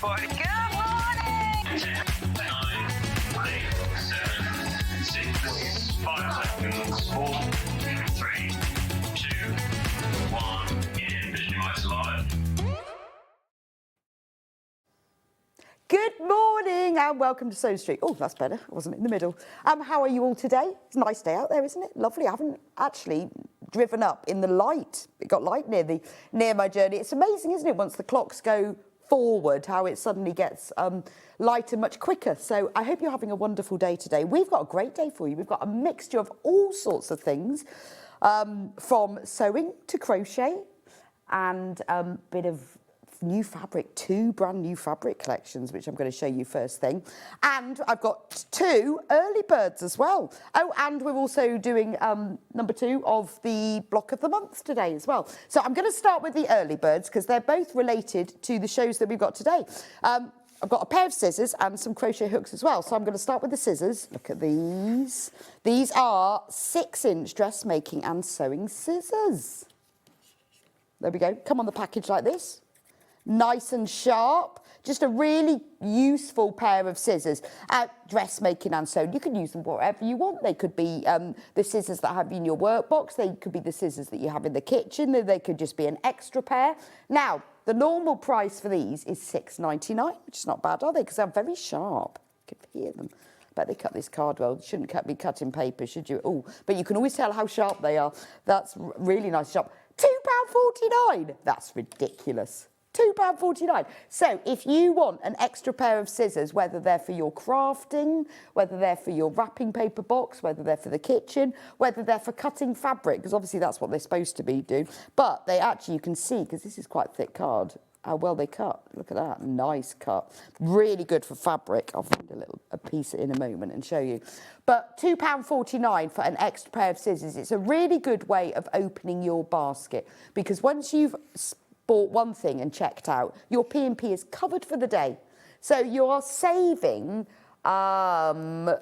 everybody. Good morning! 10, 9, 8, 7, 6, 5 seconds, 4, 3, 2, 1, in Visualize Live. Good morning and welcome to SewingStreet. Oh, that's better. I wasn't in the middle. How are you all today? It's a nice day out there, isn't it? Lovely. I haven't actually driven up in the light. It got light near my journey. It's amazing, isn't it? Once the clocks go forward, how it suddenly gets lighter much quicker. So I hope you're having a wonderful day today. We've got a great day for you. We've got a mixture of all sorts of things, from sewing to crochet and a bit of new fabric, 2 brand new fabric collections, which I'm going to show you first thing. And I've got 2 early birds as well. Oh, and we're also doing number 2 of the block of the month today as well. So I'm going to start with the early birds because they're both related to the shows that we've got today. I've got a pair of scissors and some crochet hooks as well. So I'm going to start with the scissors. Look at these. These are 6-inch dressmaking and sewing scissors. There we go. Come on the package like this. Nice and sharp, just a really useful pair of scissors. Dressmaking and sewing, you can use them wherever you want. They could be the scissors that have in your workbox. They could be the scissors that you have in the kitchen. They could just be an extra pair. Now, the normal price for these is $6.99, which is not bad, are they? Because they're very sharp. You can hear them. Bet they cut this card well. You shouldn't be cutting paper, should you? Oh, but you can always tell how sharp they are. That's really nice sharp. £2.49. That's ridiculous. £2.49. So if you want an extra pair of scissors, whether they're for your crafting, whether they're for your wrapping paper box, whether they're for the kitchen, whether they're for cutting fabric, because obviously that's what they're supposed to be doing, but they actually, you can see, because this is quite thick card, how well they cut. Look at that, nice cut. Really good for fabric. I'll find a piece in a moment and show you. But £2.49 for an extra pair of scissors. It's a really good way of opening your basket, because once you've bought one thing and checked out, your P&P is covered for the day. So you are saving £4,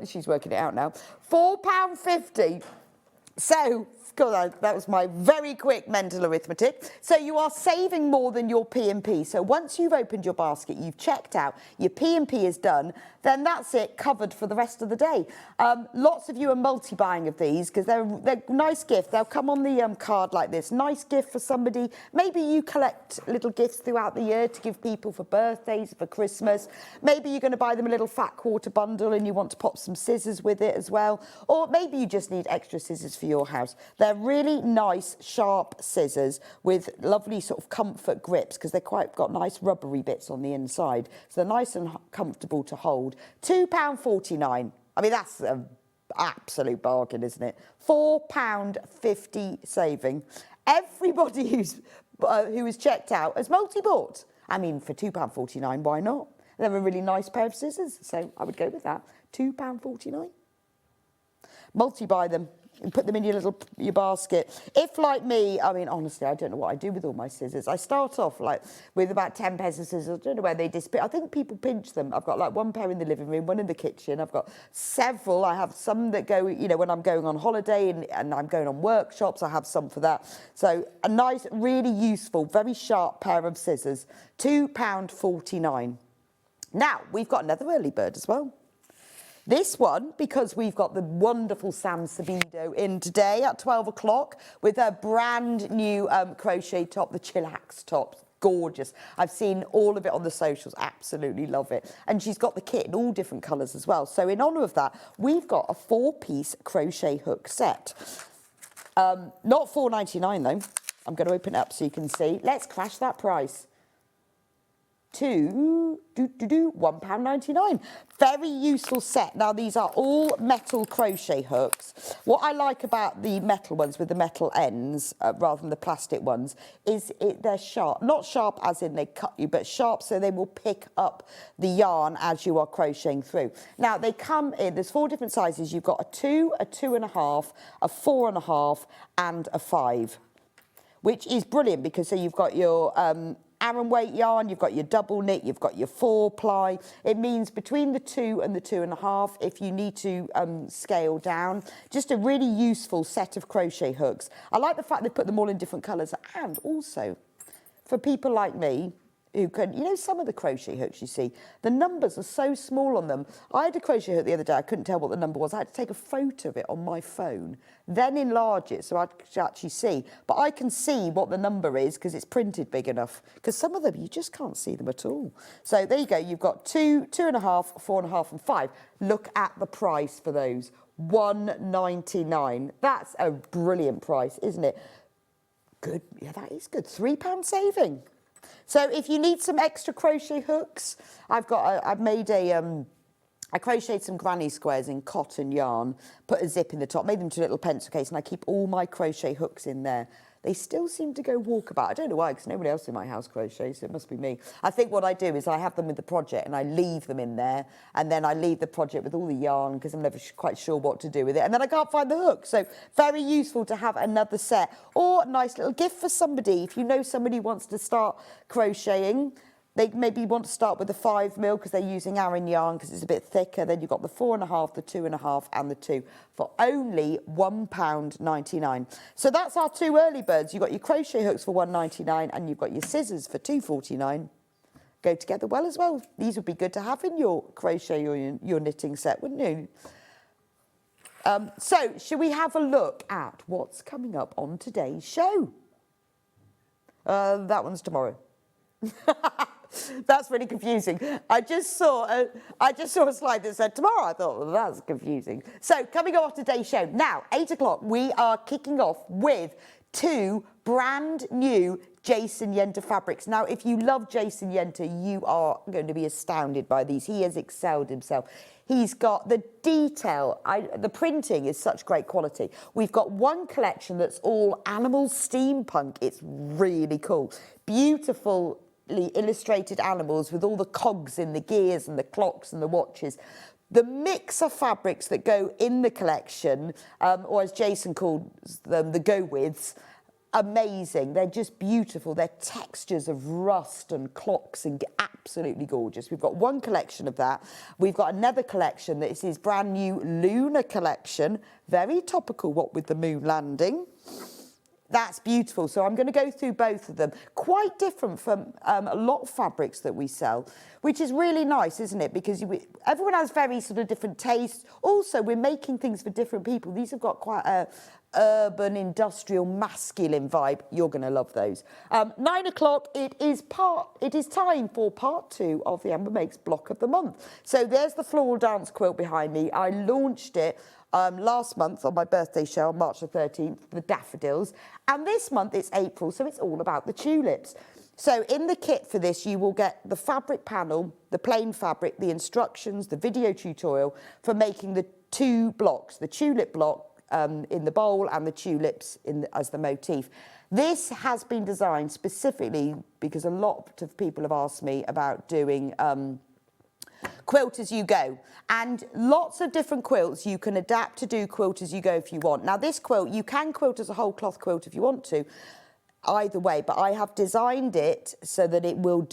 she's working it out now, £4.50. So, God, that was my very quick mental arithmetic. So you are saving more than your P&P. So once you've opened your basket, you've checked out, your P&P is done, then that's it, covered for the rest of the day. Lots of you are multi-buying of these because they're a nice gift. They'll come on the card like this. Nice gift for somebody. Maybe you collect little gifts throughout the year to give people for birthdays, for Christmas. Maybe you're going to buy them a little fat quarter bundle and you want to pop some scissors with it as well. Or maybe you just need extra scissors for your house. They're really nice, sharp scissors with lovely sort of comfort grips because they've got nice rubbery bits on the inside. So they're nice and comfortable to hold. £2.49. I mean, that's an absolute bargain, isn't it? £4.50 saving. Everybody who is checked out has multi-bought. I mean, for £2.49, why not? They're a really nice pair of scissors, so I would go with that. £2.49. Multi-buy them and put them in your basket. If, like me, I mean, honestly, I don't know what I do with all my scissors. I start off with about 10 pairs of scissors. I don't know where they disappear. I think people pinch them. I've got like 1 pair in the living room, 1 in the kitchen. I've got several. I have some that go, when I'm going on holiday and I'm going on workshops, I have some for that. So a nice, really useful, very sharp pair of scissors. £2.49. Now, we've got another early bird as well. This one, because we've got the wonderful Sabido in today at 12 o'clock with her brand new crochet top, the Chillax top. Gorgeous. I've seen all of it on the socials. Absolutely love it. And she's got the kit in all different colours as well. So in honour of that, we've got a 4-piece crochet hook set. Not $4.99 though. I'm going to open it up so you can see. Let's crash that price to £1.99. Very useful set. Now, these are all metal crochet hooks. What I like about the metal ones with the metal ends, rather than the plastic ones, is they're sharp. Not sharp as in they cut you, but sharp so they will pick up the yarn as you are crocheting through. Now, they come in, there's 4 different sizes. You've got a 2, a 2.5, a 4.5, and a 5, which is brilliant because so you've got your Aran weight yarn, you've got your double knit, you've got your 4-ply. It means between the 2 and the 2.5, if you need to scale down, just a really useful set of crochet hooks. I like the fact they put them all in different colours, and also for people like me who can, you know, some of the crochet hooks you see, the numbers are so small on them. I had a crochet hook the other day, I couldn't tell what the number was. I had to take a photo of it on my phone, then enlarge it so I could actually see. But I can see what the number is because it's printed big enough. Because some of them, you just can't see them at all. So there you go, you've got 2, 2.5, 4.5 and 5. Look at the price for those, £1.99. That's a brilliant price, isn't it? Good, yeah, that is good, £3 saving. So if you need some extra crochet hooks, I crocheted some granny squares in cotton yarn, put a zip in the top, made them into a little pencil case, and I keep all my crochet hooks in there. They still seem to go walkabout. I don't know why, because nobody else in my house crochets, so it must be me. I think what I do is I have them with the project and I leave them in there, and then I leave the project with all the yarn because I'm never quite sure what to do with it, and then I can't find the hook. So very useful to have another set, or a nice little gift for somebody. If you know somebody who wants to start crocheting, they maybe want to start with the 5mm because they're using Aran yarn because it's a bit thicker. Then you've got the 4.5, the 2.5 and the 2 for only £1.99. So that's our 2 early birds. You've got your crochet hooks for £1.99 and you've got your scissors for £2.49. Go together well as well. These would be good to have in your crochet or your knitting set, wouldn't you? So should we have a look at what's coming up on today's show? That one's tomorrow. That's really confusing. I just saw a slide that said tomorrow. I thought, well, that's confusing. So coming up on today's show. Now, 8 o'clock, we are kicking off with 2 brand new Jason Yenter fabrics. Now, if you love Jason Yenter, you are going to be astounded by these. He has excelled himself. He's got the detail. The printing is such great quality. We've got one collection that's all animal steampunk. It's really cool. Beautiful illustrated animals with all the cogs in the gears and the clocks and the watches. The mix of fabrics that go in the collection, or as Jason called them, the go-withs, amazing. They're just beautiful. They're textures of rust and clocks and absolutely gorgeous. We've got one collection of that. We've got another collection that is his brand new lunar collection. Very topical, what with the moon landing. That's beautiful. So I'm going to go through both of them. Quite different from a lot of fabrics that we sell, which is really nice, isn't it? Because everyone has very sort of different tastes. Also, we're making things for different people. These have got quite a urban, industrial, masculine vibe. You're going to love those. 9 o'clock, it is time for part 2 of the Amber Makes Block of the Month. So there's the Floral Dance Quilt behind me. I launched it last month on my birthday show on March the 13th, the daffodils. And this month it's April, so it's all about the tulips. So in the kit for this, you will get the fabric panel, the plain fabric, the instructions, the video tutorial for making the 2 blocks, the tulip block in the bowl and the tulips as the motif. This has been designed specifically because a lot of people have asked me about doing quilt as you go, and lots of different quilts you can adapt to do quilt as you go if you want. Now this quilt, you can quilt as a whole cloth quilt if you want to, either way, but I have designed it so that it will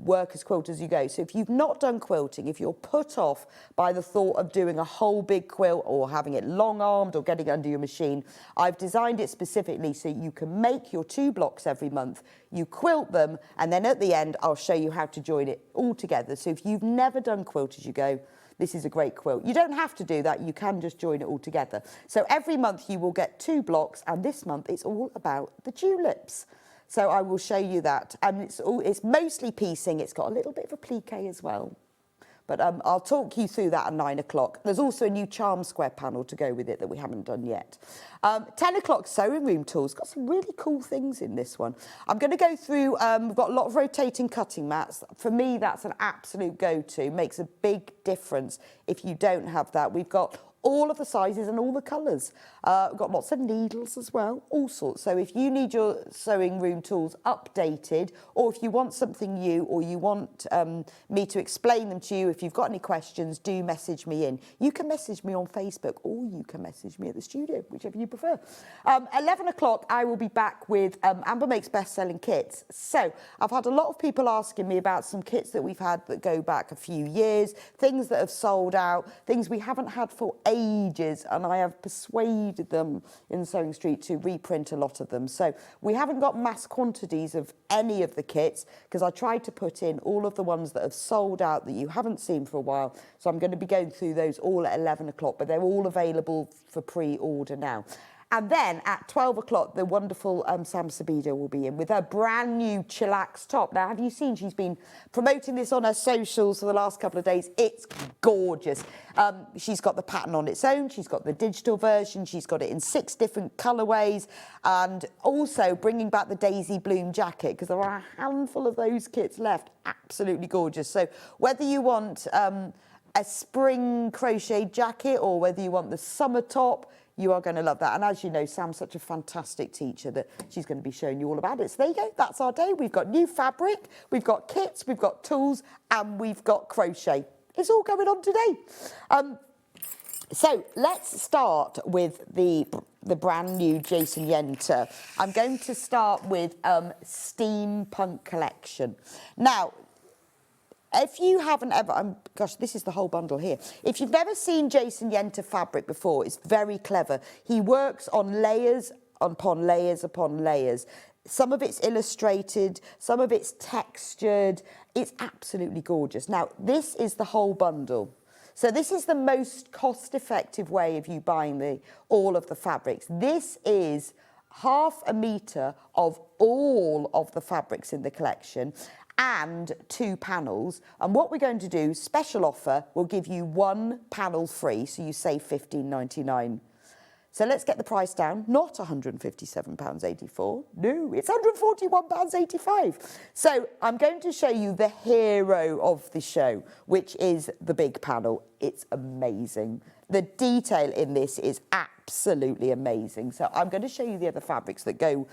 work as quilt as you go. So if you've not done quilting, if you're put off by the thought of doing a whole big quilt or having it long-armed or getting under your machine, I've designed it specifically so you can make your 2 blocks every month, you quilt them, and then at the end I'll show you how to join it all together. So if you've never done quilt as you go, this is a great quilt. You don't have to do that, you can just join it all together. So every month you will get 2 blocks, and this month it's all about the tulips. So I will show you that. And it's mostly piecing, it's got a little bit of a plique as well. But I'll talk you through that at 9 o'clock. There's also a new charm square panel to go with it that we haven't done yet. 10 o'clock, sewing room tools. Got some really cool things in this one. I'm going to go through, we've got a lot of rotating cutting mats. For me, that's an absolute go-to. Makes a big difference if you don't have that. We've got all of the sizes and all the colours. We've got lots of needles as well, all sorts. So if you need your sewing room tools updated, or if you want something new, or you want me to explain them to you, if you've got any questions, do message me in. You can message me on Facebook, or you can message me at the studio, whichever you prefer. 11 o'clock, I will be back with Amber Makes best-selling kits. So I've had a lot of people asking me about some kits that we've had that go back a few years, things that have sold out, things we haven't had for ages, and I have persuaded them in SewingStreet to reprint a lot of them. So we haven't got mass quantities of any of the kits because I tried to put in all of the ones that have sold out that you haven't seen for a while. So I'm going to be going through those all at 11 o'clock, but they're all available for pre-order now. And then at 12 o'clock, the wonderful Sam Sabido will be in with her brand new Chillax top. Now, have you seen? She's been promoting this on her socials for the last couple of days. It's gorgeous. She's got the pattern on its own. She's got the digital version. She's got it in 6 different colourways. And also bringing back the Daisy Bloom jacket, because there are a handful of those kits left. Absolutely gorgeous. So whether you want a spring crocheted jacket or whether you want the summer top, you are going to love that. And as you know, Sam's such a fantastic teacher that she's going to be showing you all about it. So there you go. That's our day. We've got new fabric, we've got kits, we've got tools, and we've got crochet. It's all going on today. So let's start with the brand new Jason Yenter. I'm going to start with Steampunk collection. Now, if you haven't ever, gosh, this is the whole bundle here. If you've never seen Jason Yenter fabric before, it's very clever. He works on layers upon layers upon layers. Some of it's illustrated, some of it's textured. It's absolutely gorgeous. Now, this is the whole bundle. So this is the most cost-effective way of you buying all of the fabrics. This is half a metre of all of the fabrics in the collection, and 2 panels. And what we're going to do, special offer, we'll give you 1 panel free, so you save £15.99. So let's get the price down. Not £157.84. No, it's £141.85. So I'm going to show you the hero of the show, which is the big panel. It's amazing. The detail in this is absolutely amazing. So I'm going to show you the other fabrics that go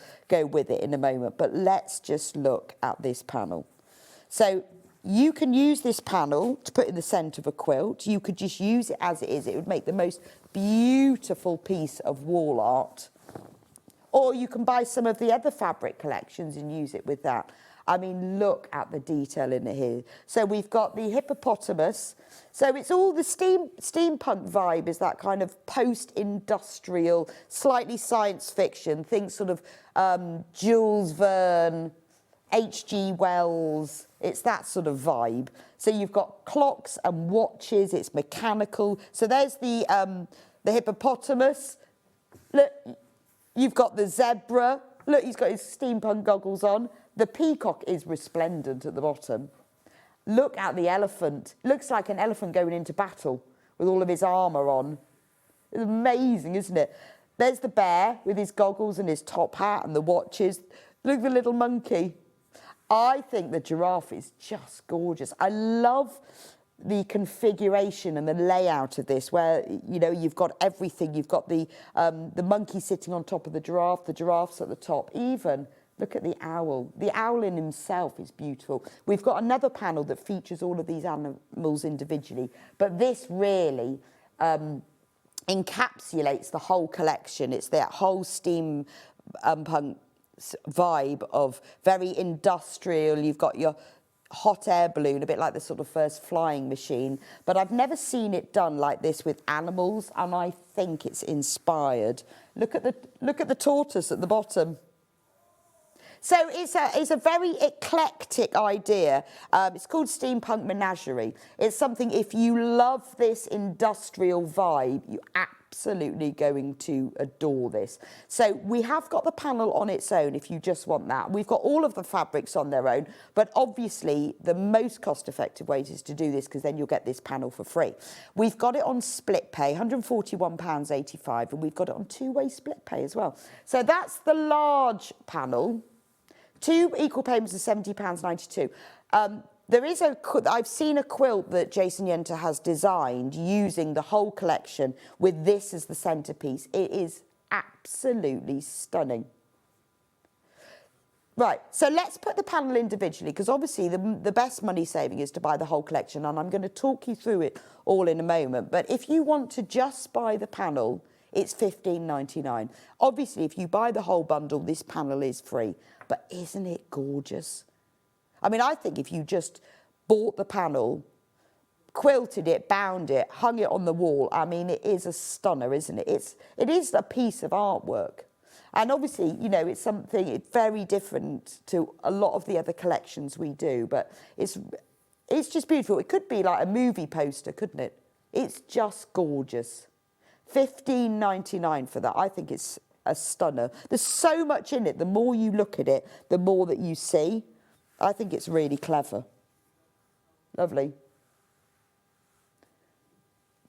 with it in a moment. But let's just look at this panel. So you can use this panel to put in the centre of a quilt. You could just use it as it is. It would make the most beautiful piece of wall art. Or you can buy some of the other fabric collections and use it with that. I mean, look at the detail in it here. So we've got the hippopotamus. So it's all the steampunk vibe, is that kind of post-industrial, slightly science fiction. Think sort of Jules Verne, H.G. Wells. It's that sort of vibe. So you've got clocks and watches. It's mechanical. So there's the hippopotamus. Look, you've got the zebra. Look, he's got his steampunk goggles on. The peacock is resplendent at the bottom. Look at the elephant. Looks like an elephant going into battle with all of his armour on. It's amazing, isn't it? There's the bear with his goggles and his top hat and the watches. Look at the little monkey. I think the giraffe is just gorgeous. I love the configuration and the layout of this, where, you know, you've got everything. You've got the monkey sitting on top of the giraffe's at the top. Even, look at the owl. The owl in himself is beautiful. We've got another panel that features all of these animals individually, but this really encapsulates the whole collection. It's that whole steampunk vibe of very industrial. You've got your hot air balloon, a bit like the sort of first flying machine, but I've never seen it done like this with animals, and I think it's inspired. Look at the tortoise at the bottom. So it's a very eclectic idea. It's called Steampunk Menagerie. It's something, if you love this industrial vibe, you're absolutely going to adore this. So we have got the panel on its own if you just want that. We've got all of the fabrics on their own, but obviously the most cost-effective way is to do this, because then you'll get this panel for free. We've got it on split pay, £141.85, and we've got it on 2-way split pay as well. So that's the large panel. 2 equal payments of £70.92. I've seen a quilt that Jason Yenter has designed using the whole collection with this as the centrepiece. It is absolutely stunning. Right, so let's put the panel individually, because obviously the best money saving is to buy the whole collection, and I'm going to talk you through it all in a moment. But if you want to just buy the panel, it's £15.99. Obviously, if you buy the whole bundle, this panel is free. But isn't it gorgeous? I mean, I think if you just bought the panel, quilted it, bound it, hung it on the wall. I mean, it is a stunner, isn't it? It is a piece of artwork. And obviously, you know, it's something very different to a lot of the other collections we do, but it's just beautiful. It could be like a movie poster, couldn't it? It's just gorgeous. $15.99 for that. I think it's a stunner. There's so much in it. The more you look at it, the more that you see. I think it's really clever. Lovely.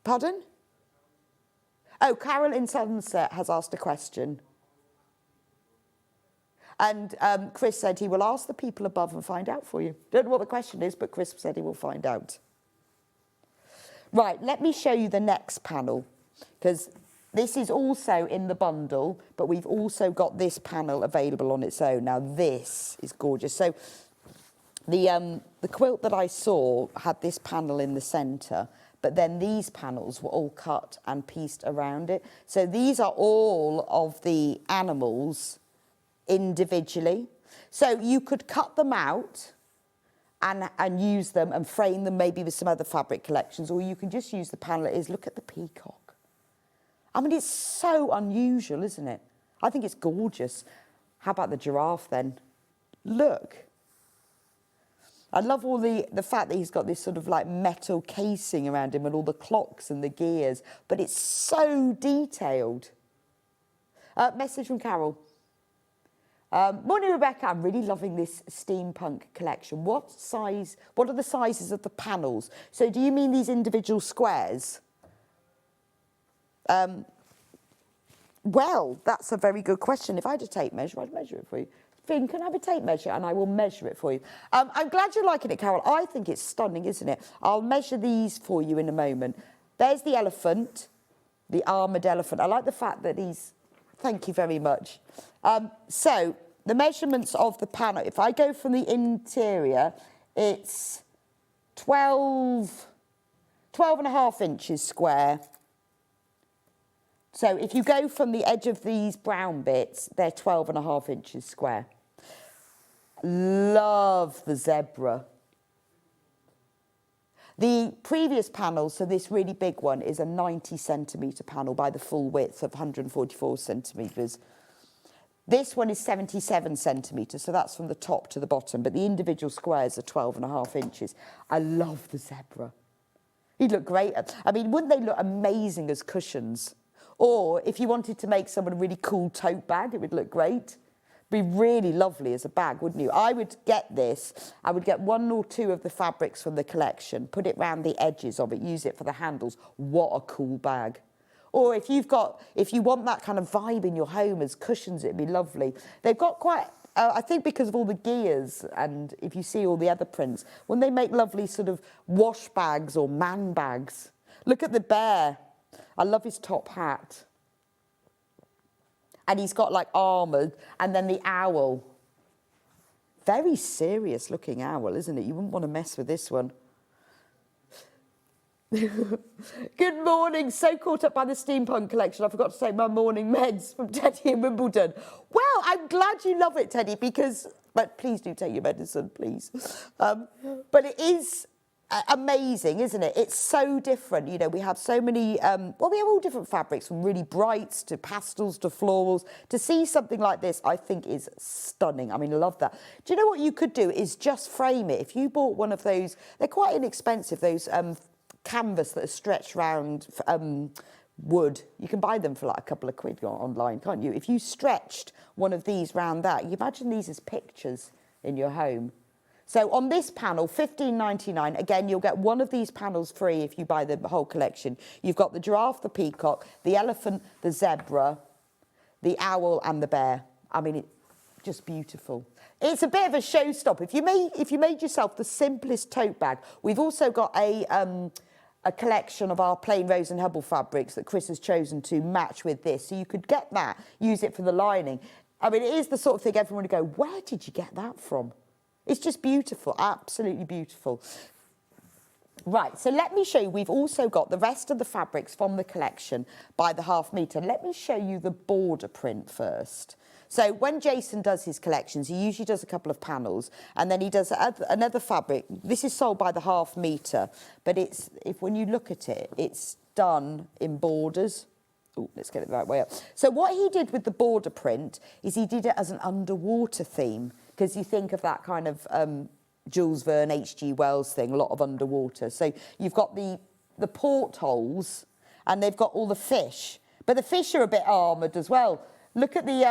Pardon? Oh, Carol in Sunset has asked a question. And Chris said he will ask the people above and find out for you. Don't know what the question is, but Chris said he will find out. Right, let me show you the next panel, because this is also in the bundle, but we've also got this panel available on its own. Now, this is gorgeous. So the quilt that I saw had this panel in the centre, but then these panels were all cut and pieced around it. So these are all of the animals individually. So you could cut them out and use them and frame them maybe with some other fabric collections, or you can just use the panel it is. Look at the peacock. I mean, it's so unusual, isn't it? I think it's gorgeous. How about the giraffe then? Look. I love all the fact that he's got this sort of like metal casing around him and all the clocks and the gears, but it's so detailed. Message from Carol. Morning, Rebecca. I'm really loving this steampunk collection. What are the sizes of the panels? So do you mean these individual squares? Well, that's a very good question. If I had a tape measure, I'd measure it for you. Finn, can I have a tape measure? And I will measure it for you. I'm glad you're liking it, Carol. I think it's stunning, isn't it? I'll measure these for you in a moment. There's the elephant, the armoured elephant. I like the fact that he's... Thank you very much. So the measurements of the panel, if I go from the interior, it's 12.5 inches square. So if you go from the edge of these brown bits, they're 12.5 inches square. Love the zebra. The previous panel, so this really big one, is a 90 centimetre panel by the full width of 144 centimetres. This one is 77 centimetres, so that's from the top to the bottom, but the individual squares are 12.5 inches. I love the zebra. He'd look great. I mean, wouldn't they look amazing as cushions? Or if you wanted to make someone a really cool tote bag, it would look great. Be really lovely as a bag, wouldn't you? I would get this. I would get 1 or 2 of the fabrics from the collection, put it round the edges of it, use it for the handles. What a cool bag. Or if you want that kind of vibe in your home as cushions, it'd be lovely. They've got quite, I think because of all the gears, and if you see all the other prints, when they make lovely sort of wash bags or man bags. Look at the bear. I love his top hat. And he's got like armoured, and then the owl. Very serious looking owl, isn't it? You wouldn't want to mess with this one. Good morning. So caught up by the steampunk collection, I forgot to take my morning meds from Teddy in Wimbledon. Well, I'm glad you love it, Teddy, but please do take your medicine, please. But it is amazing, isn't it? It's so different. You know, we have so many, we have all different fabrics, from really brights to pastels to florals. To see something like this, I think is stunning. I mean, I love that. Do you know what you could do is just frame it? If you bought one of those, they're quite inexpensive, those canvas that are stretched round wood. You can buy them for like a couple of quid online, can't you? If you stretched one of these round that, you imagine these as pictures in your home. So on this panel, $15.99, again, you'll get one of these panels free if you buy the whole collection. You've got the giraffe, the peacock, the elephant, the zebra, the owl and the bear. I mean, it's just beautiful. It's a bit of a showstopper. If you made yourself the simplest tote bag, we've also got a collection of our plain Rose and Hubble fabrics that Chris has chosen to match with this. So you could get that, use it for the lining. I mean, it is the sort of thing everyone would go, where did you get that from? It's just beautiful, absolutely beautiful. Right, so let me show you, we've also got the rest of the fabrics from the collection by the ½ metre. Let me show you the border print first. So when Jason does his collections, he usually does a couple of panels and then he does another fabric. This is sold by the ½ metre, but when you look at it, it's done in borders. Oh, let's get it the right way up. So what he did with the border print is he did it as an underwater theme, because you think of that kind of Jules Verne, H.G. Wells thing, a lot of underwater. So you've got the portholes and they've got all the fish, but the fish are a bit armoured as well. Look at the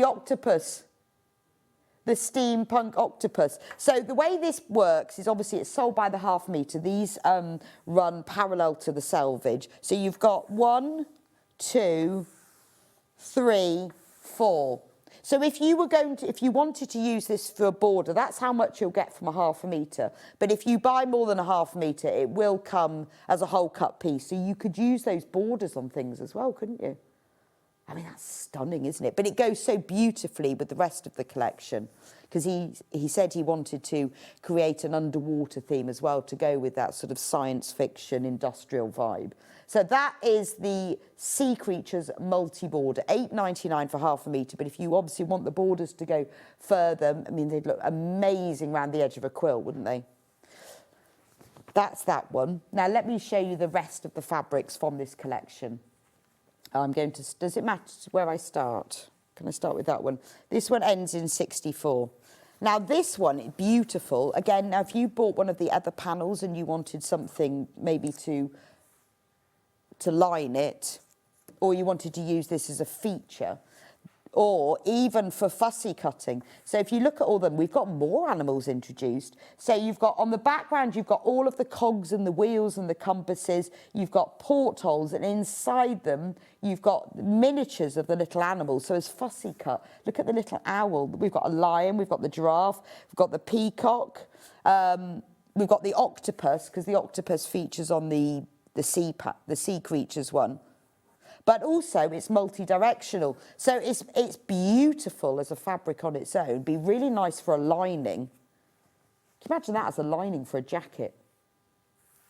octopus, the steampunk octopus. So the way this works is obviously it's sold by the ½ metre. These run parallel to the selvage. So you've got 1, 2, 3, 4. So if you wanted to use this for a border, that's how much you'll get from a ½ metre. But if you buy more than a ½ metre, it will come as a whole cut piece. So you could use those borders on things as well, couldn't you? I mean, that's stunning, isn't it? But it goes so beautifully with the rest of the collection, because he said he wanted to create an underwater theme as well to go with that sort of science fiction industrial vibe. So that is the Sea Creatures multi-border, £8.99 for ½ metre. But if you obviously want the borders to go further, I mean, they'd look amazing around the edge of a quilt, wouldn't they? That's that one. Now, let me show you the rest of the fabrics from this collection. Does it matter where I start? Can I start with that one? This one ends in 64. Now this one is beautiful. Again, now if you bought one of the other panels and you wanted something maybe to line it, or you wanted to use this as a feature, or even for fussy cutting. So if you look at all them, we've got more animals introduced. So you've got, on the background, you've got all of the cogs and the wheels and the compasses. You've got portholes, and inside them, you've got miniatures of the little animals. So as fussy cut, look at the little owl. We've got a lion, we've got the giraffe, we've got the peacock, we've got the octopus, because the octopus features on the Sea Creatures one. But also it's multi-directional. So it's beautiful as a fabric on its own. Be really nice for a lining. Can you imagine that as a lining for a jacket?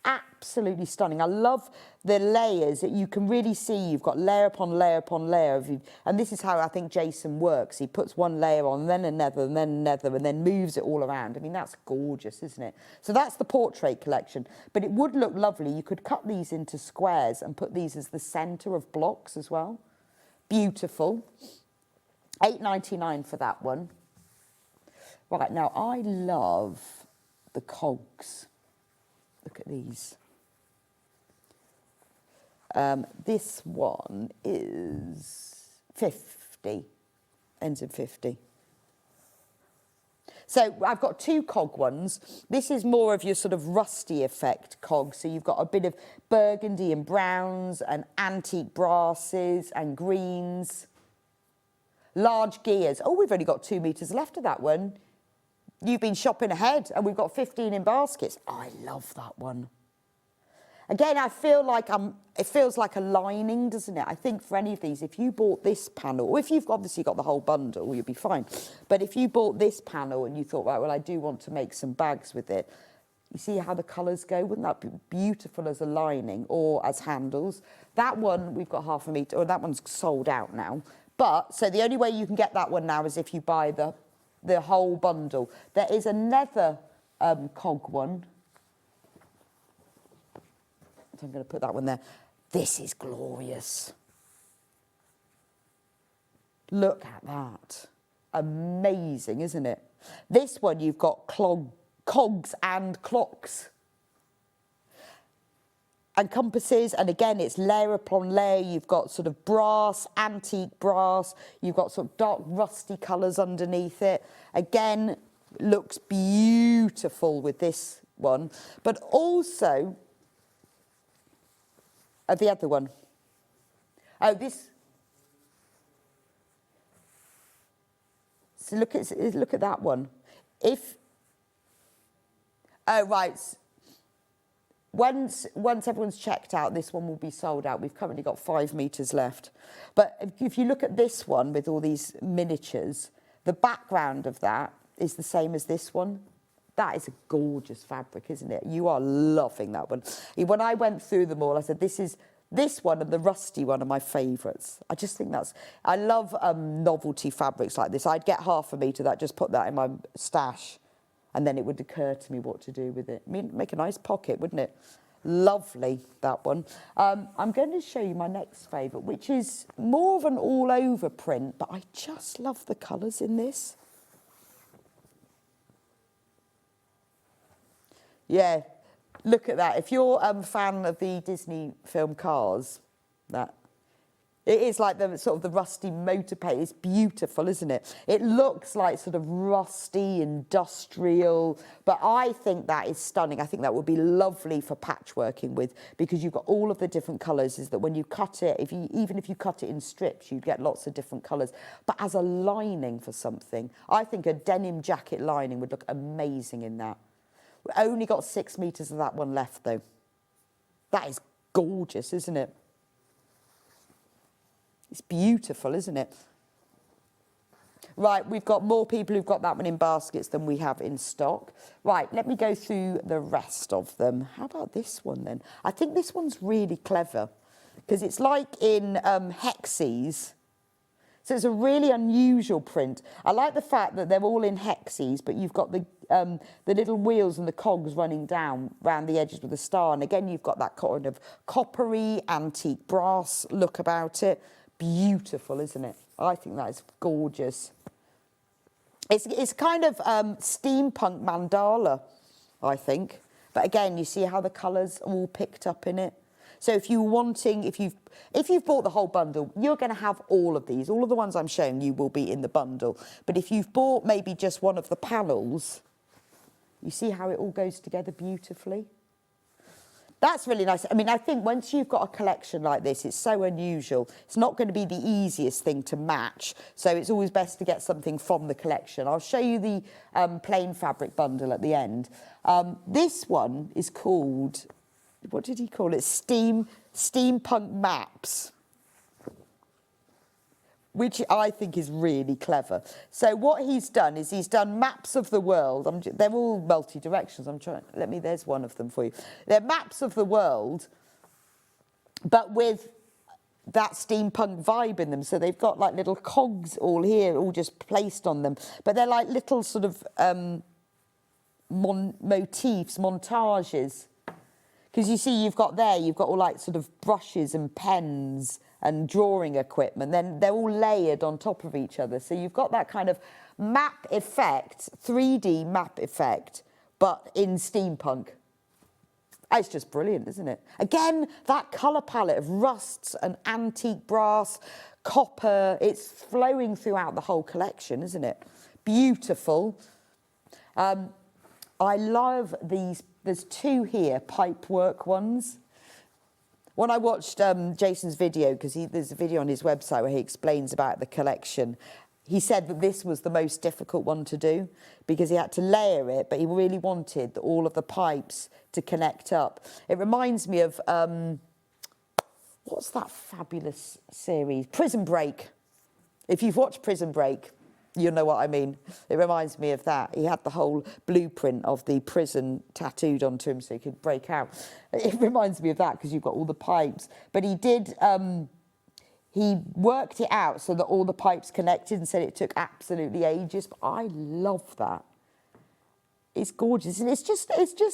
Absolutely stunning. I love the layers that you can really see. You've got layer upon layer upon layer. And this is how I think Jason works. He puts one layer on, then another, and then another, and then moves it all around. I mean, that's gorgeous, isn't it? So that's the portrait collection. But it would look lovely. You could cut these into squares and put these as the centre of blocks as well. Beautiful. £8.99 for that one. Right, now I love the cogs. Look at these. This one is 50, ends in 50. So I've got two cog ones. This is more of your sort of rusty effect cog. So you've got a bit of burgundy and browns and antique brasses and greens. Large gears. Oh, we've only got 2 metres left of that one. You've been shopping ahead, and we've got 15 in baskets. Oh, I love that one. Again, I feel like it feels like a lining, doesn't it? I think for any of these, if you bought this panel, or if you've obviously got the whole bundle, you'll be fine. But if you bought this panel and you thought, right, well, I do want to make some bags with it, you see how the colours go? Wouldn't that be beautiful as a lining or as handles? That one, we've got ½ metre, or that one's sold out now. But, so the only way you can get that one now is if you buy the whole bundle. There is another cog one. So I'm going to put that one there. This is glorious. Look at that. Amazing, isn't it? This one, you've got cogs and clocks. And compasses, and again, it's layer upon layer. You've got sort of brass, antique brass. You've got sort of dark, rusty colours underneath it. Again, looks beautiful with this one. But also, the other one. Oh, this. So look at that one. Oh, right. Once everyone's checked out, this one will be sold out. We've currently got 5 metres left. But if you look at this one with all these miniatures, the background of that is the same as this one. That is a gorgeous fabric, isn't it? You are loving that one. When I went through them all, I said, this one and the rusty one are my favourites. I just think I love novelty fabrics like this. I'd get half a metre of that, just put that in my stash, and then it would occur to me what to do with it. I mean, make a nice pocket, wouldn't it? Lovely, that one. I'm going to show you my next favourite, which is more of an all-over print, but I just love the colours in this. Yeah, look at that. If you're a fan of the Disney film Cars, it is like the sort of the rusty motor paint. It's beautiful, isn't it? It looks like sort of rusty, industrial, but I think that is stunning. I think that would be lovely for patchworking with, because you've got all of the different colours. Is that when you cut it, even if you cut it in strips, you'd get lots of different colours. But as a lining for something, I think a denim jacket lining would look amazing in that. We only got 6 metres of that one left, though. That is gorgeous, isn't it? It's beautiful, isn't it? Right, we've got more people who've got that one in baskets than we have in stock. Right, let me go through the rest of them. How about this one, then? I think this one's really clever, because it's like in hexes. So it's a really unusual print. I like the fact that they're all in hexes, but you've got the little wheels and the cogs running down around the edges with a star. And again, you've got that kind of coppery, antique brass look about it. Beautiful, isn't it? I think that is gorgeous. It's kind of steampunk mandala, I think. But again, you see how the colours are all picked up in it. So if you've bought the whole bundle, you're going to have all of these. All of the ones I'm showing you will be in the bundle. But if you've bought maybe just one of the panels, you see how it all goes together beautifully? That's really nice. I mean, I think once you've got a collection like this, it's so unusual. It's not going to be the easiest thing to match. So it's always best to get something from the collection. I'll show you the plain fabric bundle at the end. This one is called... What did he call it? Steampunk Maps, which I think is really clever. So what he's done is he's done maps of the world. They're all multi-directions. There's one of them for you. They're maps of the world, but with that steampunk vibe in them. So they've got like little cogs all here, all just placed on them. But they're like little sort of motifs, montages. Because you see, you've got all like sort of brushes and pens and drawing equipment. Then they're all layered on top of each other. So you've got that kind of map effect, 3D map effect, but in steampunk. It's just brilliant, isn't it? Again, that colour palette of rusts and antique brass, copper, it's flowing throughout the whole collection, isn't it? Beautiful. I love these. There's two here, pipework ones. When I watched Jason's video, because there's a video on his website where he explains about the collection, he said that this was the most difficult one to do because he had to layer it, but he really wanted all of the pipes to connect up. It reminds me of, what's that fabulous series? Prison Break. If you've watched Prison Break, you'll know what I mean. It reminds me of that. He had the whole blueprint of the prison tattooed onto him so he could break out. It reminds me of that because you've got all the pipes. But he did, he worked it out so that all the pipes connected and said it took absolutely ages. But I love that. It's gorgeous. And it's just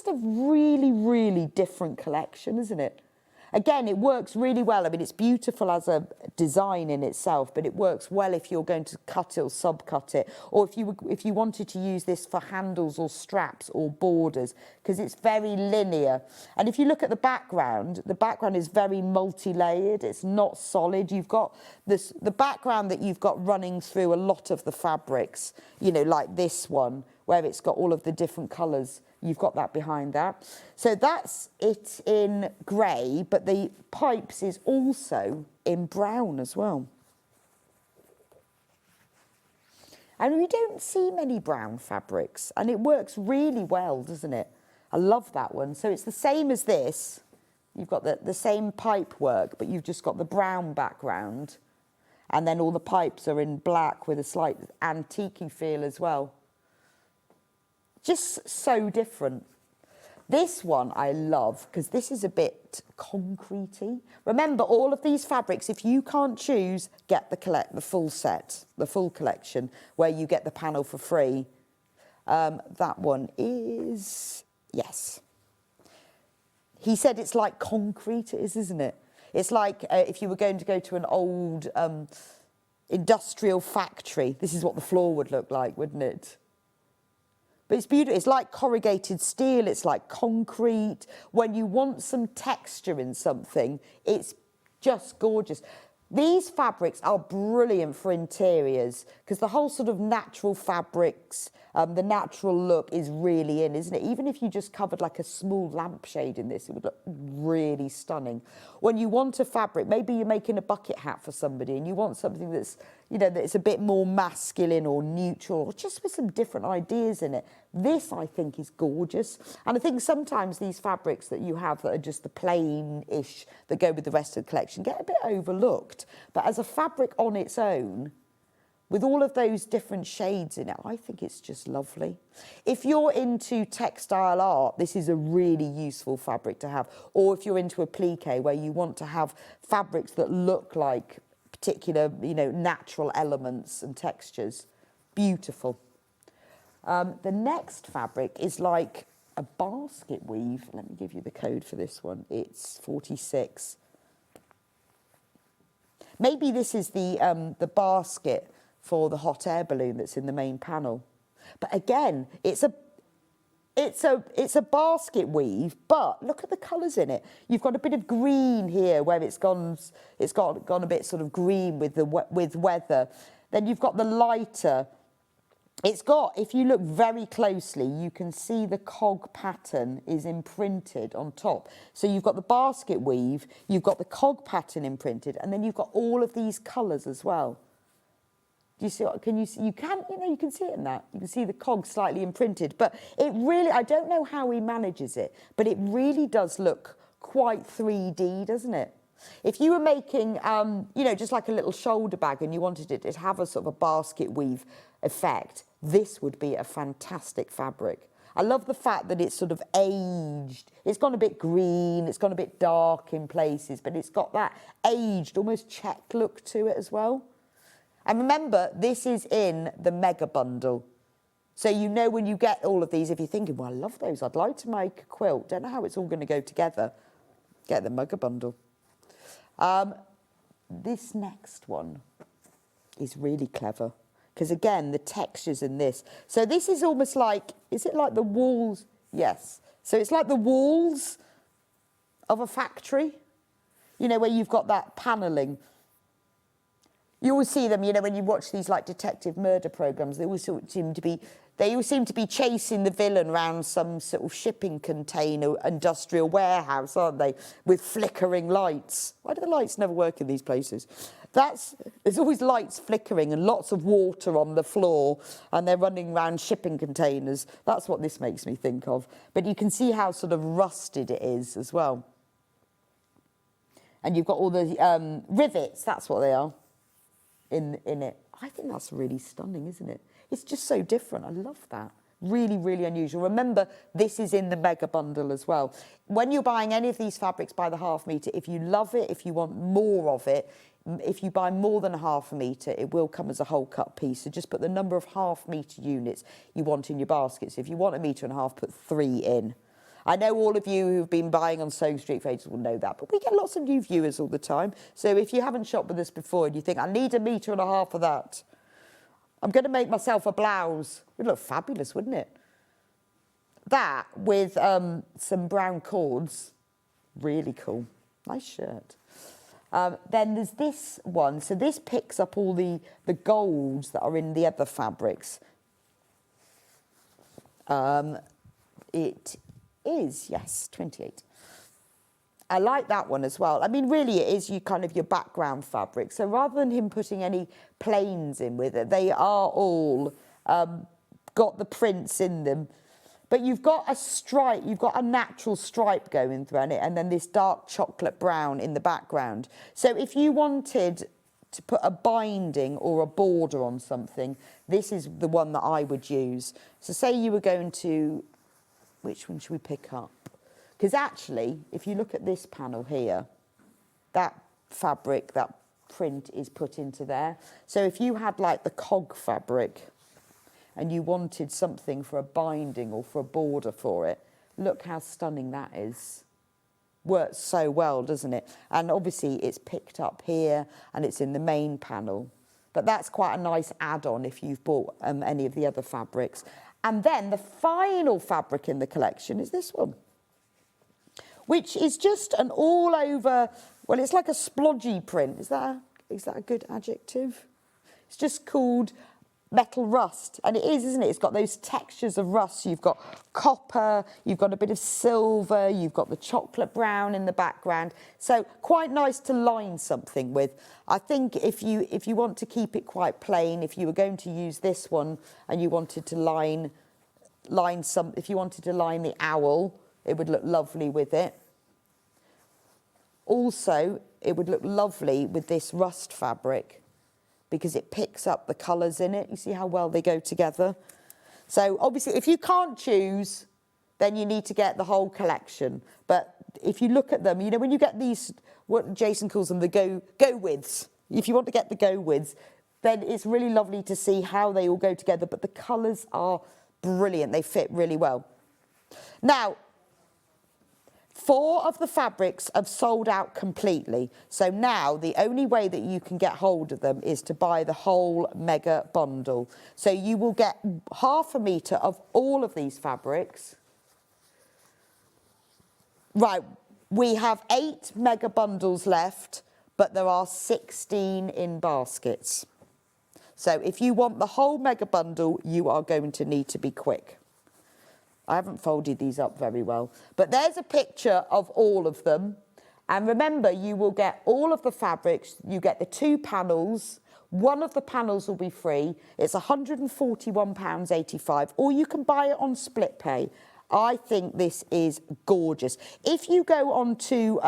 a really, really different collection, isn't it? Again, it works really well. I mean, it's beautiful as a design in itself, but it works well if you're going to cut it or subcut it, or if you wanted to use this for handles or straps or borders, because it's very linear. And if you look at the background is very multi-layered. It's not solid. You've got the background that you've got running through a lot of the fabrics, you know, like this one, where it's got all of the different colours. You've got that behind that. So that's it in grey, but the pipes is also in brown as well. And we don't see many brown fabrics, and it works really well, doesn't it? I love that one. So it's the same as this. You've got the same pipe work, but you've just got the brown background, and then all the pipes are in black with a slight antique-y feel as well. Just so different. This one I love because this is a bit concretey. Remember, all of these fabrics, if you can't choose, get the full set, the full collection, where you get the panel for free. That one is, yes. He said it's like concrete, it is, isn't it? It's like if you were going to go to an old industrial factory. This is what the floor would look like, wouldn't it? But it's beautiful. It's like corrugated steel. It's like concrete. When you want some texture in something, it's just gorgeous. These fabrics are brilliant for interiors because the whole sort of natural fabrics, the natural look is really in, isn't it? Even if you just covered like a small lampshade in this, it would look really stunning. When you want a fabric, maybe you're making a bucket hat for somebody and you want something that's, you know, that's a bit more masculine or neutral, or just with some different ideas in it. This, I think, is gorgeous. And I think sometimes these fabrics that you have that are just the plain-ish that go with the rest of the collection get a bit overlooked. But as a fabric on its own, with all of those different shades in it, I think it's just lovely. If you're into textile art, this is a really useful fabric to have. Or if you're into applique, where you want to have fabrics that look like particular, you know, natural elements and textures. Beautiful. The next fabric is like a basket weave. Let me give you the code for this one. It's 46. Maybe this is the basket for the hot air balloon that's in the main panel. But again, it's a basket weave, but look at the colours in it. You've got a bit of green here where it's gone a bit sort of green with weather. Then you've got the lighter. It's got, if you look very closely, you can see the cog pattern is imprinted on top. So you've got the basket weave, you've got the cog pattern imprinted, and then you've got all of these colours as well. Do you see what, can you see, you can see it in that. You can see the cog slightly imprinted, but it really, I don't know how he manages it, but it really does look quite 3D, doesn't it? If you were making, you know, just like a little shoulder bag and you wanted it to have a sort of a basket weave effect, this would be a fantastic fabric. I love the fact that it's sort of aged. It's gone a bit green, it's gone a bit dark in places, but it's got that aged, almost check look to it as well. And remember, this is in the mega bundle. So you know when you get all of these, if you're thinking, well, I love those, I'd like to make a quilt, don't know how it's all going to go together, get the mega bundle. This next one is really clever because, again, the textures in this. So this is almost like, is it like the walls? Yes. So it's like the walls of a factory, you know, where you've got that panelling. You always see them, you know, when you watch these like detective murder programs, they always seem to be chasing the villain around some sort of shipping container, industrial warehouse, aren't they? With flickering lights. Why do the lights never work in these places? There's always lights flickering and lots of water on the floor, and they're running around shipping containers. That's what this makes me think of. But you can see how sort of rusted it is as well. And you've got all the rivets, that's what they are. In it. I think that's really stunning, isn't it? It's just so different. I love that. Really, really unusual. Remember, this is in the mega bundle as well. When you're buying any of these fabrics by the half metre, if you love it, if you want more of it, if you buy more than a half a metre, it will come as a whole cut piece. So just put the number of half metre units you want in your baskets. If you want 1.5 metres, put 3 in. I know all of you who've been buying on SewingStreet for ages will know that, but we get lots of new viewers all the time. So if you haven't shopped with us before and you think, I need 1.5 metres of that, I'm going to make myself a blouse. It would look fabulous, wouldn't it? That with some brown cords, really cool. Nice shirt. Then there's this one. So this picks up all the golds that are in the other fabrics. It is, yes, 28. I like that one as well. I mean, really, it is your background fabric. So rather than him putting any plains in with it, they are all got the prints in them. But you've got a stripe, you've got a natural stripe going through it, and then this dark chocolate brown in the background. So if you wanted to put a binding or a border on something, this is the one that I would use. So say you were going to, which one should we pick up? Because actually, if you look at this panel here, that fabric, that print is put into there. So if you had like the cog fabric and you wanted something for a binding or for a border for it, look how stunning that is. Works so well, doesn't it? And obviously it's picked up here and it's in the main panel. But that's quite a nice add-on if you've bought any of the other fabrics. And then the final fabric in the collection is this one, which is just an all-over, well, it's like a splodgy print. Is that a good adjective? It's just called metal rust, and it is, isn't it? It's got those textures of rust. You've got copper, you've got a bit of silver, you've got the chocolate brown in the background. So quite nice to line something with. I think if you want to keep it quite plain, if you were going to use this one and you wanted to line if you wanted to line the owl, it would look lovely with it. Also, it would look lovely with this rust fabric, because it picks up the colours in it. You see how well they go together? So obviously, if you can't choose, then you need to get the whole collection. But if you look at them, you know, when you get these, what Jason calls them, the go-withs, if you want to get the go-withs, then it's really lovely to see how they all go together. But the colours are brilliant. They fit really well. Now, 4 of the fabrics have sold out completely. So now the only way that you can get hold of them is to buy the whole mega bundle. So you will get half a metre of all of these fabrics. Right, we have 8 mega bundles left, but there are 16 in baskets. So if you want the whole mega bundle, you are going to need to be quick. I haven't folded these up very well, but there's a picture of all of them. And remember, you will get all of the fabrics. You get the 2 panels. One of the panels will be free. It's £141.85, or you can buy it on split pay. I think this is gorgeous. If you go on to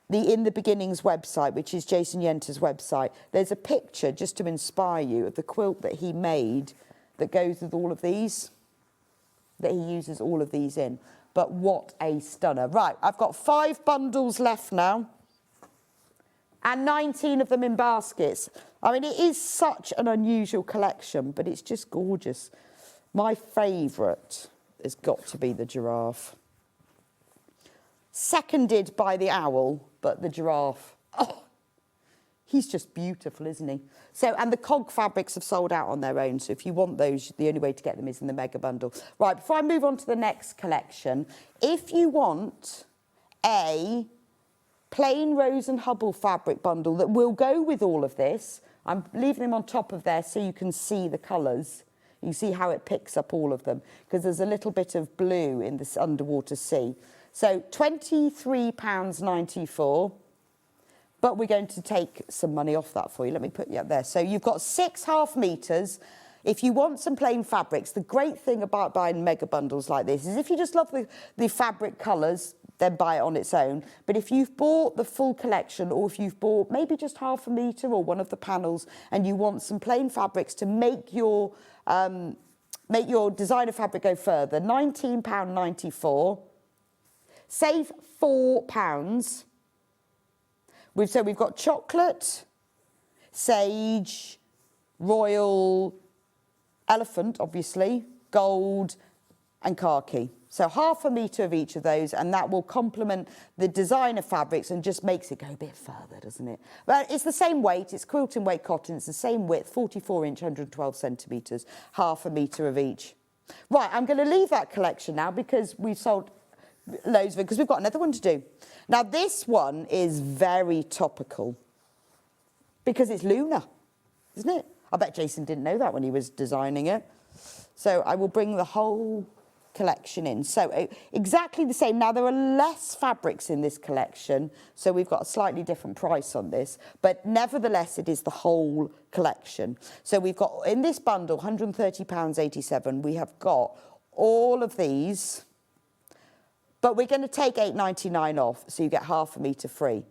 the In the Beginnings website, which is Jason Yenter's website, there's a picture just to inspire you of the quilt that he made that goes with all of these, that he uses all of these in. But what a stunner. Right, I've got 5 bundles left now and 19 of them in baskets. I mean, it is such an unusual collection, but it's just gorgeous. My favourite has got to be the giraffe. Seconded by the owl, but the giraffe, oh, he's just beautiful, isn't he? So, and the cog fabrics have sold out on their own. So if you want those, the only way to get them is in the mega bundle. Right, before I move on to the next collection, if you want a plain Rose and Hubble fabric bundle that will go with all of this, I'm leaving them on top of there so you can see the colours. You can see how it picks up all of them, because there's a little bit of blue in this underwater sea. So £23.94. But we're going to take some money off that for you. Let me put you up there. So you've got 6 half metres. If you want some plain fabrics, the great thing about buying mega bundles like this is if you just love the fabric colours, then buy it on its own. But if you've bought the full collection, or if you've bought maybe just half a metre or one of the panels, and you want some plain fabrics to make your designer fabric go further, £19.94. Save £4. So we've got chocolate, sage, royal, elephant, obviously, gold, and khaki. So half a metre of each of those, and that will complement the designer fabrics and just makes it go a bit further, doesn't it? But it's the same weight. It's quilting weight cotton. It's the same width, 44-inch, 112 centimetres, half a metre of each. Right, I'm going to leave that collection now because we've sold loads of it, because we've got another one to do. Now, this one is very topical because it's lunar, isn't it? I bet Jason didn't know that when he was designing it. So I will bring the whole collection in. So exactly the same. Now, there are less fabrics in this collection, so we've got a slightly different price on this, but nevertheless, it is the whole collection. So we've got, in this bundle, £130.87, we have got all of these, but we're going to take £8.99 off, so you get half a metre free.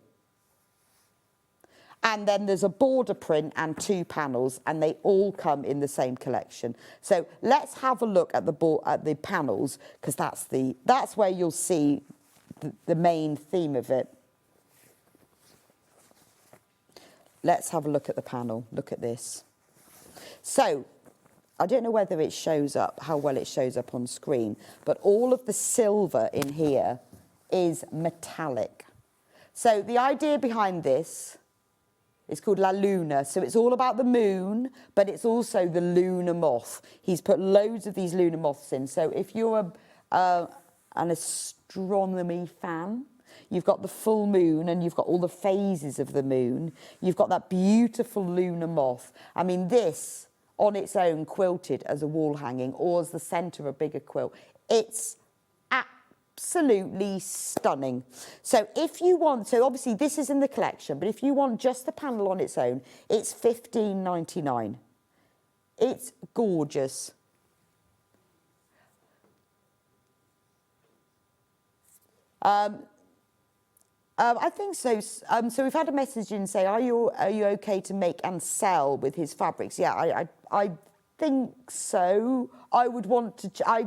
And then there's a border print and 2 panels, and they all come in the same collection. So let's have a look at the panels, because that's where you'll see the main theme of it. Let's have a look at the panel. Look at this. So I don't know whether it shows up, how well it shows up on screen, but all of the silver in here is metallic. So the idea behind this, it's called La Luna, so it's all about the moon, but it's also the lunar moth. He's put loads of these lunar moths in. So if you're an astronomy fan, you've got the full moon and you've got all the phases of the moon. You've got that beautiful lunar moth. I mean, this on its own, quilted as a wall hanging or as the centre of a bigger quilt, it's absolutely stunning. So if you want, so obviously this is in the collection, but if you want just the panel on its own, it's $15.99. It's gorgeous. I think so. So we've had a message in say, are you okay to make and sell with his fabrics? Yeah, I think so. I would want to.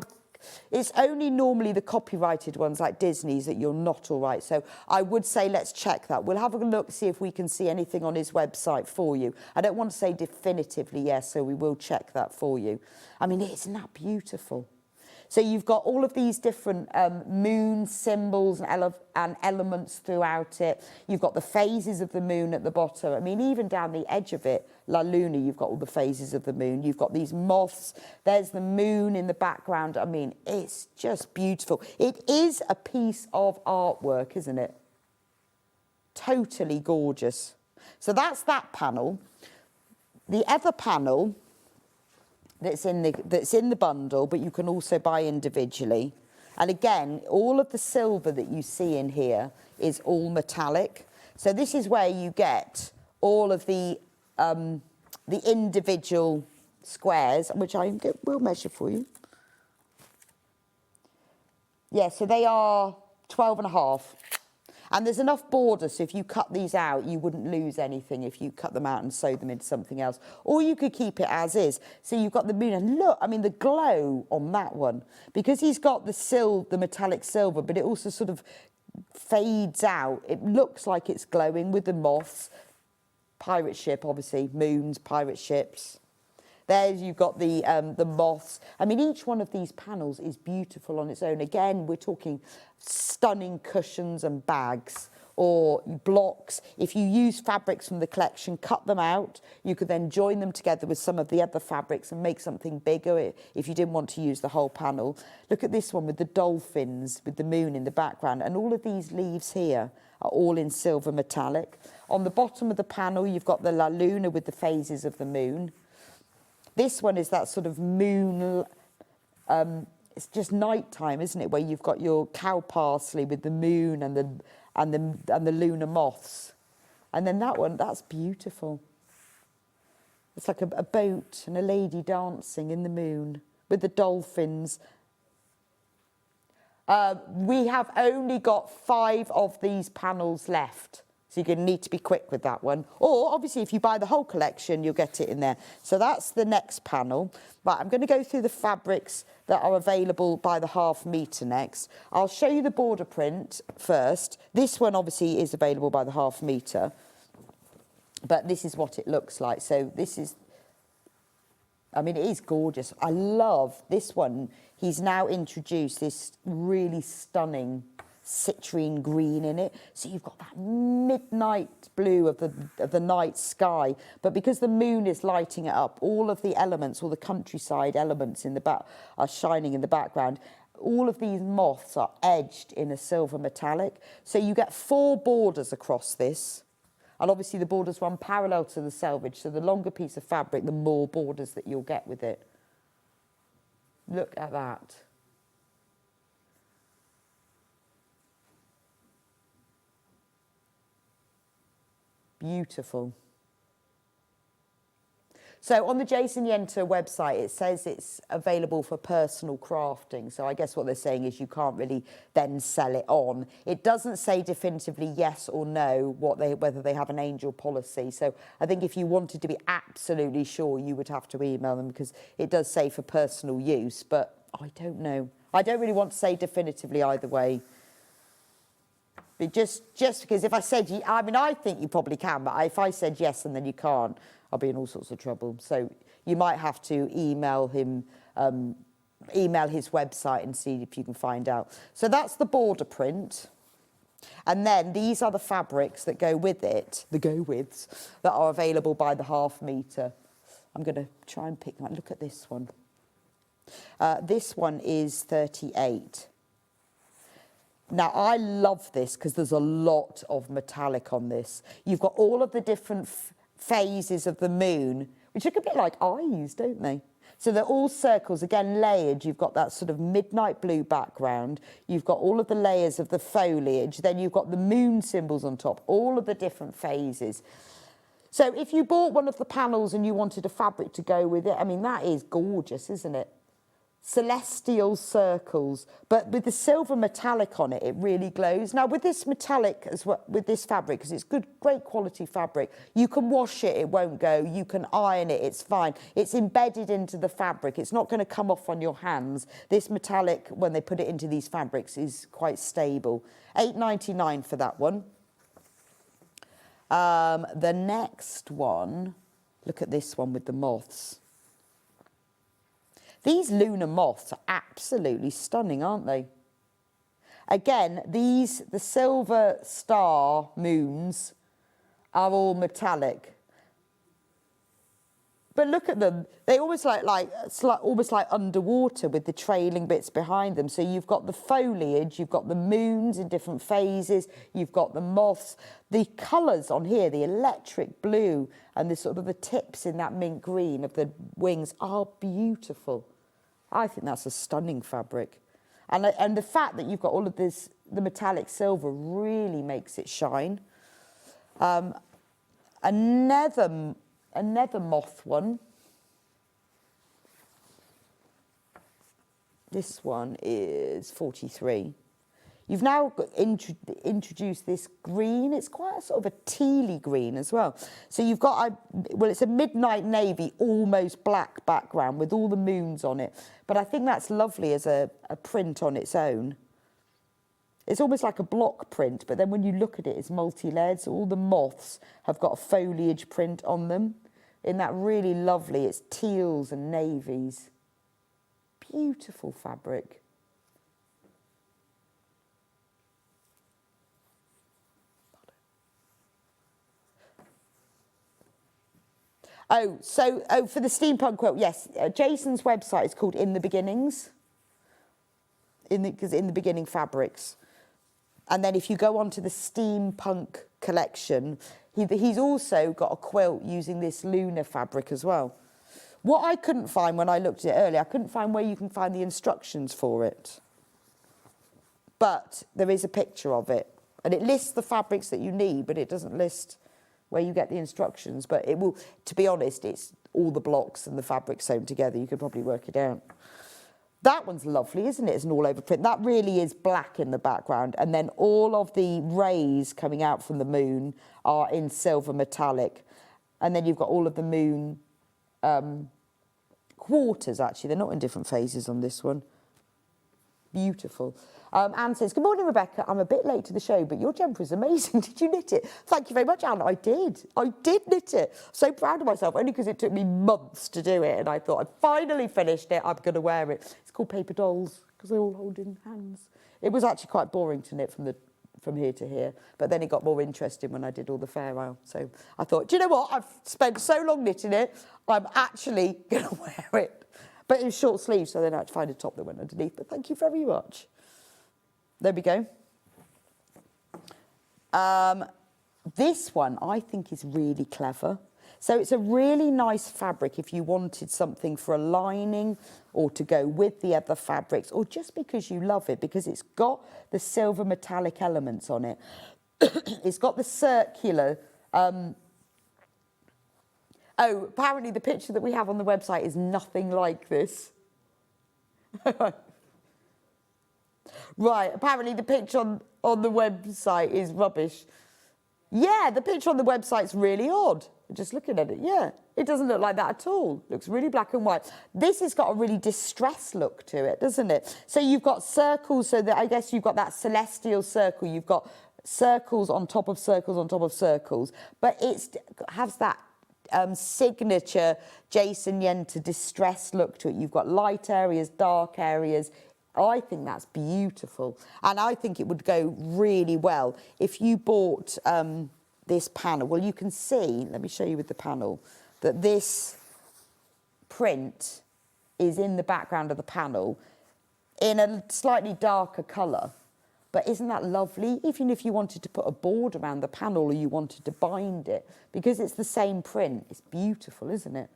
It's only normally the copyrighted ones like Disney's that you're not all right. So I would say let's check that. We'll have a look, see if we can see anything on his website for you. I don't want to say definitively yes, so we will check that for you. I mean, isn't that beautiful? So you've got all of these different moon symbols and elements throughout it. You've got the phases of the moon at the bottom. I mean, even down the edge of it, La Luna, you've got all the phases of the moon. You've got these moths. There's the moon in the background. I mean, it's just beautiful. It is a piece of artwork, isn't it? Totally gorgeous. So that's that panel. The other panel that's in the bundle, but you can also buy individually. And again, all of the silver that you see in here is all metallic. So this is where you get all of the individual squares, which I will measure for you. Yeah, so they are 12.5. And there's enough border, so if you cut these out, you wouldn't lose anything if you cut them out and sew them into something else. Or you could keep it as is. So you've got the moon, and look, I mean, the glow on that one, because he's got the metallic silver, but it also sort of fades out. It looks like it's glowing with the moths. Pirate ship, obviously, moons, pirate ships. There's, you've got the moths. I mean, each one of these panels is beautiful on its own. Again, we're talking stunning cushions and bags or blocks. If you use fabrics from the collection, cut them out. You could then join them together with some of the other fabrics and make something bigger if you didn't want to use the whole panel. Look at this one with the dolphins, with the moon in the background. And all of these leaves here are all in silver metallic. On the bottom of the panel, you've got the La Luna with the phases of the moon. This one is that sort of moon, it's just nighttime, isn't it? Where you've got your cow parsley with the moon and the lunar moths. And then that one, that's beautiful. It's like a boat and a lady dancing in the moon with the dolphins. We have only got 5 of these panels left. So you're going to need to be quick with that one. Or, obviously, if you buy the whole collection, you'll get it in there. So that's the next panel. Right, I'm going to go through the fabrics that are available by the ½ metre next. I'll show you the border print first. This one, obviously, is available by the ½ metre. But this is what it looks like. So this is, I mean, it is gorgeous. I love this one. He's now introduced this really stunning citrine green in it, so you've got that midnight blue of the night sky, but because the moon is lighting it up, all of the elements, all the countryside elements in the back are shining in the background. All of these moths are edged in a silver metallic, so you get 4 borders across this, and obviously the borders run parallel to the selvage, so the longer piece of fabric, the more borders that you'll get with it. Look at that. Beautiful. So on the Jason Yenter website, it says it's available for personal crafting. So I guess what they're saying is you can't really then sell it on. It doesn't say definitively yes or no whether they have an angel policy. So I think if you wanted to be absolutely sure, you would have to email them, because it does say for personal use. But I don't know. I don't really want to say definitively either way. But just because if I said, I mean, I think you probably can, but if I said yes and then you can't, I'll be in all sorts of trouble. So you might have to email him, email his website and see if you can find out. So that's the border print. And then these are the fabrics that go with it, the go-withs, that are available by the ½ metre. I'm going to try and pick one. Look at this one. This one is 38. Now, I love this because there's a lot of metallic on this. You've got all of the different phases of the moon, which look a bit like eyes, don't they? So they're all circles, again, layered. You've got that sort of midnight blue background. You've got all of the layers of the foliage. Then you've got the moon symbols on top, all of the different phases. So if you bought one of the panels and you wanted a fabric to go with it, I mean, that is gorgeous, isn't it? Celestial circles, but with the silver metallic on it, it really glows. Now, with this metallic as well, with this fabric, because it's good, great quality fabric, you can wash it, it won't go. You can iron it, it's fine. It's embedded into the fabric. It's not going to come off on your hands. This metallic, when they put it into these fabrics, is quite stable. £8.99 for that one. The next one, look at this one with the moths. These lunar moths are absolutely stunning, aren't they? Again, the silver star moons are all metallic. But look at them. They almost almost like underwater with the trailing bits behind them. So you've got the foliage, you've got the moons in different phases, you've got the moths. The colours on here, the electric blue and the sort of the tips in that mint green of the wings are beautiful. I think that's a stunning fabric. And the fact that you've got all of this, the metallic silver really makes it shine. Another moth one. This one is 43. You've now introduced this green. It's quite a sort of a tealy green as well. So you've got, well, it's a midnight navy, almost black background with all the moons on it. But I think that's lovely as a print on its own. It's almost like a block print, but then when you look at it, it's multi-layered. So all the moths have got a foliage print on them. In that really lovely, it's teals and navies. Beautiful fabric. For the steampunk quilt, yes, Jason's website is called In the Beginnings, because in the beginning fabrics. And then if you go on to the steampunk collection, he's also got a quilt using this lunar fabric as well. What I couldn't find when I looked at it earlier, I couldn't find where you can find the instructions for it. But there is a picture of it. And it lists the fabrics that you need, but it doesn't list where you get the instructions. But it will, to be honest, it's all the blocks and the fabric sewn together. You could probably work it out. That one's lovely, isn't it? It's an all-over print. That really is black in the background. And then all of the rays coming out from the moon are in silver metallic. And then you've got all of the moon quarters, actually. They're not in different phases on this one. Beautiful. Anne says, good morning, Rebecca. I'm a bit late to the show, but your jumper is amazing. Did you knit it? Thank you very much, Anne. I did knit it. So proud of myself, only because it took me months to do it. And I thought, I finally finished it. I'm going to wear it. It's called Paper Dolls, because they're all holding hands. It was actually quite boring to knit from here to here. But then it got more interesting when I did all the fair isle. So I thought, do you know what? I've spent so long knitting it, I'm actually going to wear it. But it was short sleeves, so then I had to find a top that went underneath. But thank you very much. There we go. This one I think is really clever. So it's a really nice fabric if you wanted something for a lining or to go with the other fabrics, or just because you love it, because it's got the silver metallic elements on it. It's got the circular, Oh, apparently the picture that we have on the website is nothing like this. Right, apparently the picture on the website is rubbish. Yeah, the picture on the website's really odd. Just looking at it, yeah. It doesn't look like that at all. Looks really black and white. This has got a really distressed look to it, doesn't it? So you've got circles, so that I guess you've got that celestial circle. You've got circles on top of circles on top of circles. But it has that signature Jason Yenter distressed look to it. You've got light areas, dark areas. I think that's beautiful. And I think it would go really well if you bought this panel. Well, you can see, let me show you with the panel, that this print is in the background of the panel in a slightly darker colour. But isn't that lovely? Even if you wanted to put a board around the panel or you wanted to bind it, because it's the same print, it's beautiful, isn't it?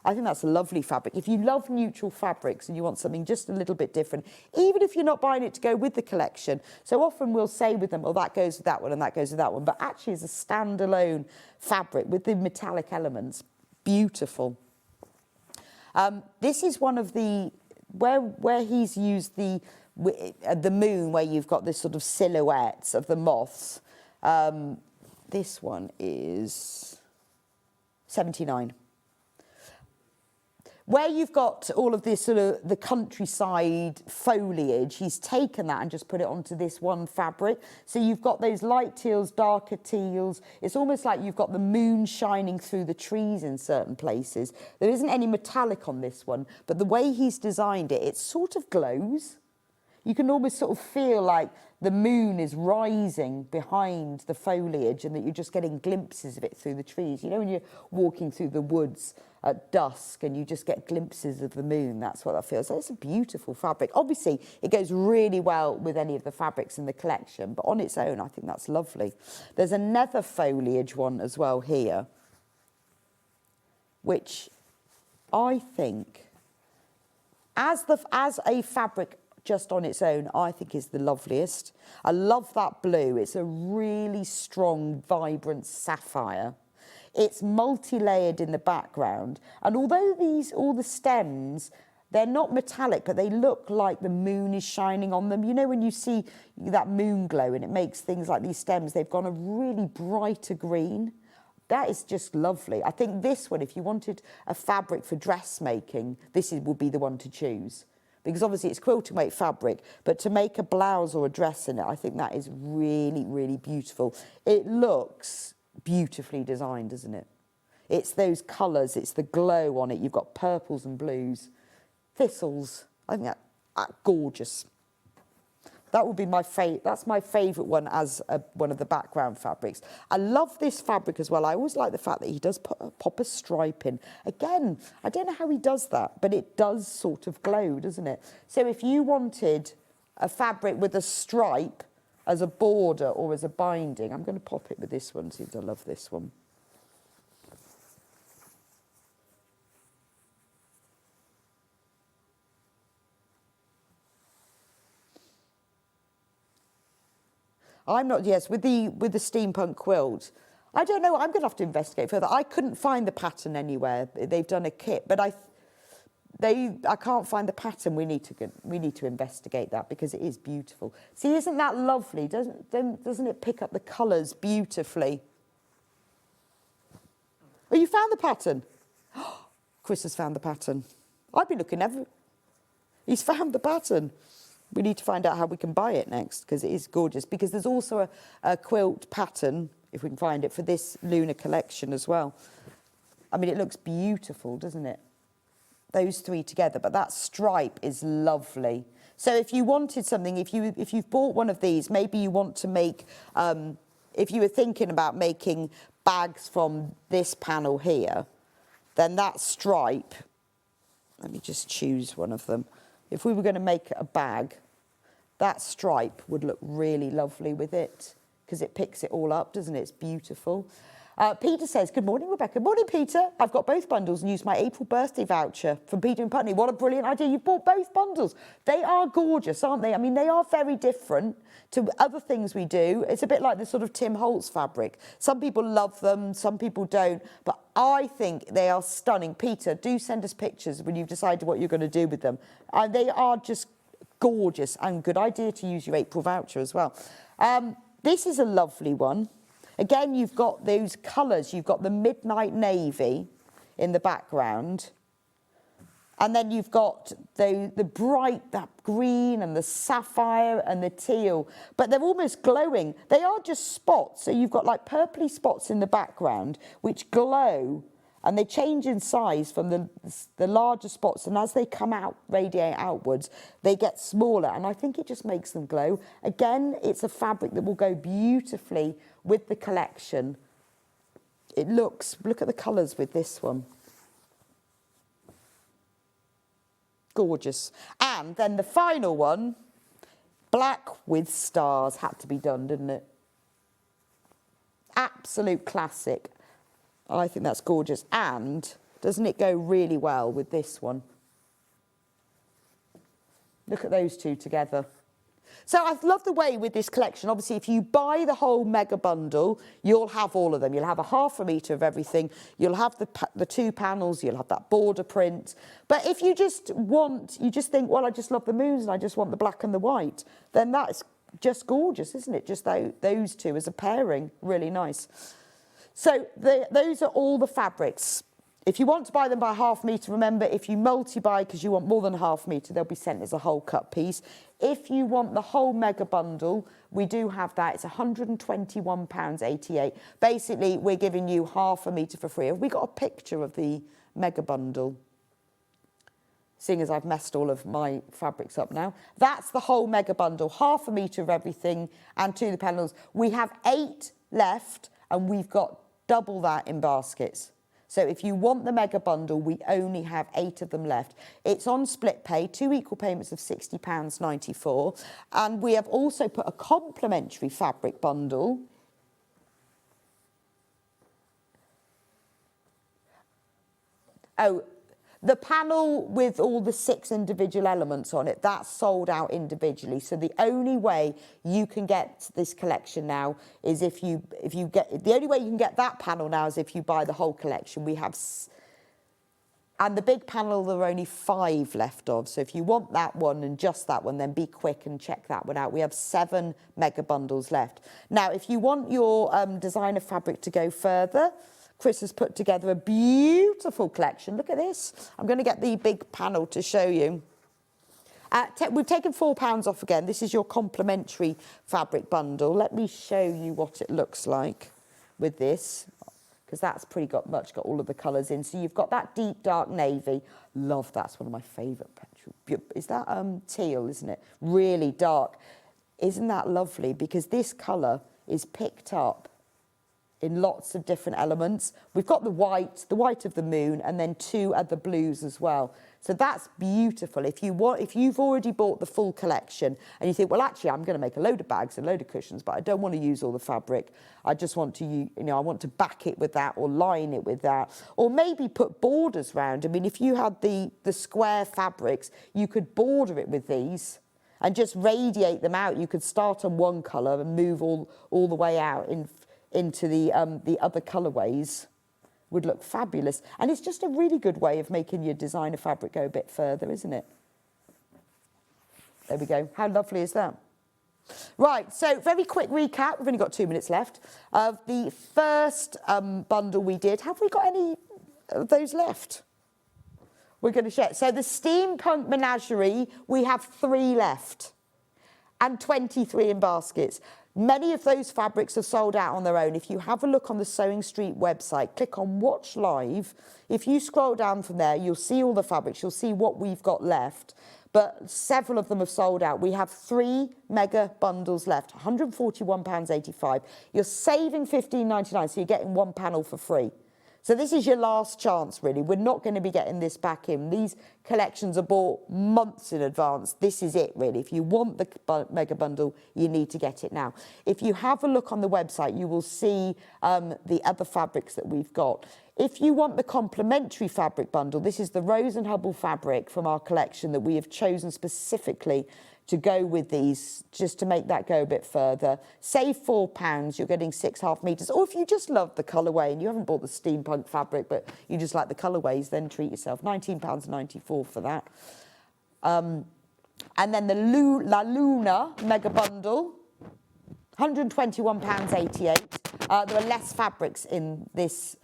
I think that's a lovely fabric. If you love neutral fabrics and you want something just a little bit different, even if you're not buying it to go with the collection, so often we'll say with them, oh, that goes with that one and that goes with that one, but actually as a standalone fabric with the metallic elements, beautiful. This is one of the, where he's used the moon, where you've got this sort of silhouettes of the moths. This one is 79. Where you've got all of this sort of the countryside foliage, he's taken that and just put it onto this one fabric. So you've got those light teals, darker teals. It's almost like you've got the moon shining through the trees in certain places. There isn't any metallic on this one, but the way he's designed it, it sort of glows. You can almost sort of feel like the moon is rising behind the foliage and that you're just getting glimpses of it through the trees. You know, when you're walking through the woods at dusk and you just get glimpses of the moon, that's what that feels. So it's a beautiful fabric. Obviously, it goes really well with any of the fabrics in the collection, but on its own, I think that's lovely. There's another foliage one as well here, which I think, as a fabric just on its own, I think is the loveliest. I love that blue. It's a really strong, vibrant sapphire. It's multi-layered in the background. And although all the stems, they're not metallic, but they look like the moon is shining on them. You know, when you see that moon glow and it makes things like these stems, they've gone a really brighter green. That is just lovely. I think this one, if you wanted a fabric for dressmaking, would be the one to choose. Because obviously it's quilting weight fabric, but to make a blouse or a dress in it, I think that is really, really beautiful. It looks beautifully designed, doesn't it? It's those colours, it's the glow on it. You've got purples and blues, thistles. I think that's gorgeous. That would be my favourite. That's my favourite one as one of the background fabrics. I love this fabric as well. I always like the fact that he does pop a stripe in. Again, I don't know how he does that, but it does sort of glow, doesn't it? So if you wanted a fabric with a stripe as a border or as a binding, I'm going to pop it with this one since I love this one. I'm not, yes, with the steampunk quilt, I don't know, I'm going to have to investigate further. I couldn't find the pattern anywhere. They've done a kit, but I can't find the pattern. We need to investigate that because it is beautiful. See, isn't that lovely? Doesn't it pick up the colours beautifully? Oh, you found the pattern? Chris has found the pattern. I've been looking He's found the pattern. We need to find out how we can buy it next because it is gorgeous. Because there's also a quilt pattern, if we can find it, for this lunar collection as well. I mean, it looks beautiful, doesn't it? Those three together, but that stripe is lovely. So if you wanted something, if you've bought one of these, maybe you want to make, if you were thinking about making bags from this panel here, then that stripe, let me just choose one of them. If we were going to make a bag, that stripe would look really lovely with it because it picks it all up, doesn't it? It's beautiful. Peter says, good morning, Rebecca. Morning, Peter. I've got both bundles and used my April birthday voucher from Peter and Putney. What a brilliant idea. You've bought both bundles. They are gorgeous, aren't they? I mean, they are very different to other things we do. It's a bit like the sort of Tim Holtz fabric. Some people love them, some people don't. But I think they are stunning. Peter, do send us pictures when you've decided what you're going to do with them. They are just gorgeous, and good idea to use your April voucher as well. This is a lovely one. Again, you've got those colours. You've got the midnight navy in the background. And then you've got the bright, that green and the sapphire and the teal. But they're almost glowing. They are just spots. So you've got like purpley spots in the background which glow. And they change in size from the larger spots. And as they come out, radiate outwards, they get smaller. And I think it just makes them glow. Again, it's a fabric that will go beautifully with the collection. It looks, look at the colours with this one. Gorgeous. And then the final one, black with stars, had to be done, didn't it? Absolute classic. I think that's gorgeous. And doesn't it go really well with this one? Look at those two together. So I love the way with this collection, obviously, if you buy the whole mega bundle, you'll have all of them. You'll have a ½ metre of everything. You'll have the 2 panels. You'll have that border print. But if you just think, well, I just love the moons and I just want the black and the white, then that's just gorgeous, isn't it? Just those two as a pairing, really nice. So those are all the fabrics. If you want to buy them by ½ metre, remember, if you multi-buy because you want more than ½ metre, they'll be sent as a whole cut piece. If you want the whole mega bundle, we do have that. It's £121.88. Basically, we're giving you ½ metre for free. Have we got a picture of the mega bundle? Seeing as I've messed all of my fabrics up now. That's the whole mega bundle, ½ metre of everything and 2 of the panels. We have 8 left and we've got double that in baskets. So if you want the mega bundle, we only have 8 of them left. It's on split pay, 2 equal payments of £60.94. And we have also put a complimentary fabric bundle. Oh, the panel with all the 6 individual elements on it, that's sold out individually. So the only way you can get this collection now is if you get, the only way you can get that panel now is if you buy the whole collection. We have, and the big panel there are only 5 left of. So if you want that one and just that one, then be quick and check that one out. We have 7 mega bundles left. Now, if you want your designer fabric to go further, Chris has put together a beautiful collection. Look at this. I'm going to get the big panel to show you. We've taken £4 off again. This is your complimentary fabric bundle. Let me show you what it looks like with this, because that's pretty much got all of the colours in. So you've got that deep dark navy. Love, that's one of my favourite. Is that teal, isn't it? Really dark. Isn't that lovely? Because this colour is picked up in lots of different elements. We've got the white of the moon, and then 2 other blues as well. So that's beautiful. If you've already bought the full collection and you think, well, actually, I'm going to make a load of bags and a load of cushions, but I don't want to use all the fabric. I just want to, I want to back it with that or line it with that, or maybe put borders round. I mean, if you had the square fabrics, you could border it with these and just radiate them out. You could start on one colour and move all the way out into the other colourways. Would look fabulous. And it's just a really good way of making your designer fabric go a bit further, isn't it? There we go. How lovely is that? Right, so very quick recap. We've only got 2 minutes left of the first bundle we did. Have we got any of those left? We're going to share. So the Steampunk Menagerie, we have 3 left and 23 in baskets. Many of those fabrics are sold out on their own. If you have a look on the SewingStreet website, click on Watch Live. If you scroll down from there, you'll see all the fabrics. You'll see what we've got left. But several of them have sold out. We have 3 mega bundles left, £141.85. You're saving £15.99, so you're getting 1 panel for free. So this is your last chance, really. We're not going to be getting this back in. These collections are bought months in advance. This is it, really. If you want the mega bundle, you need to get it now. If you have a look on the website, you will see the other fabrics that we've got. If you want the complementary fabric bundle, this is the Rose and Hubble fabric from our collection that we have chosen specifically to go with these, just to make that go a bit further. Save £4, you're getting 6.5 metres. Or if you just love the colourway and you haven't bought the Steampunk fabric, but you just like the colourways, then treat yourself. £19.94 for that. And then the La Luna Mega Bundle, £121.88. There are less fabrics in this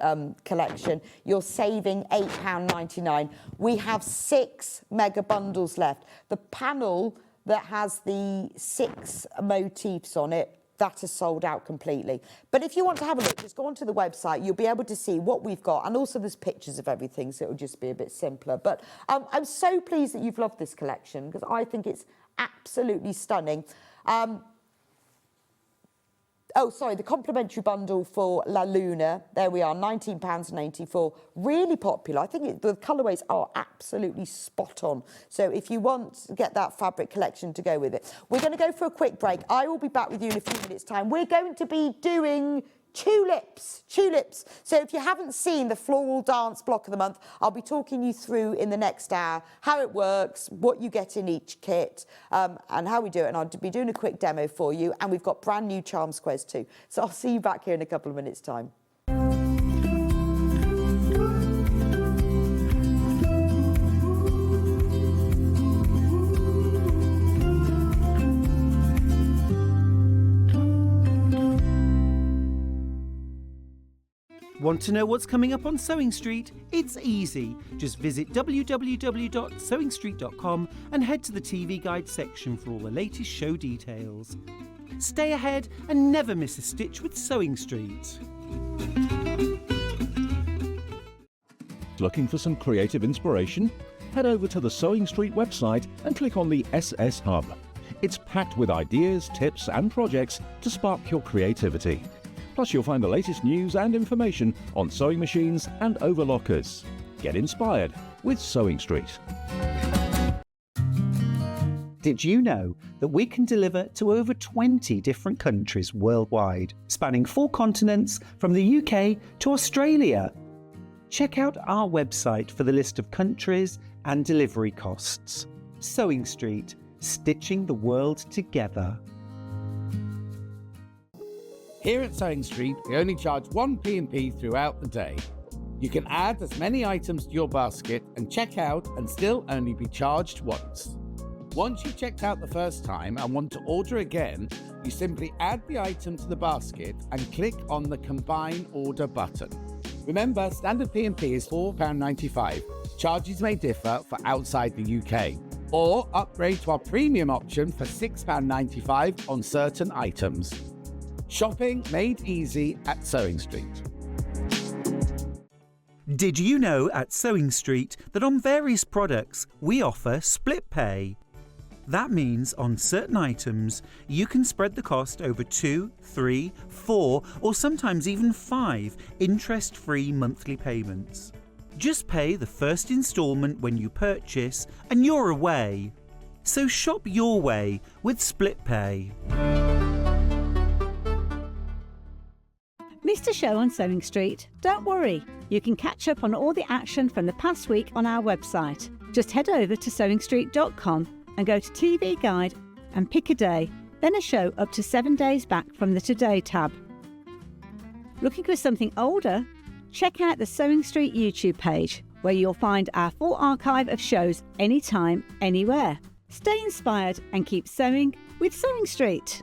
collection. You're saving £8.99. We have 6 mega bundles left. The panel that has the 6 motifs on it, that is sold out completely. But if you want to have a look, just go onto the website. You'll be able to see what we've got. And also there's pictures of everything, so it'll just be a bit simpler. But I'm so pleased that you've loved this collection because I think it's absolutely stunning. The complimentary bundle for La Luna, there we are, £19.84, really popular. I think the colourways are absolutely spot on. So if you want to get that fabric collection to go with it. We're going to go for a quick break. I will be back with you in a few minutes' time. We're going to be doing tulips. So if you haven't seen the Floral Dance Block of the Month, I'll be talking you through in the next hour how it works, what you get in each kit, and how we do it. And I'll be doing a quick demo for you. And we've got brand new charm squares too. So I'll see you back here in a couple of minutes' time. Want to know what's coming up on Sewing Street? It's easy. Just visit www.sewingstreet.com and head to the TV Guide section for all the latest show details. Stay ahead and never miss a stitch with Sewing Street. Looking for some creative inspiration? Head over to the Sewing Street website and click on the SS Hub. It's packed with ideas, tips and projects to spark your creativity. Plus, you'll find the latest news and information on sewing machines and overlockers. Get inspired with Sewing Street. Did you know that we can deliver to over 20 different countries worldwide, spanning 4 continents from the UK to Australia? Check out our website for the list of countries and delivery costs. Sewing Street, stitching the world together. Here at Sewing Street, we only charge 1 P&P throughout the day. You can add as many items to your basket and check out and still only be charged once. Once you've checked out the first time and want to order again, you simply add the item to the basket and click on the Combine Order button. Remember, standard P&P is £4.95. Charges may differ for outside the UK. Or upgrade to our premium option for £6.95 on certain items. Shopping made easy at Sewing Street. Did you know at Sewing Street that on various products we offer split pay? That means on certain items you can spread the cost over 2, 3, 4 or sometimes even 5 interest-free monthly payments. Just pay the first instalment when you purchase and you're away. So shop your way with split pay. Missed a show on Sewing Street? Don't worry, you can catch up on all the action from the past week on our website. Just head over to SewingStreet.com and go to TV Guide and pick a day, then a show up to 7 days back from the Today tab. Looking for something older? Check out the Sewing Street YouTube page, where you'll find our full archive of shows anytime, anywhere. Stay inspired and keep sewing with Sewing Street.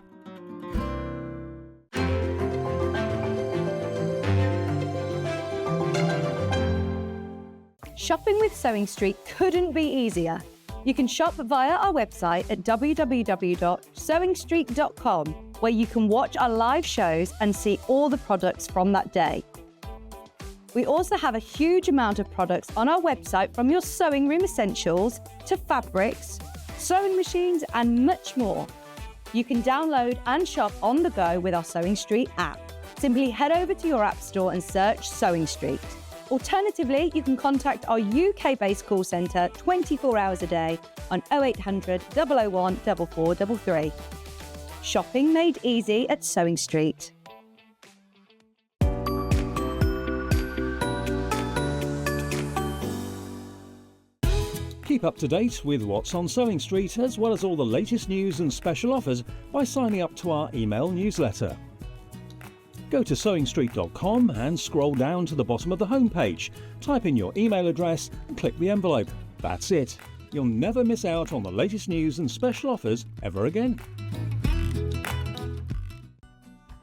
Shopping with Sewing Street couldn't be easier. You can shop via our website at www.sewingstreet.com, where you can watch our live shows and see all the products from that day. We also have a huge amount of products on our website, from your sewing room essentials to fabrics, sewing machines and much more. You can download and shop on the go with our Sewing Street app. Simply head over to your app store and search Sewing Street. Alternatively, you can contact our UK-based call centre 24 hours a day on 0800 001 4433. Shopping made easy at Sewing Street. Keep up to date with what's on Sewing Street, as well as all the latest news and special offers by signing up to our email newsletter. Go to SewingStreet.com and scroll down to the bottom of the homepage. Type in your email address and click the envelope. That's it. You'll never miss out on the latest news and special offers ever again.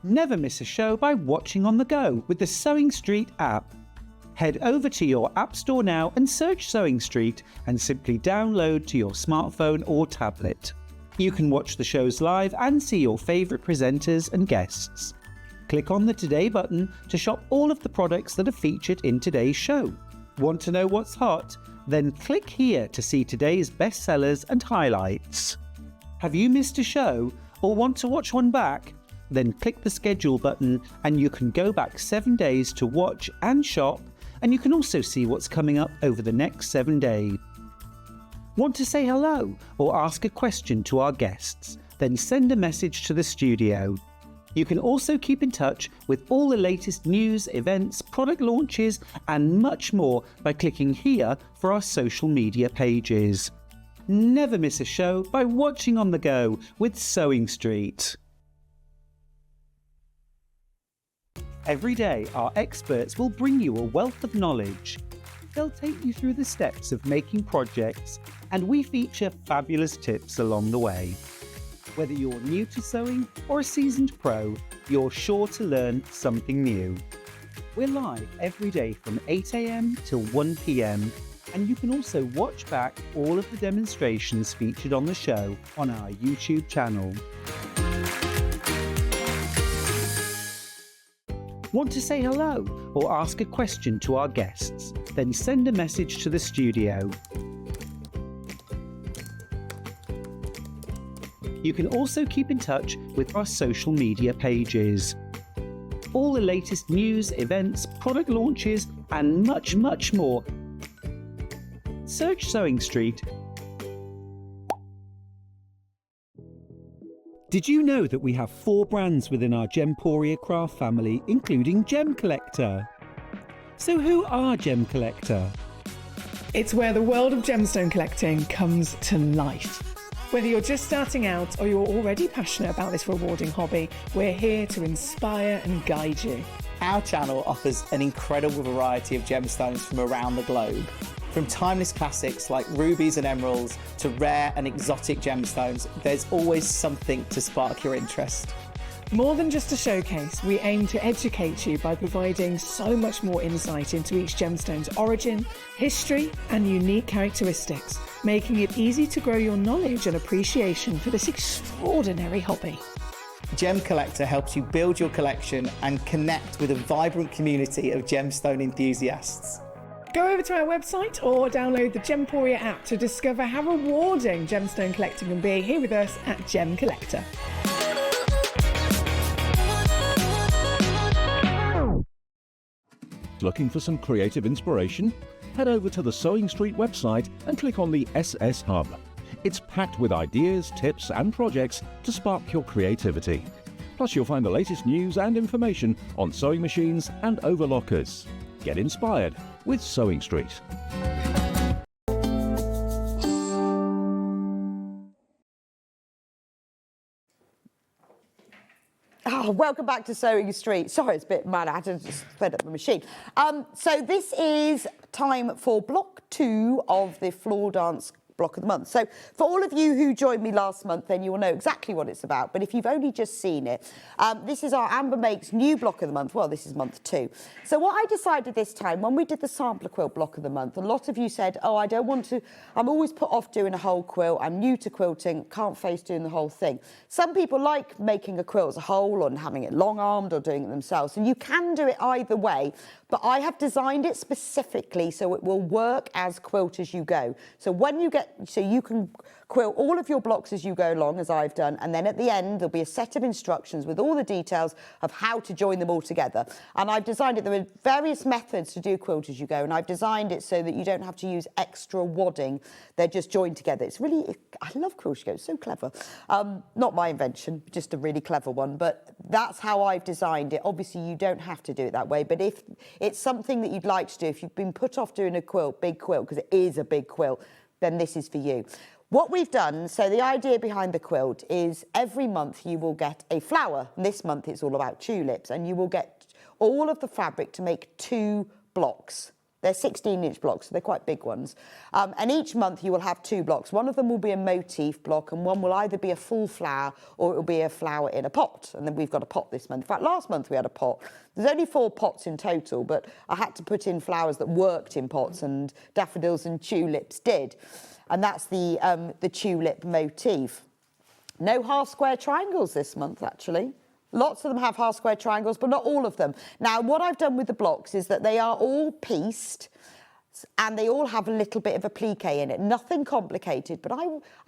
Never miss a show by watching on the go with the Sewing Street app. Head over to your App Store now and search Sewing Street and simply download to your smartphone or tablet. You can watch the shows live and see your favourite presenters and guests. Click on the Today button to shop all of the products that are featured in today's show. Want to know what's hot? Then click here to see today's bestsellers and highlights. Have you missed a show or want to watch one back? Then click the schedule button and you can go back 7 days to watch and shop, and you can also see what's coming up over the next 7 days. Want to say hello or ask a question to our guests? Then send a message to the studio. You can also keep in touch with all the latest news, events, product launches and much more by clicking here for our social media pages. Never miss a show by watching on the go with Sewing Street. Every day, our experts will bring you a wealth of knowledge. They'll take you through the steps of making projects, and we feature fabulous tips along the way. Whether you're new to sewing or a seasoned pro, you're sure to learn something new. We're live every day from 8 AM till 1 PM, and you can also watch back all of the demonstrations featured on the show on our YouTube channel. Want to say hello or ask a question to our guests? Then send a message to the studio. You can also keep in touch with our social media pages. All the latest news, events, product launches, and much, much more. Search Sewing Street. Did you know that we have 4 brands within our Gemporia craft family, including Gem Collector? So who are Gem Collector? It's where the world of gemstone collecting comes to life. Whether you're just starting out or you're already passionate about this rewarding hobby, we're here to inspire and guide you. Our channel offers an incredible variety of gemstones from around the globe. From timeless classics like rubies and emeralds to rare and exotic gemstones, there's always something to spark your interest. More than just a showcase, we aim to educate you by providing so much more insight into each gemstone's origin, history, and unique characteristics, making it easy to grow your knowledge and appreciation for this extraordinary hobby. Gem Collector helps you build your collection and connect with a vibrant community of gemstone enthusiasts. Go over to our website or download the Gemporia app to discover how rewarding gemstone collecting can be here with us at Gem Collector. Looking for some creative inspiration? Head over to the Sewing Street website and click on the SS Hub. It's packed with ideas, tips and projects to spark your creativity. Plus you'll find the latest news and information on sewing machines and overlockers. Get inspired with Sewing Street. Oh, welcome back to Sewing Street. Sorry, it's a bit mad. I had to just sped up the machine. So this is time for block 2 of the Floral Dance Block of the Month. So for all of you who joined me last month, then you will know exactly what it's about. But if you've only just seen it, this is our Amber Makes new block of the month. Well, this is month 2. So what I decided this time, when we did the sampler quilt block of the month, a lot of you said, oh, I don't want to, I'm always put off doing a whole quilt. I'm new to quilting, can't face doing the whole thing. Some people like making a quilt as a whole and having it long-armed or doing it themselves. And you can do it either way. But I have designed it specifically so it will work as quilt as you go. So when you get so you can quilt all of your blocks as you go along, as I've done, and then at the end there'll be a set of instructions with all the details of how to join them all together. And I've designed it, there are various methods to do quilt as you go, and I've designed it so that you don't have to use extra wadding. They're just joined together. It's really, I love quilt as you go, it's so clever. Not my invention, just a really clever one, but that's how I've designed it. Obviously you don't have to do it that way, but if it's something that you'd like to do, if you've been put off doing a quilt, big quilt, because it is a big quilt, then this is for you. What we've done, so the idea behind the quilt is every month you will get a flower. And this month it's all about tulips, and you will get all of the fabric to make 2 blocks. They're 16-inch blocks, so they're quite big ones. And each month you will have 2 blocks. One of them will be a motif block, and one will either be a full flower or it will be a flower in a pot. And then we've got a pot this month. In fact, last month we had a pot. There's only 4 pots in total, but I had to put in flowers that worked in pots, and daffodils and tulips did. And that's the tulip motif. No half square triangles this month, actually. Lots of them have half square triangles, but not all of them. Now, what I've done with the blocks is that they are all pieced, and they all have a little bit of applique in it. Nothing complicated, but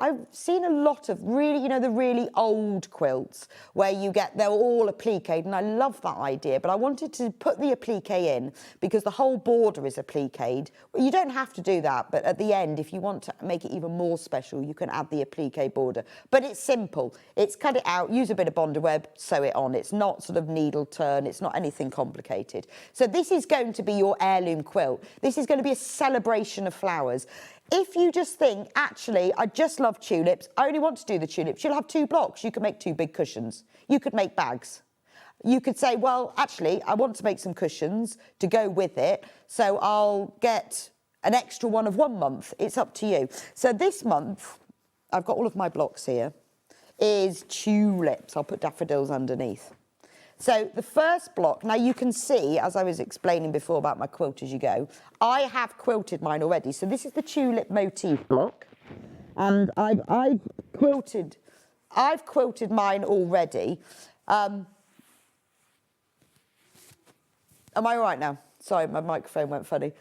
I've seen a lot of really, you know, the really old quilts where they're all appliqued, and I love that idea, but I wanted to put the applique in because the whole border is appliqued. Well, you don't have to do that, but at the end, if you want to make it even more special, you can add the applique border. But it's simple. It's cut it out, use a bit of Bonder web, sew it on. It's not sort of needle turn. It's not anything complicated. So this is going to be your heirloom quilt. This is going to be a celebration of flowers. If you just think, actually, I just love tulips, I only want to do the tulips, you'll have 2 blocks. You could make 2 big cushions. You could make bags. You could say, well, actually, I want to make some cushions to go with it, so I'll get an extra one of 1 month. It's up to you. So this month, I've got all of my blocks here, is tulips. I'll put daffodils underneath. So the first block, now you can see, as I was explaining before about my quilt as you go, I have quilted mine already. So this is the tulip motif block, and I've quilted mine already. Am I all right now? Sorry, my microphone went funny.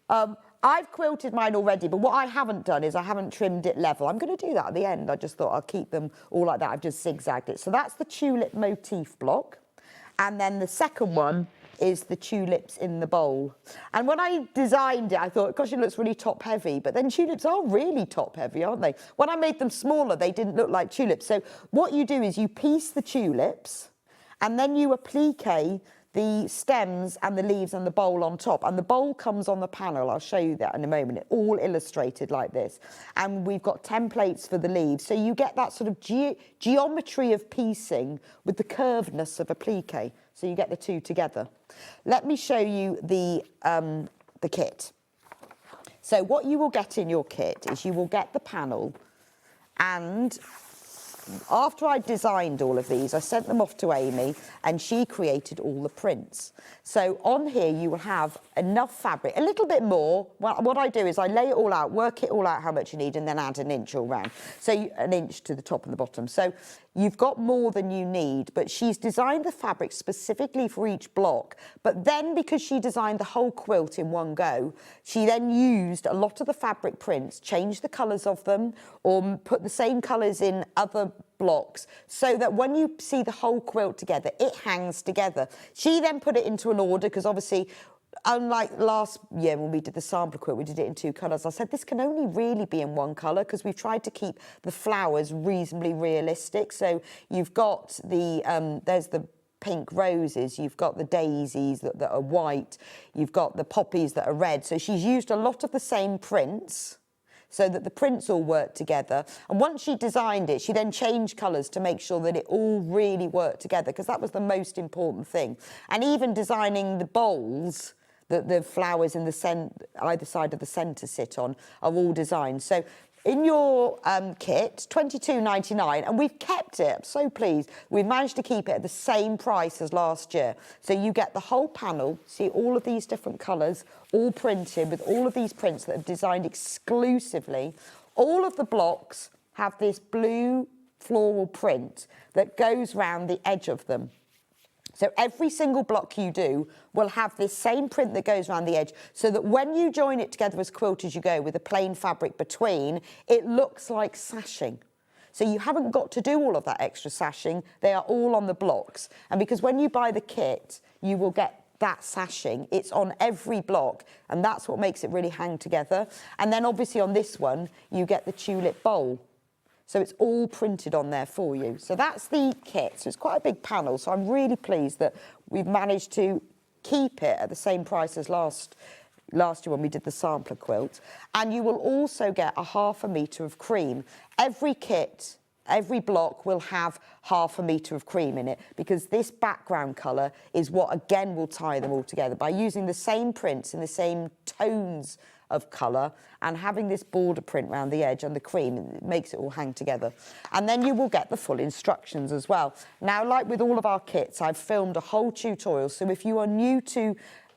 I've quilted mine already, but what I haven't done is I haven't trimmed it level. I'm going to do that at the end. I just thought I'll keep them all like that. I've just zigzagged it. So that's the tulip motif block. And then the second one is the tulips in the bowl. And when I designed it, I thought, gosh, it looks really top heavy. But then tulips are really top heavy, aren't they? When I made them smaller, they didn't look like tulips. So what you do is you piece the tulips, and then you applique the stems and the leaves and the bowl on top. And the bowl comes on the panel. I'll show you that in a moment. It's all illustrated like this. And we've got templates for the leaves. So you get that sort of geometry of piecing with the curvedness of applique. So you get the 2 together. Let me show you the kit. So what you will get in your kit is you will get the panel, and after I designed all of these, I sent them off to Amy, and she created all the prints. So on here you will have enough fabric, a little bit more. Well, what I do is I lay it all out, work it all out how much you need, and then add an inch all round. So an inch to the top and the bottom. So you've got more than you need, but she's designed the fabric specifically for each block. But then, because she designed the whole quilt in one go, she then used a lot of the fabric prints, changed the colours of them, or put the same colours in other blocks, so that when you see the whole quilt together, it hangs together. She then put it into an order, because obviously, unlike last year when we did the sample quilt, we did it in 2 colours. I said this can only really be in 1 colour, because we've tried to keep the flowers reasonably realistic. So you've got the, there's the pink roses, you've got the daisies that are white, you've got the poppies that are red. So she's used a lot of the same prints, so that the prints all work together. And once she designed it, she then changed colours to make sure that it all really worked together, because that was the most important thing. And even designing the bowls that the flowers in the either side of the centre sit on are all designed. So in your kit, $22.99, and we've kept it, I'm so pleased. We've managed to keep it at the same price as last year. So you get the whole panel, see all of these different colours, all printed with all of these prints that are designed exclusively. All of the blocks have this blue floral print that goes round the edge of them. So every single block you do will have this same print that goes around the edge, so that when you join it together as quilt as you go with a plain fabric between, it looks like sashing. So you haven't got to do all of that extra sashing. They are all on the blocks. And because when you buy the kit, you will get that sashing. It's on every block, and that's what makes it really hang together. And then obviously on this one, you get the tulip bowl. So it's all printed on there for you. So that's the kit. So it's quite a big panel. So I'm really pleased that we've managed to keep it at the same price as last year when we did the sampler quilt. And you will also get a 1/2 metre of cream. Every kit, every block will have 1/2 metre of cream in it, because this background colour is what again will tie them all together. By using the same prints in the same tones of colour and having this border print around the edge and the cream, it makes it all hang together. And then you will get the full instructions as well. Now, like with all of our kits, I've filmed a whole tutorial, so if you are new to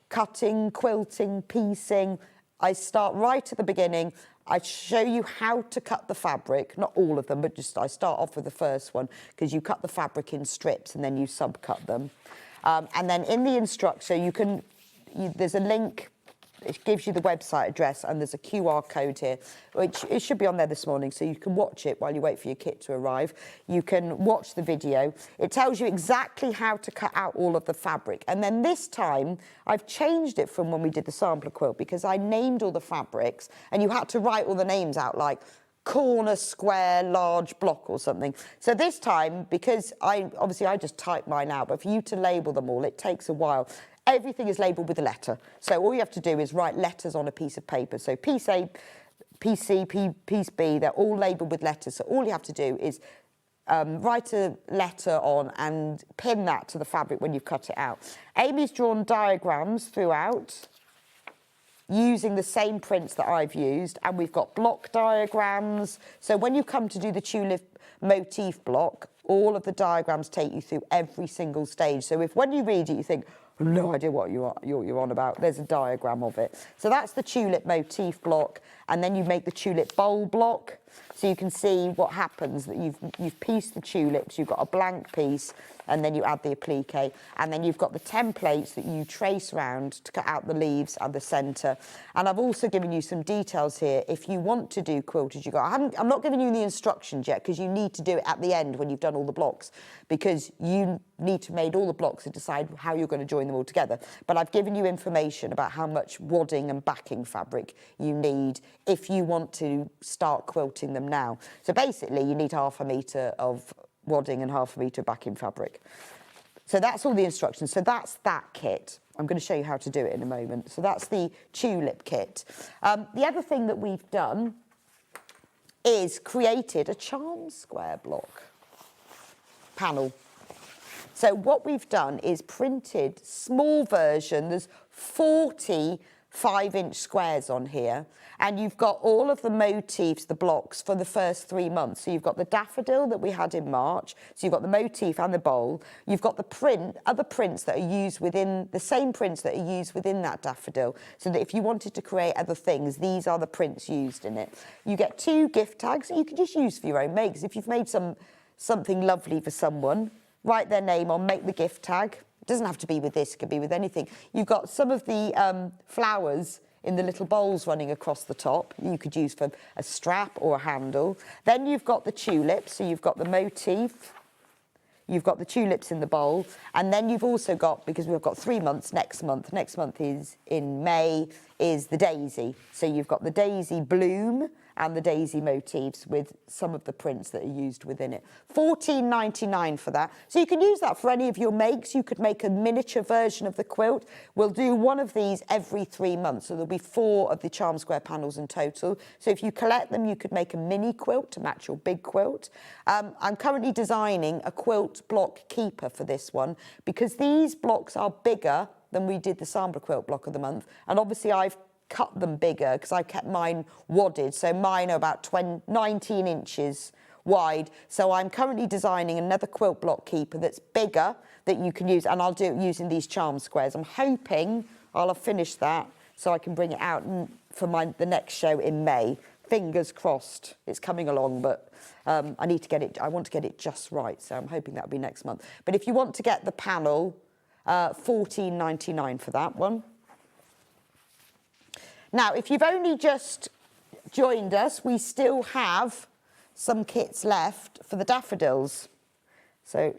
cutting, quilting, piecing, I start right at the beginning. I show you how to cut the fabric, not all of them, but just I start off with the first one, because you cut the fabric in strips and then you subcut them. And then in the instruction, there's a link. It gives you the website address, and there's a QR code here, which it should be on there this morning, so you can watch it while you wait for your kit to arrive. You can watch the video. It tells you exactly how to cut out all of the fabric. And then this time, I've changed it from when we did the sampler quilt, because I named all the fabrics, and you had to write all the names out, like corner, square, large block or something. So this time, because I just typed mine out, but for you to label them all, it takes a while. Everything is labelled with a letter. So all you have to do is write letters on a piece of paper. So piece A, piece C, piece B, they're all labelled with letters. So all you have to do is write a letter on and pin that to the fabric when you've cut it out. Amy's drawn diagrams throughout using the same prints that I've used, and we've got block diagrams. So when you come to do the tulip motif block, all of the diagrams take you through every single stage. So if when you read it, you think, no idea what you're on about, there's a diagram of it. So that's the tulip motif block, and then you make the tulip bowl block. So you can see what happens, that you've pieced the tulips, you've got a blank piece, and then you add the applique, and then you've got the templates that you trace round to cut out the leaves and the centre. And I've also given you some details here if you want to do quilt as you go. I'm not giving you the instructions yet, because you need to do it at the end when you've done all the blocks, because you need to make all the blocks and decide how you're going to join them all together. But I've given you information about how much wadding and backing fabric you need if you want to start quilting them now. So basically you need 1/2 metre of wadding and 1/2 metre of backing fabric. So that's all the instructions. So that's that kit. I'm going to show you how to do it in a moment. So that's the tulip kit. The other thing that we've done is created a charm square block panel. So what we've done is printed small version. There's 40 5-inch squares on here, and you've got all of the motifs, the blocks for the first 3 months. So you've got the daffodil that we had in March, so you've got the motif and the bowl. You've got the other prints that are used within, the same prints that are used within that daffodil, so that if you wanted to create other things, these are the prints used in it. You get 2 gift tags that you can just use for your own makes. If you've made something lovely for someone, write their name on, make the gift tag. It doesn't have to be with this, it could be with anything. You've got some of the flowers in the little bowls running across the top. You could use for a strap or a handle. Then you've got the tulips, so you've got the motif, you've got the tulips in the bowl, and then you've also got, because we've got 3 months, next month is in May, is the daisy. So you've got the daisy bloom and the daisy motifs with some of the prints that are used within it. $14.99 for that. So you can use that for any of your makes. You could make a miniature version of the quilt. We'll do one of these every 3 months. So there'll be 4 of the charm square panels in total. So if you collect them, you could make a mini quilt to match your big quilt. I'm currently designing a quilt block keeper for this one, because these blocks are bigger than we did the sampler quilt block of the month. And obviously I've cut them bigger because I kept mine wadded, so mine are about 19 inches wide. So I'm currently designing another quilt block keeper that's bigger that you can use, and I'll do it using these charm squares. I'm hoping I'll have finished that so I can bring it out for the next show in May. Fingers crossed. It's coming along, but I want to get it just right, so I'm hoping that'll be next month. But if you want to get the panel 14.99 for that one. Now, if you've only just joined us, we still have some kits left for the daffodils. So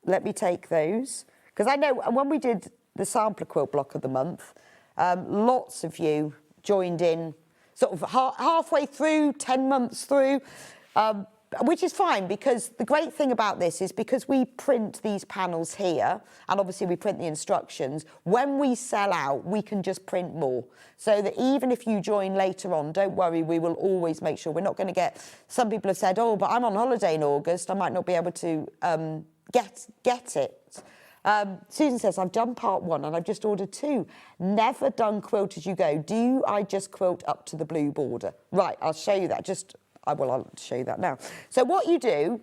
let me take those. Because I know when we did the sampler quilt block of the month, lots of you joined in sort of halfway through, 10 months through, which is fine, because the great thing about this is because we print these panels here, and obviously we print the instructions, when we sell out, we can just print more. So that even if you join later on, don't worry, we will always make sure. We're not going to get, some people have said, oh, but I'm on holiday in August, I might not be able to get it. Susan says, I've done part 1 and I've just ordered 2. Never done quilt as you go. Do I just quilt up to the blue border? Right, I'll show you that. I'll show you that now. So what you do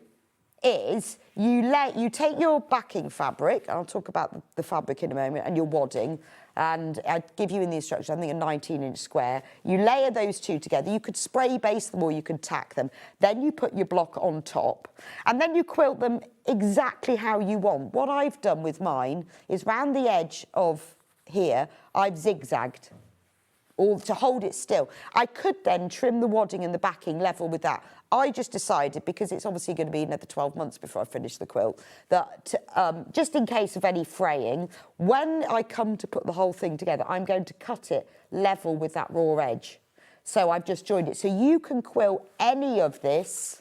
is you take your backing fabric, I'll talk about the fabric in a moment, and your wadding, and I give you in the instructions, I think a 19-inch square. You layer those two together. You could spray base them or you could tack them. Then you put your block on top, and then you quilt them exactly how you want. What I've done with mine is round the edge of here, I've zigzagged, or to hold it still. I could then trim the wadding and the backing level with that. I just decided, because it's obviously going to be another 12 months before I finish the quilt, that just in case of any fraying, when I come to put the whole thing together, I'm going to cut it level with that raw edge. So I've just joined it. So you can quilt any of this,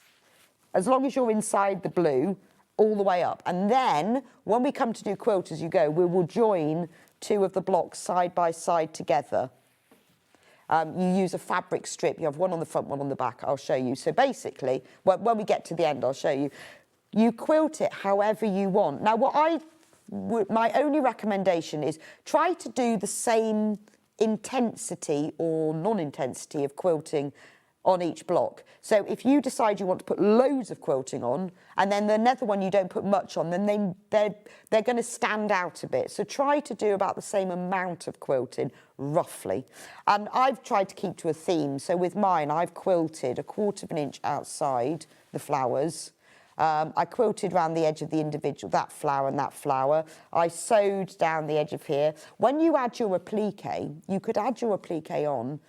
as long as you're inside the blue, all the way up. And then, when we come to do quilt as you go, we will join 2 of the blocks side by side together. You use a fabric strip. You have one on the front, one on the back. I'll show you. So basically, when we get to the end, I'll show you. You quilt it however you want. Now, my only recommendation is try to do the same intensity or non-intensity of quilting on each block. So if you decide you want to put loads of quilting on, and then the another one you don't put much on, then they're going to stand out a bit. So try to do about the same amount of quilting, roughly. And I've tried to keep to a theme. So with mine, I've quilted 1/4 of an inch outside the flowers. I quilted around the edge of the individual, that flower and that flower. I sewed down the edge of here. When you add your applique, you could add your applique on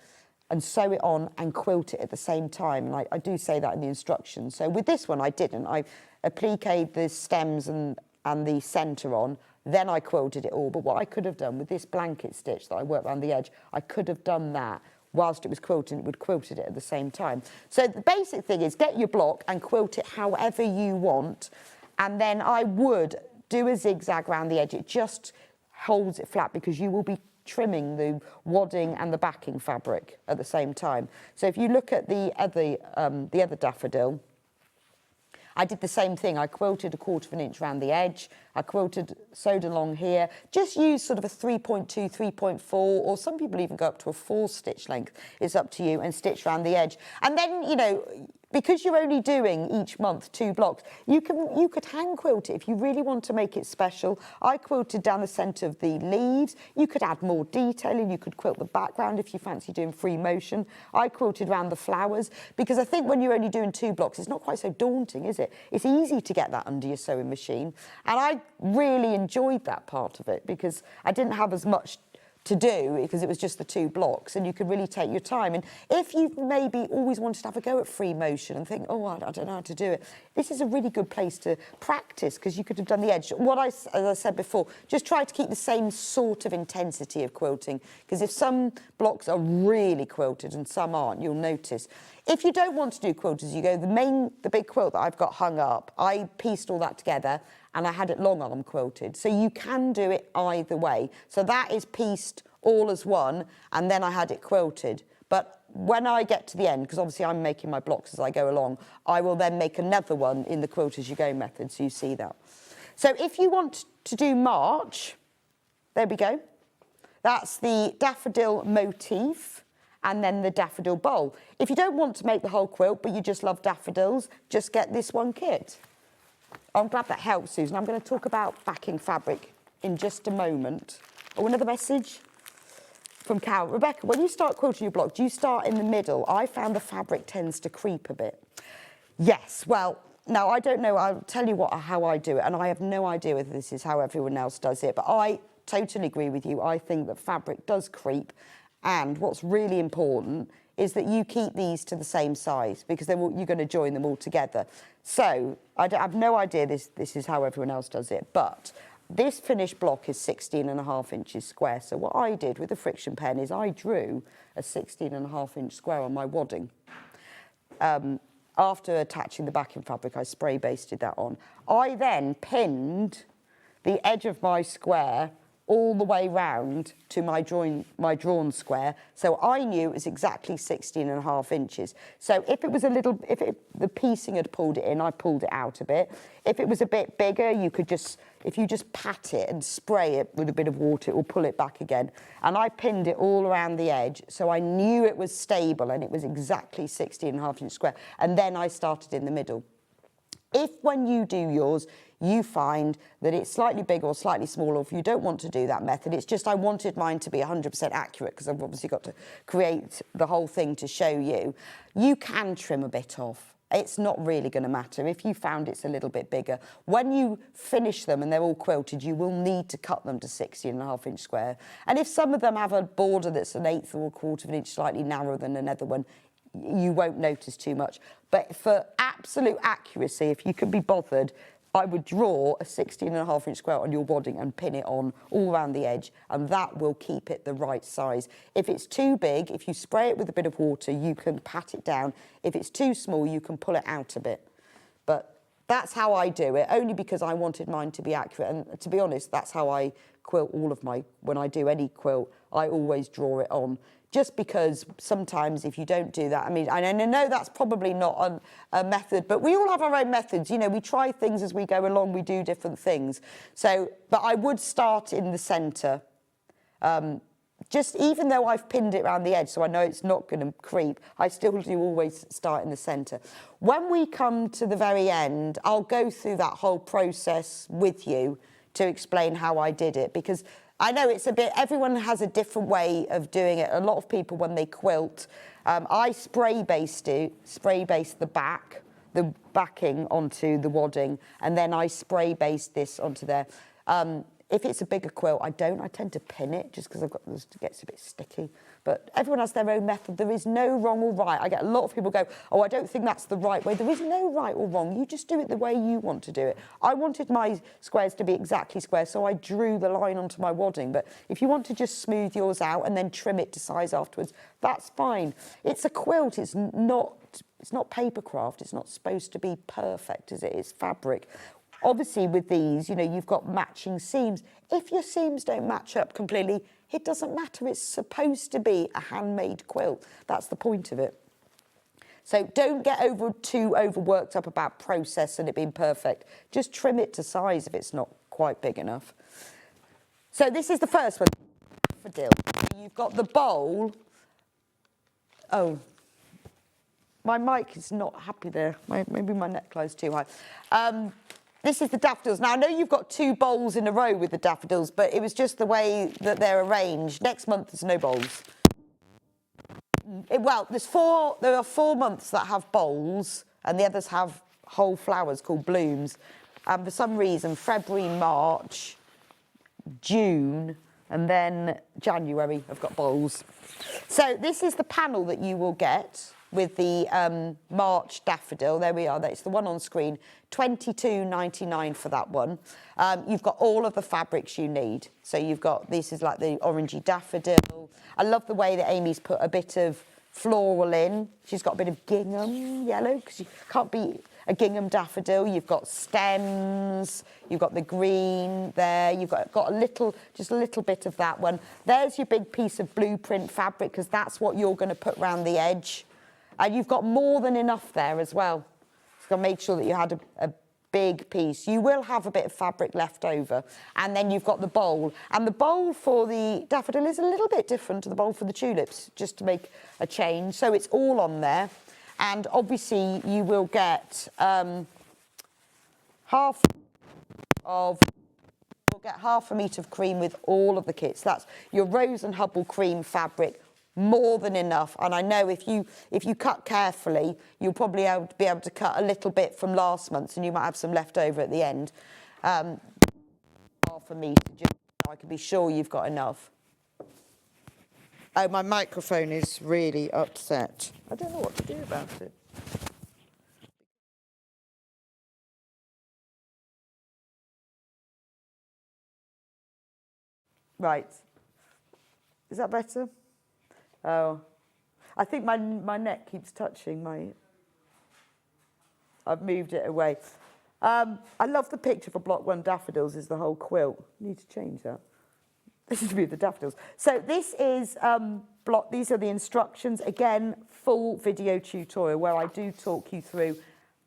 and sew it on and quilt it at the same time. And I do say that in the instructions. So with this one, I didn't. I appliqued the stems and the centre on, then I quilted it all. But what I could have done with this blanket stitch that I worked around the edge, I could have done that whilst it was quilting, it would quilted it at the same time. So the basic thing is get your block and quilt it however you want. And then I would do a zigzag around the edge. It just holds it flat because you will be trimming the wadding and the backing fabric at the same time. So if you look at the other daffodil, I did the same thing. I quilted 1/4 of an inch around the edge. I quilted, sewed along here. Just use sort of a 3.2, 3.4, or some people even go up to a 4 stitch length. It's up to you, and stitch around the edge. And then, you know, because you're only doing each month 2 blocks, you could hand quilt it if you really want to make it special. I quilted down the centre of the leaves. You could add more detailing. You could quilt the background if you fancy doing free motion. I quilted around the flowers because I think when you're only doing 2 blocks, it's not quite so daunting, is it? It's easy to get that under your sewing machine. And I really enjoyed that part of it because I didn't have as much to do because it was just the 2 blocks, and you could really take your time. And if you've maybe always wanted to have a go at free motion and think, oh, I don't know how to do it, this is a really good place to practice because you could have done the edge. As I said before, just try to keep the same sort of intensity of quilting, because if some blocks are really quilted and some aren't, you'll notice. If you don't want to do quilt as you go, the big quilt that I've got hung up, I pieced all that together and I had it long arm quilted. So you can do it either way. So that is pieced all as one, and then I had it quilted. But when I get to the end, because obviously I'm making my blocks as I go along, I will then make another one in the quilt as you go method, so you see that. So if you want to do March, there we go. That's the daffodil motif, and then the daffodil bowl. If you don't want to make the whole quilt, but you just love daffodils, just get this one kit. I'm glad that helps, Susan. I'm going to talk about backing fabric in just a moment. Oh, another message from Cal. Rebecca, when you start quilting your block, do you start in the middle? I found the fabric tends to creep a bit. Yes, well, now, I don't know, I'll tell you how I do it, and I have no idea whether this is how everyone else does it, but I totally agree with you. I think that fabric does creep, and what's really important is that you keep these to the same size, because then you're going to join them all together. So I have no idea this is how everyone else does it, but this finished block is 16.5 inches square. So what I did with the friction pen is I drew a 16.5 inch square on my wadding. After attaching the backing fabric, I spray basted that on. I then pinned the edge of my square all the way round to my drawn square, so I knew it was exactly 16.5 inches. So if it was the piecing had pulled it in, I pulled it out a bit. If it was a bit bigger, if you just pat it and spray it with a bit of water, it will pull it back again. And I pinned it all around the edge, so I knew it was stable and it was exactly 16.5 inch square. And then I started in the middle. If when you do yours, you find that it's slightly big or slightly small, or if you don't want to do that method, it's just I wanted mine to be 100% accurate, because I've obviously got to create the whole thing to show you. You can trim a bit off. It's not really going to matter if you found it's a little bit bigger. When you finish them and they're all quilted, you will need to cut them to 16.5 inch square. And if some of them have a border that's 1/8 or 1/4 of an inch slightly narrower than another one, you won't notice too much. But for absolute accuracy, if you can be bothered, I would draw a 16.5 inch square on your wadding and pin it on all around the edge, and that will keep it the right size. If it's too big, if you spray it with a bit of water, you can pat it down. If it's too small, you can pull it out a bit. But that's how I do it, only because I wanted mine to be accurate. And to be honest, that's how I quilt all of when I do any quilt, I always draw it on. Just because sometimes if you don't do that, and I know that's probably not a method, but we all have our own methods. You know, we try things as we go along, we do different things. So, but I would start in the centre, just even though I've pinned it around the edge, so I know it's not going to creep, I still do always start in the centre. When we come to the very end, I'll go through that whole process with you to explain how I did it, because I know it's everyone has a different way of doing it. A lot of people, when they quilt, I spray baste the backing onto the wadding, and then I spray baste this onto there. If it's a bigger quilt, I tend to pin it just because it gets a bit sticky. But everyone has their own method. There is no wrong or right. I get a lot of people go, oh, I don't think that's the right way. There is no right or wrong. You just do it the way you want to do it. I wanted my squares to be exactly square, so I drew the line onto my wadding. But if you want to just smooth yours out and then trim it to size afterwards, that's fine. It's a quilt. It's not paper craft. It's not supposed to be perfect, is it? It's fabric. Obviously, with these, you know, you've got matching seams. If your seams don't match up completely, it doesn't matter. It's supposed to be a handmade quilt. That's the point of it. So don't get too overworked up about process and it being perfect. Just trim it to size if it's not quite big enough. So this is the first one, daffodil. You've got the bowl. Oh, my mic is not happy there. Maybe my neckline's too high. This is the daffodils. Now, I know you've got 2 bowls in a row with the daffodils, but it was just the way that they're arranged. Next month, there's no bowls. Well, there are 4 months that have bowls, and the others have whole flowers called blooms. For some reason, February, March, June, and then January have got bowls. So this is the panel that you will get with the March daffodil. There we are. That's the one on screen. $22.99 for that one. You've got all of the fabrics you need. So you've got, this is like the orangey daffodil. I love the way that Amy's put a bit of floral in. She's got a bit of gingham yellow, because you can't be a gingham daffodil. You've got stems. You've got the green there. You've got just a little bit of that one. There's your big piece of blueprint fabric, because that's what you're going to put around the edge. And you've got more than enough there as well. So make sure that you had a big piece. You will have a bit of fabric left over. And then you've got the bowl. And the bowl for the daffodil is a little bit different to the bowl for the tulips, just to make a change. So it's all on there. And obviously you will get half a metre of cream with all of the kits. That's your Rose and Hubble cream fabric, more than enough. And I know if you cut carefully, you'll probably be able to cut a little bit from last month's, and you might have some left over at the end. Half a metre, just so I can be sure you've got enough. Oh, my microphone is really upset. I don't know what to do about it. Right. Is that better? Oh. I think my neck keeps touching my... I've moved it away. I love the picture for Block 1 daffodils is the whole quilt. Need to change that. This is the daffodils. So this is these are the instructions. Again, full video tutorial where I do talk you through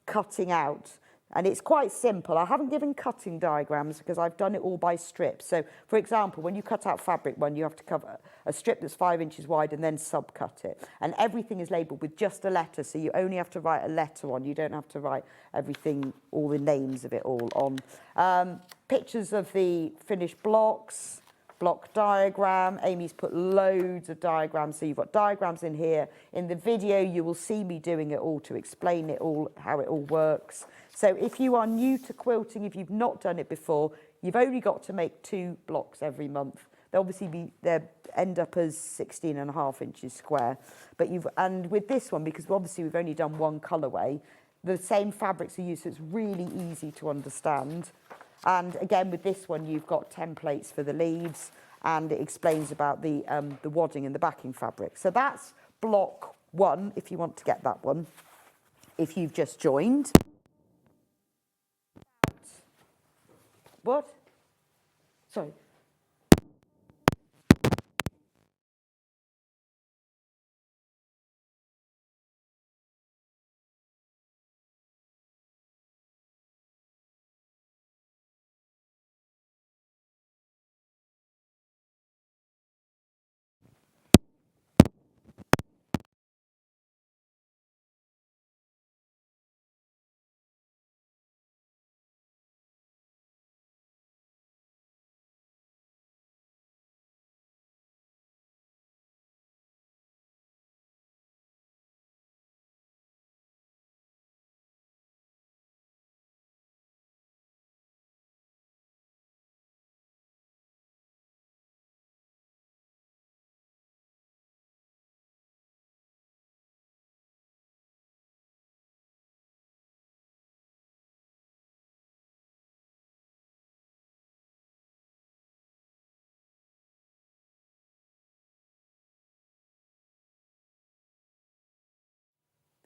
cutting out. And it's quite simple. I haven't given cutting diagrams because I've done it all by strips. So, for example, when you cut out fabric one, you have to cover a strip that's 5 inches wide and then subcut it. And everything is labelled with just a letter, so you only have to write a letter on. You don't have to write everything, all the names of it all on. Pictures of the finished blocks, block diagram. Amy's put loads of diagrams, so you've got diagrams in here. In the video, you will see me doing it all to explain it all, how it all works. So if you are new to quilting, if you've not done it before, you've only got to make 2 blocks every month. They'll obviously they end up as 16.5 inches square. And with this one, because obviously we've only done one colourway, the same fabrics are used, so it's really easy to understand. And again, with this one, you've got templates for the leaves, and it explains about the wadding and the backing fabric. So that's Block 1, if you want to get that one, if you've just joined. What? Sorry.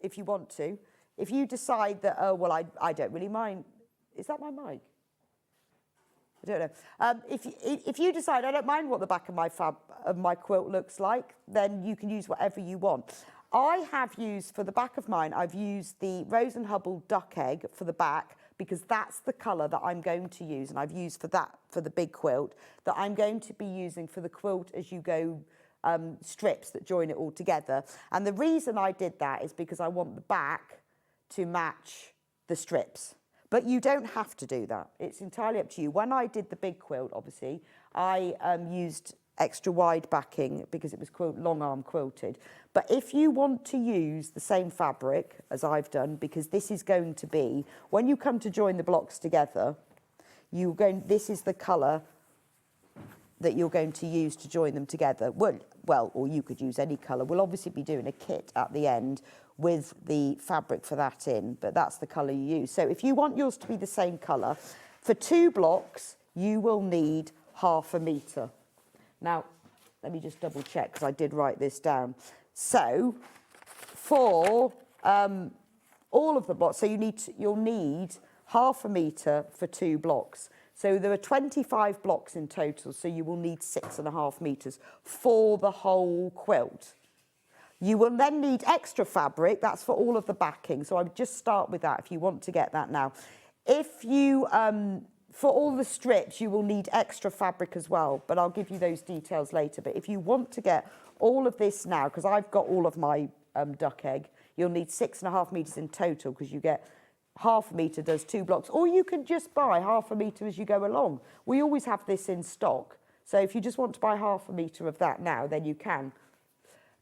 If you want to. If you decide that, oh, well, I don't really mind. Is that my mic? I don't know. If you decide I don't mind what the back of my quilt looks like, then you can use whatever you want. I have used, for the back of mine, I've used the Rose and Hubble duck egg for the back because that's the colour that I'm going to use, and I've used for the big quilt, that I'm going to be using for the quilt as you go strips that join it all together. And the reason I did that is because I want the back to match the strips. But you don't have to do that. It's entirely up to you. When I did the big quilt, obviously, I used extra wide backing because it was long arm quilted. But if you want to use the same fabric as I've done, because this is going to be, when you come to join the blocks together, this is the colour that you're going to use to join them together. Well, or you could use any colour. We'll obviously be doing a kit at the end with the fabric for that in, but that's the colour you use. So if you want yours to be the same colour, for 2 blocks, you will need 1/2 metre. Now, let me just double check because I did write this down. So for all of the blocks, so you'll need 1/2 metre for 2 blocks. So there are 25 blocks in total, so you will need 6.5 metres for the whole quilt. You will then need extra fabric, that's for all of the backing, so I would just start with that if you want to get that now. If you, for all the strips, you will need extra fabric as well, but I'll give you those details later. But if you want to get all of this now, because I've got all of my duck egg, you'll need 6.5 metres in total, because you get 1/2 metre does 2 blocks, or you can just buy 1/2 metre as you go along. We always have this in stock, so if you just want to buy 1/2 metre of that now, then you can.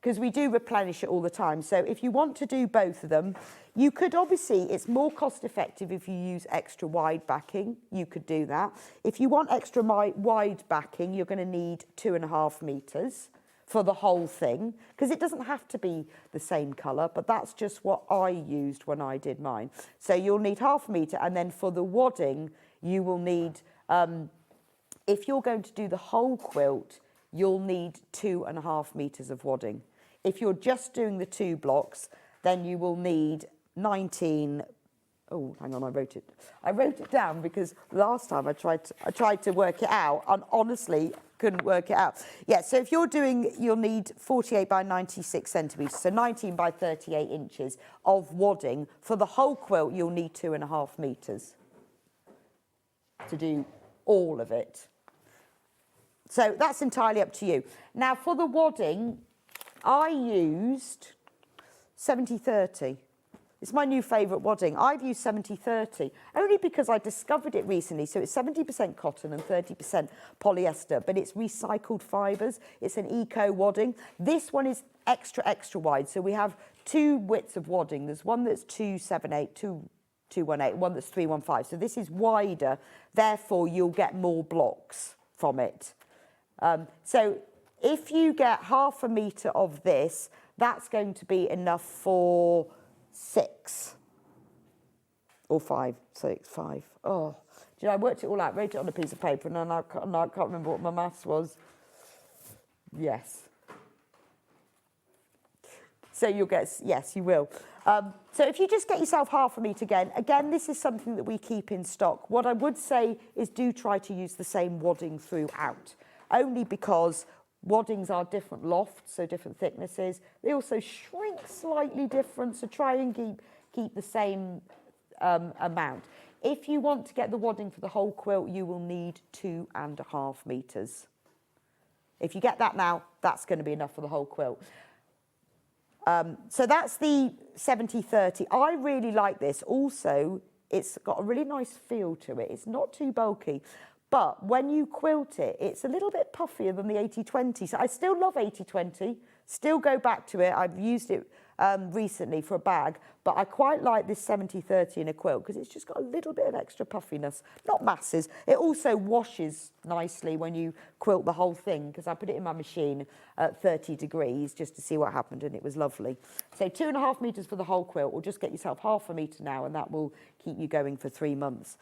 because we do replenish it all the time. So if you want to do both of them, you could obviously, it's more cost effective if you use extra wide backing, you could do that. If you want extra wide backing, you're going to need 2.5 meters for the whole thing, because it doesn't have to be the same colour, but that's just what I used when I did mine. So you'll need 0.5 metre, and then for the wadding, you will need, if you're going to do the whole quilt, you'll need 2.5 metres of wadding. If you're just doing the 2 blocks, then you will need 19. Oh, hang on, I wrote it down because last time I tried to work it out and honestly couldn't work it out. Yeah, so if you're doing, you'll need 48 by 96 centimetres, so 19 by 38 inches of wadding. For the whole quilt, you'll need 2.5 metres to do all of it. So that's entirely up to you. Now for the wadding, I used 70/30. It's my new favourite wadding. I've used 70/30 only because I discovered it recently. So it's 70% cotton and 30% polyester, but it's recycled fibres. It's an eco wadding. This one is extra, extra wide. So we have 2 widths of wadding. There's one that's 278, 218, one that's 315. So this is wider. Therefore, you'll get more blocks from it. So if you get 0.5 metre of this, that's going to be enough for 6 or 5, 6, 5. Oh, do you know, I worked it all out, wrote it on a piece of paper, and then I can't remember what my maths was. Yes. So you'll get, yes, you will. So if you just get yourself 0.5 metre again, this is something that we keep in stock. What I would say is do try to use the same wadding throughout, only because waddings are different lofts, so different thicknesses. They also shrink slightly different, so try and keep the same amount. If you want to get the wadding for the whole quilt, you will need 2.5 metres. If you get that now, that's going to be enough for the whole quilt. So that's the 70/30. I really like this. Also, it's got a really nice feel to it. It's not too bulky. But when you quilt it, it's a little bit puffier than the 80/20. So I still love 80/20, still go back to it. I've used it recently for a bag, but I quite like this 70/30 in a quilt because it's just got a little bit of extra puffiness, not masses. It also washes nicely when you quilt the whole thing, because I put it in my machine at 30 degrees just to see what happened, and it was lovely. So 2.5 metres for the whole quilt, or just get yourself 0.5 metre now, and that will keep you going for 3 months.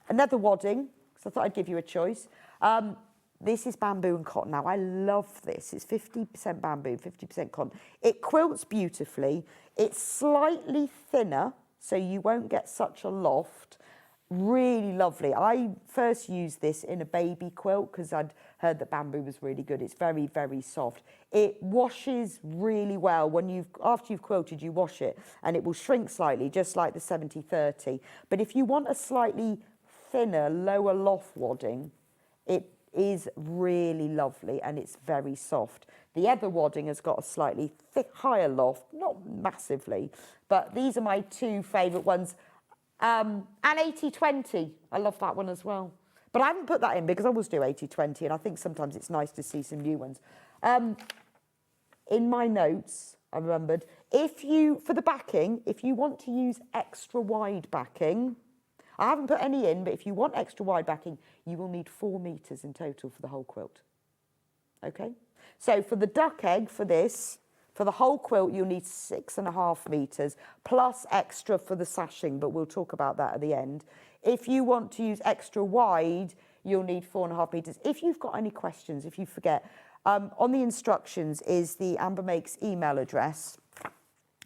Another wadding. So I thought I'd give you a choice. This is bamboo and cotton. Now, I love this. It's 50% bamboo, 50% cotton. It quilts beautifully. It's slightly thinner, so you won't get such a loft. Really lovely. I first used this in a baby quilt because I'd heard that bamboo was really good. It's very, very soft. It washes really well. After you've quilted, you wash it, and it will shrink slightly, just like the 70/30. But if you want a slightly thinner, lower loft wadding, it is really lovely, and it's very soft. The other wadding has got a slightly higher loft, not massively, but these are my 2 favourite ones. And 80/20, I love that one as well. But I haven't put that in because I always do 80/20, and I think sometimes it's nice to see some new ones. In my notes, I remembered, for the backing, if you want to use extra wide backing, I haven't put any in, but if you want extra wide backing, you will need 4 metres in total for the whole quilt. Okay? So for the duck egg, for the whole quilt, you'll need 6.5 metres, plus extra for the sashing, but we'll talk about that at the end. If you want to use extra wide, you'll need 4.5 metres. If you've got any questions, if you forget, on the instructions is the Amber Makes email address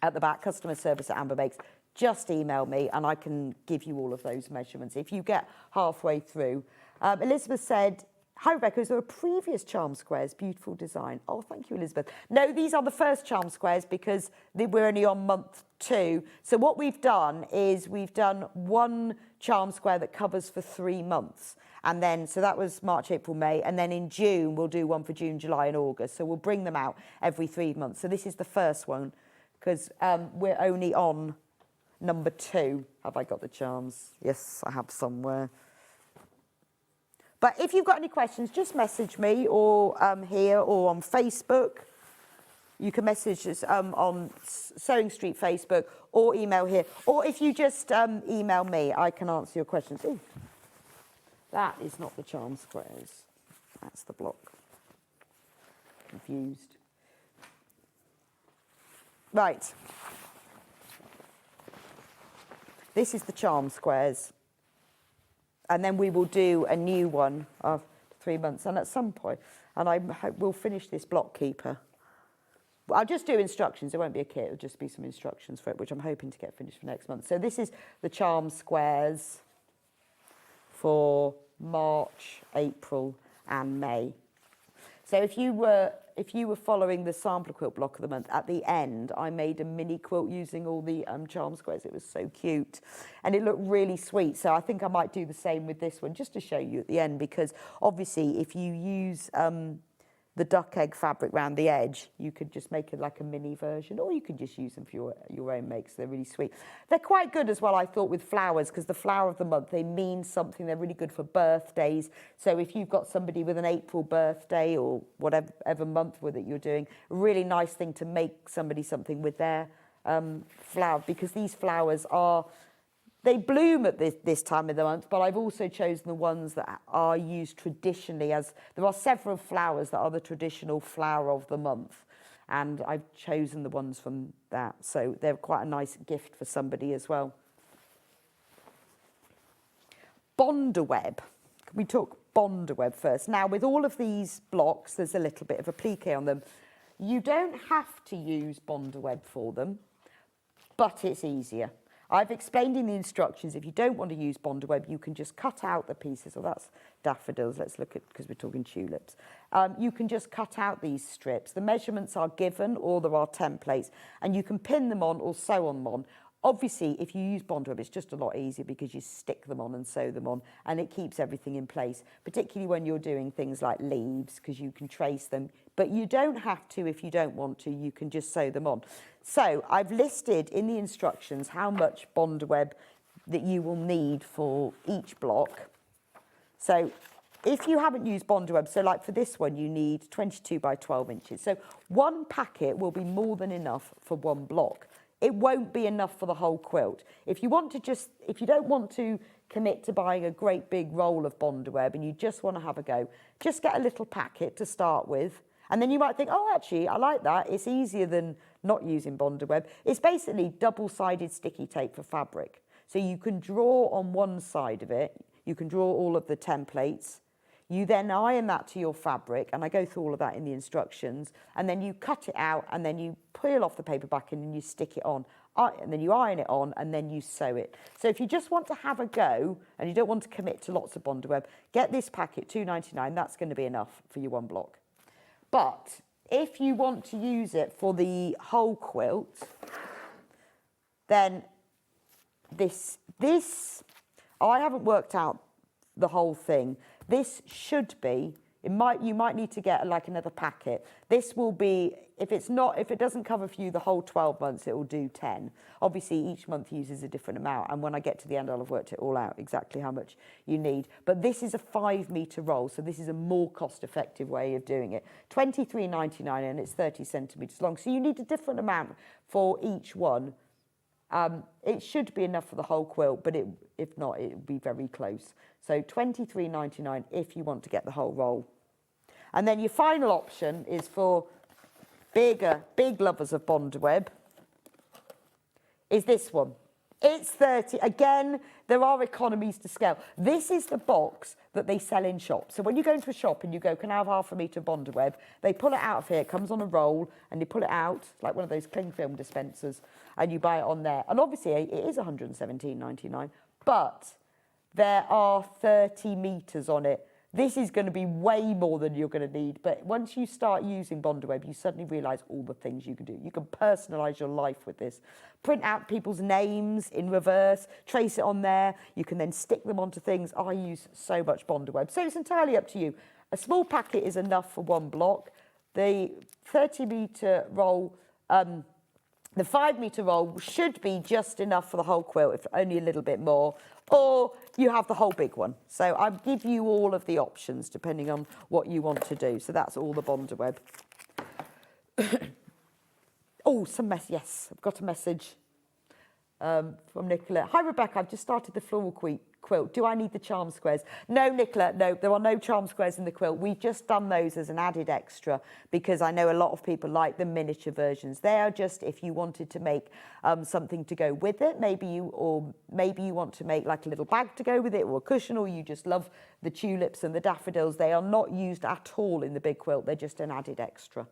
at the back, customer service at Amber Makes. Just email me and I can give you all of those measurements if you get halfway through. Elizabeth said, hi Rebecca, is there a previous charm squares? Beautiful design. Oh, thank you, Elizabeth. No, these are the first charm squares because we're only on month 2. So what we've done is we've done 1 charm square that covers for 3 months. And then, so that was March, April, May. And then in June, we'll do one for June, July and August. So we'll bring them out every 3 months. So this is the first one because we're only on number 2. Have I got the charms? Yes, I have somewhere. But if you've got any questions, just message me or here or on Facebook. You can message us on Sewing Street Facebook or email here. Or if you just email me, I can answer your questions. Ooh, that is not the charm squares. That's the block. Confused. Right. This is the charm squares. And then we will do a new one after 3 months. And at some point, and I hope we'll finish this block keeper. I'll just do instructions. It won't be a kit. It'll just be some instructions for it, which I'm hoping to get finished for next month. So this is the charm squares for March, April, and May. So if you were following the sampler quilt block of the month, at the end, I made a mini quilt using all the charm squares. It was so cute, and it looked really sweet. So I think I might do the same with this one, just to show you at the end, because obviously if you use the duck egg fabric around the edge, you could just make it like a mini version, or you could just use them for your own makes. They're really sweet. They're quite good as well, I thought, with flowers, because the flower of the month, they mean something. They're really good for birthdays. So if you've got somebody with an April birthday or whatever month with it you're doing, a really nice thing to make somebody something with their flower, because these flowers they bloom at this time of the month, but I've also chosen the ones that are used traditionally there are several flowers that are the traditional flower of the month, and I've chosen the ones from that. So they're quite a nice gift for somebody as well. Bonderweb. We talk Bonderweb first. Now, with all of these blocks, there's a little bit of applique on them. You don't have to use Bonderweb for them, but it's easier. I've explained in the instructions, if you don't want to use Bonderweb, you can just cut out the pieces. Well, that's daffodils. Let's look at, because we're talking tulips. You can just cut out these strips. The measurements are given, or there are templates, and you can pin them on or sew on them on. Obviously, if you use Bonderweb, it's just a lot easier because you stick them on and sew them on, and it keeps everything in place, particularly when you're doing things like leaves, because you can trace them. But you don't have to if you don't want to. You can just sew them on. So I've listed in the instructions how much Bonderweb that you will need for each block. So if you haven't used Bonderweb, so like for this one, you need 22 by 12 inches. So one packet will be more than enough for one block. It won't be enough for the whole quilt. If you don't want to commit to buying a great big roll of Bonderweb and you just want to have a go, just get a little packet to start with. And then you might think, oh, actually, I like that. It's easier than not using Bonderweb. It's basically double-sided sticky tape for fabric. So you can draw on one side of it. You can draw all of the templates. You then iron that to your fabric, and I go through all of that in the instructions, and then you cut it out, and then you peel off the paper back and you stick it on, and then you iron it on, and then you sew it. So if you just want to have a go, and you don't want to commit to lots of Bonderweb, get this packet, $2.99, that's going to be enough for your one block. But if you want to use it for the whole quilt, then this I haven't worked out the whole thing. This should be, you might need to get like another packet. This will be, if it doesn't cover for you the whole 12 months, it will do 10. Obviously, each month uses a different amount, and when I get to the end, I'll have worked it all out, exactly how much you need. But this is a 5-metre roll, so this is a more cost-effective way of doing it. $23.99, and it's 30 centimetres long, so you need a different amount for each one. It should be enough for the whole quilt, but if not, it would be very close. So $23.99 if you want to get the whole roll. And then your final option is for big lovers of Bonderweb, is this one. It's 30. Again, there are economies to scale. This is the box that they sell in shops. So when you go into a shop and you go, can I have half a metre of Bonderweb? They pull it out of here. It comes on a roll, and you pull it out like one of those cling film dispensers, and you buy it on there. And obviously, it is $117.99, but there are 30 metres on it. This is going to be way more than you're going to need. But once you start using Bonderweb, you suddenly realise all the things you can do. You can personalise your life with this. Print out people's names in reverse, trace it on there. You can then stick them onto things. I use so much Bonderweb. So it's entirely up to you. A small packet is enough for one block. The 30-metre roll, the 5-metre roll should be just enough for the whole quilt, if only a little bit more. Or you have the whole big one. So I'll give you all of the options depending on what you want to do. So that's all the Bonderweb. Oh, yes, I've got a message from Nicola. Hi, Rebecca, I've just started the floral quilt. Do I need the charm squares? No, Nicola, no, there are no charm squares in the quilt. We've just done those as an added extra because I know a lot of people like the miniature versions. They are just if you wanted to make something to go with it. Maybe you want to make like a little bag to go with it or a cushion, or you just love the tulips and the daffodils. They are not used at all in the big quilt. They're just an added extra.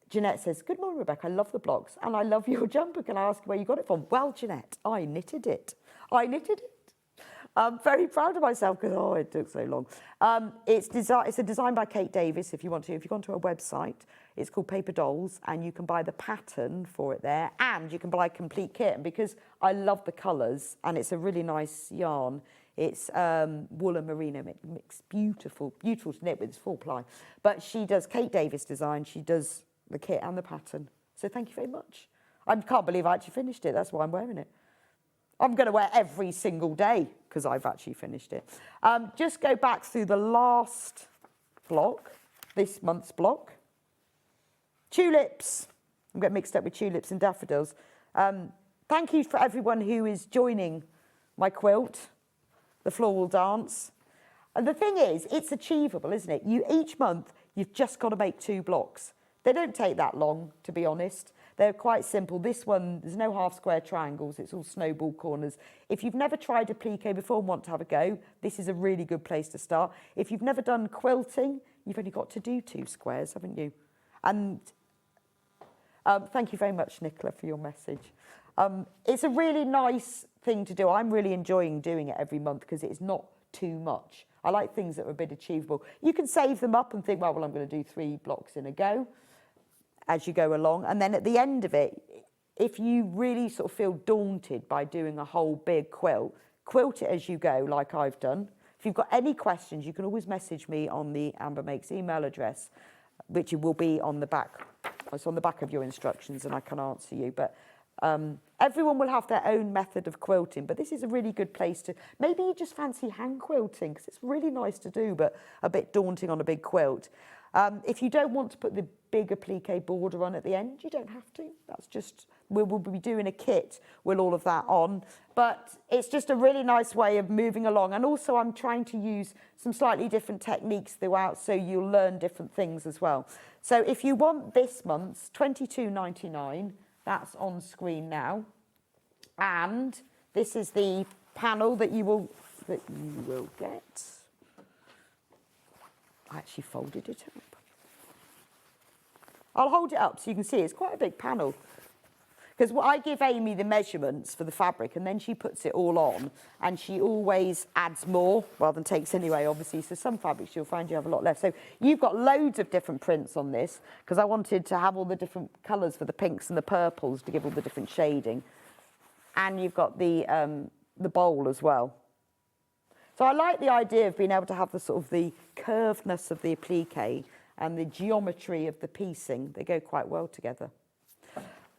Jeanette says, good morning, Rebecca. I love the blocks and I love your jumper. Can I ask where you got it from? Well, Jeanette, I knitted it. I'm very proud of myself because, it took so long. It's a design by Kate Davis, if you want to. If you go onto her website, it's called Paper Dolls, and you can buy the pattern for it there, and you can buy a complete kit. And because I love the colours, and it's a really nice yarn, it's wool and merino mix. Beautiful to knit with. It's 4-ply. But she does Kate Davis design. She does the kit and the pattern. So thank you very much. I can't believe I actually finished it. That's why I'm wearing it. I'm going to wear it every single day because I've actually finished it. Just go back through the last block, this month's block. Tulips. I'm getting mixed up with tulips and daffodils. Thank you for everyone who is joining my quilt, the Floral Dance. And the thing is, it's achievable, isn't it? Each month, you've just got to make 2 blocks. They don't take that long, to be honest. They're quite simple. This one, there's no half square triangles. It's all snowball corners. If you've never tried applique before and want to have a go, this is a really good place to start. If you've never done quilting, you've only got to do 2 squares, haven't you? And thank you very much, Nicola, for your message. It's a really nice thing to do. I'm really enjoying doing it every month because it's not too much. I like things that are a bit achievable. You can save them up and think, well, I'm going to do 3 blocks in a go as you go along. And then at the end of it, if you really sort of feel daunted by doing a whole big quilt it as you go, like I've done. If you've got any questions, you can always message me on the Amber Makes email address, which will be on the back. It's on the back of your instructions and I can answer you. But everyone will have their own method of quilting, but this is a really good place to, maybe you just fancy hand quilting because it's really nice to do, but a bit daunting on a big quilt. If you don't want to put the big applique border on at the end, you don't have to. That's just, we'll be doing a kit with all of that on. But it's just a really nice way of moving along. And also I'm trying to use some slightly different techniques throughout so you'll learn different things as well. So if you want this month's $22.99, that's on screen now. And this is the panel that you will get. I actually folded it up. I'll hold it up so you can see it's quite a big panel. Because I give Amy the measurements for the fabric and then she puts it all on and she always adds more rather than takes anyway, obviously. So some fabrics you'll find you have a lot left. So you've got loads of different prints on this because I wanted to have all the different colours for the pinks and the purples to give all the different shading. And you've got the bowl as well. So I like the idea of being able to have the sort of the curvedness of the applique and the geometry of the piecing. They go quite well together.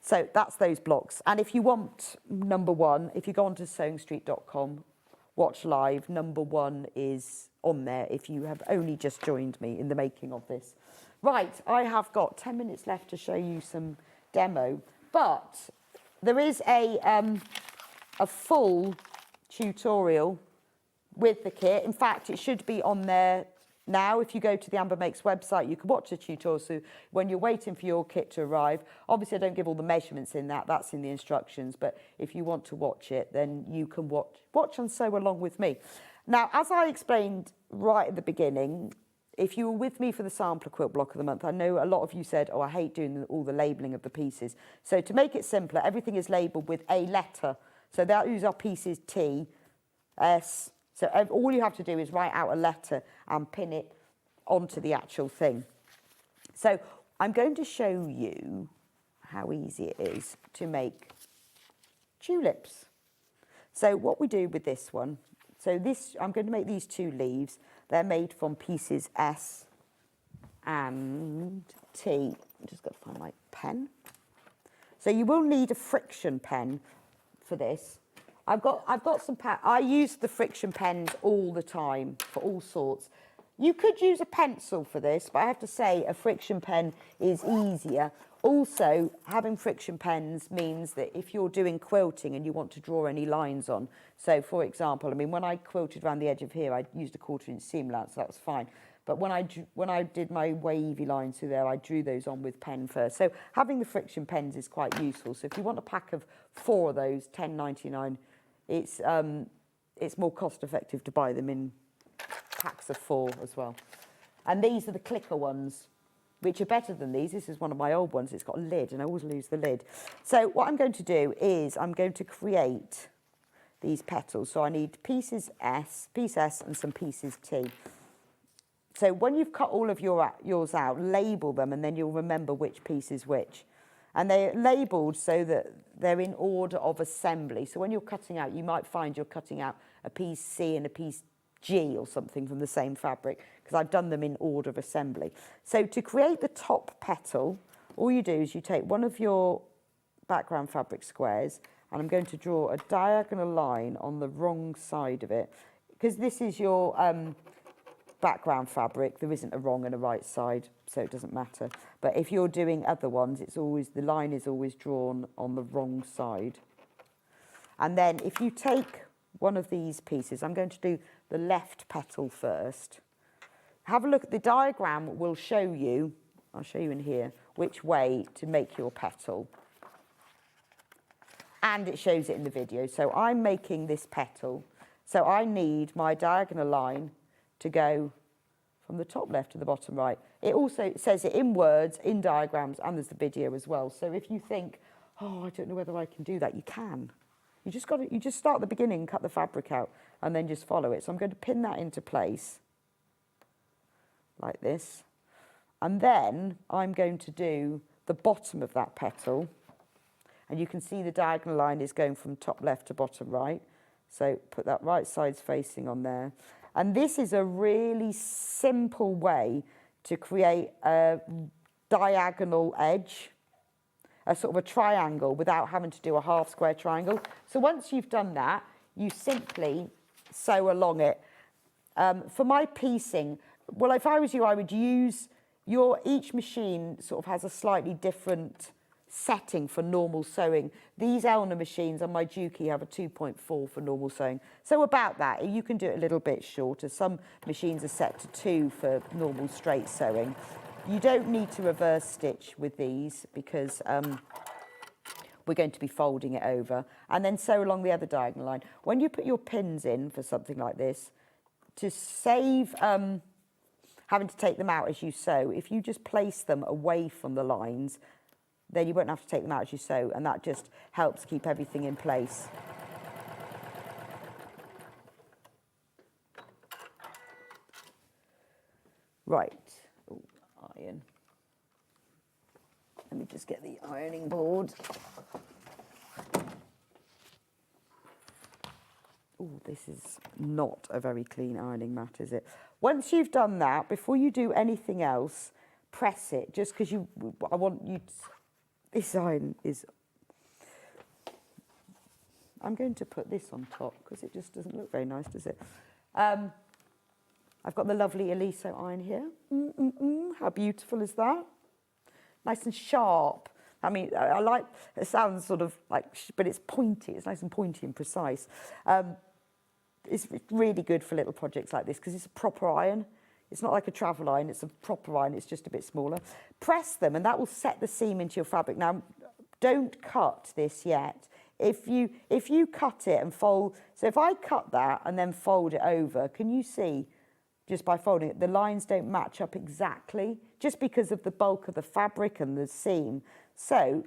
So that's those blocks. And if you want number 1, if you go onto SewingStreet.com, watch live, number 1 is on there if you have only just joined me in the making of this. Right, I have got 10 minutes left to show you some demo, but there is a full tutorial with the kit. In fact, it should be on there now. If you go to the Amber Makes website, you can watch the tutorial. So when you're waiting for your kit to arrive, obviously I don't give all the measurements in that, that's in the instructions, but if you want to watch it, then you can watch and sew along with me. Now, as I explained right at the beginning, if you were with me for the sampler quilt block of the month, I know a lot of you said, oh, I hate doing all the labelling of the pieces. So to make it simpler, everything is labelled with a letter. So those are pieces T, S. So all you have to do is write out a letter and pin it onto the actual thing. So I'm going to show you how easy it is to make tulips. So what we do with this one, so this, I'm going to make these 2 leaves. They're made from pieces S and T. I've just got to find my pen. So you will need a friction pen for this. I've got some I use the friction pens all the time for all sorts. You could use a pencil for this, but I have to say a friction pen is easier. Also, having friction pens means that if you're doing quilting and you want to draw any lines on, so for example, I mean, when I quilted around the edge of here, I used a 1/4" seam allowance, so that was fine. But when I did my wavy lines through there, I drew those on with pen first. So having the friction pens is quite useful. So if you want a pack of 4 of those, £10.99, it's more cost effective to buy them in packs of 4 as well. And these are the clicker ones, which are better than these. This is one of my old ones. It's got a lid, and I always lose the lid. So what I'm going to do is I'm going to create these petals. So I need piece S, and some pieces T. So when you've cut all of yours out, label them, and then you'll remember which piece is which. And they're labelled so that they're in order of assembly. So when you're cutting out, you might find you're cutting out a piece C and a piece G or something from the same fabric, because I've done them in order of assembly. So to create the top petal, all you do is you take one of your background fabric squares, and I'm going to draw a diagonal line on the wrong side of it, because this is your background fabric. There isn't a wrong and a right side, so it doesn't matter. But if you're doing other ones, it's always, the line is always drawn on the wrong side. And then if you take one of these pieces, I'm going to do the left petal first. Have a look at the diagram, will show you, I'll show you in here, which way to make your petal. And it shows it in the video. So I'm making this petal. So I need my diagonal line to go from the top left to the bottom right. It also says it in words, in diagrams, and there's the video as well. So if you think, oh, I don't know whether I can do that, you can. You just start at the beginning, cut the fabric out, and then just follow it. So I'm going to pin that into place like this. And then I'm going to do the bottom of that petal. And you can see the diagonal line is going from top left to bottom right. So put that right side's facing on there. And this is a really simple way to create a diagonal edge, a sort of a triangle, without having to do a half square triangle. So once you've done that, you simply sew along it. For my piecing, well, if I was you, I would use each machine sort of has a slightly different setting for normal sewing. These Elna machines on my Juki have a 2.4 for normal sewing. So about that, you can do it a little bit shorter. Some machines are set to 2 for normal straight sewing. You don't need to reverse stitch with these because we're going to be folding it over. And then sew along the other diagonal line. When you put your pins in for something like this, to save having to take them out as you sew, if you just place them away from the lines, then you won't have to take them out as you sew, and that just helps keep everything in place. Right, ooh, iron. Let me just get the ironing board. Oh, this is not a very clean ironing mat, is it? Once you've done that, before you do anything else, press it, just because I want you to, this iron is, I'm going to put this on top because it just doesn't look very nice, does it? I've got the lovely Eliso iron here. How beautiful is that? Nice and sharp. I mean, I like, it sounds sort of like, but it's pointy. It's nice and pointy and precise. It's really good for little projects like this because it's a proper iron. It's not like a travel iron, it's a proper iron, it's just a bit smaller. Press them and that will set the seam into your fabric. Now, don't cut this yet. If you cut it and fold, so if I cut that and then fold it over, can you see, just by folding it, the lines don't match up exactly, just because of the bulk of the fabric and the seam. So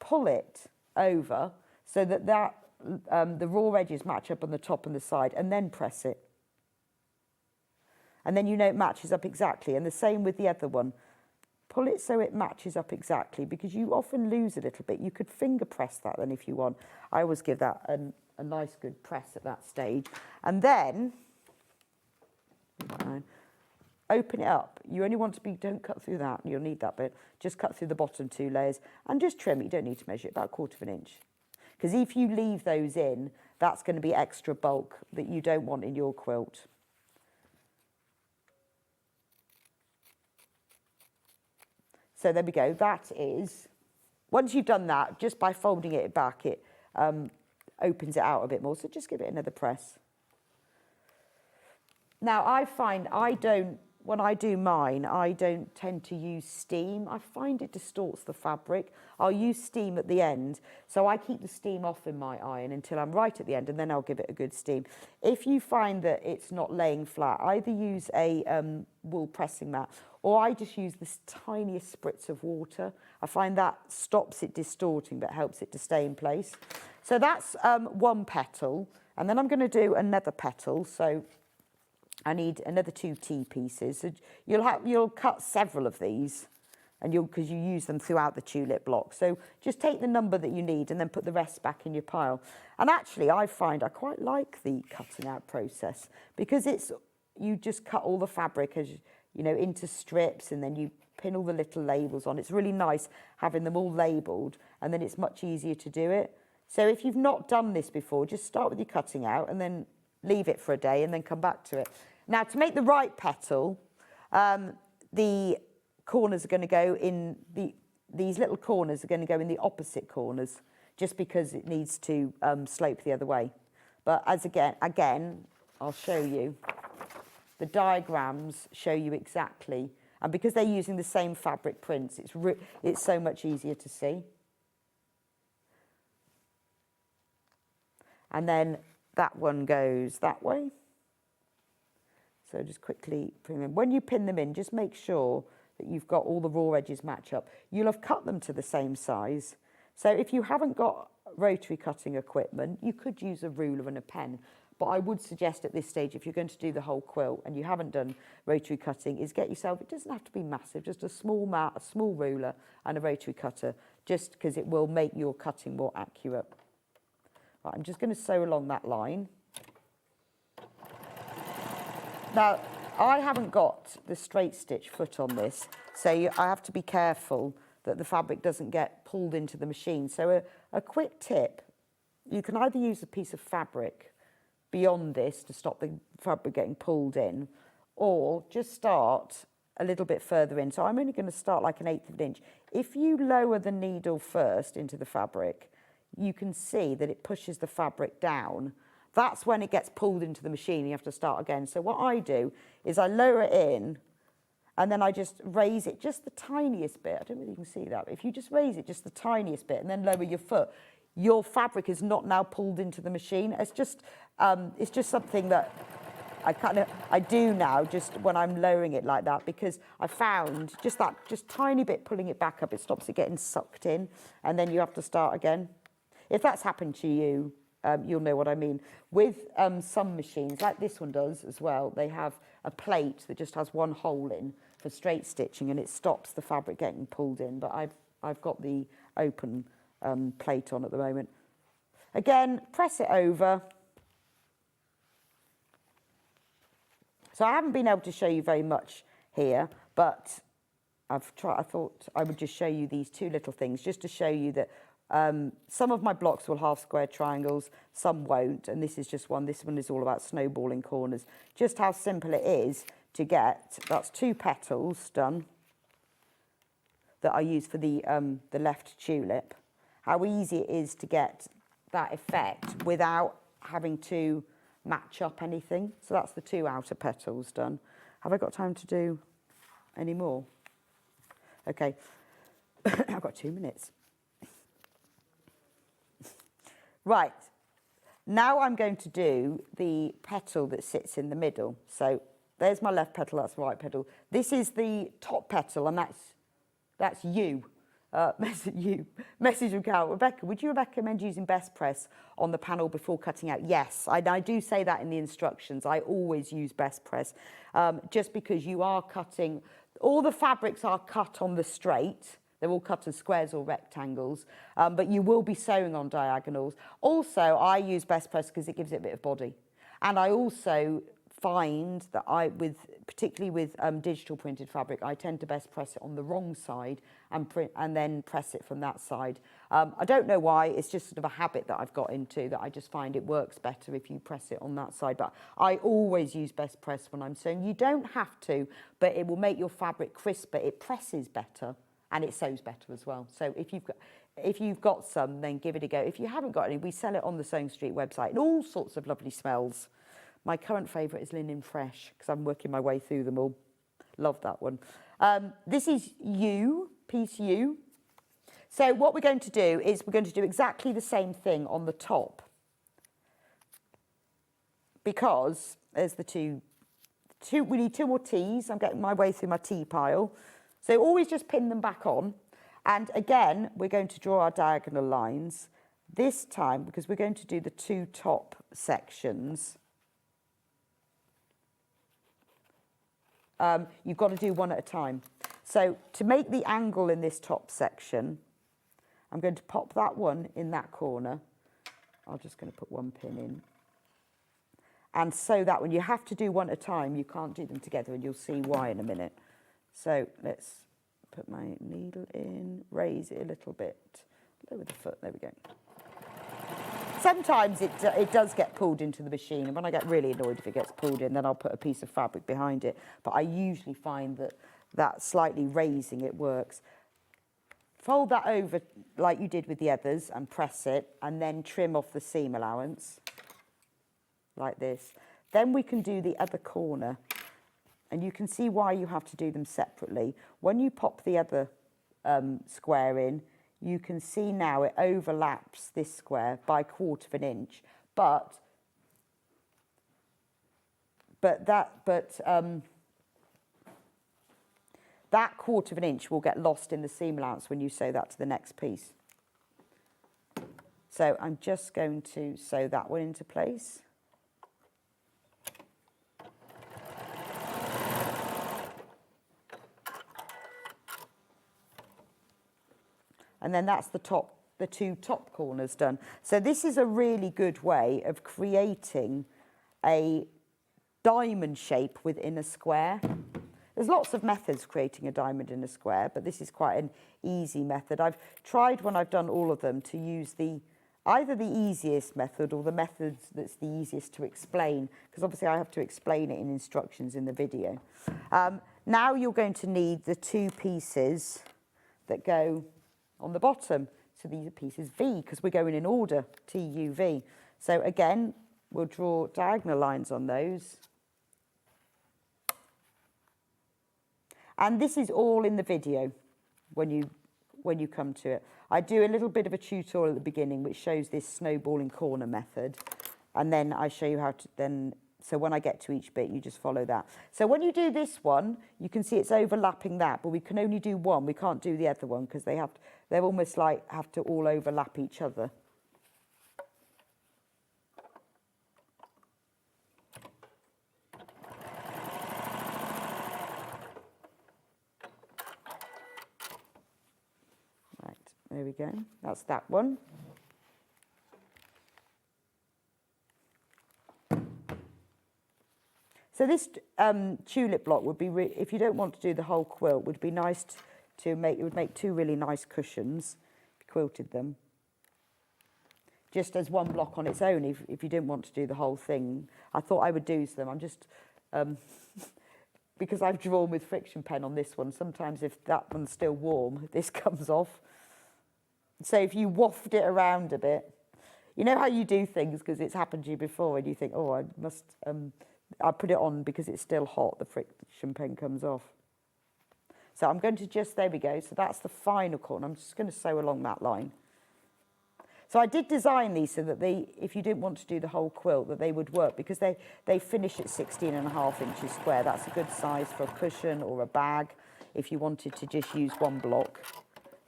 pull it over so that the raw edges match up on the top and the side, and then press it. And then you know it matches up exactly. And the same with the other one. Pull it so it matches up exactly, because you often lose a little bit. You could finger press that then if you want. I always give that a nice good press at that stage. And then, open it up. You only want to be, don't cut through that, you'll need that bit. Just cut through the bottom 2 layers and just trim it. You don't need to measure it, about 1/4 inch. Because if you leave those in, that's going to be extra bulk that you don't want in your quilt. So there we go. That is, once you've done that, just by folding it back, it opens it out a bit more. So just give it another press. Now, I find when I do mine, I don't tend to use steam. I find it distorts the fabric. I'll use steam at the end. So I keep the steam off in my iron until I'm right at the end, and then I'll give it a good steam. If you find that it's not laying flat, either use a wool pressing mat, or I just use this tiniest spritz of water. I find that stops it distorting, but helps it to stay in place. So that's one petal, and then I'm going to do another petal. So I need another 2 T-pieces. So you'll cut several of these, and because you use them throughout the tulip block. So just take the number that you need and then put the rest back in your pile. And actually, I find I quite like the cutting out process, because you just cut all the fabric as into strips, and then you pin all the little labels on. It's really nice having them all labelled, and then it's much easier to do it. So if you've not done this before, just start with your cutting out and then leave it for a day and then come back to it. Now, to make the right petal, the corners are going to go in these little corners are going to go in the opposite corners, just because it needs to slope the other way. But again, I'll show you. The diagrams show you exactly, and because they're using the same fabric prints, it's so much easier to see. And then that one goes that way. So just quickly pin them. When you pin them in, just make sure that you've got all the raw edges match up. You'll have cut them to the same size. So if you haven't got rotary cutting equipment, you could use a ruler and a pen. But I would suggest at this stage, if you're going to do the whole quilt and you haven't done rotary cutting, is get yourself, it doesn't have to be massive, just a small mat, a small ruler and a rotary cutter, just because it will make your cutting more accurate. Right, I'm just going to sew along that line. Now, I haven't got the straight stitch foot on this, so I have to be careful that the fabric doesn't get pulled into the machine. So a quick tip, you can either use a piece of fabric beyond this to stop the fabric getting pulled in, or just start a little bit further in. So I'm only going to start like 1/8 of an inch. If you lower the needle first into the fabric, you can see that it pushes the fabric down. That's when it gets pulled into the machine. You have to start again. So what I do is I lower it in, and then I just raise it just the tiniest bit. I don't know if you can see that. But if you just raise it just the tiniest bit and then lower your foot, your fabric is not now pulled into the machine. It's just something that I do now, just when I'm lowering it like that, because I found just tiny bit pulling it back up, it stops it getting sucked in, and then you have to start again. If that's happened to you, you'll know what I mean. With some machines, like this one does as well, they have a plate that just has one hole in for straight stitching, and it stops the fabric getting pulled in. But I've got the open plate on at the moment. Again, press it over. So I haven't been able to show you very much here, but I thought I would just show you these 2 little things, just to show you that some of my blocks will have square triangles, some won't, and this is just one. This one is all about snowballing corners. Just how simple it is to get. That's 2 petals done that I use for the left tulip. How easy it is to get that effect without having to match up anything. So that's the 2 outer petals done. Have I got time to do any more? Okay, I've got 2 minutes. Right, now I'm going to do the petal that sits in the middle. So there's my left petal, that's the right petal. This is the top petal, and that's you. Message from Carol. Rebecca, would you recommend using best press on the panel before cutting out? Yes, I do say that in the instructions. I always use best press, just because you are cutting, all the fabrics are cut on the straight. They're all cut as squares or rectangles, but you will be sewing on diagonals. Also, I use best press because it gives it a bit of body. And I also find that particularly with digital printed fabric, I tend to best press it on the wrong side and then press it from that side. I don't know why, it's just sort of a habit that I've got into, that I just find it works better if you press it on that side. But I always use best press when I'm sewing. You don't have to, but it will make your fabric crisper. It presses better. and it sews better as well. So if you've got some, then give it a go. If you haven't got any, we sell it on the SewingStreet website, and all sorts of lovely smells. My current favourite is Linen Fresh, because I'm working my way through them all. Love that one. This is piece U. So what we're going to do is we're going to do exactly the same thing on the top, because there's the we need 2 more T's. I'm getting my way through my T pile. So always just pin them back on. And again, we're going to draw our diagonal lines. This time, because we're going to do the 2 top sections, you've got to do one at a time. So to make the angle in this top section, I'm going to pop that one in that corner. I'm just going to put 1 pin in. And sew that one. You have to do one at a time. You can't do them together, and you'll see why in a minute. So let's put my needle in, raise it a little bit, lower the foot, there we go. Sometimes it does get pulled into the machine, and when I get really annoyed if it gets pulled in, then I'll put a piece of fabric behind it. But I usually find that slightly raising it works. Fold that over like you did with the others and press it, and then trim off the seam allowance. Like this. Then we can do the other corner, and you can see why you have to do them separately. When you pop the other square in, you can see now it overlaps this square by 1/4 of an inch, but that 1/4 of an inch will get lost in the seam allowance when you sew that to the next piece. So I'm just going to sew that one into place. And then that's the 2 top corners done. So this is a really good way of creating a diamond shape within a square. There's lots of methods creating a diamond in a square, but this is quite an easy method. I've tried, when I've done all of them, to use either the easiest method or the method that's the easiest to explain, because obviously I have to explain it in instructions in the video. Now you're going to need the 2 pieces that go on the bottom. So these are pieces V, because we're going in order, T, U, V. So again, we'll draw diagonal lines on those. And this is all in the video when you come to it. I do a little bit of a tutorial at the beginning which shows this snowballing corner method, and then I show you how to then, so when I get to each bit, you just follow that. So when you do this one, you can see it's overlapping that, but we can only do one. We can't do the other one because they're almost like have to all overlap each other. Right, there we go. That's that one. So this tulip block would be, if you don't want to do the whole quilt, would be nice to make. It would make 2 really nice cushions if you quilted them. Just as one block on its own, if you didn't want to do the whole thing. I thought I would do them. I'm just, because I've drawn with friction pen on this one, sometimes if that one's still warm, this comes off. So if you waft it around a bit, you know how you do things because it's happened to you before and you think, oh, I must... I put it on because it's still hot, the friction pen comes off. So I'm going to just, there we go, so that's the final corner. I'm just going to sew along that line. So I did design these so that if you didn't want to do the whole quilt, that they would work, because they finish at 16.5 inches square. That's a good size for a cushion or a bag if you wanted to just use one block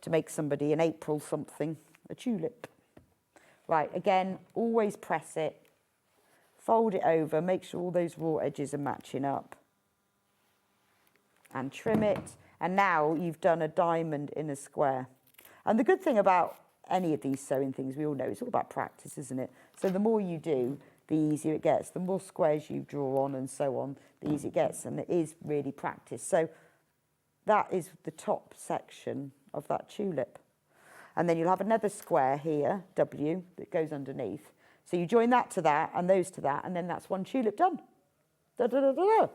to make somebody an April something, a tulip. Right, again, always press it. Fold it over, make sure all those raw edges are matching up. And trim it. And now you've done a diamond in a square. And the good thing about any of these sewing things, we all know, it's all about practice, isn't it? So the more you do, the easier it gets. The more squares you draw on and so on, the easier it gets. And it is really practice. So that is the top section of that tulip. And then you'll have another square here, W, that goes underneath. So you join that to that and those to that, and then that's one tulip done. Da, da, da, da,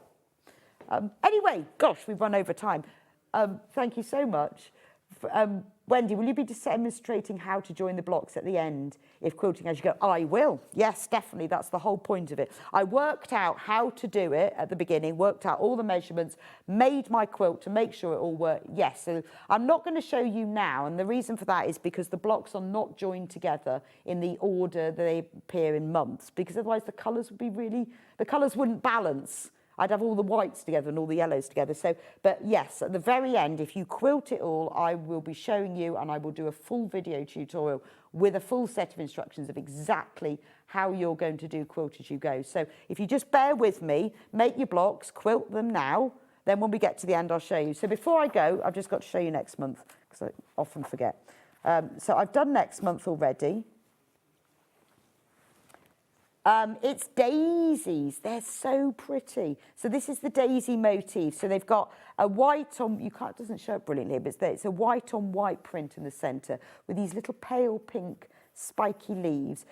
da. Anyway, gosh, we've run over time. Thank you so much. Wendy, will you be demonstrating how to join the blocks at the end if quilting as you go? I will. Yes, definitely. That's the whole point of it. I worked out how to do it at the beginning, worked out all the measurements, made my quilt to make sure it all worked. Yes, so I'm not going to show you now. And the reason for that is because the blocks are not joined together in the order that they appear in months, because otherwise the colours would be the colours wouldn't balance. I'd have all the whites together and all the yellows together. So, but yes, at the very end, if you quilt it all, I will be showing you, and I will do a full video tutorial with a full set of instructions of exactly how you're going to do quilt as you go. So if you just bear with me, make your blocks, quilt them now, then when we get to the end, I'll show you. So before I go, I've just got to show you next month, because I often forget. So I've done next month already. It's daisies. They're so pretty. So this is the daisy motif. So they've got a white on, it doesn't show up brilliantly, but it's a white on white print in the centre with these little pale pink spiky leaves.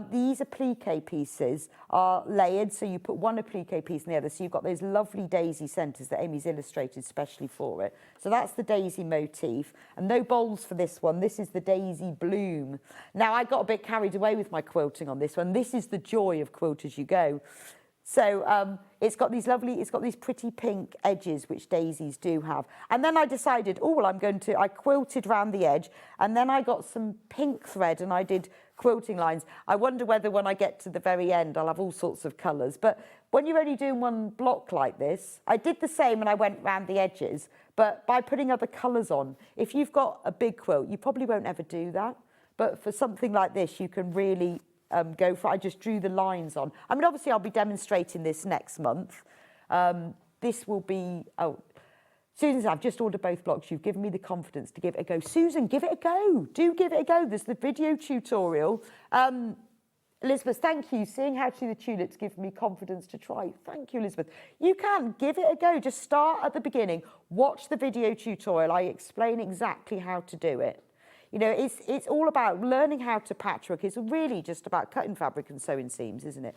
These applique pieces are layered, so you put one applique piece in the other. So you've got those lovely daisy centres that Amy's illustrated specially for it. So that's the daisy motif. And no bowls for this one. This is the daisy bloom. Now, I got a bit carried away with my quilting on this one. This is the joy of quilt as you go. So it's got these pretty pink edges, which daisies do have. And then I decided, I quilted around the edge, and then I got some pink thread and I did quilting lines. I wonder whether when I get to the very end, I'll have all sorts of colours. But when you're only doing one block like this, I did the same and I went round the edges, but by putting other colours on, if you've got a big quilt, you probably won't ever do that. But for something like this, you can really go for it. I just drew the lines on. I mean, obviously, I'll be demonstrating this next month. This will be... Susan said, I've just ordered both blocks. You've given me the confidence to give it a go. Susan, give it a go. Do give it a go. There's the video tutorial. Elizabeth, thank you. Seeing how to do the tulips gives me confidence to try. Thank you, Elizabeth. You can give it a go. Just start at the beginning. Watch the video tutorial. I explain exactly how to do it. You know, it's all about learning how to patchwork. It's really just about cutting fabric and sewing seams, isn't it?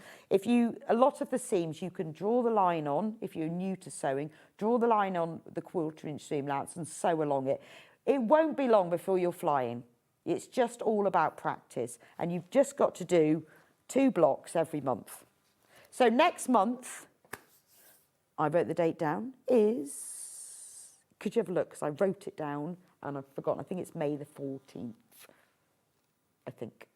A lot of the seams you can draw the line on, if you're new to sewing, draw the line on the 1/4 inch seam allowance and sew along it. It won't be long before you're flying. It's just all about practice. And you've just got to do 2 blocks every month. So next month, I wrote the date down, could you have a look? Because I wrote it down. And I've forgotten, I think it's May the 14th, I think.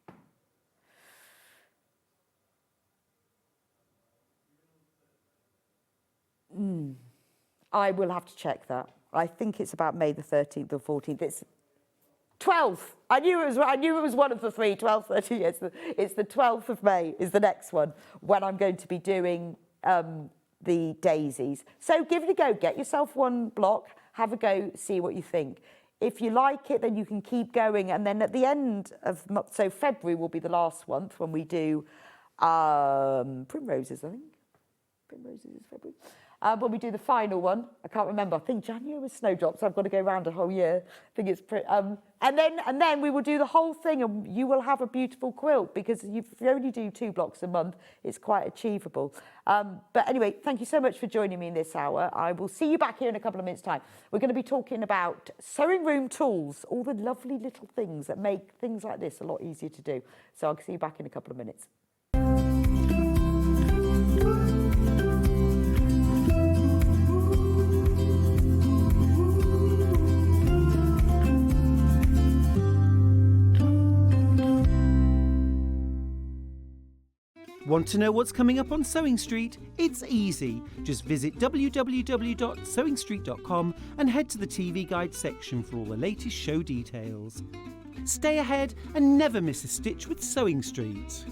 I will have to check that. I think it's about May the 13th or 14th. It's 12th. I knew it was one of the 3, 12th, 13th. It's the 12th of May is the next one when I'm going to be doing the daisies. So give it a go. Get yourself one block, have a go, see what you think. If you like it, then you can keep going. And then at the end of, so February will be the last month when we do primroses, I think. Primroses is February. When we do the final one, I can't remember. I think January was snowdrops. So I've got to go around a whole year. I think it's and then we will do the whole thing, and you will have a beautiful quilt because if you only do 2 blocks a month, it's quite achievable. But anyway, thank you so much for joining me in this hour. I will see you back here in a couple of minutes' time. We're going to be talking about sewing room tools, all the lovely little things that make things like this a lot easier to do. So I'll see you back in a couple of minutes. Want to know what's coming up on Sewing Street? It's easy. Just visit www.sewingstreet.com and head to the TV Guide section for all the latest show details. Stay ahead and never miss a stitch with Sewing Street.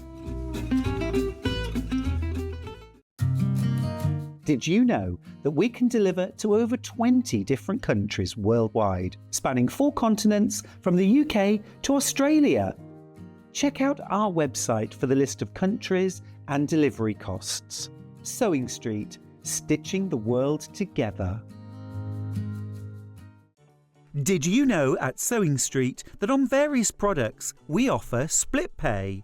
Did you know that we can deliver to over 20 different countries worldwide, spanning 4 continents from the UK to Australia? Check out our website for the list of countries and delivery costs. Sewing Street, stitching the world together. Did you know at Sewing Street that on various products we offer split pay?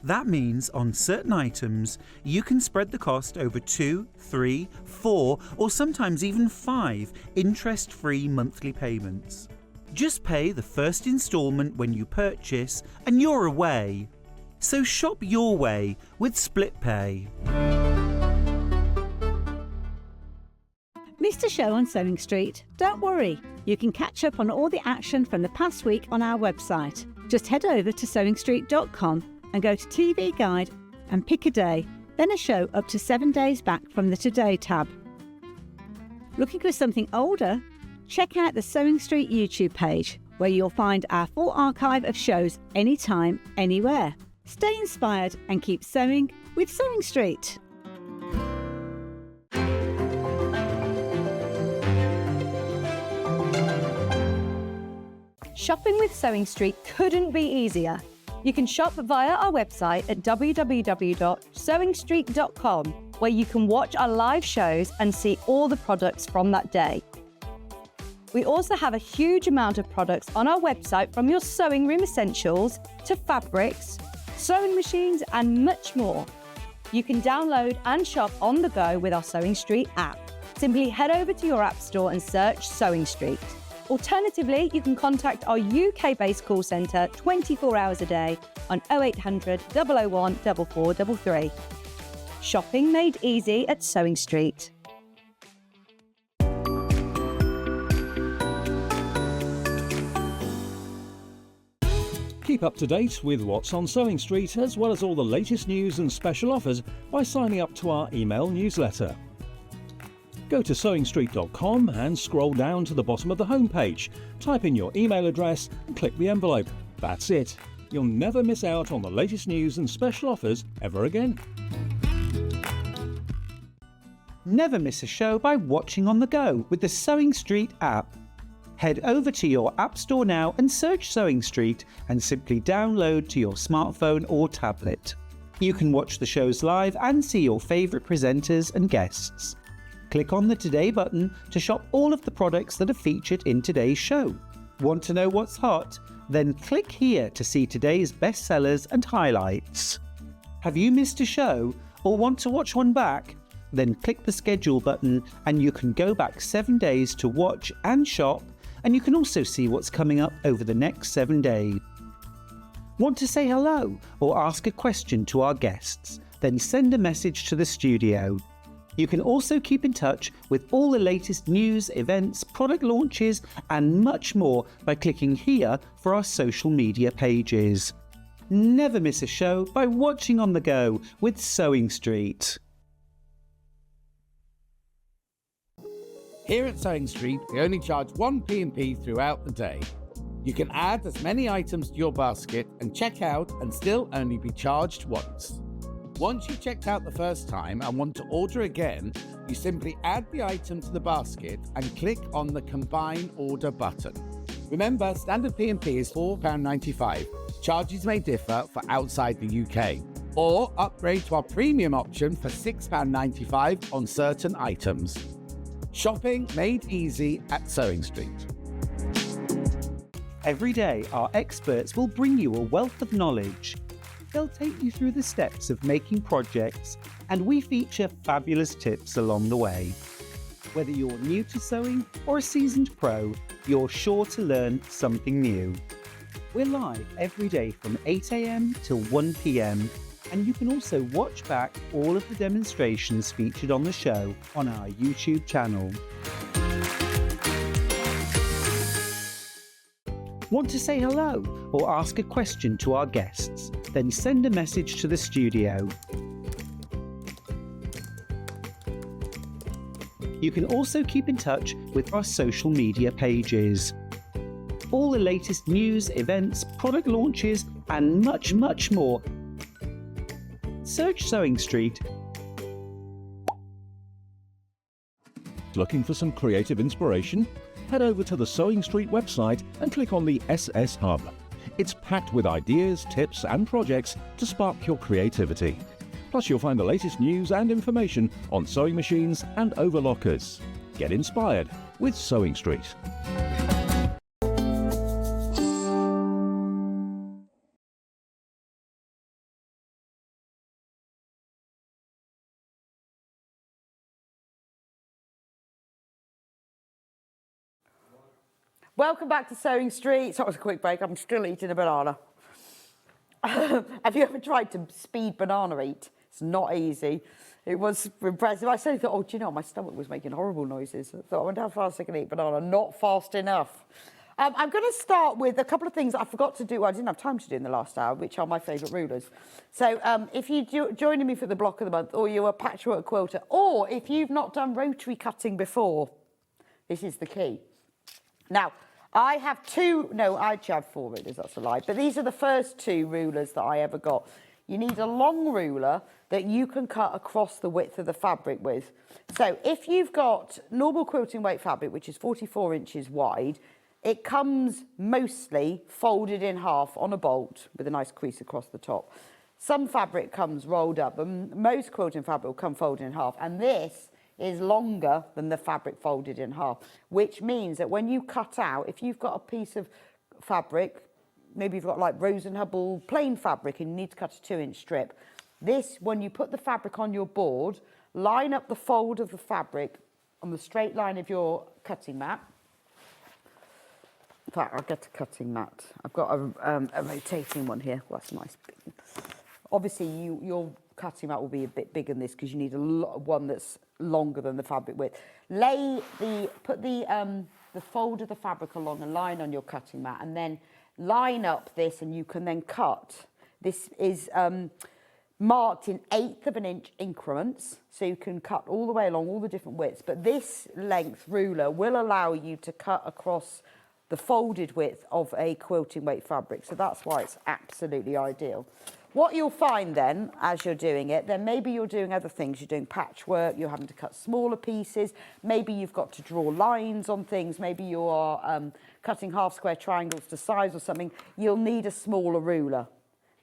That means on certain items you can spread the cost over 2, 3, 4 or sometimes even 5 interest-free monthly payments. Just pay the first instalment when you purchase and you're away. So shop your way with Split Pay. Missed a show on Sewing Street? Don't worry, you can catch up on all the action from the past week on our website. Just head over to SewingStreet.com and go to TV Guide and pick a day, then a show up to 7 days back from the Today tab. Looking for something older? Check out the Sewing Street YouTube page, where you'll find our full archive of shows anytime, anywhere. Stay inspired and keep sewing with Sewing Street. Shopping with Sewing Street couldn't be easier. You can shop via our website at www.SewingStreet.com, where you can watch our live shows and see all the products from that day. We also have a huge amount of products on our website, from your sewing room essentials to fabrics, sewing machines and much more. You can download and shop on the go with our Sewing Street app. Simply head over to your app store and search Sewing Street. Alternatively, you can contact our UK-based call centre 24 hours a day on 0800 001 4433. Shopping made easy at Sewing Street. Keep up to date with what's on Sewing Street, as well as all the latest news and special offers, by signing up to our email newsletter. Go to SewingStreet.com and scroll down to the bottom of the homepage. Type in your email address and click the envelope. That's it. You'll never miss out on the latest news and special offers ever again. Never miss a show by watching on the go with the Sewing Street app. Head over to your app store now and search Sewing Street and simply download to your smartphone or tablet. You can watch the shows live and see your favourite presenters and guests. Click on the Today button to shop all of the products that are featured in today's show. Want to know what's hot? Then click here to see today's bestsellers and highlights. Have you missed a show or want to watch one back? Then click the schedule button and you can go back 7 days to watch and shop, and you can also see what's coming up over the next 7 days. Want to say hello or ask a question to our guests? Then send a message to the studio. You can also keep in touch with all the latest news, events, product launches and much more by clicking here for our social media pages. Never miss a show by watching on the go with Sewing Street. Here at Sewing Street, we only charge one P&P throughout the day. You can add as many items to your basket and check out and still only be charged once. Once you've checked out the first time and want to order again, you simply add the item to the basket and click on the Combine Order button. Remember, standard P&P is £4.95. Charges may differ for outside the UK. Or upgrade to our premium option for £6.95 on certain items. Shopping made easy at Sewing Street. Every day, our experts will bring you a wealth of knowledge. They'll take you through the steps of making projects, and we feature fabulous tips along the way. Whether you're new to sewing or a seasoned pro, you're sure to learn something new. We're live every day from 8 AM till 1 PM, and you can also watch back all of the demonstrations featured on the show on our YouTube channel. Want to say hello or ask a question to our guests? Then send a message to the studio. You can also keep in touch with our social media pages. All the latest news, events, product launches and much more. Search Sewing Street. Looking for some creative inspiration? Head over to the Sewing Street website and click on the SS Hub. It's packed with ideas, tips and projects to spark your creativity. Plus you'll find the latest news and information on sewing machines and overlockers. Get inspired with Sewing Street. Welcome back to Sewing Street. So it was a quick break. I'm still eating a banana. Have you ever tried to speed banana eat? It's not easy. It was impressive. I suddenly thought, oh, do you know, my stomach was making horrible noises. I thought, I wonder how fast I can eat banana. Not fast enough. I'm going to start with a couple of things I forgot to do. I didn't have time to do in the last hour, which are my favourite rulers. So if you're joining me for the block of the month, or you're a patchwork quilter, or if you've not done rotary cutting before, this is the key. Now, I have two, no, I actually have 4 rulers, that's a lie, but these are the first 2 rulers that I ever got. You need a long ruler that you can cut across the width of the fabric with. So if you've got normal quilting weight fabric, which is 44 inches wide, it comes mostly folded in half on a bolt with a nice crease across the top. Some fabric comes rolled up, and most quilting fabric will come folded in half, and this is longer than the fabric folded in half, which means that when you cut out, if you've got a piece of fabric, maybe you've got like Rose and Hubble plain fabric and you need to cut a 2-inch strip, this, when you put the fabric on your board, line up the fold of the fabric on the straight line of your cutting mat. In fact, I'll get a cutting mat. I've got a rotating one here. Well, that's nice. Obviously, your cutting mat will be a bit bigger than this because you need one that's longer than the fabric width. Put the fold of the fabric along a line on your cutting mat, and then line up this, and you can then cut. This is marked in 1/8 of an inch increments, so you can cut all the way along all the different widths. But this length ruler will allow you to cut across the folded width of a quilting weight fabric, so that's why it's absolutely ideal. What you'll find then, as you're doing it, then maybe you're doing other things. You're doing patchwork, you're having to cut smaller pieces, maybe you've got to draw lines on things, maybe you are cutting half square triangles to size or something. You'll need a smaller ruler,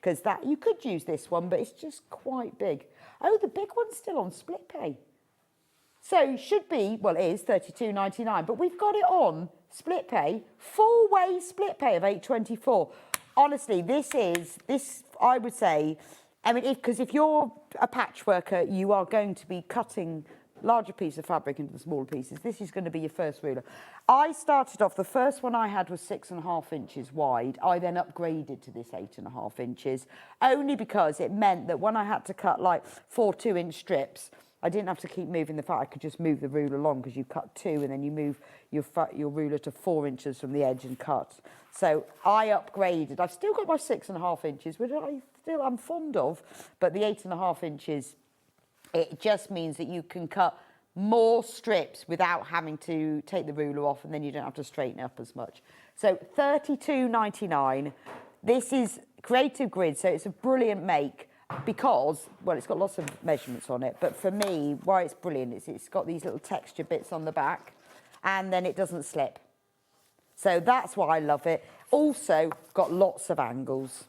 because that you could use this one, but it's just quite big. Oh, the big one's still on split pay. So should be, well, it is £32.99, but we've got it on split pay, full-way split pay of £8.24. Honestly, this, I would say, I mean, because if you're a patchworker, you are going to be cutting larger pieces of fabric into the smaller pieces. This is going to be your first ruler. I started off, the first one I had was 6.5 inches wide. I then upgraded to this 8.5 inches, only because it meant that when I had to cut like 4 2-inch strips, I didn't have to keep moving the fabric. I could just move the ruler along, because you cut 2 and then you move your ruler to 4 inches from the edge and cut. So I upgraded. I've still got my 6.5 inches, which I'm fond of, but the 8.5 inches, it just means that you can cut more strips without having to take the ruler off, and then you don't have to straighten up as much. So £32.99. This is Creative Grid, so it's a brilliant make. Because, well, it's got lots of measurements on it, but for me, why it's brilliant is it's got these little texture bits on the back, and then it doesn't slip. So that's why I love it. Also, got lots of angles.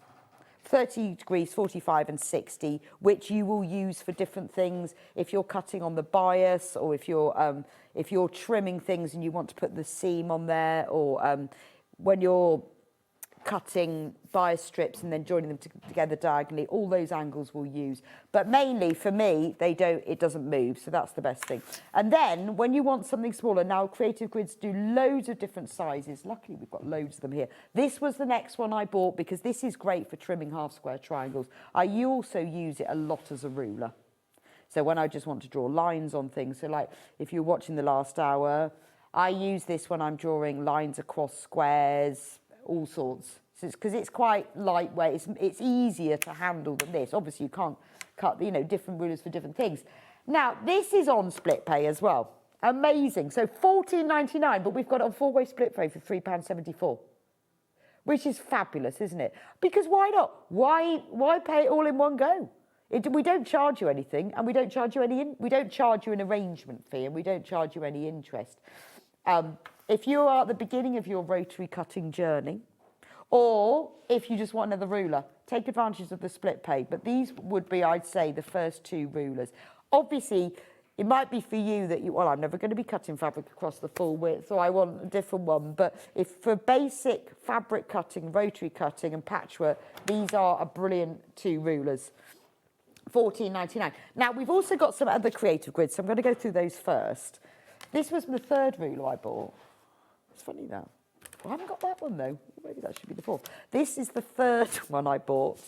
30 degrees, 45 and 60, which you will use for different things. If you're cutting on the bias, or if you're trimming things and you want to put the seam on there, or when you're cutting bias strips and then joining them together diagonally, all those angles we'll use. But mainly for me, it doesn't move, so that's the best thing. And then when you want something smaller, now Creative Grids do loads of different sizes. Luckily, we've got loads of them here. This was the next one I bought, because this is great for trimming half square triangles. I also use it a lot as a ruler. So when I just want to draw lines on things, so like if you're watching the last hour, I use this when I'm drawing lines across squares, all sorts, because it's quite lightweight. It's easier to handle than this. Obviously, you can't cut, different rulers for different things. Now, this is on split pay as well. Amazing. So £14.99, but we've got it on 4-way split pay for £3.74, which is fabulous, isn't it? Because why not? Why pay it all in one go? We don't charge you anything, and we don't charge you we don't charge you an arrangement fee, and we don't charge you any interest. If you are at the beginning of your rotary cutting journey, or if you just want another ruler, take advantage of the split pay. But these would be, I'd say, the first 2 rulers. Obviously, it might be for you that I'm never going to be cutting fabric across the full width, so I want a different one. But if for basic fabric cutting, rotary cutting and patchwork, these are a brilliant 2 rulers. £14.99. Now, we've also got some other Creative Grids, so I'm going to go through those first. This was the 3rd ruler I bought. It's funny, that. I haven't got that one though. Maybe that should be the fourth. This is the third one I bought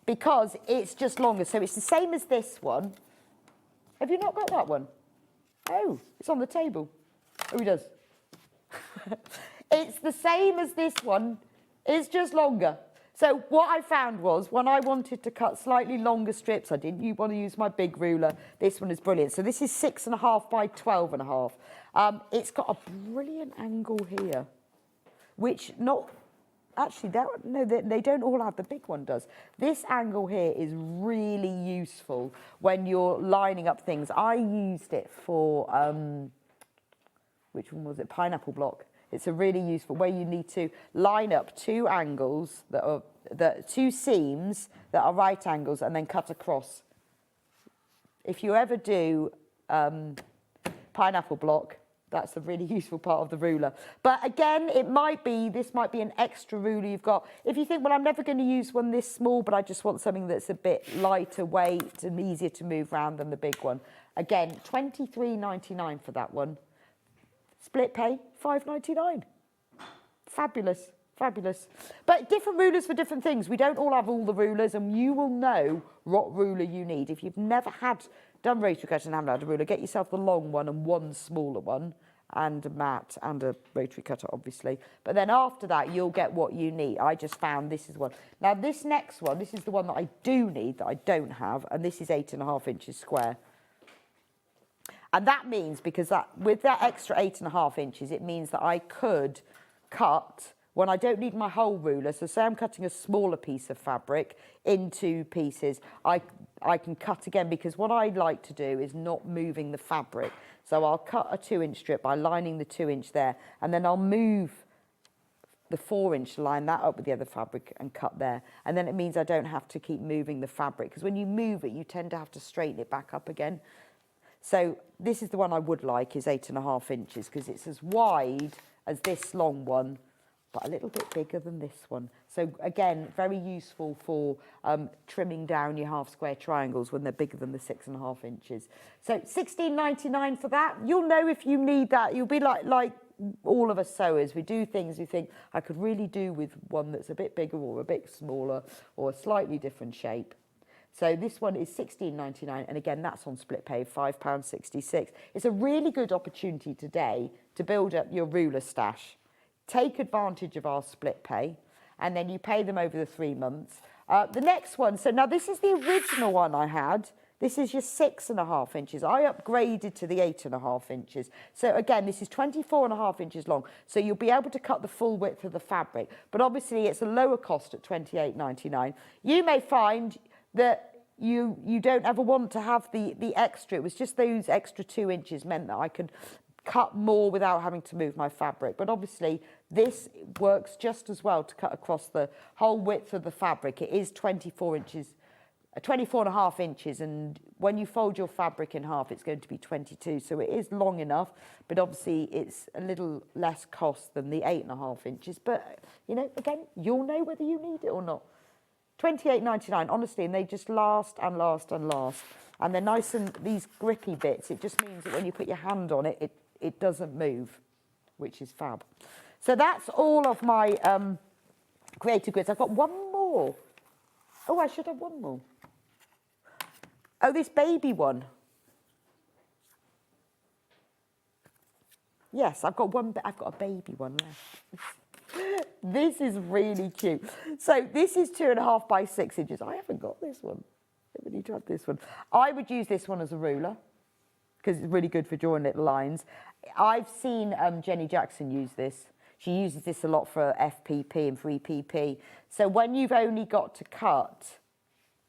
because it's just longer. So it's the same as this one. Have you not got that one? Oh, it's on the table. Oh, he does. It's the same as this one. It's just longer. So what I found was when I wanted to cut slightly longer strips, I didn't want to use my big ruler. This one is brilliant. So this is 6.5 by 12.5. It's got a brilliant angle here, which not actually they don't all have. The big one does. This angle here is really useful when you're lining up things. I used it for which one was it? Pineapple block. It's a really useful way. You need to line up two angles two seams that are right angles and then cut across. If you ever do pineapple block, that's a really useful part of the ruler. But again, this might be an extra ruler you've got. If you think, well, I'm never going to use one this small, but I just want something that's a bit lighter weight and easier to move around than the big one. Again, $23.99 for that one. Split pay, $5.99. Fabulous, fabulous. But different rulers for different things. We don't all have all the rulers, and you will know what ruler you need. If you've never done rotary cutting and haven't had a ruler, get yourself the long one and one smaller one, and a mat and a rotary cutter, obviously. But then after that, you'll get what you need. I just found this is one. Now, this next one, this is the one that I do need, that I don't have, and this is 8.5 inches square. And that means, because with that extra 8.5 inches, it means that I could cut when I don't need my whole ruler. So say I'm cutting a smaller piece of fabric into pieces, I can cut again, because what I like to do is not moving the fabric. So I'll cut a 2-inch strip by lining the 2-inch there, and then I'll move the 4-inch, line that up with the other fabric and cut there. And then it means I don't have to keep moving the fabric, because when you move it, you tend to have to straighten it back up again. So this is the one I would like, is 8.5 inches, because it's as wide as this long one, but a little bit bigger than this one. So again, very useful for trimming down your half square triangles when they're bigger than the 6.5 inches. So $16.99 for that. You'll know if you need that. You'll be like all of us sewers. We do things we think I could really do with one that's a bit bigger or a bit smaller or a slightly different shape. So this one is $16.99, and again, that's on split pay, £5.66. It's a really good opportunity today to build up your ruler stash. Take advantage of our split pay, and then you pay them over the 3 months. The next one, so now this is the original one I had. This is your 6.5 inches. I upgraded to the 8.5 inches. So again, this is 24.5 inches long. So you'll be able to cut the full width of the fabric, but obviously it's a lower cost at $28.99. You may find that you don't ever want to have the extra. It was just those extra 2 inches meant that I could cut more without having to move my fabric. But obviously this works just as well to cut across the whole width of the fabric. It is 24.5 inches, and when you fold your fabric in half, it's going to be 22. So it is long enough, but obviously it's a little less cost than the 8.5 inches. But, you know, again, you'll know whether you need it or not. $28.99, honestly, and they just last and last and last. And they're nice, and these grippy bits, it just means that when you put your hand on it, it doesn't move, which is fab. So that's all of my creative grids. I've got one more. Oh, I should have one more. Oh, this baby one. Yes, I've got a baby one left. This is really cute. So this is 2.5 by 6 inches. I haven't got this one. I need to have this one. I would use this one as a ruler because it's really good for drawing little lines. I've seen Jenny Jackson use this. She uses this a lot for FPP and for EPP. So when you've only got to cut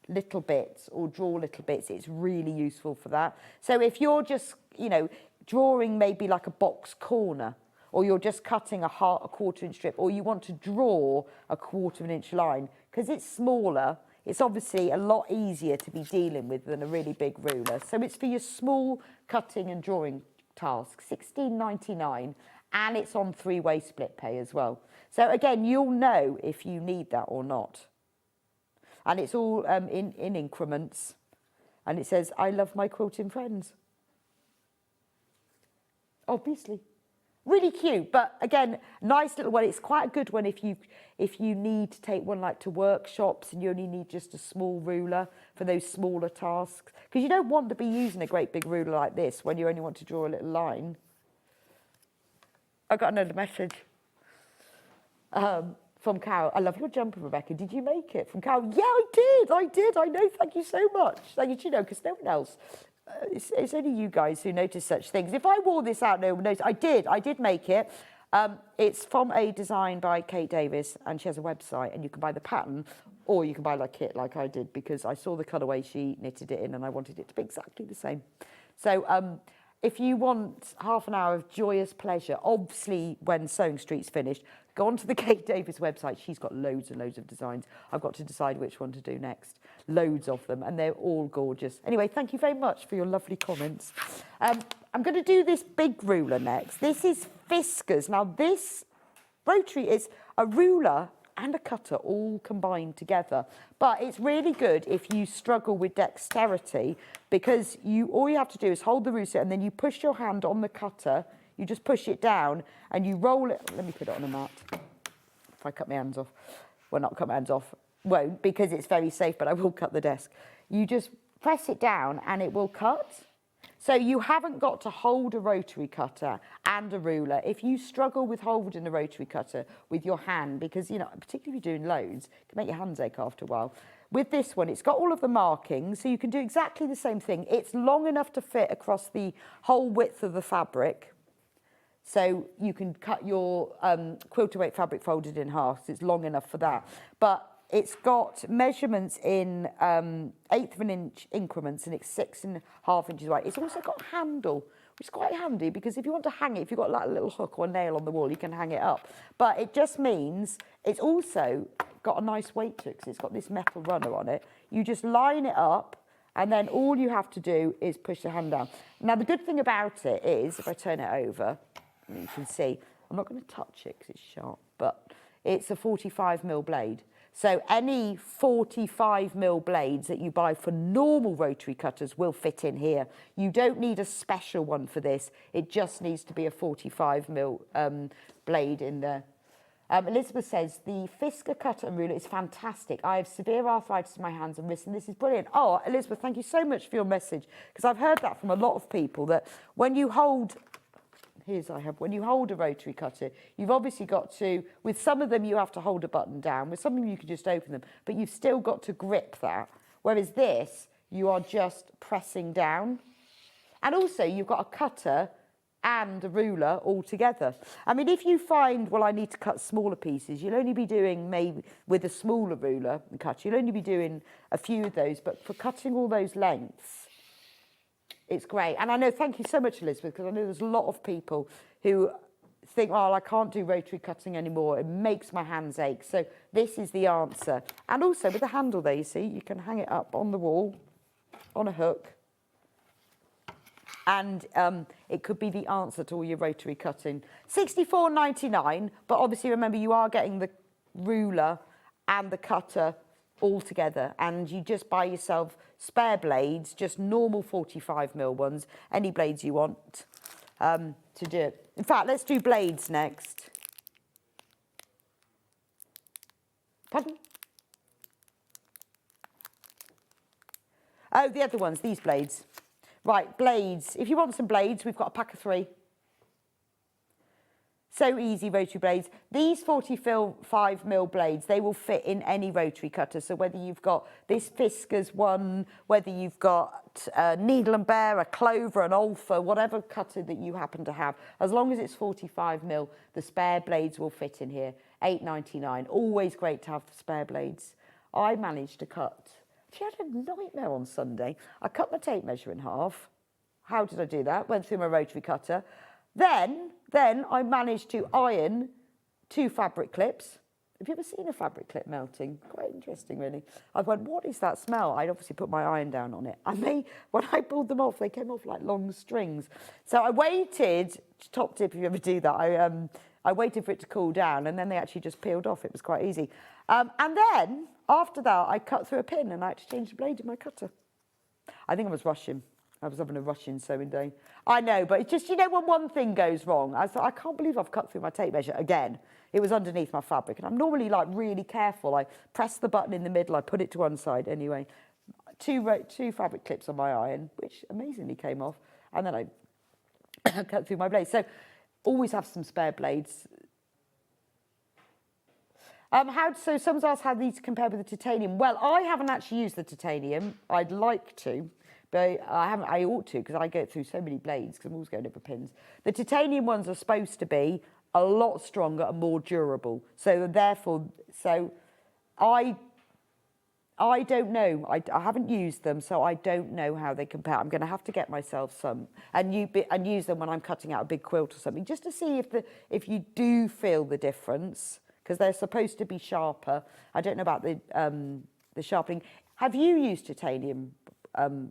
little bits or draw little bits, it's really useful for that. So if you're just, you know, drawing maybe like a box corner, or you're just cutting a 1/4 inch strip, or you want to draw a 1/4 inch line, because it's smaller, it's obviously a lot easier to be dealing with than a really big ruler. So it's for your small cutting and drawing tasks, $16.99, and it's on 3-way split pay as well. So again, you'll know if you need that or not. And it's all in increments. And it says, I love my quilting friends. Obviously. Really cute, but again, nice little one. It's quite a good one if you need to take one like to workshops and you only need just a small ruler for those smaller tasks. Because you don't want to be using a great big ruler like this when you only want to draw a little line. I got another message from Carol. I love your jumper, Rebecca. Did you make it? From Carol. Yeah, I did. I know. Thank you so much. Thank you, because no one else. It's only you guys who notice such things. If I wore this out, no one knows. I did make it. It's from a design by Kate Davis, and she has a website, and you can buy the pattern, or you can buy a kit like I did, because I saw the colourway she knitted it in, and I wanted it to be exactly the same. So if you want half an hour of joyous pleasure, obviously when Sewing Street's finished, go onto the Kate Davis website. She's got loads and loads of designs. I've got to decide which one to do next. Loads of them, and they're all gorgeous. Anyway, thank you very much for your lovely comments. I'm going to do this big ruler next. This is Fiskars. Now, this rotary is a ruler and a cutter all combined together. But it's really good if you struggle with dexterity, because all you have to do is hold the ruler and then you push your hand on the cutter. You just push it down and you roll it. Let me put it on a mat. If I cut my hands off, well, not cut my hands off, won't, because it's very safe, but I will cut the desk. You just press it down and it will cut. So you haven't got to hold a rotary cutter and a ruler. If you struggle with holding a rotary cutter with your hand, because, particularly if you're doing loads, it can make your hands ache after a while. With this one, it's got all of the markings, so you can do exactly the same thing. It's long enough to fit across the whole width of the fabric. So you can cut your quilter weight fabric folded in half, so it's long enough for that. But it's got measurements in 1/8 of an inch increments, and it's 6.5 inches wide. It's also got a handle, which is quite handy, because if you want to hang it, if you've got like a little hook or nail on the wall, you can hang it up. But it just means it's also got a nice weight to it, because it's got this metal runner on it. You just line it up, and then all you have to do is push the hand down. Now, the good thing about it is, if I turn it over, you can see, I'm not going to touch it because it's sharp, but it's a 45mm blade. So any 45mm blades that you buy for normal rotary cutters will fit in here. You don't need a special one for this. It just needs to be a 45mm blade in there. Elizabeth says, the Fiskars cutter and ruler is fantastic. I have severe arthritis in my hands and wrists, and this is brilliant. Oh, Elizabeth, thank you so much for your message, because I've heard that from a lot of people, that when you hold... when you hold a rotary cutter, you've obviously got to, with some of them you have to hold a button down, with some of them you can just open them, but you've still got to grip that. Whereas this, you are just pressing down. And also you've got a cutter and a ruler all together. I mean, if you find, well, I need to cut smaller pieces, you'll only be doing, maybe with a smaller ruler and cutter, you'll only be doing a few of those, but for cutting all those lengths, it's great. And I know, thank you so much, Elizabeth, because I know there's a lot of people who think, oh, I can't do rotary cutting anymore. It makes my hands ache. So this is the answer. And also with the handle there, you see, you can hang it up on the wall, on a hook. And it could be the answer to all your rotary cutting. $64.99, but obviously remember, you are getting the ruler and the cutter all together, and you just buy yourself spare blades, just normal 45mm ones, any blades you want to do it. In fact, let's do blades next. Pardon? Oh, the other ones, these blades. Right, blades. If you want some blades, we've got a pack of 3. So easy, rotary blades. These 45mm blades, they will fit in any rotary cutter. So whether you've got this Fiskars one, whether you've got a Needle and Bear, a Clover, an Alpha, whatever cutter that you happen to have, as long as it's 45mm, the spare blades will fit in here. $8.99. Always great to have spare blades. I managed to cut. She had a nightmare on Sunday. I cut my tape measure in half. How did I do that? Went through my rotary cutter. Then I managed to iron 2 fabric clips. Have you ever seen a fabric clip melting? Quite interesting, really. I went, what is that smell? I'd obviously put my iron down on it. And when I pulled them off, they came off like long strings. So I waited, top tip if you ever do that, I waited for it to cool down, and then they actually just peeled off. It was quite easy. And then, after that, I cut through a pin, and I had to change the blade in my cutter. I think I was rushing. I was having a Russian sewing day. I know, but it's just, you know, when one thing goes wrong, I thought, I can't believe I've cut through my tape measure again. It was underneath my fabric, and I'm normally like really careful. I press the button in the middle, I put it to one side anyway. Two fabric clips on my iron, which amazingly came off, and then I cut through my blades. So always have some spare blades. So someone's asked how these compare with the titanium. Well, I haven't actually used the titanium. I'd like to, but I haven't. I ought to, because I go through so many blades because I'm always going over pins. The titanium ones are supposed to be a lot stronger and more durable. So therefore, I don't know. I haven't used them, so I don't know how they compare. I'm going to have to get myself some and use them when I'm cutting out a big quilt or something, just to see if you do feel the difference, because they're supposed to be sharper. I don't know about the sharpening. Have you used titanium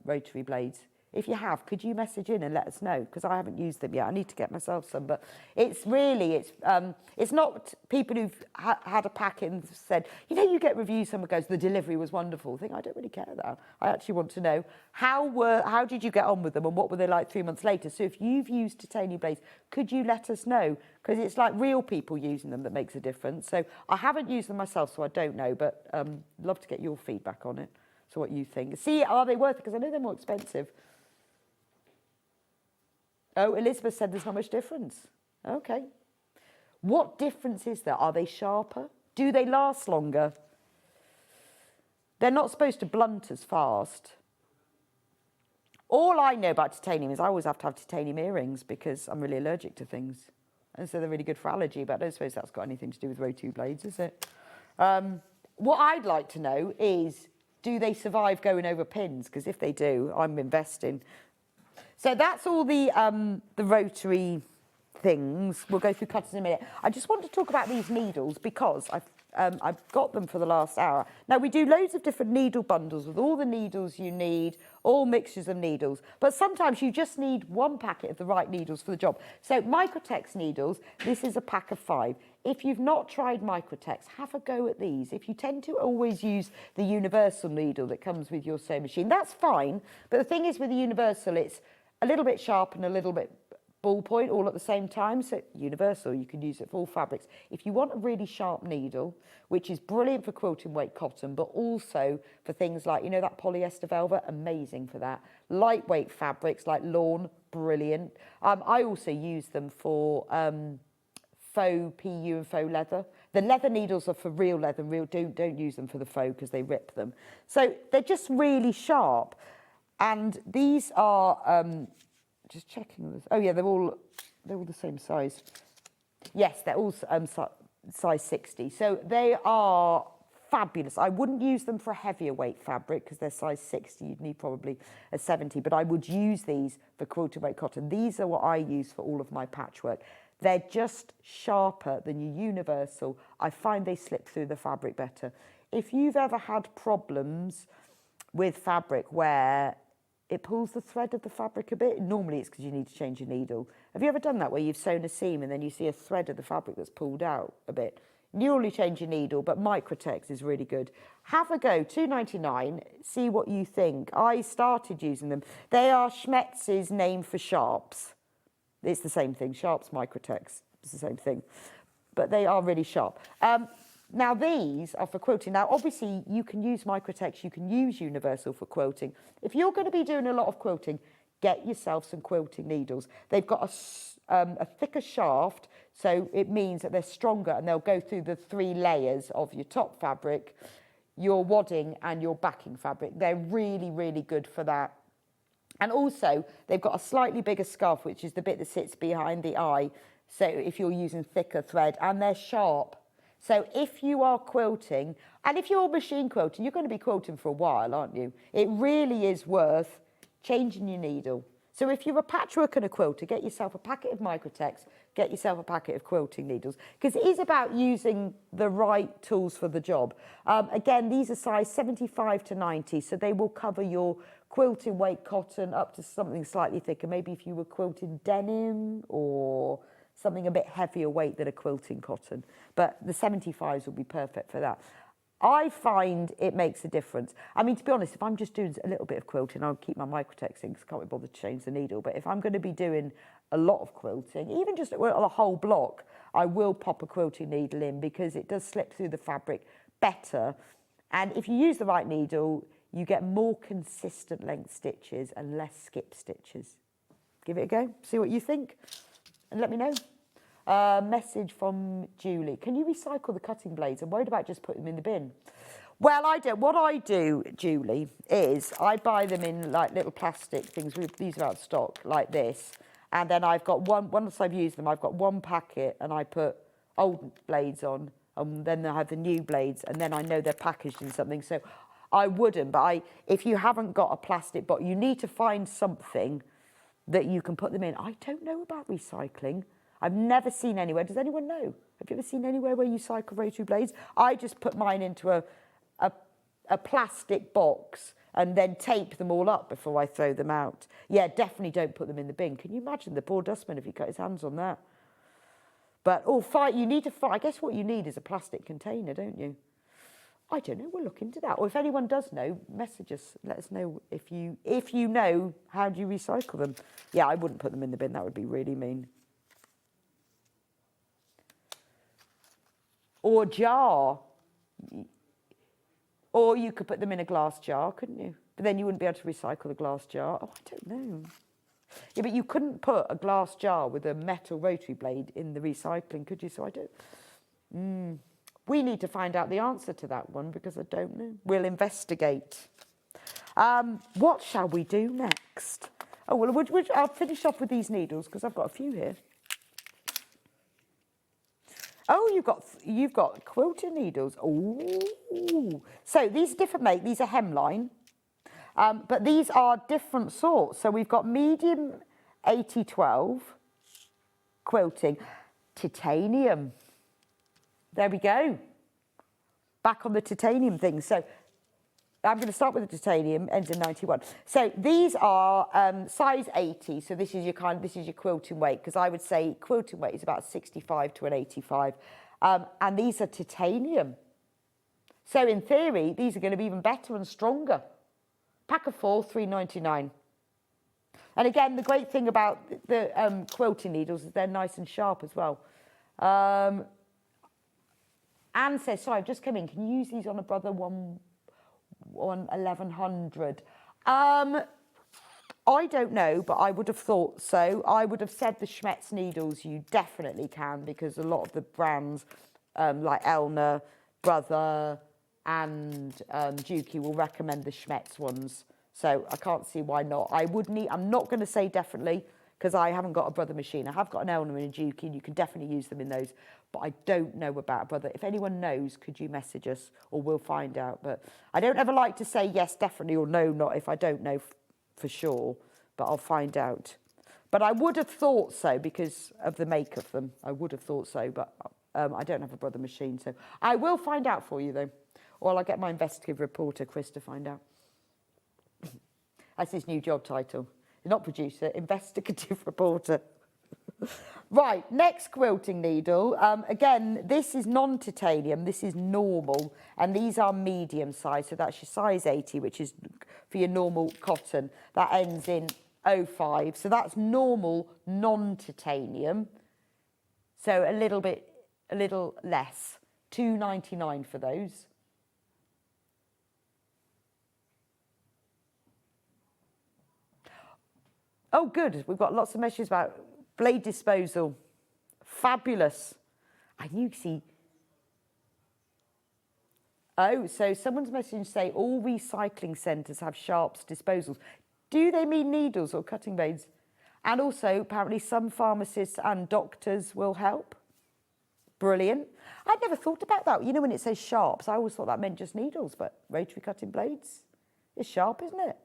rotary blades? If you have, could you message in and let us know? Because I haven't used them yet. I need to get myself some. But it's not people who've had a packet and said, you know, you get reviews, someone goes, the delivery was wonderful. I think, I don't really care that. I actually want to know, how did you get on with them and what were they like 3 months later? So if you've used titanium blades, could you let us know? Because it's like real people using them that makes a difference. So I haven't used them myself, so I don't know. But love to get your feedback on it. So what you think. See, are they worth it? Because I know they're more expensive. Oh, Elizabeth said there's not much difference. Okay. What difference is there? Are they sharper? Do they last longer? They're not supposed to blunt as fast. All I know about titanium is I always have to have titanium earrings because I'm really allergic to things. And so they're really good for allergy, but I don't suppose that's got anything to do with rotary blades, is it? What I'd like to know is, do they survive going over pins? Because if they do, I'm investing. So that's all the rotary things. We'll go through cutters in a minute. I just want to talk about these needles because I've got them for the last hour. Now, we do loads of different needle bundles with all the needles you need, all mixtures of needles. But sometimes you just need one packet of the right needles for the job. So Microtex needles, this is a pack of 5. If you've not tried Microtex, have a go at these. If you tend to always use the universal needle that comes with your sewing machine, that's fine. But the thing is with the universal, it's a little bit sharp and a little bit ballpoint all at the same time. So universal, you can use it for all fabrics. If you want a really sharp needle, which is brilliant for quilting weight cotton, but also for things like, you know, that polyester velvet, amazing for that. Lightweight fabrics like lawn, brilliant. I also use them for faux PU and faux leather. The leather needles are for real leather. Don't use them for the faux because they rip them. So they're just really sharp. And these are, just checking this. Oh yeah, they're all the same size. Yes, they're all size 60. So they are fabulous. I wouldn't use them for a heavier weight fabric because they're size 60. You'd need probably a 70, but I would use these for quilted weight cotton. These are what I use for all of my patchwork. They're just sharper than your universal. I find they slip through the fabric better. If you've ever had problems with fabric where it pulls the thread of the fabric a bit, normally it's because you need to change your needle. Have you ever done that where you've sewn a seam and then you see a thread of the fabric that's pulled out a bit? You only change your needle, but Microtex is really good. Have a go, $2.99, see what you think. I started using them. They are Schmetz's name for sharps. It's the same thing, sharps, Microtex, it's the same thing. But they are really sharp. Now these are for quilting. Now obviously you can use Microtex, you can use universal for quilting. If you're going to be doing a lot of quilting, get yourself some quilting needles. They've got a thicker shaft, so it means that they're stronger and they'll go through the 3 layers of your top fabric, your wadding and your backing fabric. They're really, really good for that. And also they've got a slightly bigger scarf, which is the bit that sits behind the eye. So if you're using thicker thread, and they're sharp. So if you are quilting, and if you're machine quilting, you're going to be quilting for a while, aren't you? It really is worth changing your needle. So if you're a patchwork and a quilter, get yourself a packet of Microtex, get yourself a packet of quilting needles, because it is about using the right tools for the job. Again, these are size 75 to 90, so they will cover your quilting weight cotton up to something slightly thicker. Maybe if you were quilting denim or something a bit heavier weight than a quilting cotton. But the 75s will be perfect for that. I find it makes a difference. I mean, to be honest, if I'm just doing a little bit of quilting, I'll keep my Microtex in because I can't be bothered to change the needle. But if I'm going to be doing a lot of quilting, even just a whole block, I will pop a quilting needle in because it does slip through the fabric better. And if you use the right needle, you get more consistent length stitches and less skip stitches. Give it a go, see what you think, and let me know. Message from Julie. Can you recycle the cutting blades? I'm worried about just putting them in the bin. Well, I don't. What I do, Julie, is I buy them in like little plastic things. These are out of stock, like this. And then I've got once I've used them, I've got one packet and I put old blades on. And then I have the new blades and then I know they're packaged in something. So I wouldn't, but if you haven't got a plastic box, you need to find something that you can put them in. I don't know about recycling. I've never seen anywhere. Does anyone know? Have you ever seen anywhere where you cycle rotary blades? I just put mine into a plastic box and then tape them all up before I throw them out. Yeah, definitely don't put them in the bin. Can you imagine the poor dustman if he cut his hands on that? But you need to find, I guess what you need is a plastic container, don't you? I don't know, we'll look into that. Or if anyone does know, message us. Let us know if you know how do you recycle them. Yeah, I wouldn't put them in the bin. That would be really mean. Or jar. Or you could put them in a glass jar, couldn't you? But then you wouldn't be able to recycle a glass jar. Oh, I don't know. Yeah, but you couldn't put a glass jar with a metal rotary blade in the recycling, could you? So I don't. We need to find out the answer to that one because I don't know. We'll investigate. What shall we do next? Oh, well, I'll finish off with these needles because I've got a few here. Oh, you've got quilter needles. Oh, so these are different make. These are hemline, but these are different sorts. So we've got medium 80-12 quilting, titanium. There we go. Back on the titanium thing. So I'm going to start with the titanium, ends in 91. So these are size 80. So this is your quilting weight, because I would say quilting weight is about 65 to an 85. And these are titanium. So in theory, these are going to be even better and stronger. Pack of 4, $3.99. And again, the great thing about the quilting needles is they're nice and sharp as well. Anne says, sorry, I've just come in. Can you use these on a Brother 1100? I don't know, but I would have thought so. I would have said the Schmetz needles you definitely can, because a lot of the brands like Elna, Brother and Juki will recommend the Schmetz ones. So I can't see why not. I'm not going to say definitely because I haven't got a Brother machine. I have got an Elna and a Juki and you can definitely use them in those. But I don't know about a Brother. If anyone knows, could you message us or we'll find out. But I don't ever like to say yes, definitely, or no, not if I don't know for sure. But I'll find out. But I would have thought so because of the make of them. I would have thought so, but I don't have a Brother machine. So I will find out for you, though. Or I'll get my investigative reporter, Chris, to find out. That's his new job title. Not producer, investigative reporter. Right, next quilting needle. Again, this is non-titanium, this is normal, and these are medium size, so that's your size 80, which is for your normal cotton. That ends in 05, so that's normal non-titanium. So a little less, $2.99 for those. Oh, good. We've got lots of messages about blade disposal. Fabulous. And you see. Oh, so someone's message say all recycling centres have sharps disposals. Do they mean needles or cutting blades? And also, apparently, some pharmacists and doctors will help. Brilliant. I'd never thought about that. You know, when it says sharps, I always thought that meant just needles, but rotary cutting blades is sharp, isn't it?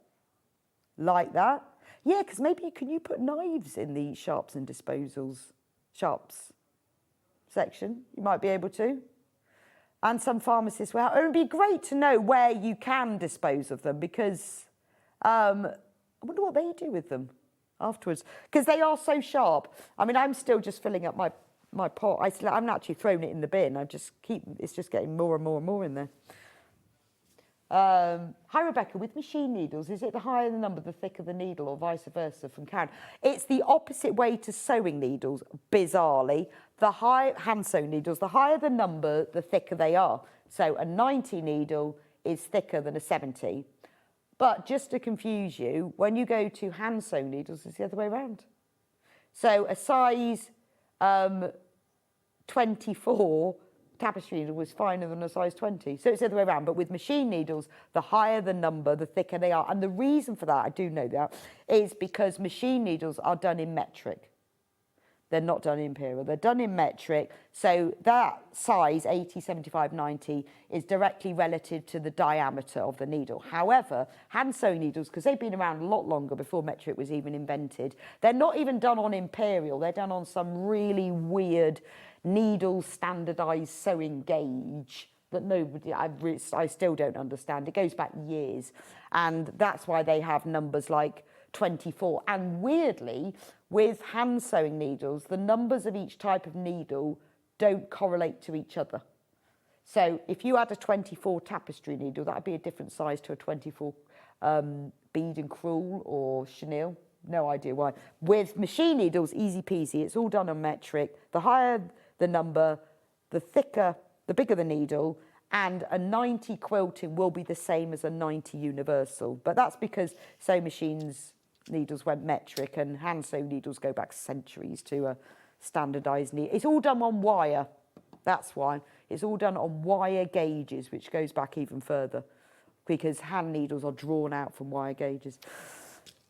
Like that. Yeah, because maybe can you put knives in the sharps and disposals, sharps section? You might be able to. And some pharmacists will. It would be great to know where you can dispose of them because I wonder what they do with them afterwards because they are so sharp. I mean, I'm still just filling up my pot. I'm not actually throwing it in the bin. It's just getting more and more and more in there. Hi, Rebecca. With machine needles, is it the higher the number, the thicker the needle, or vice versa from Karen? It's the opposite way to sewing needles, bizarrely. Hand sewn needles, the higher the number, the thicker they are. So a 90 needle is thicker than a 70. But just to confuse you, when you go to hand sewn needles, it's the other way around. So a size 24 tapestry needle was finer than a size 20. So it's the other way around. But with machine needles, the higher the number, the thicker they are. And the reason for that, I do know that, is because machine needles are done in metric. They're not done in imperial. They're done in metric. So that size, 80, 75, 90, is directly relative to the diameter of the needle. However, hand sewn needles, because they've been around a lot longer before metric was even invented, they're not even done on imperial. They're done on some really weird needle standardized sewing gauge that nobody, I still don't understand. It goes back years. And that's why they have numbers like 24. And weirdly, with hand sewing needles, the numbers of each type of needle don't correlate to each other. So if you had a 24 tapestry needle, that would be a different size to a 24 bead and crewel or chenille. No idea why. With machine needles, easy peasy. It's all done on metric. The higher the number, the thicker, the bigger the needle, and a 90 quilting will be the same as a 90 universal. But that's because sewing machines needles went metric and hand sewn needles go back centuries to a standardised needle. It's all done on wire. That's why. It's all done on wire gauges, which goes back even further because hand needles are drawn out from wire gauges.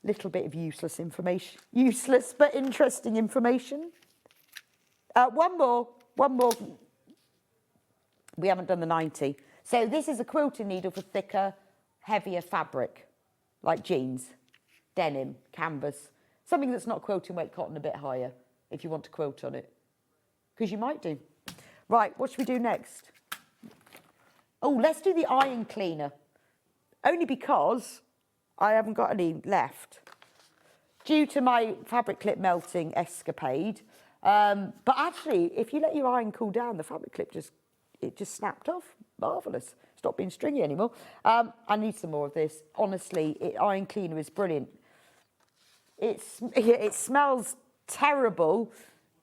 Little bit of useless information. Useless but interesting information. One more. We haven't done the 90. So this is a quilting needle for thicker, heavier fabric, like jeans, denim, canvas, something that's not quilting weight cotton, a bit higher, if you want to quilt on it. Because you might do. Right, what should we do next? Oh, let's do the iron cleaner. Only because I haven't got any left. Due to my fabric clip melting escapade. But actually, if you let your iron cool down, the fabric clip just snapped off. Marvellous. Stopped being stringy anymore. I need some more of this. Honestly, iron cleaner is brilliant. It smells terrible.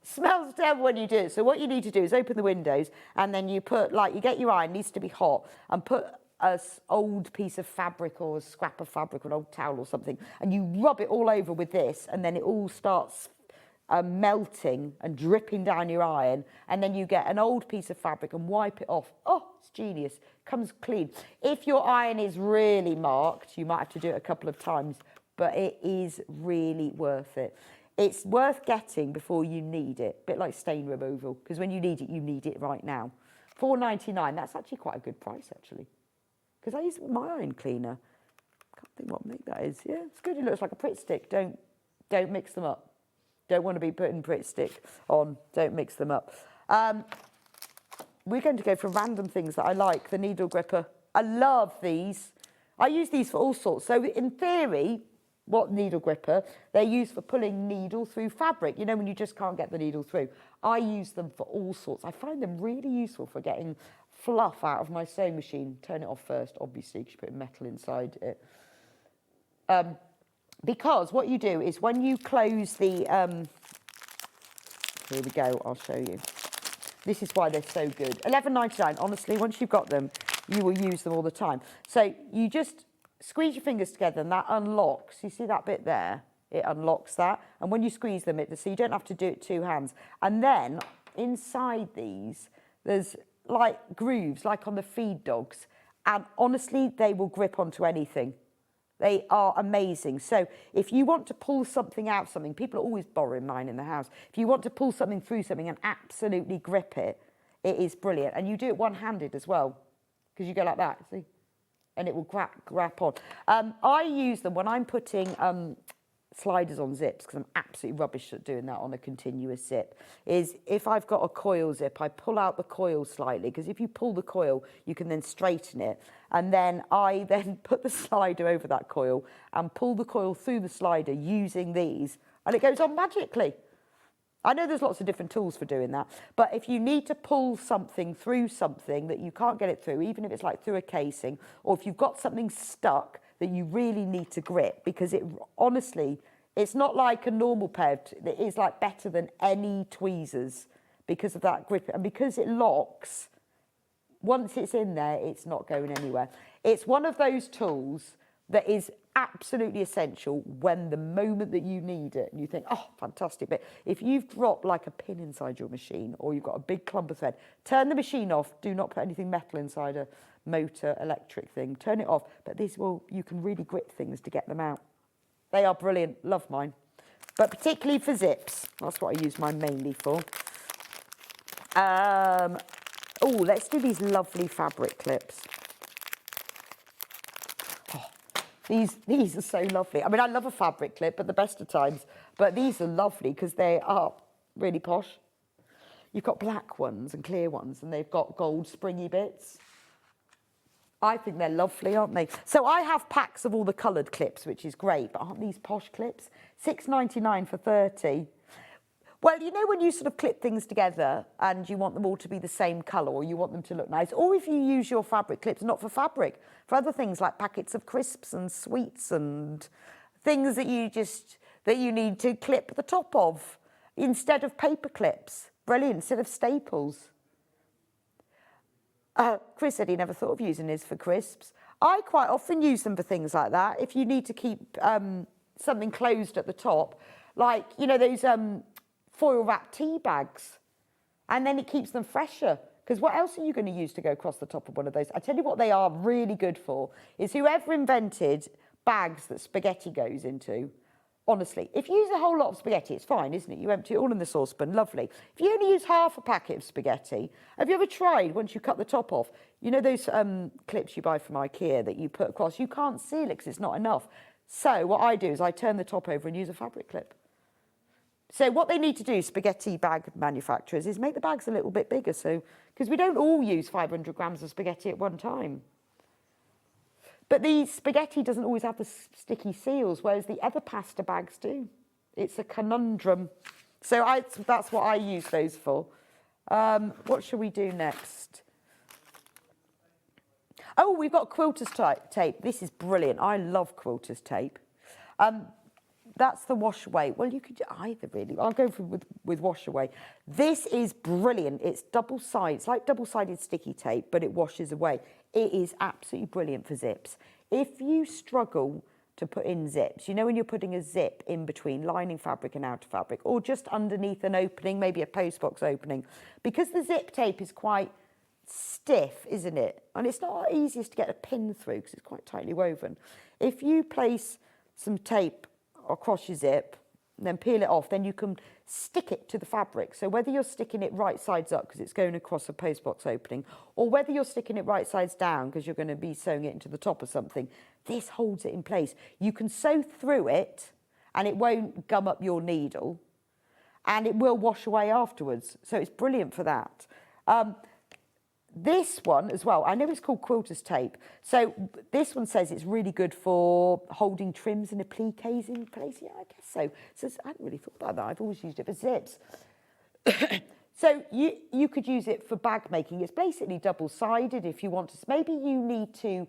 Smells terrible when you do it. So what you need to do is open the windows and then you put, you get your iron, needs to be hot, and put an old piece of fabric or a scrap of fabric or an old towel or something, and you rub it all over with this, and then it all starts melting and dripping down your iron, and then you get an old piece of fabric and wipe it off. Oh, it's genius. Comes clean. If your iron is really marked, you might have to do it a couple of times, but it is really worth it. It's worth getting before you need it, a bit like stain removal, because when you need it right now. $4.99, that's actually quite a good price, actually, because I use it with my iron cleaner. Can't think what make that is. Yeah, it's good. It looks like a Pritt stick. Don't mix them up. Don't want to be putting Pritt stick on. Don't mix them up. We're going to go for random things that I like. The needle gripper. I love these. I use these for all sorts. So in theory, what needle gripper? They're used for pulling needle through fabric. You know, when you just can't get the needle through. I use them for all sorts. I find them really useful for getting fluff out of my sewing machine. Turn it off first, obviously, because you're putting metal inside it. Because what you do is when you close the... here we go, I'll show you. This is why they're so good. $11.99, honestly, once you've got them, you will use them all the time. So you just squeeze your fingers together and that unlocks. You see that bit there? It unlocks that. And when you squeeze them, so you don't have to do it two hands. And then inside these, there's like grooves, like on the feed dogs. And honestly, they will grip onto anything. They are amazing. So if you want to pull something out, people are always borrowing mine in the house. If you want to pull something through something and absolutely grip it, it is brilliant. And you do it one-handed as well, because you go like that, see? And it will grab on. I use them when I'm putting sliders on zips, because I'm absolutely rubbish at doing that on a continuous zip, is if I've got a coil zip, I pull out the coil slightly, because if you pull the coil, you can then straighten it. And then I put the slider over that coil and pull the coil through the slider using these, and it goes on magically. I know there's lots of different tools for doing that, but if you need to pull something through something that you can't get it through, even if it's like through a casing, or if you've got something stuck that you really need to grip, because it honestly, it's not like a normal pair, it is like better than any tweezers because of that grip, and because it locks, once it's in there, it's not going anywhere. It's one of those tools that is absolutely essential when the moment that you need it and you think, oh, fantastic. But if you've dropped like a pin inside your machine or you've got a big clump of thread, turn the machine off. Do not put anything metal inside a motor, electric thing. Turn it off. But these will, you can really grip things to get them out. They are brilliant. Love mine. But particularly for zips. That's what I use mine mainly for. Oh, let's do these lovely fabric clips. These are so lovely. I mean, I love a fabric clip at the best of times, but these are lovely because they are really posh. You've got black ones and clear ones, and they've got gold springy bits. I think they're lovely, aren't they? So I have packs of all the coloured clips, which is great, but aren't these posh clips? $6.99 for 30. Well, you know when you sort of clip things together and you want them all to be the same colour or you want them to look nice, or if you use your fabric clips not for fabric, for other things like packets of crisps and sweets and things that you need to clip the top of instead of paper clips. Brilliant, instead of staples. Chris said he never thought of using his for crisps. I quite often use them for things like that. If you need to keep something closed at the top, like, you know, those foil wrapped tea bags, and then it keeps them fresher, because what else are you going to use to go across the top of one of those? I tell you what they are really good for is whoever invented bags that spaghetti goes into. Honestly, if you use a whole lot of spaghetti, it's fine, isn't it? You empty it all in the saucepan, lovely. If you only use half a packet of spaghetti, have you ever tried, once you cut the top off, you know those clips you buy from IKEA that you put across, you can't seal it because it's not enough. So what I do is I turn the top over and use a fabric clip. So what they need to do, spaghetti bag manufacturers, is make the bags a little bit bigger, so because we don't all use 500 grams of spaghetti at one time. But the spaghetti doesn't always have the sticky seals, whereas the other pasta bags do. It's a conundrum. So that's what I use those for. What shall we do next? Oh, we've got quilter's tape. This is brilliant. I love quilter's tape. That's the wash away. Well, you could do either, really. I'll go with wash away. This is brilliant. It's double-sided. It's like double-sided sticky tape, but it washes away. It is absolutely brilliant for zips. If you struggle to put in zips, you know when you're putting a zip in between lining fabric and outer fabric, or just underneath an opening, maybe a postbox opening, because the zip tape is quite stiff, isn't it? And it's not easiest to get a pin through because it's quite tightly woven. If you place some tape across your zip, and then peel it off, then you can stick it to the fabric. So whether you're sticking it right sides up because it's going across a postbox opening, or whether you're sticking it right sides down because you're going to be sewing it into the top of something, this holds it in place. You can sew through it and it won't gum up your needle, and it will wash away afterwards. So it's brilliant for that. This one as well, I know it's called quilter's tape. So this one says it's really good for holding trims and appliques in place. Yeah, I guess so. So I hadn't really thought about that. I've always used it for zips. So you could use it for bag making. It's basically double-sided if you want to. Maybe you need to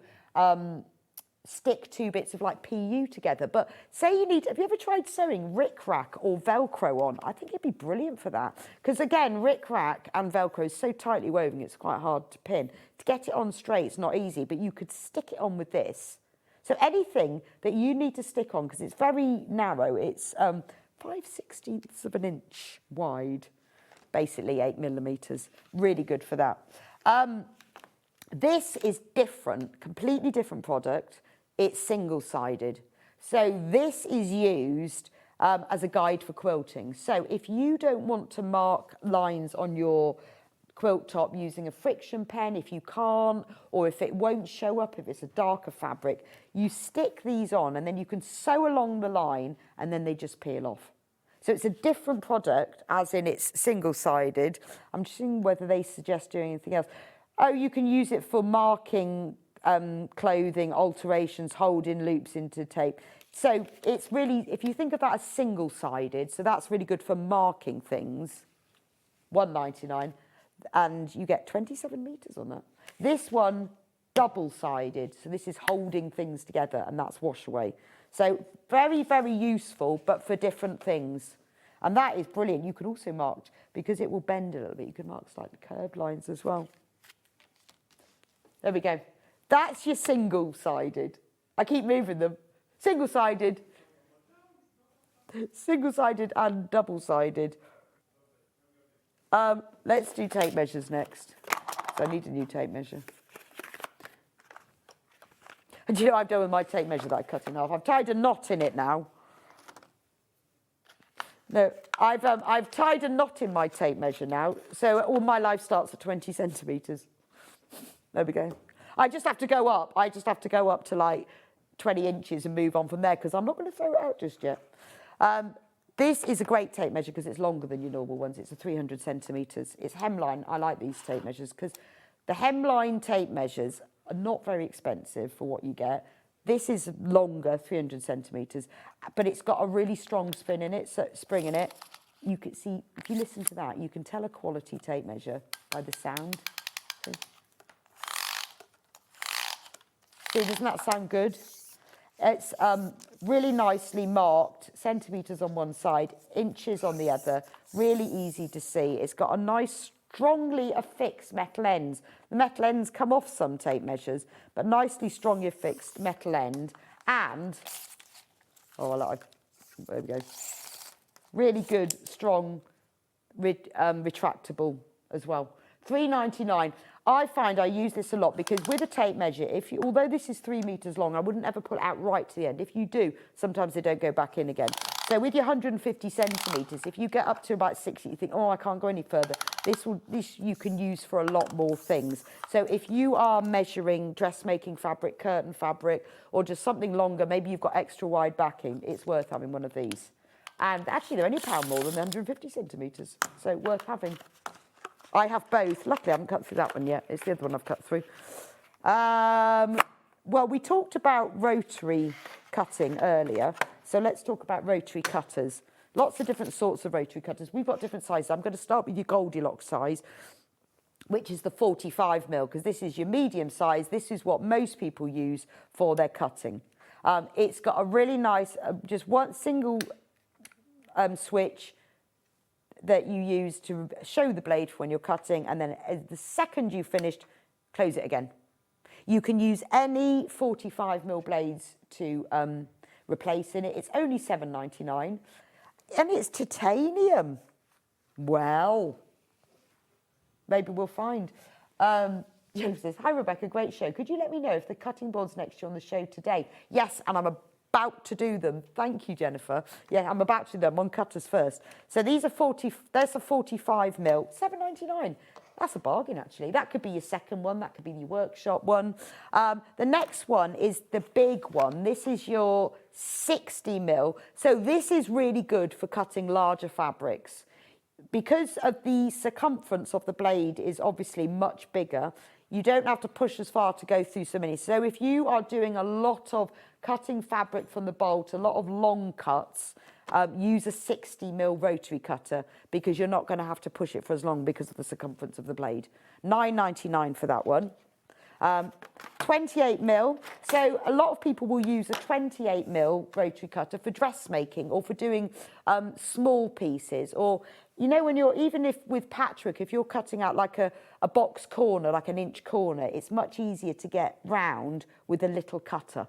stick two bits of like PU together. But say you need, have you ever tried sewing rickrack or Velcro on? I think it'd be brilliant for that. Because again, rickrack and Velcro is so tightly woven, it's quite hard to pin. To get it on straight, it's not easy, but you could stick it on with this. So anything that you need to stick on, because it's very narrow, it's 5/16 of an inch wide, basically 8 millimeters. Really good for that. This is different, completely different product. It's single-sided. So this is used as a guide for quilting. So if you don't want to mark lines on your quilt top using a friction pen, if you can't, or if it won't show up, if it's a darker fabric, you stick these on and then you can sew along the line and then they just peel off. So it's a different product, as in it's single-sided. I'm just seeing whether they suggest doing anything else. Oh, you can use it for marking clothing, alterations, holding loops into tape. So it's really, if you think of that as single-sided, so that's really good for marking things, £1.99, and you get 27 metres on that. This one, double-sided, so this is holding things together, and that's wash away. So very, very useful, but for different things. And that is brilliant. You can also mark, because it will bend a little bit, you can mark slightly curved lines as well. There we go. That's your single-sided. I keep moving them. Single-sided, single-sided and double-sided. Let's do tape measures next. So I need a new tape measure. And do you know what I've done with my tape measure that I cut in half? I've tied a knot in it now. No, I've tied a knot in my tape measure now. So all my life starts at 20 centimetres. There we go. I just have to go up. I just have to go up to like 20 inches and move on from there because I'm not going to throw it out just yet. This is a great tape measure because it's longer than your normal ones. It's a 300 centimetres. It's hemline. I like these tape measures because the hemline tape measures are not very expensive for what you get. This is longer, 300 centimetres, but it's got a really strong spring in it. You can see, if you listen to that, you can tell a quality tape measure by the sound. See, doesn't that sound good? It's really nicely marked, centimetres on one side, inches on the other, really easy to see. It's got a nice, strongly affixed metal ends. The metal ends come off some tape measures, but nicely strongly affixed metal end. And, there we go. Really good, strong, retractable as well. £3.99. I find I use this a lot because with a tape measure, although this is 3 metres long, I wouldn't ever pull it out right to the end. If you do, sometimes they don't go back in again. So with your 150 centimetres, if you get up to about 60, you think, oh, I can't go any further. This you can use for a lot more things. So if you are measuring dressmaking fabric, curtain fabric, or just something longer, maybe you've got extra wide backing, it's worth having one of these. And actually, they're only a pound more than 150 centimetres, so worth having. I have both. Luckily, I haven't cut through that one yet. It's the other one I've cut through. Well, we talked about rotary cutting earlier, so let's talk about rotary cutters. Lots of different sorts of rotary cutters. We've got different sizes. I'm going to start with your Goldilocks size, which is the 45mm, because this is your medium size. This is what most people use for their cutting. It's got a really nice, just one single switch that you use to show the blade for when you're cutting, and then the second you've finished, close it again. You can use any 45mm blades to replace in it. It's only £7.99, and it's titanium. Well, maybe we'll find. James says, hi Rebecca, great show. Could you let me know if the cutting board's next to you on the show today? Yes, and I'm about to do them. Thank you, Jennifer. Yeah, I'm about to do them on cutters first. So these are there's a 45mm, £7.99. That's a bargain, actually. That could be your second one. That could be your workshop one. The next one is the big one. This is your 60mm. So this is really good for cutting larger fabrics. Because of the circumference of the blade is obviously much bigger, you don't have to push as far to go through so many. So if you are doing a lot of cutting fabric from the bolt, a lot of long cuts, use a 60mm rotary cutter because you're not going to have to push it for as long because of the circumference of the blade. £9.99 for that one. 28mm. So a lot of people will use a 28mm rotary cutter for dressmaking or for doing small pieces, or you know, when you're, even if with patchwork, if you're cutting out like a box corner, like an inch corner, it's much easier to get round with a little cutter.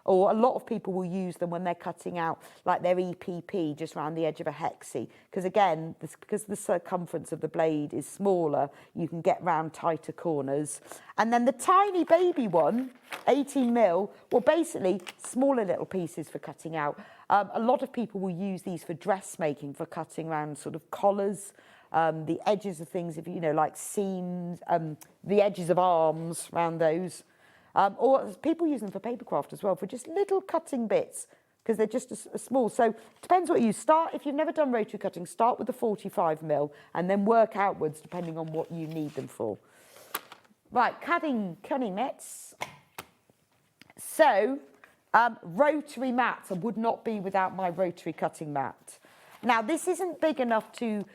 Or a lot of people will use them when they're cutting out like their EPP just around the edge of a hexie. Because again, because the circumference of the blade is smaller, you can get round tighter corners. And then the tiny baby one, 18mm, well, basically smaller little pieces for cutting out. A lot of people will use these for dressmaking, for cutting around sort of collars, the edges of things, if you know, like seams, the edges of arms, around those. Or people use them for papercraft as well, for just little cutting bits, because they're just small. So it depends what you start. If you've never done rotary cutting, start with the 45mm and then work outwards depending on what you need them for. Right, cutting nets. So Rotary mats. I would not be without my rotary cutting mat. Now, this isn't big enough to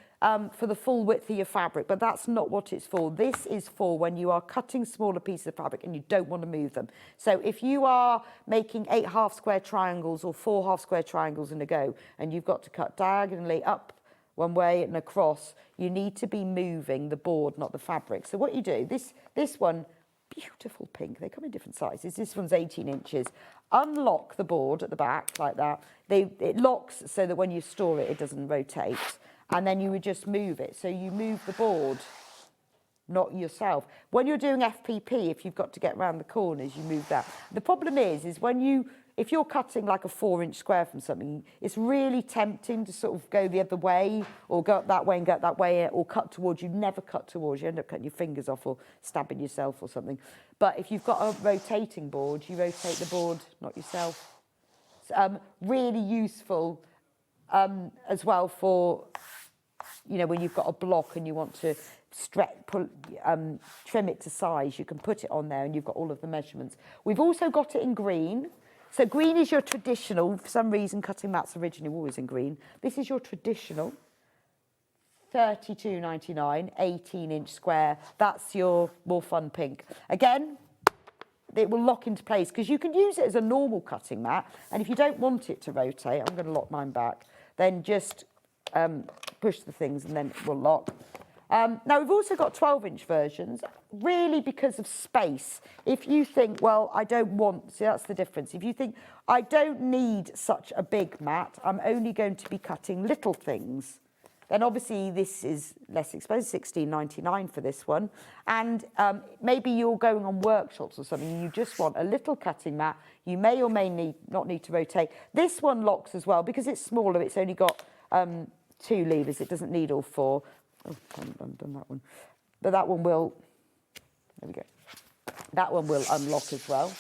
for the full width of your fabric, but that's not what it's for. This is for when you are cutting smaller pieces of fabric and you don't want to move them. So if you are making 8 half square triangles or 4 half square triangles in a go, and you've got to cut diagonally up one way and across, you need to be moving the board, not the fabric. So what you do, this one, beautiful pink, they come in different sizes. This one's 18 inches. Unlock the board at the back like that. It locks so that when you store it, it doesn't rotate. And then you would just move it. So you move the board, not yourself. When you're doing FPP, if you've got to get around the corners, you move that. The problem is if you're cutting like a 4-inch square from something, it's really tempting to sort of go the other way or go up that way and go that way or cut towards. You never cut towards. You end up cutting your fingers off or stabbing yourself or something. But if you've got a rotating board, you rotate the board, not yourself. It's, really useful as well for, you know, when you've got a block and you want to trim it to size, you can put it on there and you've got all of the measurements. We've also got it in green. So green is your traditional, for some reason cutting mats originally were always in green. This is your traditional, $32.99, 18-inch square. That's your more fun pink. Again, it will lock into place because you can use it as a normal cutting mat. And if you don't want it to rotate, I'm going to lock mine back, then just push the things and then it will lock. Now, we've also got 12-inch versions, really because of space. If you think, well, I don't want, see, that's the difference. If you think, I don't need such a big mat, I'm only going to be cutting little things, then obviously this is less expensive, $16.99 for this one. And maybe you're going on workshops or something and you just want a little cutting mat. You may or may not need to rotate. This one locks as well because it's smaller. It's only got 2 levers. It doesn't need all 4. Oh, I haven't done that one. But that one will, there we go. That one will unlock as well.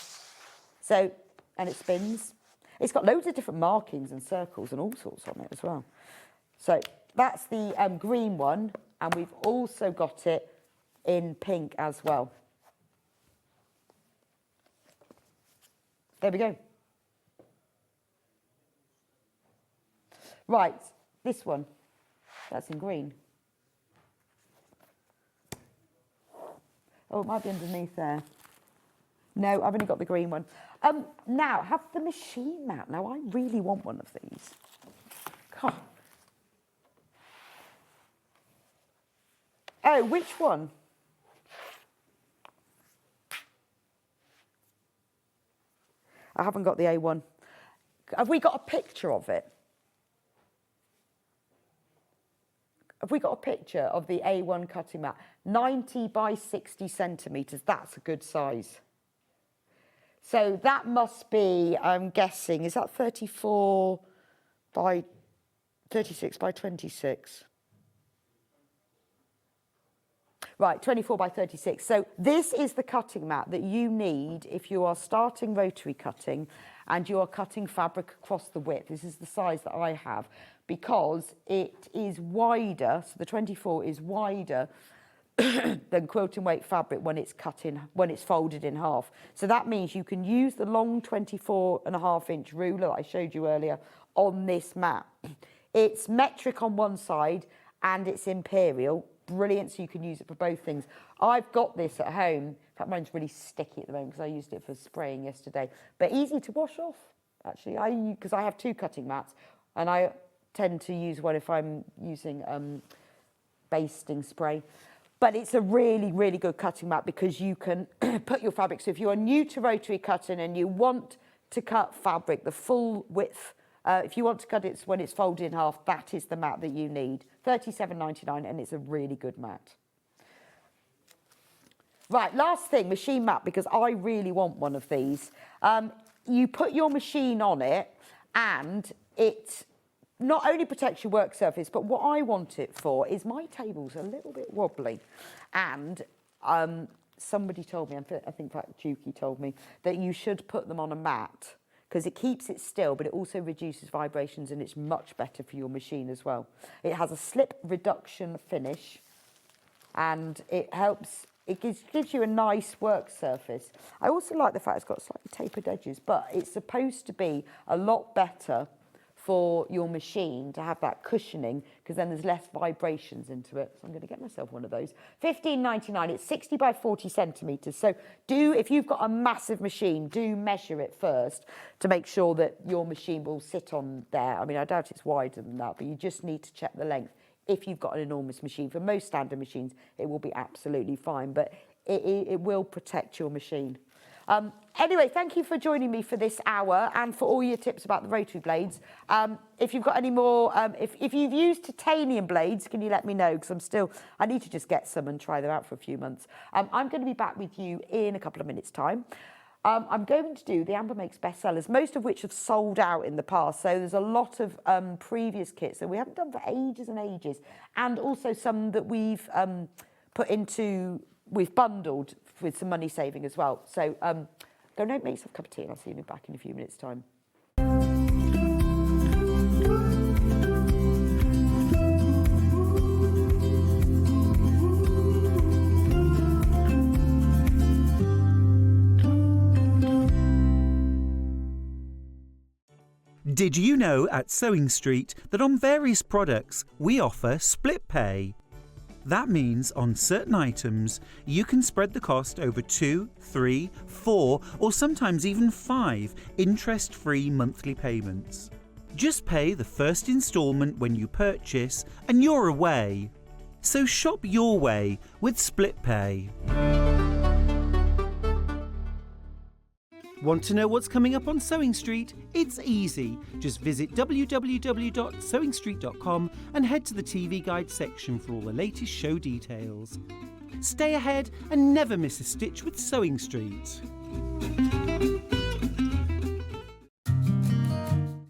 So, and it spins. It's got loads of different markings and circles and all sorts on it as well. So that's the green one. And we've also got it in pink as well. There we go. Right, this one, that's in green. Oh, it might be underneath there. No, I've only got the green one. Now, have the machine mat. Now, I really want one of these. God. Oh, which one? I haven't got the A1. Have we got a picture of it? Have we got a picture of the A1 cutting mat? 90 by 60 centimetres, that's a good size. So that must be, I'm guessing, is that 34 by 36 by 26? Right, 24 by 36. So this is the cutting mat that you need if you are starting rotary cutting and you are cutting fabric across the width. This is the size that I have because it is wider, so the 24 is wider than quilting weight fabric when it's when it's folded in half. So that means you can use the long 24.5-inch ruler that I showed you earlier on this mat. It's metric on one side and it's imperial. Brilliant, so you can use it for both things. I've got this at home. In fact, mine's really sticky at the moment because I used it for spraying yesterday. But easy to wash off, actually, because I have 2 cutting mats and I tend to use one if I'm using basting spray. But it's a really, really good cutting mat because you can put your fabric. So if you are new to rotary cutting and you want to cut fabric the full width, if you want to cut it when it's folded in half, that is the mat that you need. $37.99, and it's a really good mat. Right, last thing, machine mat, because I really want one of these. You put your machine on it, and it not only protects your work surface, but what I want it for is my table's a little bit wobbly. And somebody told me, I think in fact Juki told me, that you should put them on a mat because it keeps it still, but it also reduces vibrations and it's much better for your machine as well. It has a slip reduction finish and it helps it gives you a nice work surface. I also like the fact it's got slightly tapered edges, but it's supposed to be a lot better for your machine to have that cushioning, because then there's less vibrations into it. So I'm going to get myself one of those. $15.99. It's 60 by 40 centimetres. So if you've got a massive machine, do measure it first to make sure that your machine will sit on there. I mean, I doubt it's wider than that, but you just need to check the length. If you've got an enormous machine, for most standard machines, it will be absolutely fine, but it will protect your machine. Anyway, thank you for joining me for this hour and for all your tips about the rotary blades. If you've got any more, if you've used titanium blades, can you let me know? Because I need to just get some and try them out for a few months. I'm going to be back with you in a couple of minutes' time. I'm going to do the Amber Makes bestsellers, most of which have sold out in the past. So there's a lot of previous kits that we haven't done for ages and ages, and also some that we've we've bundled with some money saving as well. So go and make yourself a cup of tea, and I'll see you back in a few minutes' time. Did you know at SewingStreet that on various products we offer split pay? That means on certain items you can spread the cost over 2, 3, 4 or sometimes even 5 interest-free monthly payments. Just pay the first instalment when you purchase and you're away. So shop your way with split pay. Want to know what's coming up on SewingStreet? It's easy. Just visit www.sewingstreet.com and head to the TV Guide section for all the latest show details. Stay ahead and never miss a stitch with SewingStreet.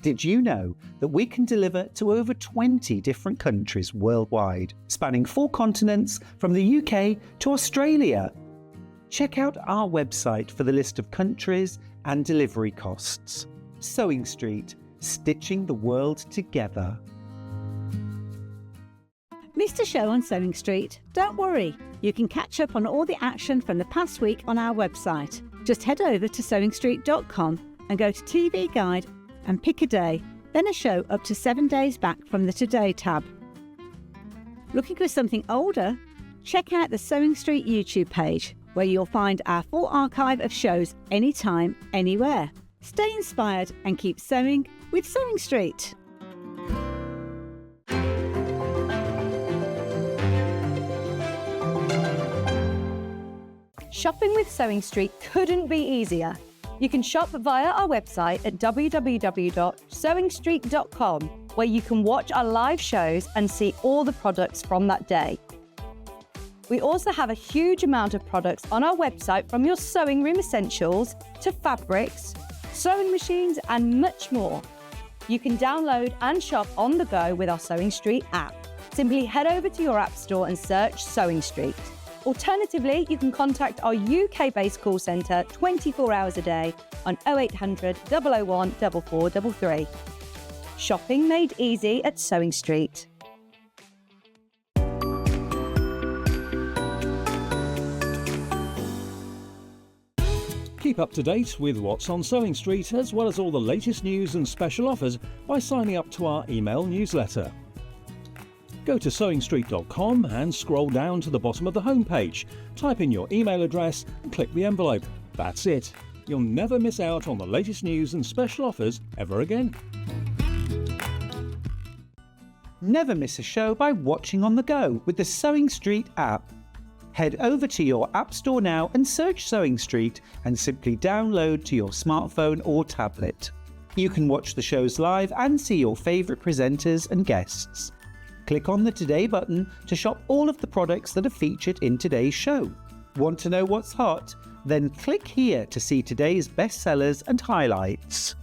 Did you know that we can deliver to over 20 different countries worldwide, spanning 4 continents from the UK to Australia? Check out our website for the list of countries and delivery costs. SewingStreet, stitching the world together. Missed a show on SewingStreet? Don't worry, you can catch up on all the action from the past week on our website. Just head over to SewingStreet.com and go to TV Guide and pick a day, then a show up to 7 days back from the Today tab. Looking for something older? Check out the SewingStreet YouTube page, where you'll find our full archive of shows anytime, anywhere. Stay inspired and keep sewing with SewingStreet. Shopping with SewingStreet couldn't be easier. You can shop via our website at www.SewingStreet.com, where you can watch our live shows and see all the products from that day. We also have a huge amount of products on our website, from your sewing room essentials to fabrics, sewing machines and much more. You can download and shop on the go with our SewingStreet app. Simply head over to your app store and search SewingStreet. Alternatively, you can contact our UK-based call centre 24 hours a day on 0800 001 4433. Shopping made easy at SewingStreet. Keep up to date with what's on SewingStreet, as well as all the latest news and special offers, by signing up to our email newsletter. Go to SewingStreet.com and scroll down to the bottom of the homepage. Type in your email address and click the envelope. That's it. You'll never miss out on the latest news and special offers ever again. Never miss a show by watching on the go with the SewingStreet app. Head over to your app store now and search SewingStreet and simply download to your smartphone or tablet. You can watch the shows live and see your favourite presenters and guests. Click on the Today button to shop all of the products that are featured in today's show. Want to know what's hot? Then click here to see today's bestsellers and highlights.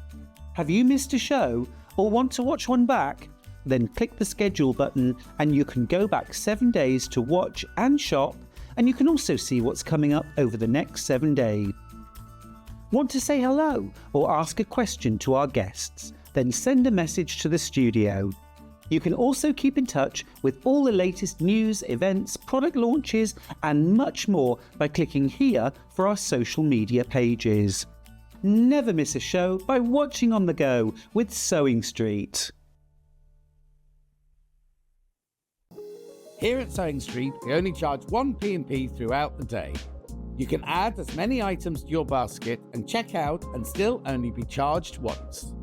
Have you missed a show or want to watch one back? Then click the schedule button and you can go back 7 days to watch and shop, and you can also see what's coming up over the next 7 days. Want to say hello or ask a question to our guests? Then send a message to the studio. You can also keep in touch with all the latest news, events, product launches, and much more by clicking here for our social media pages. Never miss a show by watching on the go with SewingStreet. Here at SewingStreet, we only charge one P&P throughout the day. You can add as many items to your basket and check out and still only be charged once.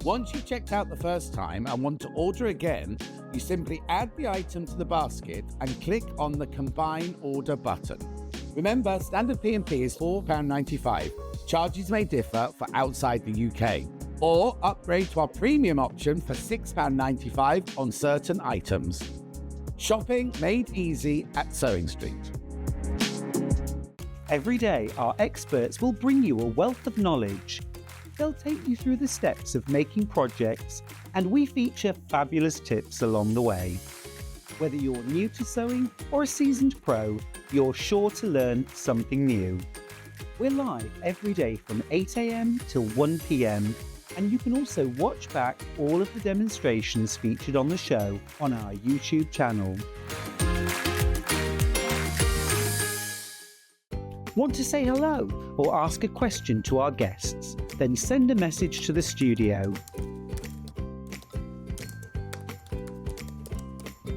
Once you've checked out the first time and want to order again, you simply add the item to the basket and click on the Combine Order button. Remember, standard P&P is £4.95. Charges may differ for outside the UK. Or upgrade to our premium option for £6.95 on certain items. Shopping made easy at SewingStreet. Every day, our experts will bring you a wealth of knowledge. They'll take you through the steps of making projects, and we feature fabulous tips along the way. Whether you're new to sewing or a seasoned pro, you're sure to learn something new. We're live every day from 8 AM till 1 PM, and you can also watch back all of the demonstrations featured on the show on our YouTube channel. Want to say hello or ask a question to our guests? Then send a message to the studio.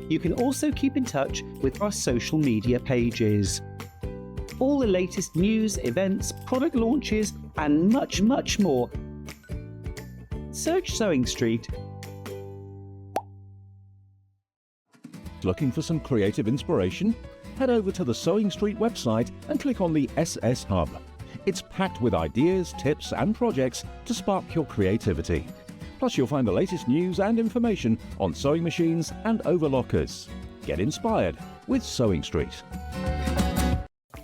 You can also keep in touch with our social media pages. All the latest news, events, product launches, and much, much more. Search SewingStreet. Looking for some creative inspiration? Head over to the SewingStreet website and click on the SS Hub. It's packed with ideas, tips and projects to spark your creativity. Plus you'll find the latest news and information on sewing machines and overlockers. Get inspired with SewingStreet.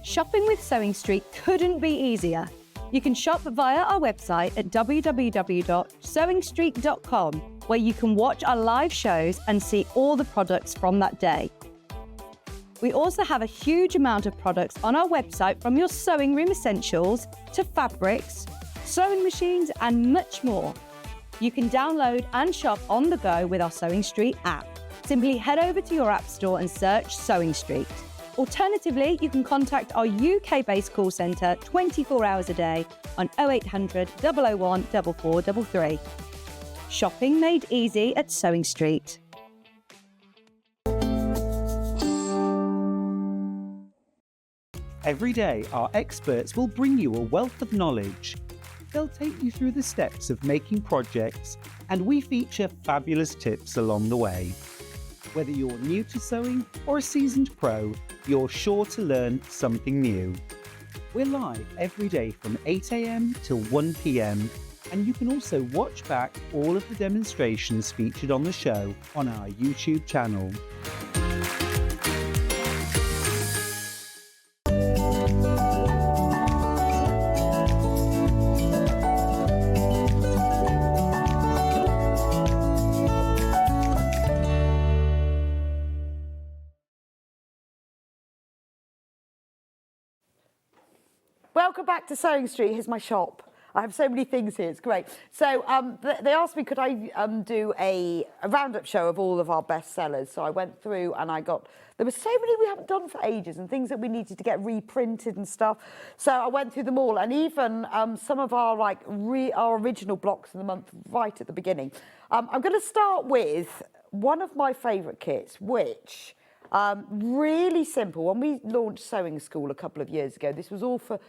Shopping with SewingStreet couldn't be easier. You can shop via our website at www.sewingstreet.com, where you can watch our live shows and see all the products from that day. We also have a huge amount of products on our website, from your sewing room essentials to fabrics, sewing machines and much more. You can download and shop on the go with our SewingStreet app. Simply head over to your app store and search SewingStreet. Alternatively, you can contact our UK-based call centre 24 hours a day on 0800 001 4433. Shopping made easy at SewingStreet. Every day, our experts will bring you a wealth of knowledge. They'll take you through the steps of making projects, and we feature fabulous tips along the way. Whether you're new to sewing or a seasoned pro, you're sure to learn something new. We're live every day from 8 AM till 1 PM, and you can also watch back all of the demonstrations featured on the show on our YouTube channel. Welcome back to SewingStreet. Here's my shop. I have so many things here. It's great. So they asked me, could I do a roundup show of all of our best sellers? So I went through and there were so many we haven't done for ages and things that we needed to get reprinted and stuff. So I went through them all, and even some of our our original blocks of the month right at the beginning. I'm going to start with one of my favourite kits, which really simple. When we launched Sewing School a couple of years ago, this was all for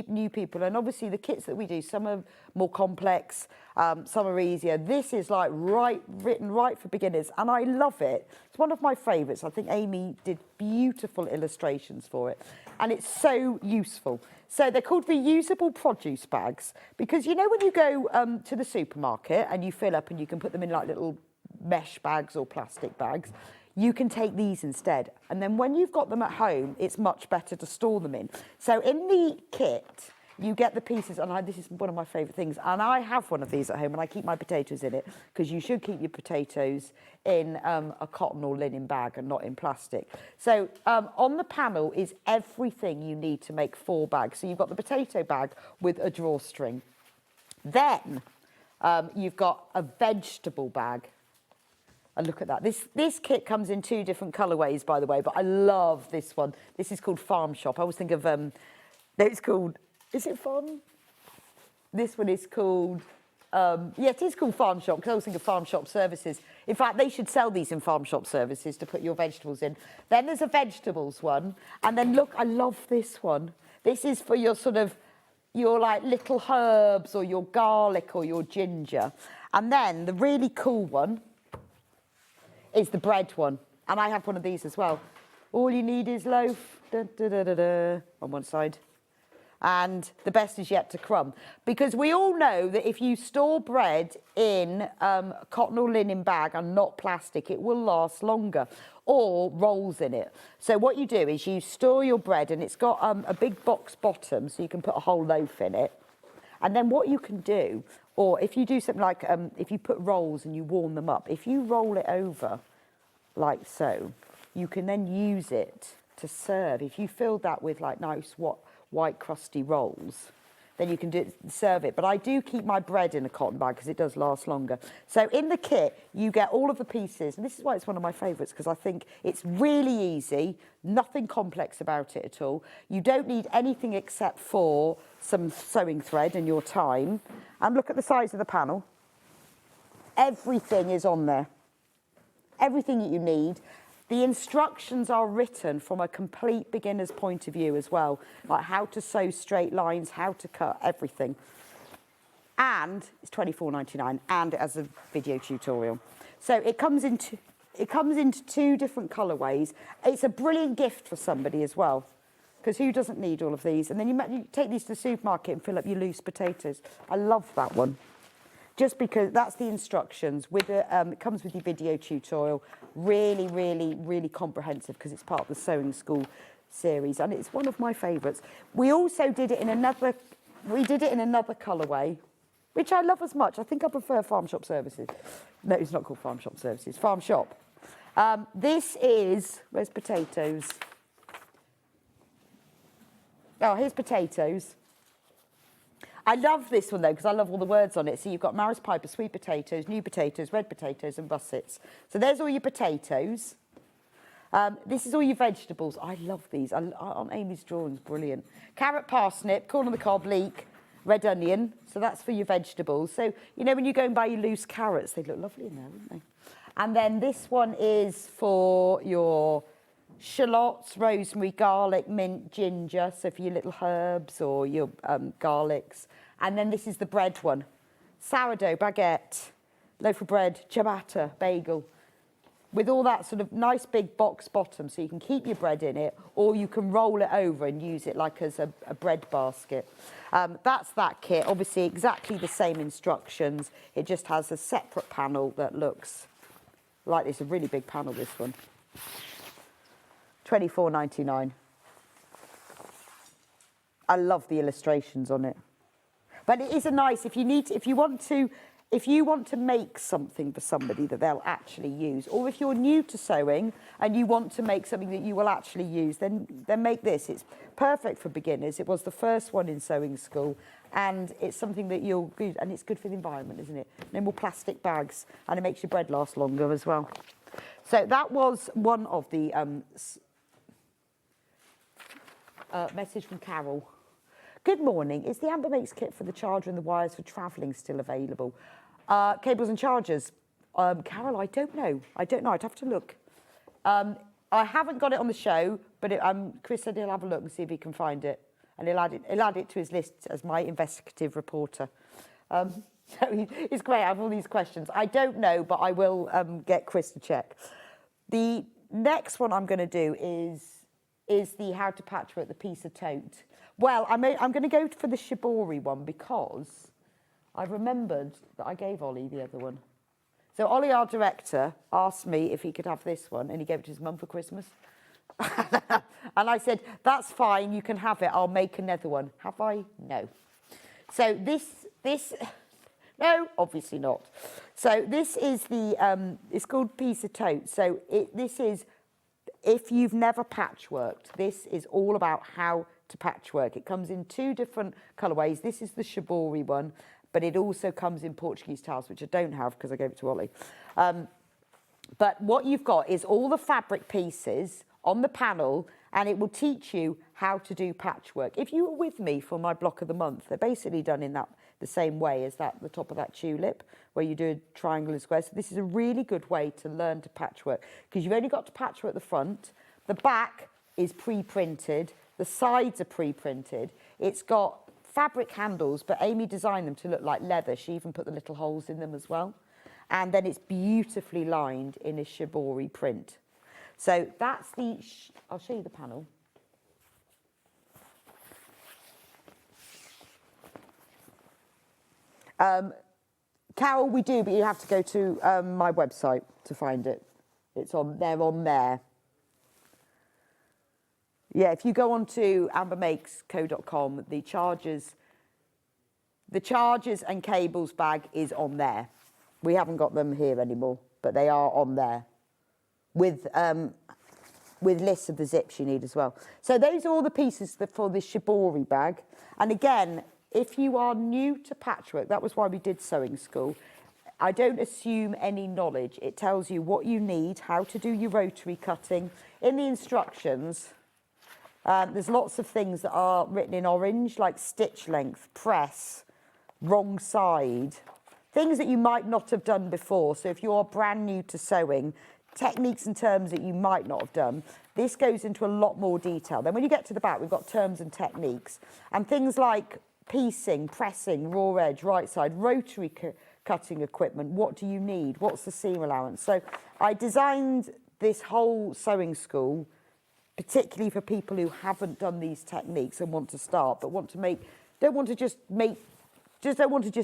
new people, and obviously the kits that we do, some are more complex, some are easier. This is like written right for beginners, and I love it. It's one of my favourites. I think Amy did beautiful illustrations for it, and it's so useful. So they're called reusable produce bags, because you know when you go to the supermarket and you fill up and you can put them in like little mesh bags or plastic bags, you can take these instead. And then when you've got them at home, it's much better to store them in. So in the kit, you get the pieces, and this is one of my favourite things, and I have one of these at home, and I keep my potatoes in it, because you should keep your potatoes in a cotton or linen bag and not in plastic. So on the panel is everything you need to make 4 bags. So you've got the potato bag with a drawstring. Then you've got a vegetable bag. And look at that. This kit comes in 2 different colourways, by the way, but I love this one. This is called Farm Shop. I always think of, no, it's called, is it Farm? This one is called, yeah, it is called Farm Shop, because I always think of Farm Shop Services. In fact, they should sell these in Farm Shop Services to put your vegetables in. Then there's a vegetables one. And then look, I love this one. This is for your sort of, your like little herbs or your garlic or your ginger. And then the really cool one is the bread one. And I have one of these as well. All you need is loaf, da, da, da, da, da, on one side. And the best is yet to come. Because we all know that if you store bread in a cotton or linen bag and not plastic, it will last longer, or rolls in it. So what you do is you store your bread, and it's got a big box bottom, so you can put a whole loaf in it. And then what you can do, or if you do something like, if you put rolls and you warm them up, if you roll it over like so, you can then use it to serve. If you fill that with like nice white crusty rolls, then you can serve it. But I do keep my bread in a cotton bag because it does last longer. So in the kit, you get all of the pieces, and this is why it's one of my favourites, because I think it's really easy, nothing complex about it at all. You don't need anything except for some sewing thread and your time. And look at the size of the panel. Everything is on there. Everything that you need. The instructions are written from a complete beginner's point of view as well, like how to sew straight lines, how to cut, everything. And it's £24.99, and it has a video tutorial. So it comes into 2 different colourways. It's a brilliant gift for somebody as well, because who doesn't need all of these? And then you take these to the supermarket and fill up your loose potatoes. I love that one. Just because that's the instructions. With it comes with your video tutorial. Really, really, really comprehensive, because it's part of the Sewing School series, and it's one of my favourites. We also did it in another colourway, which I love as much. I think I prefer Farm Shop Services. No, it's not called Farm Shop Services. Farm Shop. This is, where's potatoes? Oh, here's potatoes. I love this one, though, because I love all the words on it. So you've got Maris Piper, sweet potatoes, new potatoes, red potatoes, and russets. So there's all your potatoes. This is all your vegetables. I love these. Aunt Amy's drawing's brilliant. Carrot, parsnip, corn on the cob, leek, red onion. So that's for your vegetables. So, you know, when you go and buy your loose carrots, they look lovely in there, wouldn't they? And then this one is for your shallots, rosemary, garlic, mint, ginger, so for your little herbs or your garlics. And then this is the bread one. Sourdough, baguette, loaf of bread, ciabatta, bagel. With all that sort of nice big box bottom, so you can keep your bread in it, or you can roll it over and use it like as a bread basket. That's that kit. Obviously exactly the same instructions. It just has a separate panel that looks like this, a really big panel, this one. £24.99. I love the illustrations on it. But it is a nice, if you want to make something for somebody that they'll actually use, or if you're new to sewing and you want to make something that you will actually use, then make this. It's perfect for beginners. It was the first one in sewing school, and it's something that you'll use, and it's good for the environment, isn't it? No more plastic bags, and it makes your bread last longer as well. So that was one of the message from Carol. Good morning. Is the Amber Makes kit for the charger and the wires for travelling still available? Cables and chargers. Carol, I don't know. I'd have to look. I haven't got it on the show, but Chris said he'll have a look and see if he can find it. And he'll add it to his list as my investigative reporter. So it's great. I have all these questions. I don't know, but I will get Chris to check. The next one I'm going to do is the how to patchwork the piece of tote. Well, I'm going to go for the shibori one because I remembered that I gave Ollie the other one. So Ollie, our director, asked me if he could have this one, and he gave it to his mum for Christmas. And I said, that's fine, you can have it, I'll make another one. Have I? No. So this, no, obviously not. So this is the, it's called piece of tote. So this is, if you've never patchworked, this is all about how to patchwork. It comes in 2 different colourways. This is the shibori one, but it also comes in Portuguese tiles, which I don't have because I gave it to Ollie. But what you've got is all the fabric pieces on the panel, and it will teach you how to do patchwork. If you were with me for my block of the month, they're basically done in the same way as the top of that tulip, where you do a triangle and square. So this is a really good way to learn to patchwork, because you've only got to patchwork at the front. The back is pre-printed. The sides are pre-printed. It's got fabric handles, but Amy designed them to look like leather. She even put the little holes in them as well. And then it's beautifully lined in a shibori print. So that's I'll show you the panel. Carol, we do, but you have to go to my website to find it. They're on there. Yeah, if you go on to ambermakesco.com, the chargers and cables bag is on there. We haven't got them here anymore, but they are on there with lists of the zips you need as well. So those are all the pieces for the shibori bag. And again, if you are new to patchwork, that was why we did sewing school. I don't assume any knowledge. It tells you what you need, how to do your rotary cutting. In the instructions, there's lots of things that are written in orange, like stitch length, press, wrong side, things that you might not have done before. So if you're brand new to sewing, techniques and terms that you might not have done, this goes into a lot more detail. Then when you get to the back, we've got terms and techniques, and things like piecing, pressing, raw edge, right side, rotary cutting equipment. What do you need? What's the seam allowance? So I designed this whole sewing school particularly for people who haven't done these techniques and want to start, but don't want to just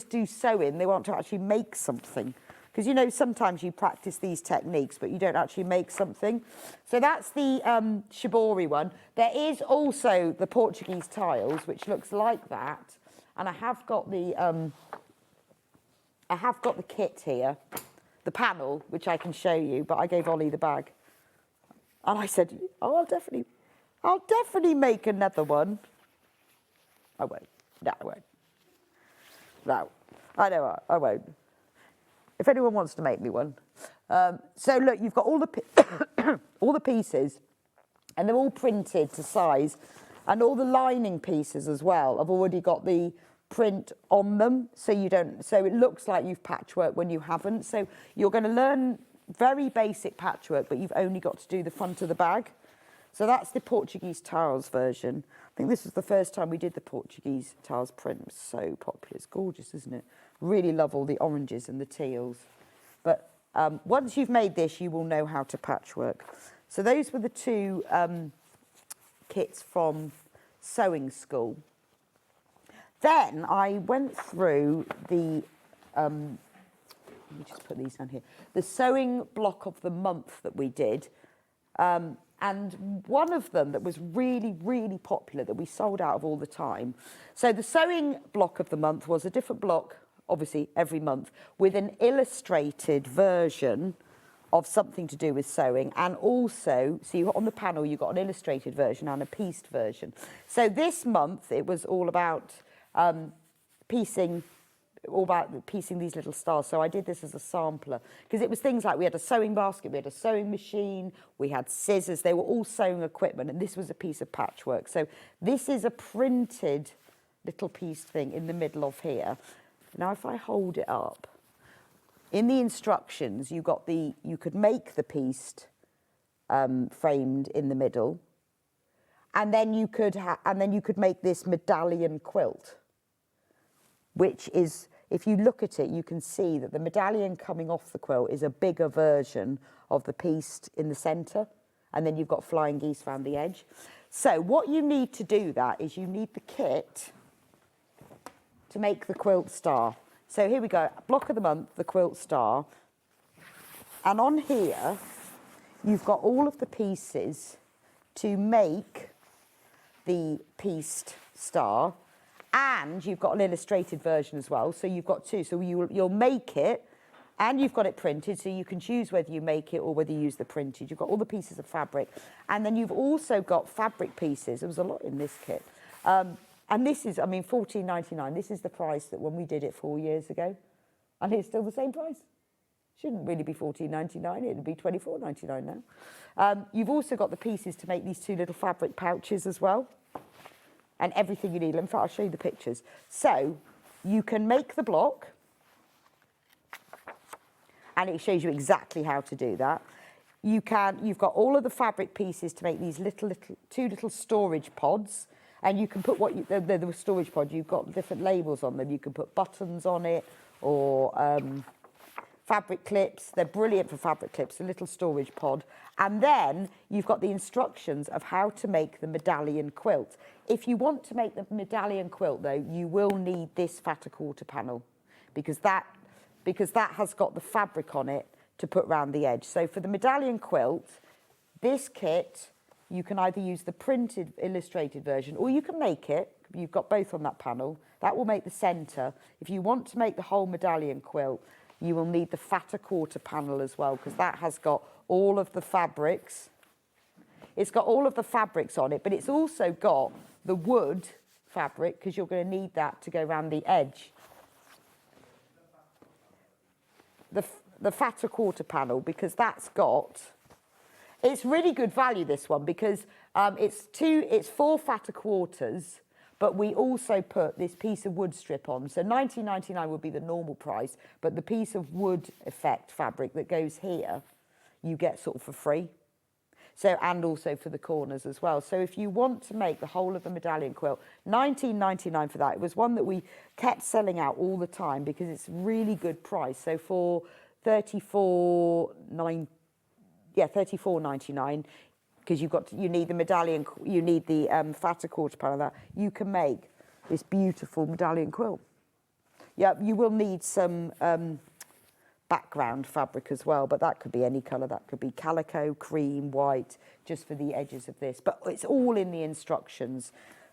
do sewing. They want to actually make something. Because, you know, sometimes you practice these techniques, but you don't actually make something. So that's the shibori one. There is also the Portuguese tiles, which looks like that. And I have got the kit here, the panel, which I can show you, but I gave Ollie the bag. And I said, oh, I'll definitely make another one. I won't. No, I won't. No, I know I won't. If anyone wants to make me one. So look, you've got all the pieces, and they're all printed to size, and all the lining pieces as well. I've already got the print on them, so it looks like you've patchworked when you haven't. So you're going to learn very basic patchwork, but you've only got to do the front of the bag. So that's the Portuguese tiles version. I think this was the first time we did the Portuguese tiles print. It was so popular. It's gorgeous, isn't it? Really love all the oranges and the teals. But once you've made this, you will know how to patchwork. So those were the two kits from sewing school. Then I went through the, let me just put these down here, the sewing block of the month that we did. And one of them that was really, really popular that we sold out of all the time. So the sewing block of the month was a different block, obviously every month, with an illustrated version of something to do with sewing. And also, so on the panel, you got an illustrated version and a pieced version. So this month, it was all about piecing these little stars. So I did this as a sampler, because it was things like we had a sewing basket, we had a sewing machine, we had scissors, they were all sewing equipment, and this was a piece of patchwork. So this is a printed little piece thing in the middle of here. Now if I hold it up, in the instructions you could make the pieced framed in the middle, and then you could make this medallion quilt, which is, if you look at it, you can see that the medallion coming off the quilt is a bigger version of the pieced in the centre, and then you've got flying geese around the edge. So what you need to do that is you need the kit to make the quilt star. So here we go, block of the month, the quilt star. And on here, you've got all of the pieces to make the pieced star. And you've got an illustrated version as well, so you've got two. So you'll make it, and you've got it printed, so you can choose whether you make it or whether you use the printed. You've got all the pieces of fabric. And then you've also got fabric pieces. There was a lot in this kit. And this is, I mean, $14.99. This is the price that when we did it 4 years ago. And it's still the same price. Shouldn't really be $14.99, it'd be $24.99 now. You've also got the pieces to make these 2 little fabric pouches as well. And everything you need. In fact, I'll show you the pictures. So you can make the block, and it shows you exactly how to do that. You've got all of the fabric pieces to make these 2 little storage pods, and you can put the storage pod, you've got different labels on them. You can put buttons on it, or fabric clips. They're brilliant for fabric clips, a little storage pod. And then you've got the instructions of how to make the medallion quilt. If you want to make the medallion quilt, though, you will need this fatter quarter panel, because that has got the fabric on it to put round the edge. So for the medallion quilt, this kit, you can either use the printed illustrated version, or you can make it. You've got both on that panel. That will make the centre. If you want to make the whole medallion quilt, you will need the fatter quarter panel as well, because that has got all of the fabrics. It's got all of the fabrics on it, but it's also got the wood fabric, because you're going to need that to go around the edge. The fatter quarter panel, because that's got... It's really good value, this one, because it's 4 fatter quarters, but we also put this piece of wood strip on. So $19.99 would be the normal price, but the piece of wood effect fabric that goes here, you get sort of for free. So, and also for the corners as well. So if you want to make the whole of the medallion quilt, $19.99 for that. It was one that we kept selling out all the time because it's really good price. So for $34.99, because you need the medallion, you need the fatter quarter panel of that, you can make this beautiful medallion quilt. Yeah, you will need some background fabric as well, but that could be any colour. That could be calico, cream, white, just for the edges of this. But it's all in the instructions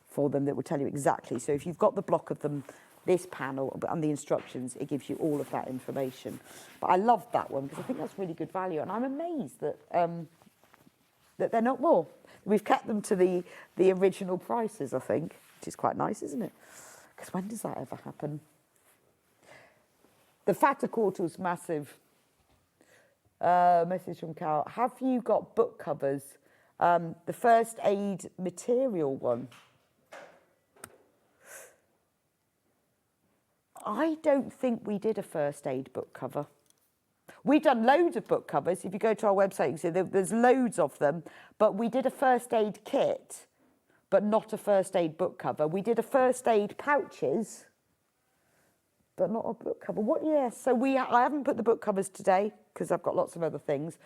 for them that will tell you exactly. So if you've got the block of them, this panel and the instructions, it gives you all of that information. But I love that one because I think that's really good value, and I'm amazed that that they're not more. We've kept them to the original prices, I think, which is quite nice, isn't it? Because when does that ever happen? The fatter quarter's massive. Message from Carol. Have you got book covers? The first aid material one. I don't think we did a first aid book cover. We've done loads of book covers. If you go to our website, you can see there's loads of them. But we did a first aid kit, but not a first aid book cover. We did a first aid pouches, but not a book cover. Yeah, so I haven't put the book covers today because I've got lots of other things,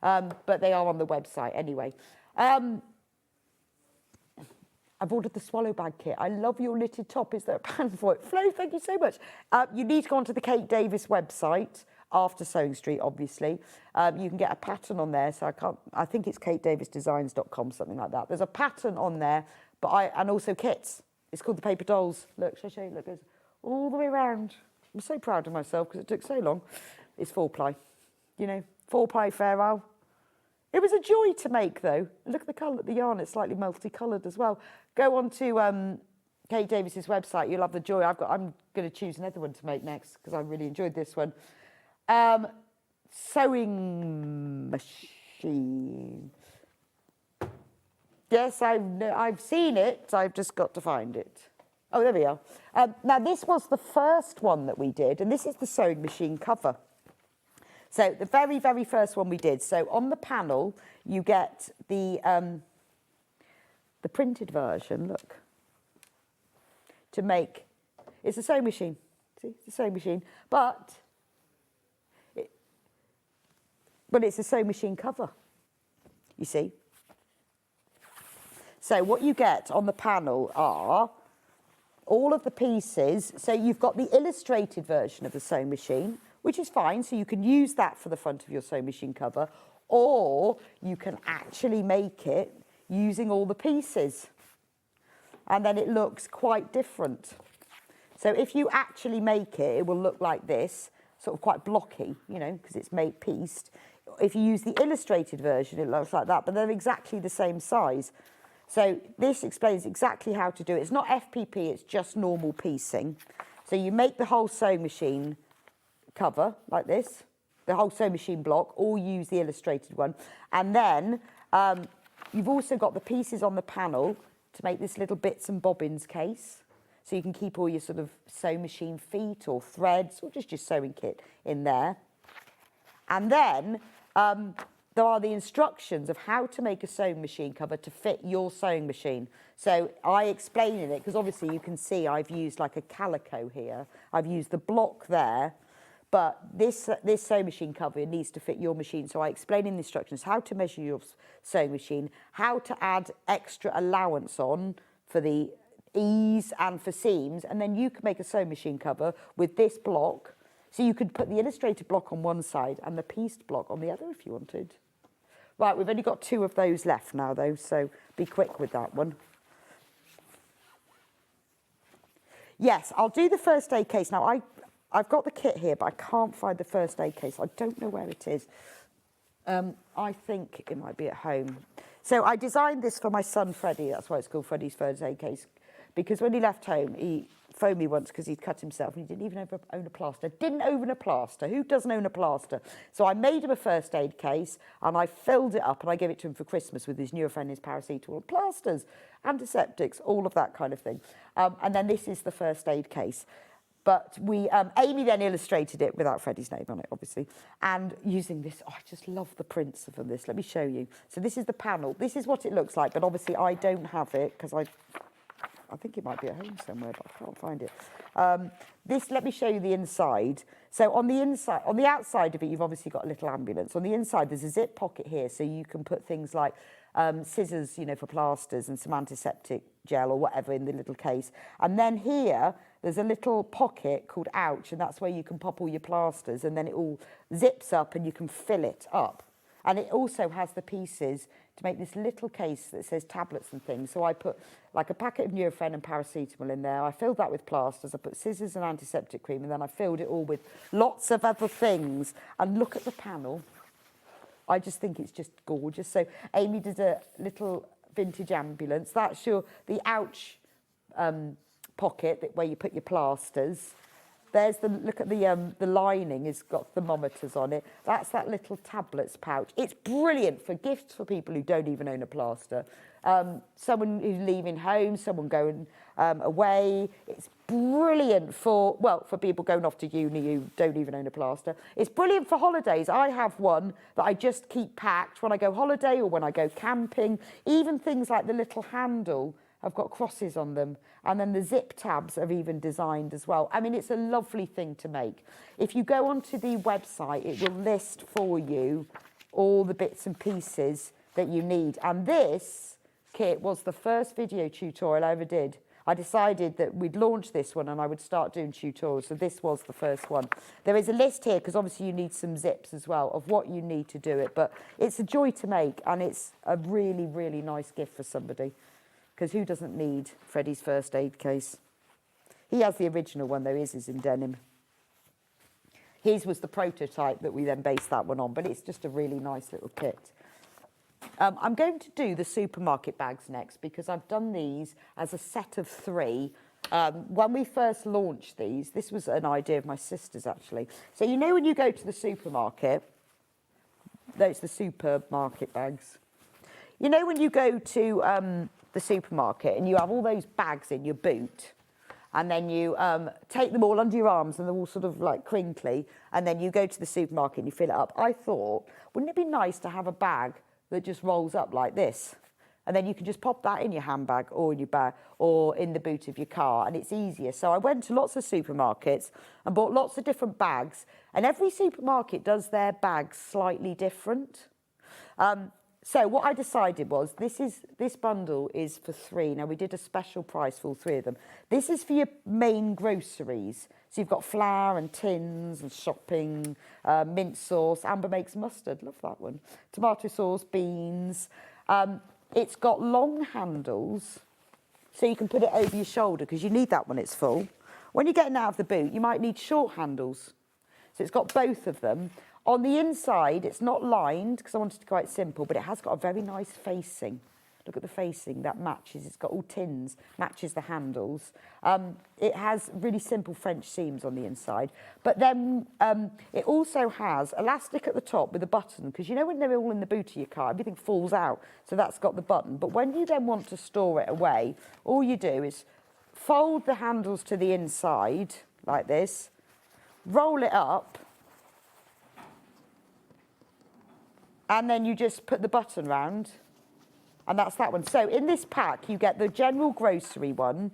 but they are on the website anyway. I've ordered the swallow bag kit. I love your knitted top. Is there a pan for it? Flo, thank you so much. You need to go onto the Kate Davis website after SewingStreet, obviously. You can get a pattern on there. So I think it's katedavisdesigns.com, something like that. There's a pattern on there, and also kits. It's called the Paper Dolls. Look, shall I show you? Look, it goes all the way around. I'm so proud of myself because it took so long. It's 4-ply, 4-ply Fair Isle. It was a joy to make, though. Look at the colour of the yarn. It's slightly multicoloured as well. Go on to Kate Davis's website. You'll have the joy. I'm going to choose another one to make next because I really enjoyed this one. Sewing machine. Yes, I've seen it. I've just got to find it. Oh, there we are. Now, this was the first one that we did, and this is the sewing machine cover. So the very, very first one we did. So on the panel, you get the printed version, look, to make, it's a sewing machine. See, it's a sewing machine, but it's a sewing machine cover, you see. So what you get on the panel are all of the pieces. So you've got the illustrated version of the sewing machine, which is fine. So you can use that for the front of your sewing machine cover, or you can actually make it using all the pieces. And then it looks quite different. So if you actually make it, it will look like this, sort of quite blocky, because it's made pieced. If you use the illustrated version, it looks like that, but they're exactly the same size. So this explains exactly how to do it. It's not FPP, it's just normal piecing. So you make the whole sewing machine cover like this, the whole sewing machine block, or use the illustrated one. And then you've also got the pieces on the panel to make this little bits and bobbins case. So you can keep all your sort of sewing machine feet or threads or just your sewing kit in there. And then there are the instructions of how to make a sewing machine cover to fit your sewing machine. So I explain in it, because obviously you can see I've used like a calico here. I've used the block there, but this sewing machine cover needs to fit your machine. So I explain in the instructions how to measure your sewing machine, how to add extra allowance on for the ease and for seams, and then you can make a sewing machine cover with this block. So you could put the illustrated block on one side and the pieced block on the other if you wanted. Right, we've only got 2 of those left now though, so be quick with that one. Yes, I'll do the first aid case. Now, I've got the kit here, but I can't find the first aid case. I don't know where it is. I think it might be at home. So I designed this for my son, Freddie. That's why it's called Freddie's first aid case. Because when he left home, he phoned me once because he'd cut himself and he didn't even own a plaster. Didn't own a plaster. Who doesn't own a plaster? So I made him a first aid case and I filled it up and I gave it to him for Christmas with his Nurofen, his paracetamol, plasters, antiseptics, all of that kind of thing. And then this is the first aid case. But Amy then illustrated it without Freddie's name on it, obviously, and using this. Oh, I just love the prints of this. Let me show you. So this is the panel. This is what it looks like, but obviously I don't have it because I think it might be at home somewhere, but I can't find it. Let me show you the inside. So on the outside of it, you've obviously got a little ambulance. On the inside, there's a zip pocket here, so you can put things like scissors, for plasters and some antiseptic gel or whatever in the little case. And then here, there's a little pocket called Ouch, and that's where you can pop all your plasters, and then it all zips up and you can fill it up. And it also has the pieces to make this little case that says tablets and things. So I put like a packet of Nurofen and paracetamol in there. I filled that with plasters. I put scissors and antiseptic cream, and then I filled it all with lots of other things. And look at the panel. I just think it's just gorgeous. So Amy did a little vintage ambulance. That's the Ouch pocket where you put your plasters. There's look at the lining has got thermometers on it. That's that little tablets pouch. It's brilliant for gifts for people who don't even own a plaster. Someone who's leaving home, someone going away. It's brilliant for people going off to uni who don't even own a plaster. It's brilliant for holidays. I have one that I just keep packed when I go holiday or when I go camping. Even things like the little handle have got crosses on them. And then the zip tabs are even designed as well. I mean, it's a lovely thing to make. If you go onto the website, it will list for you all the bits and pieces that you need. And this kit was the first video tutorial I ever did. I decided that we'd launch this one and I would start doing tutorials. So this was the first one. There is a list here, because obviously you need some zips as well, of what you need to do it. But it's a joy to make, and it's a really, really nice gift for somebody. Because who doesn't need Freddie's first aid case? He has the original one, though. His is in denim. His was the prototype that we then based that one on, but it's just a really nice little kit. I'm going to do the supermarket bags next, because I've done these as a set of 3. When we first launched these, this was an idea of my sister's, actually. So when you go to the supermarket, those are the supermarket bags. When you go to the supermarket and you have all those bags in your boot, and then you take them all under your arms and they're all sort of like crinkly, and then you go to the supermarket and you fill it up. I thought, wouldn't it be nice to have a bag that just rolls up like this? And then you can just pop that in your handbag or in your bag or in the boot of your car, and it's easier. So I went to lots of supermarkets and bought lots of different bags, and every supermarket does their bags slightly different. So what I decided was this bundle is for 3. Now, we did a special price for all 3 of them. This is for your main groceries. So you've got flour and tins and shopping, mint sauce. Amber makes mustard. Love that one. Tomato sauce, beans. It's got long handles, so you can put it over your shoulder because you need that when it's full. When you're getting out of the boot, you might need short handles. So it's got both of them. On the inside, it's not lined because I wanted it quite simple, but it has got a very nice facing. Look at the facing, that matches. It's got all tins, matches the handles. It has really simple French seams on the inside. But then it also has elastic at the top with a button, because you know when they're all in the boot of your car, everything falls out. So that's got the button. But when you then want to store it away, all you do is fold the handles to the inside like this, roll it up, and then you just put the button round, and that's that one. So in this pack, you get the general grocery one,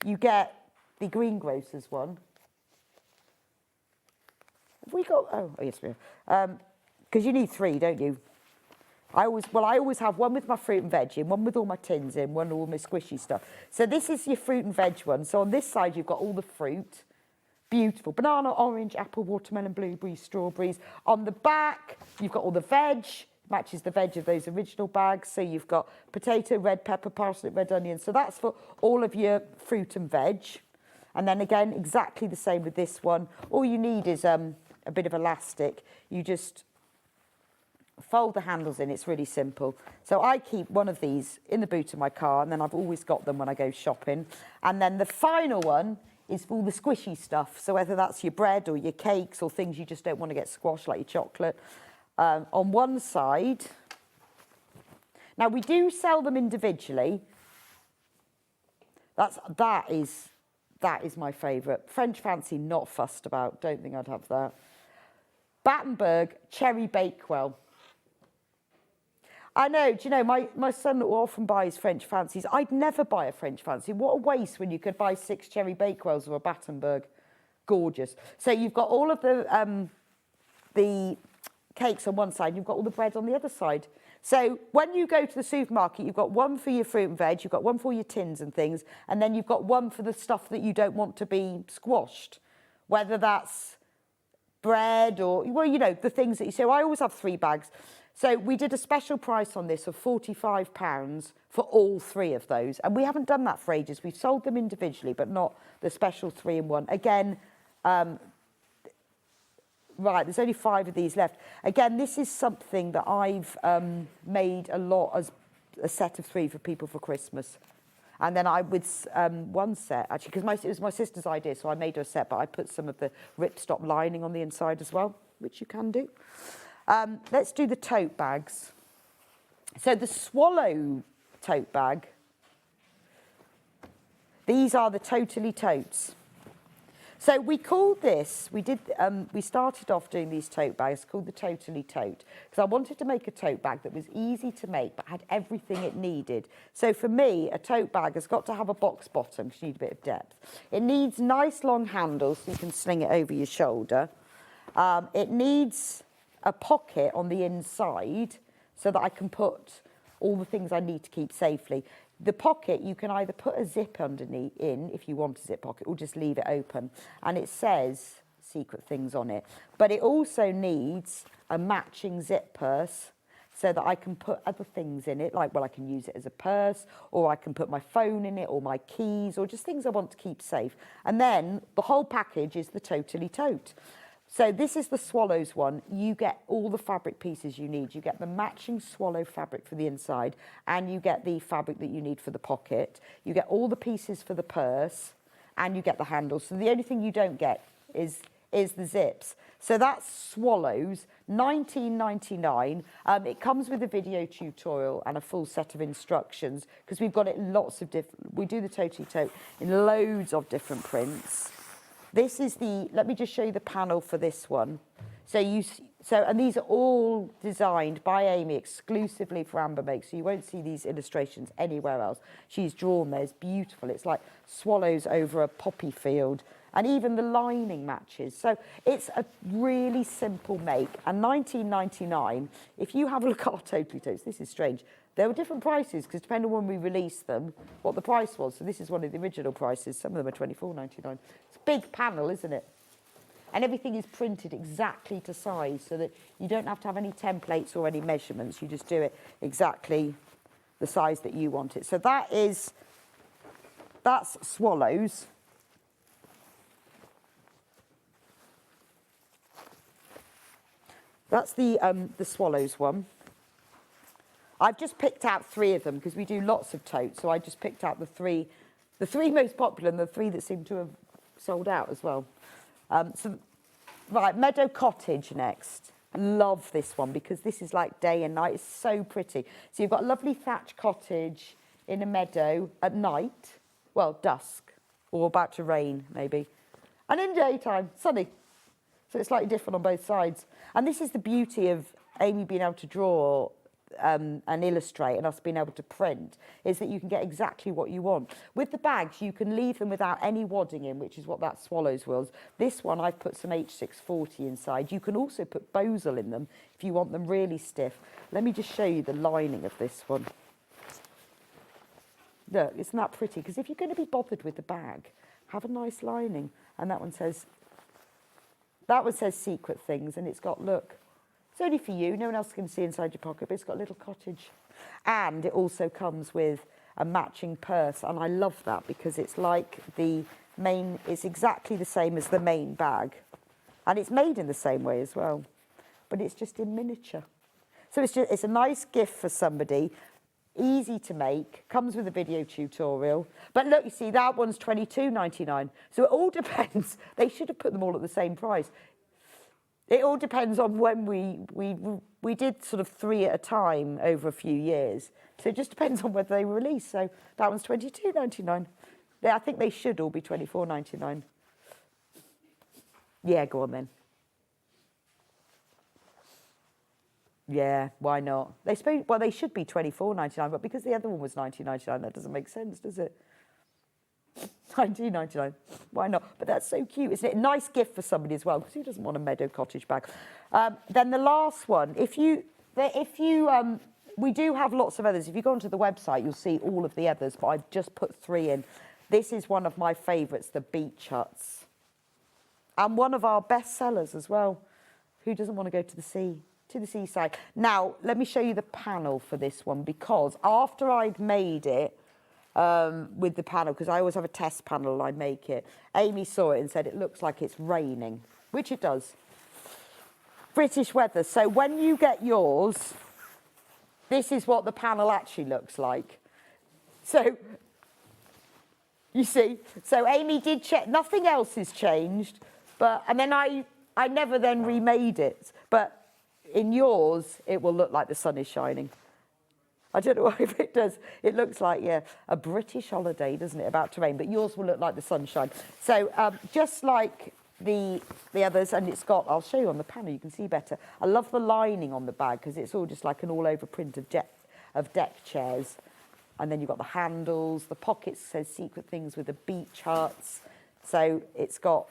you get the greengrocer's one. Have we got, oh yes we have. Because you need 3, don't you? I always have one with my fruit and veg in, one with all my tins in, one with all my squishy stuff. So this is your fruit and veg one. So on this side, you've got all the fruit. Beautiful. Banana, orange, apple, watermelon, blueberries, strawberries. On the back, you've got all the veg. Matches the veg of those original bags. So you've got potato, red pepper, parsnip, red onion. So that's for all of your fruit and veg. And then again, exactly the same with this one. All you need is a bit of elastic. You just fold the handles in. It's really simple. So I keep one of these in the boot of my car, and then I've always got them when I go shopping. And then the final one is all the squishy stuff. So whether that's your bread or your cakes or things you just don't want to get squashed, like your chocolate. On one side, now we do sell them individually. That is my favourite. French fancy, not fussed about. Don't think I'd have that. Battenberg Cherry Bakewell. I know, do you know, my son often buys French fancies. I'd never buy a French fancy. What a waste when you could buy 6 Cherry Bakewells or a Battenberg. Gorgeous. So you've got all of the cakes on one side, you've got all the bread on the other side. So when you go to the supermarket, you've got one for your fruit and veg, you've got one for your tins and things, and then you've got one for the stuff that you don't want to be squashed, whether that's bread or, well, you know, the things that you... So I always have 3 bags. So we did a special price on this of £45 for all 3 of those. And we haven't done that for ages. We've sold them individually, but not the special 3-in-1. Again, right, there's only 5 of these left. Again, this is something that I've made a lot as a set of 3 for people for Christmas. And then I, with one set, actually, because it was my sister's idea, so I made her a set, but I put some of the ripstop lining on the inside as well, which you can do. Let's do the tote bags. So the Swallow tote bag, these are the Totally Totes. So we called this, we started off doing these tote bags called the Totally Tote, because I wanted to make a tote bag that was easy to make but had everything it needed. So for me, a tote bag has got to have a box bottom because you need a bit of depth. It needs nice long handles so you can sling it over your shoulder. It needs a pocket on the inside so that I can put all the things I need to keep safely. The pocket, you can either put a zip underneath in if you want a zip pocket, or just leave it open. And it says secret things on it. But it also needs a matching zip purse so that I can put other things in it, like, well, I can use it as a purse, or I can put my phone in it, or my keys, or just things I want to keep safe. And then the whole package is the Totally Tote. So this is the Swallows one. You get all the fabric pieces you need. You get the matching Swallow fabric for the inside, and you get the fabric that you need for the pocket. You get all the pieces for the purse, and you get the handles. So the only thing you don't get is the zips. So that's Swallows, $19.99. It comes with a video tutorial and a full set of instructions, because we've got it in lots of different... We do the Totally Tote in loads of different prints. This is the, let me just show you the panel for this one. And these are all designed by Amy exclusively for Amber Make, so you won't see these illustrations anywhere else. She's drawn those, beautiful. It's like swallows over a poppy field, and even the lining matches. So it's a really simple make, and $19.99. If you have a look at our Totally Totes, this is strange. There were different prices, because depending on when we released them, what the price was. So this is one of the original prices. Some of them are $24.99. It's a big panel, isn't it? And everything is printed exactly to size, so that you don't have to have any templates or any measurements. You just do it exactly the size that you want it. So that's Swallows. That's the Swallows one. I've just picked out 3 of them because we do lots of totes. So I just picked out the three most popular and the 3 that seem to have sold out as well. Right, Meadow Cottage next. Love this one because this is like day and night. It's so pretty. So you've got a lovely thatch cottage in a meadow at night, well, dusk, or about to rain maybe, and in daytime, sunny. So it's slightly different on both sides. And this is the beauty of Amy being able to draw and illustrate and us being able to print, is that you can get exactly what you want. With the bags, you can leave them without any wadding in, which is what that swallows was. This one, I've put some H640 inside. You can also put bosal in them if you want them really stiff. Let me just show you the lining of this one. Look, isn't that pretty? Because if you're going to be bothered with the bag, have a nice lining. And that one says secret things, and it's got, look, it's only for you, no one else can see inside your pocket, but it's got a little cottage. And it also comes with a matching purse, and I love that because it's like the main, it's exactly the same as the main bag. And it's made in the same way as well, but it's just in miniature. So it's a nice gift for somebody, easy to make, comes with a video tutorial. But look, you see, that one's $22.99. So it all depends. They should have put them all at the same price. It all depends on when we did sort of 3 at a time over a few years. So it just depends on whether they were released. So that one's $22.99. I think they should all be $24.99. Yeah, go on then. Yeah, why not? They should be $24.99, but because the other one was $19.99, that doesn't make sense, does it? $19.99. Why not? But that's so cute, isn't it? A nice gift for somebody as well, because who doesn't want a Meadow Cottage bag? Then the last one, we do have lots of others. If you go onto the website, you'll see all of the others, but I've just put 3 in. This is one of my favourites, the beach huts. And one of our best sellers as well. Who doesn't want to go to the sea? To the seaside. Now, let me show you the panel for this one, because after I'd made it, with the panel, because I always have a test panel I make it, Amy saw it and said it looks like it's raining, which it does. British weather. So when you get yours, this is what the panel actually looks like. So you see, so Amy did check, nothing else has changed, and then I never then remade it, but in yours it will look like the sun is shining. I don't know if it does. It looks like, yeah, a British holiday, doesn't it, about to rain? But yours will look like the sunshine. So just like the others, and it's got, I'll show you on the panel, you can see better. I love the lining on the bag because it's all just like an all-over print of deck chairs. And then you've got the handles, the pockets says secret things with the beach huts. So it's got,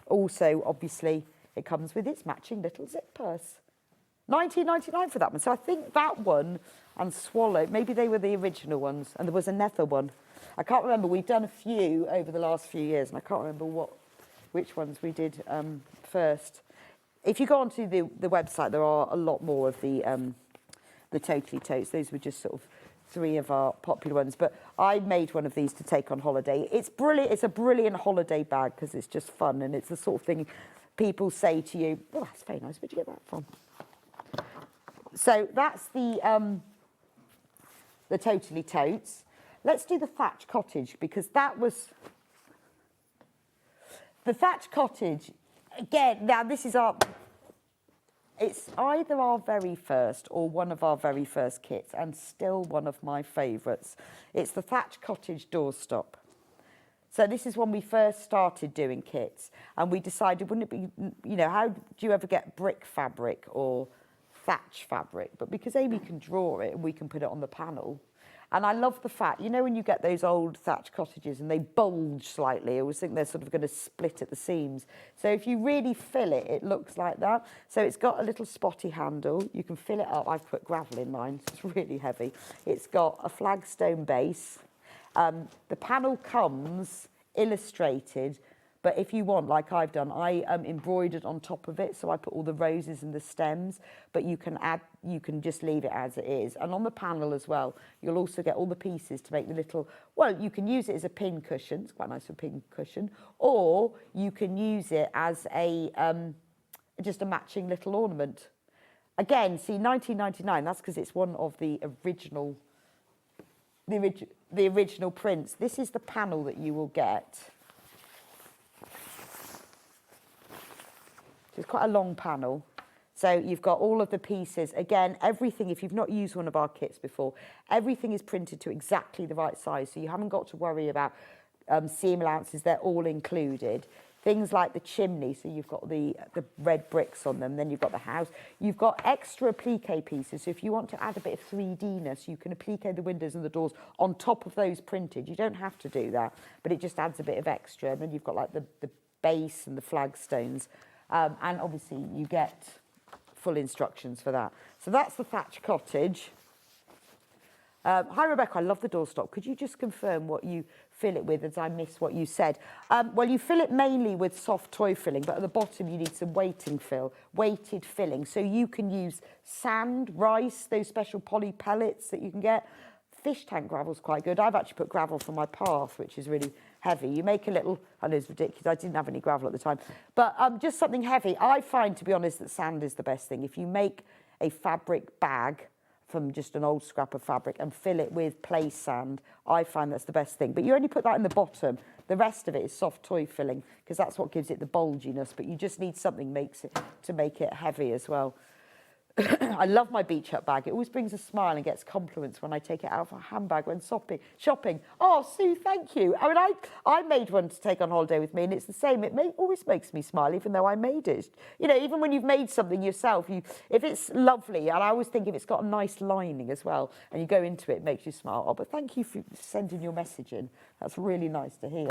also, obviously, it comes with its matching little zip purse. $19.99 for that one. So I think that one and Swallow, maybe they were the original ones, and there was another one. I can't remember. We've done a few over the last few years, and I can't remember which ones we did first. If you go onto the website, there are a lot more of the Totally Totes. Those were just sort of 3 of our popular ones. But I made one of these to take on holiday. It's brilliant. It's a brilliant holiday bag because it's just fun, and it's the sort of thing people say to you, oh, that's very nice. Where'd you get that from? So that's the Totally Totes. Let's do the thatch cottage, because that was the thatch cottage. Again, now this is it's either our very first or one of our very first kits, and still one of my favourites. It's the thatch cottage doorstop. So this is when we first started doing kits, and we decided, wouldn't it be, how do you ever get brick fabric or thatch fabric? But because Amy can draw it and we can put it on the panel. And I love the fact, when you get those old thatch cottages and they bulge slightly, I always think they're sort of going to split at the seams. So if you really fill it, it looks like that. So it's got a little spotty handle. You can fill it up. I've put gravel in mine, so it's really heavy. It's got a flagstone base. The panel comes illustrated, but if you want, like I've done, I embroidered on top of it, so I put all the roses and the stems, but you can just leave it as it is. And on the panel as well, you'll also get all the pieces to make the little, well, you can use it as a pin cushion, it's quite nice for a pin cushion, or you can use it as a just a matching little ornament. again, see, 19.99. That's because it's one of the original, the original prints. This is the panel that you will get. So it's quite a long panel. So you've got all of the pieces. Again, everything, if you've not used one of our kits before, everything is printed to exactly the right size. So you haven't got to worry about seam allowances. They're all included. Things like the chimney. So you've got the red bricks on them. Then you've got the house. You've got extra applique pieces. So if you want to add a bit of 3D-ness, you can applique the windows and the doors on top of those printed. You don't have to do that, but it just adds a bit of extra. And then you've got like the base and the flagstones. And obviously you get full instructions for that. So that's the thatch cottage. Hi Rebecca, I love the doorstop. Could you just confirm what you fill it with, as I missed what you said? Well, you fill it mainly with soft toy filling, but at the bottom you need some weighted filling. So you can use sand, rice, those special poly pellets that you can get. Fish tank gravel's quite good. I've actually put gravel for my path, which is really heavy. You make a little, I know it's ridiculous, I didn't have any gravel at the time, but just something heavy. I find, to be honest, that sand is the best thing. If you make a fabric bag from just an old scrap of fabric and fill it with place sand, I find that's the best thing. But you only put that in the bottom. The rest of it is soft toy filling, because that's what gives it the bulginess, but you just need something to make it heavy as well. I love my beach hut bag. It always brings a smile and gets compliments when I take it out of a handbag when shopping. Oh, Sue, thank you. I mean, I made one to take on holiday with me, and it's the same. It always makes me smile, even though I made it. You know, even when you've made something yourself, if it's lovely, and I always think if it's got a nice lining as well, and you go into it, it makes you smile. Oh, but thank you for sending your message in. That's really nice to hear.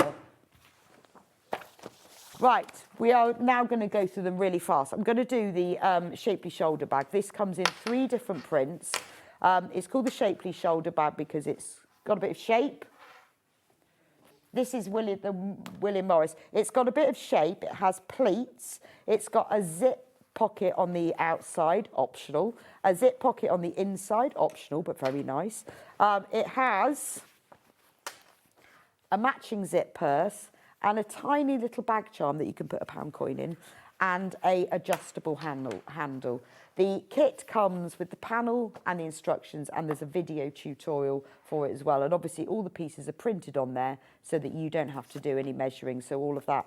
Right, we are now going to go through them really fast. I'm going to do the shapely shoulder bag. This comes in 3 different prints. It's called the shapely shoulder bag because it's got a bit of shape. This is William Morris. It's got a bit of shape. It has pleats. It's got a zip pocket on the outside, optional. A zip pocket on the inside, optional, but very nice. It has a matching zip purse and a tiny little bag charm that you can put a pound coin in, and a adjustable handle. The kit comes with the panel and the instructions, and there's a video tutorial for it as well. And obviously all the pieces are printed on there so that you don't have to do any measuring. So all of that,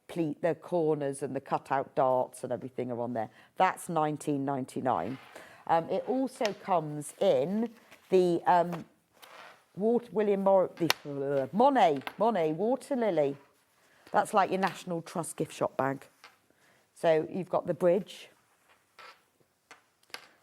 the corners and the cutout darts and everything are on there. That's $19.99. It also comes in the Monet Water Lily. That's like your National Trust gift shop bag. So you've got the bridge.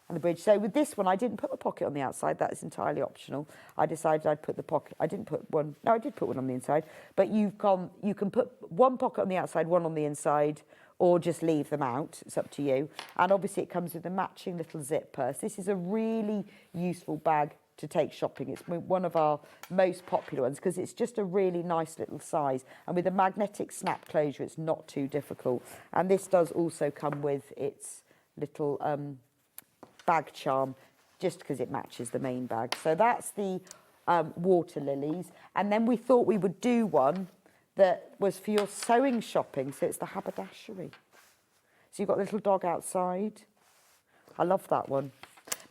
And the bridge. So with this one, I didn't put a pocket on the outside. That is entirely optional. I decided I'd put the pocket. I didn't put one. No, I did put one on the inside. But you can put one pocket on the outside, one on the inside, or just leave them out. It's up to you. And obviously it comes with a matching little zip purse. This is a really useful bag to take shopping. It's one of our most popular ones because it's just a really nice little size, and with a magnetic snap closure it's not too difficult. And this does also come with its little bag charm, just because it matches the main bag. So that's the water lilies. And then we thought we would do one that was for your sewing shopping, so it's the haberdashery. So you've got a little dog outside. I love that one.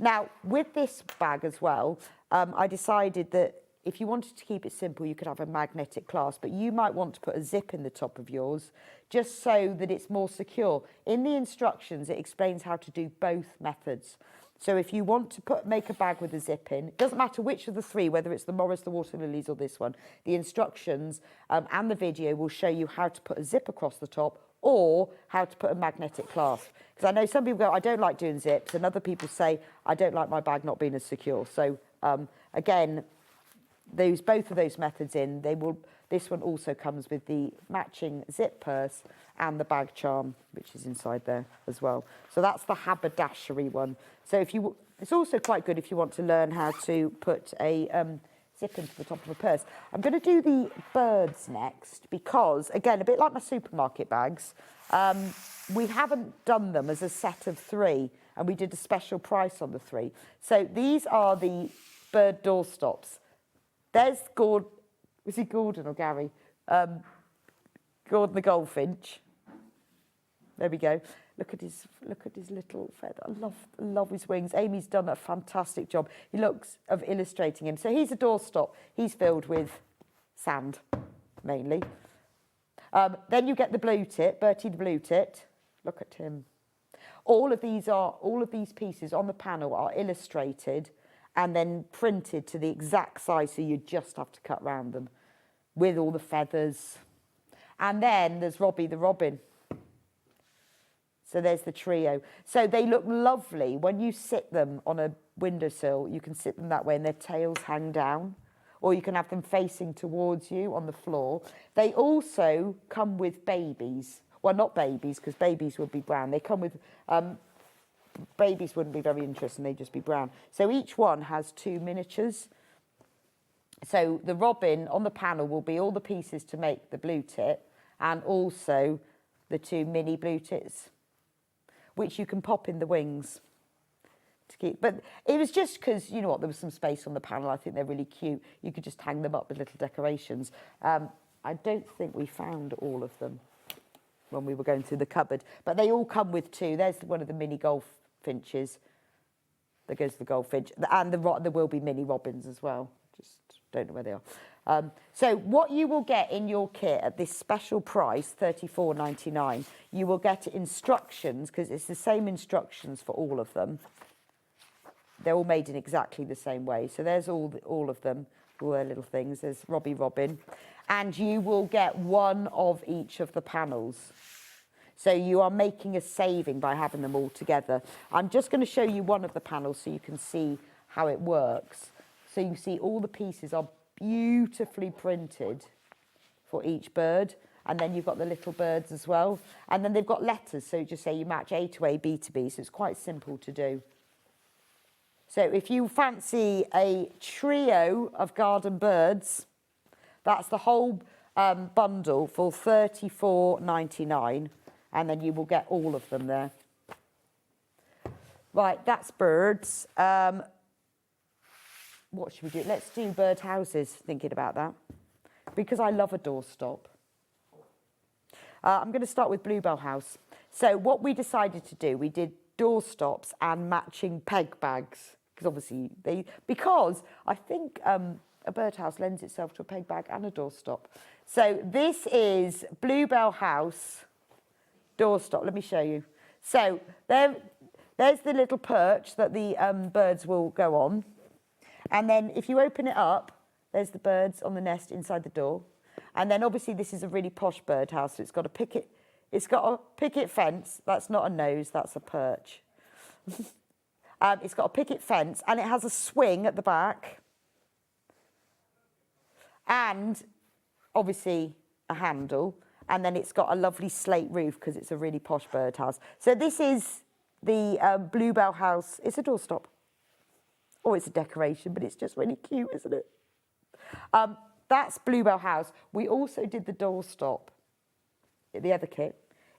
Now, with this bag as well, I decided that if you wanted to keep it simple, you could have a magnetic clasp, but you might want to put a zip in the top of yours just so that it's more secure. In the instructions, it explains how to do both methods. So if you want to make a bag with a zip in, it doesn't matter which of the 3, whether it's the Morris, the Water Lilies or this one, the instructions and the video will show you how to put a zip across the top or how to put a magnetic clasp. Because I know some people go, I don't like doing zips, and other people say, I don't like my bag not being as secure. So again, both of those methods in, this one also comes with the matching zip purse and the bag charm, which is inside there as well. So that's the haberdashery one. So it's also quite good if you want to learn how to put a zip into the top of a purse. I'm going to do the birds next because, again, a bit like my supermarket bags, we haven't done them as a set of 3, and we did a special price on the 3. So these are the bird doorstops. There's Gordon, was he Gordon or Gary? Gordon the goldfinch. There we go. Look at his little feather. I love his wings. Amy's done a fantastic job. He looks of illustrating him. So he's a doorstop. He's filled with sand, mainly. Then you get the blue tit, Bertie the blue tit. Look at him. All of these pieces on the panel are illustrated and then printed to the exact size, so you just have to cut round them with all the feathers. And then there's Robbie the robin. So there's the trio. So they look lovely. When you sit them on a windowsill, you can sit them that way and their tails hang down, or you can have them facing towards you on the floor. They also come with babies. Well, not babies, because babies would be brown. They come with, babies wouldn't be very interesting, they'd just be brown. So each one has 2 miniatures. So the robin on the panel will be all the pieces to make the blue tit, and also the 2 mini blue tits, which you can pop in the wings to keep. But it was just because, you know what, there was some space on the panel. I think they're really cute. You could just hang them up with little decorations. I don't think we found all of them when we were going through the cupboard, but they all come with 2. There's one of the mini goldfinches. There goes the goldfinch. And there will be mini robins as well. Just don't know where they are. So what you will get in your kit at this special price, $34.99, you will get instructions, because it's the same instructions for all of them. They're all made in exactly the same way. So there's all of them, all their little things. There's Robbie Robin. And you will get one of each of the panels. So you are making a saving by having them all together. I'm just going to show you one of the panels so you can see how it works. So you can see all the pieces are beautifully printed for each bird, and then you've got the little birds as well, and then they've got letters, so just say you match A to A, B to B, so it's quite simple to do. So if you fancy a trio of garden birds, that's the whole bundle for $34.99, and then you will get all of them there. Right, that's birds. What should we do? Let's do bird houses, thinking about that, because I love a doorstop. I'm going to start with Bluebell House. So what we decided to do, we did doorstops and matching peg bags, because obviously because I think a birdhouse lends itself to a peg bag and a doorstop. So this is Bluebell House doorstop. Let me show you. So there's the little perch that the birds will go on. And then if you open it up, there's the birds on the nest inside the door. And then obviously this is a really posh birdhouse. So it's got a picket fence. That's not a nose, that's a perch. It's got a picket fence and it has a swing at the back. And obviously a handle. And then it's got a lovely slate roof because it's a really posh birdhouse. So this is the Bluebell House. It's a doorstop. Oh, it's a decoration, but it's just really cute, isn't it? That's Bluebell House. We also did the doorstop, the other kit,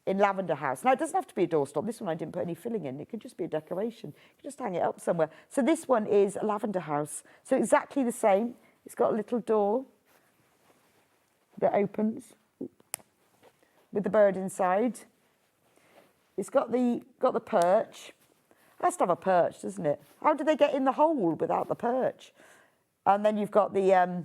in Lavender House. Now, it doesn't have to be a doorstop. This one I didn't put any filling in. It could just be a decoration. You could just hang it up somewhere. So this one is a Lavender House. So exactly the same. It's got a little door that opens with the bird inside. It's got the perch. It has to have a perch, doesn't it? How do they get in the hole without the perch? And then you've got the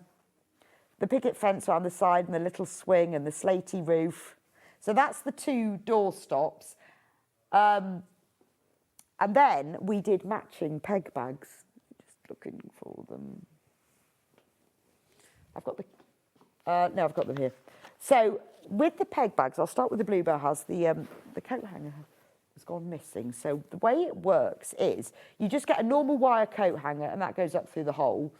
picket fence around the side and the little swing and the slaty roof. So that's the 2 doorstops. And then we did matching peg bags. Just looking for them. I've got them here. So with the peg bags, I'll start with the Bluebell House. The coat hanger has gone missing. So the way it works is you just get a normal wire coat hanger and that goes up through the hole,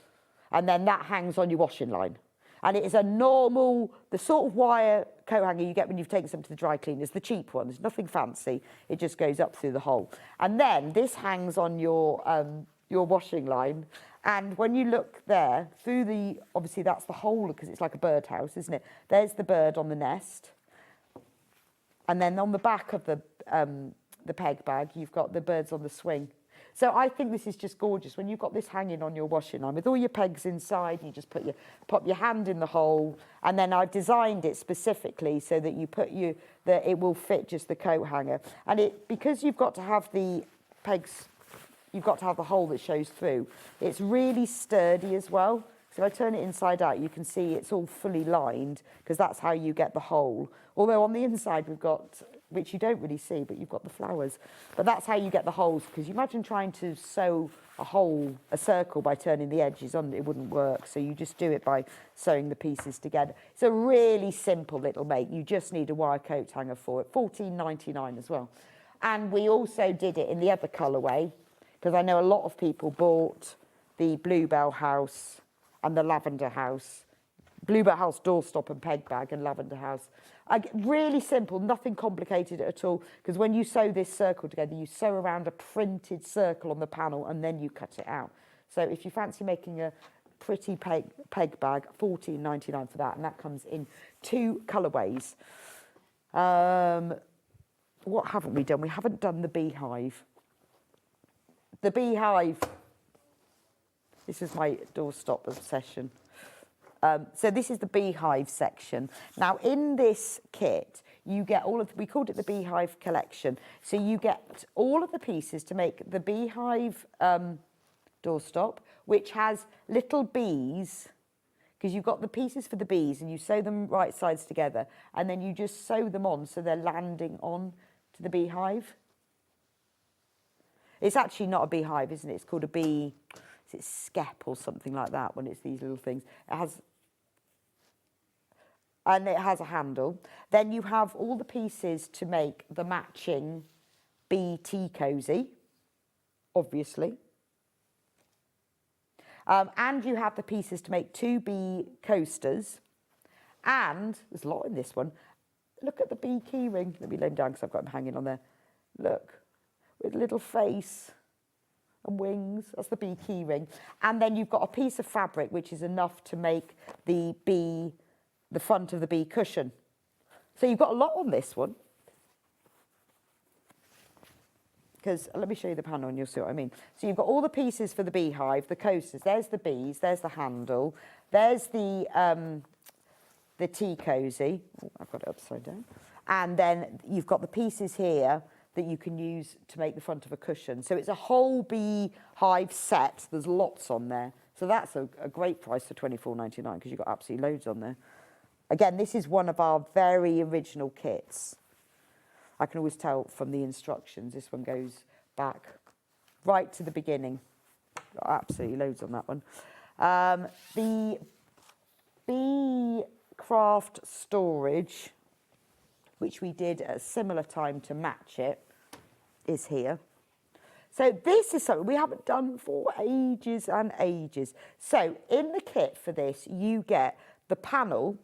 and then that hangs on your washing line. And it is a normal, the sort of wire coat hanger you get when you've taken something to the dry cleaners, the cheap one. There's nothing fancy. It just goes up through the hole. And then this hangs on your washing line. And when you look there, through obviously that's the hole because it's like a birdhouse, isn't it? There's the bird on the nest. And then on the back of the peg bag, you've got the birds on the swing. So I think this is just gorgeous. When you've got this hanging on your washing line with all your pegs inside, you just pop your hand in the hole, and then I've designed it specifically so that that it will fit just the coat hanger. And because you've got to have the pegs, you've got to have the hole that shows through. It's really sturdy as well. So if I turn it inside out, you can see it's all fully lined, because that's how you get the hole. Although on the inside we've got, which you don't really see, but you've got the flowers. But that's how you get the holes, because you imagine trying to sew a circle by turning the edges on, it wouldn't work. So you just do it by sewing the pieces together. It's a really simple little make. You just need a wire coat hanger for it, $14.99 as well. And we also did it in the other colourway, because I know a lot of people bought the Bluebell House and the Lavender House. Bluebell House doorstop and peg bag, and Lavender House. Really simple, nothing complicated at all, because when you sew this circle together, you sew around a printed circle on the panel and then you cut it out. So if you fancy making a pretty peg bag, $14.99 for that, and that comes in 2 colourways. What haven't we done? We haven't done the beehive. The beehive. This is my doorstop obsession. So this is the beehive section. Now in this kit, you get we called it the beehive collection. So you get all of the pieces to make the beehive doorstop, which has little bees, because you've got the pieces for the bees and you sew them right sides together, and then you just sew them on so they're landing on to the beehive. It's actually not a beehive, isn't it? It's called a bee, is it skep or something like that, when it's these little things. It has a handle. Then you have all the pieces to make the matching bee tea cosy, obviously. And you have the pieces to make 2 bee coasters. And there's a lot in this one. Look at the bee key ring. Let me lay him down because I've got him hanging on there. Look, with a little face and wings. That's the bee key ring. And then you've got a piece of fabric which is enough to make the front of the bee cushion. So you've got a lot on this one. Because let me show you the panel and you'll see what I mean. So you've got all the pieces for the beehive, the coasters. There's the bees, there's the handle, there's the tea cosy. Oh, I've got it upside down. And then you've got the pieces here that you can use to make the front of a cushion. So it's a whole beehive set. There's lots on there. So that's a great price for $24.99, because you've got absolutely loads on there. Again, this is one of our very original kits. I can always tell from the instructions. This one goes back right to the beginning. Got absolutely loads on that one. The bee craft storage, which we did at a similar time to match it, is here. So this is something we haven't done for ages and ages. So in the kit for this, you get the panel.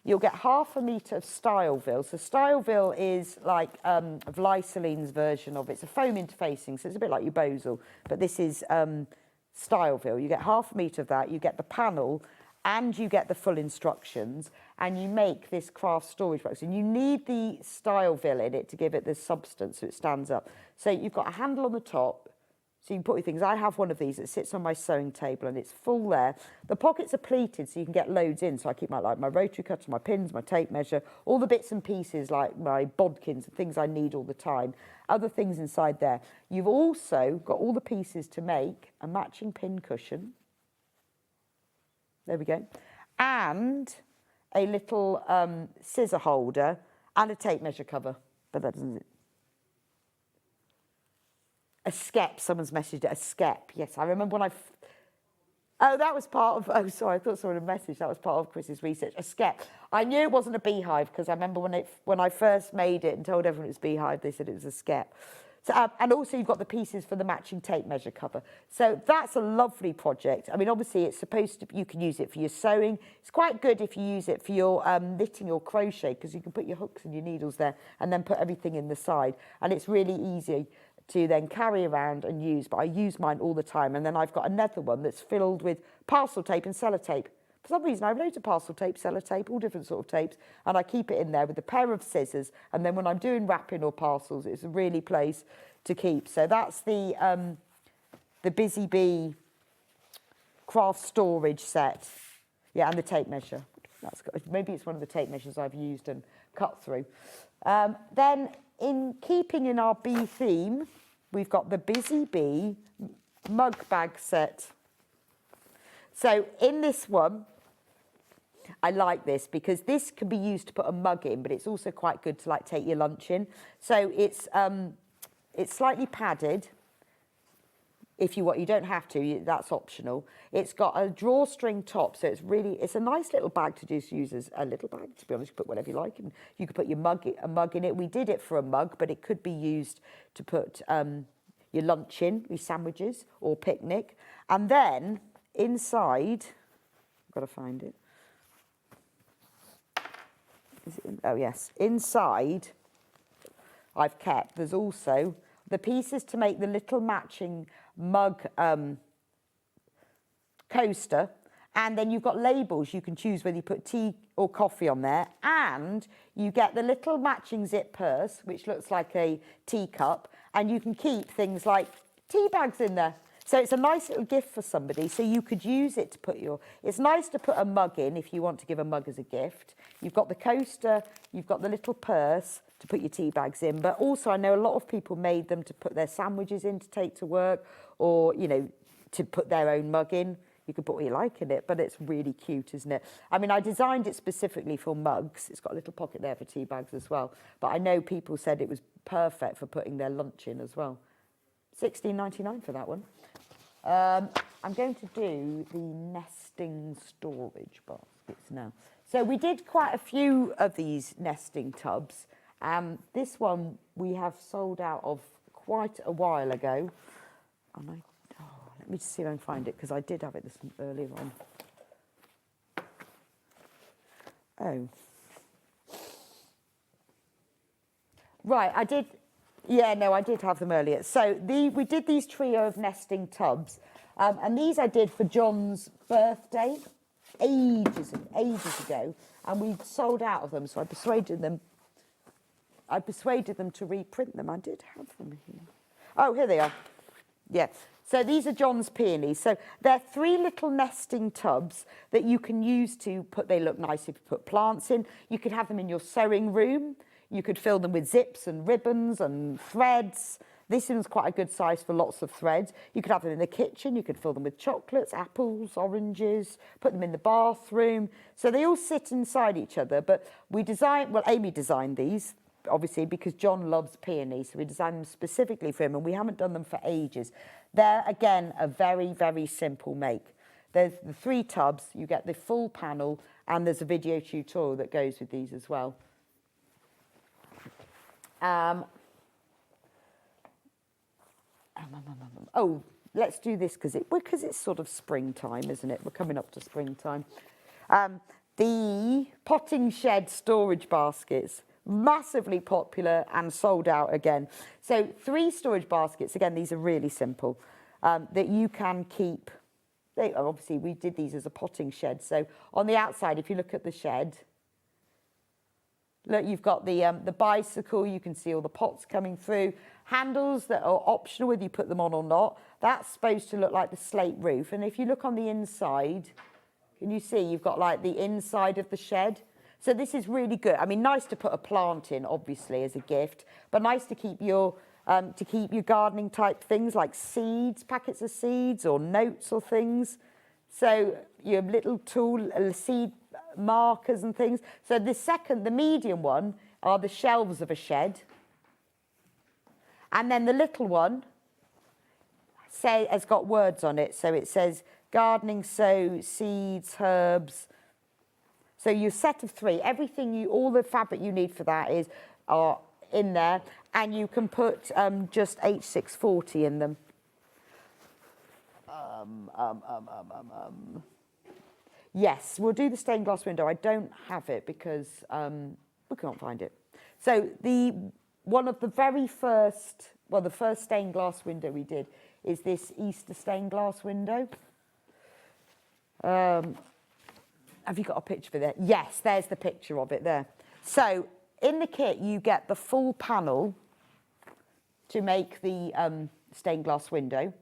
You'll get 1/2 metre of Styleville. So Styleville is like of Lysolene's version of it. It's a foam interfacing, so it's a bit like your Bosal, but this is Styleville. You get 1/2 metre of that, you get the panel, and you get the full instructions, and you make this craft storage box. And you need the Styleville in it to give it the substance so it stands up. So you've got a handle on the top, so you can put your things. I have one of these that sits on my sewing table and it's full there. The pockets are pleated so you can get loads in. So I keep my rotary cutter, my pins, my tape measure, all the bits and pieces like my bodkins and things I need all the time. Other things inside there. You've also got all the pieces to make a matching pin cushion. There we go. And a little scissor holder and a tape measure cover. But that doesn't... A skep, someone's messaged it, a skep. Yes, I remember when oh, that was part of, oh, sorry, I thought someone had messaged, that was part of Chris's research, a skep. I knew it wasn't a beehive, because I remember when I first made it and told everyone it was beehive, they said it was a skep. So, and also you've got the pieces for the matching tape measure cover. So that's a lovely project. I mean, obviously it's supposed to, you can use it for your sewing. It's quite good if you use it for your knitting or crochet, because you can put your hooks and your needles there and then put everything in the side. And it's really easy to then carry around and use, but I use mine all the time. And then I've got another one that's filled with parcel tape and sellotape. For some reason, I have loads of parcel tape, sellotape, all different sort of tapes, and I keep it in there with a pair of scissors. And then when I'm doing wrapping or parcels, it's a really place to keep. So that's the the Busy Bee craft storage set. Yeah, and the tape measure. That's good. Maybe it's one of the tape measures I've used and cut through. Then, in keeping in our bee theme, we've got the Busy Bee mug bag set. So in this one, I like this because this can be used to put a mug in, but it's also quite good to like take your lunch in. So it's slightly padded. If you want, you don't have to, that's optional. It's got a drawstring top, so it's a nice little bag to just use as a little bag, to be honest. You put whatever you like, and you could put a mug in it. We did it for a mug, but it could be used to put your lunch in, your sandwiches, or picnic. And then inside, I've got to find it. Oh yes, inside I've kept, there's also the pieces to make the little matching mug coaster, and then you've got labels. You can choose whether you put tea or coffee on there, and you get the little matching zip purse, which looks like a teacup, and you can keep things like tea bags in there. So it's a nice little gift for somebody. So you could use it to put it's nice to put a mug in if you want to give a mug as a gift. You've got the coaster, you've got the little purse to put your tea bags in, but also I know a lot of people made them to put their sandwiches in to take to work, or, you know, to put their own mug in. You could put what you like in it, but it's really cute, isn't it? I mean, I designed it specifically for mugs. It's got a little pocket there for tea bags as well. But I know people said it was perfect for putting their lunch in as well. $16.99 for that one. I'm going to do the nesting storage baskets now. So we did quite a few of these nesting tubs. This one we have sold out of quite a while ago. And let me just see if I can find it, because I did have it this earlier on. Oh. Right, I did. Yeah, no, I did have them earlier. So we did these trio of nesting tubs, and these I did for John's birthday ages ago, and we sold out of them. So I persuaded them to reprint them. I did have them here. Oh, here they are. Yeah. So these are John's peonies. So they're 3 little nesting tubs that you can use to put. They look nice if you put plants in. You could have them in your sewing room. You could fill them with zips and ribbons and threads. This one's quite a good size for lots of threads. You could have them in the kitchen. You could fill them with chocolates, apples, oranges, put them in the bathroom. So they all sit inside each other. But Amy designed these, obviously, because John loves peonies. So we designed them specifically for him, and we haven't done them for ages. They're, again, a very, very simple make. There's the 3 tubs. You get the full panel, and there's a video tutorial that goes with these as well. Oh, let's do this because it's sort of springtime, isn't it? We're coming up to springtime. The potting shed storage baskets, massively popular and sold out again. So 3 storage baskets. Again, these are really simple, that you can keep. Obviously, we did these as a potting shed. So on the outside, if you look at the shed, look, you've got the bicycle. You can see all the pots coming through. Handles that are optional whether you put them on or not. That's supposed to look like the slate roof. And if you look on the inside, can you see you've got like the inside of the shed? So this is really good. I mean, nice to put a plant in, obviously, as a gift, but nice to keep your gardening type things like seeds, packets of seeds, or notes or things. So your little tool, seed markers and things. So the medium one are the shelves of a shed. And then the little one has got words on it. So it says gardening, sow, seeds, herbs. So your set of 3, all the fabric you need for that are in there. And you can put just H640 in them. Yes, we'll do the stained glass window. I don't have it because we can't find it. So one of the very first, the first stained glass window we did is this Easter stained glass window. Have you got a picture of it there? Yes, there's the picture of it there. So in the kit, you get the full panel to make the stained glass window.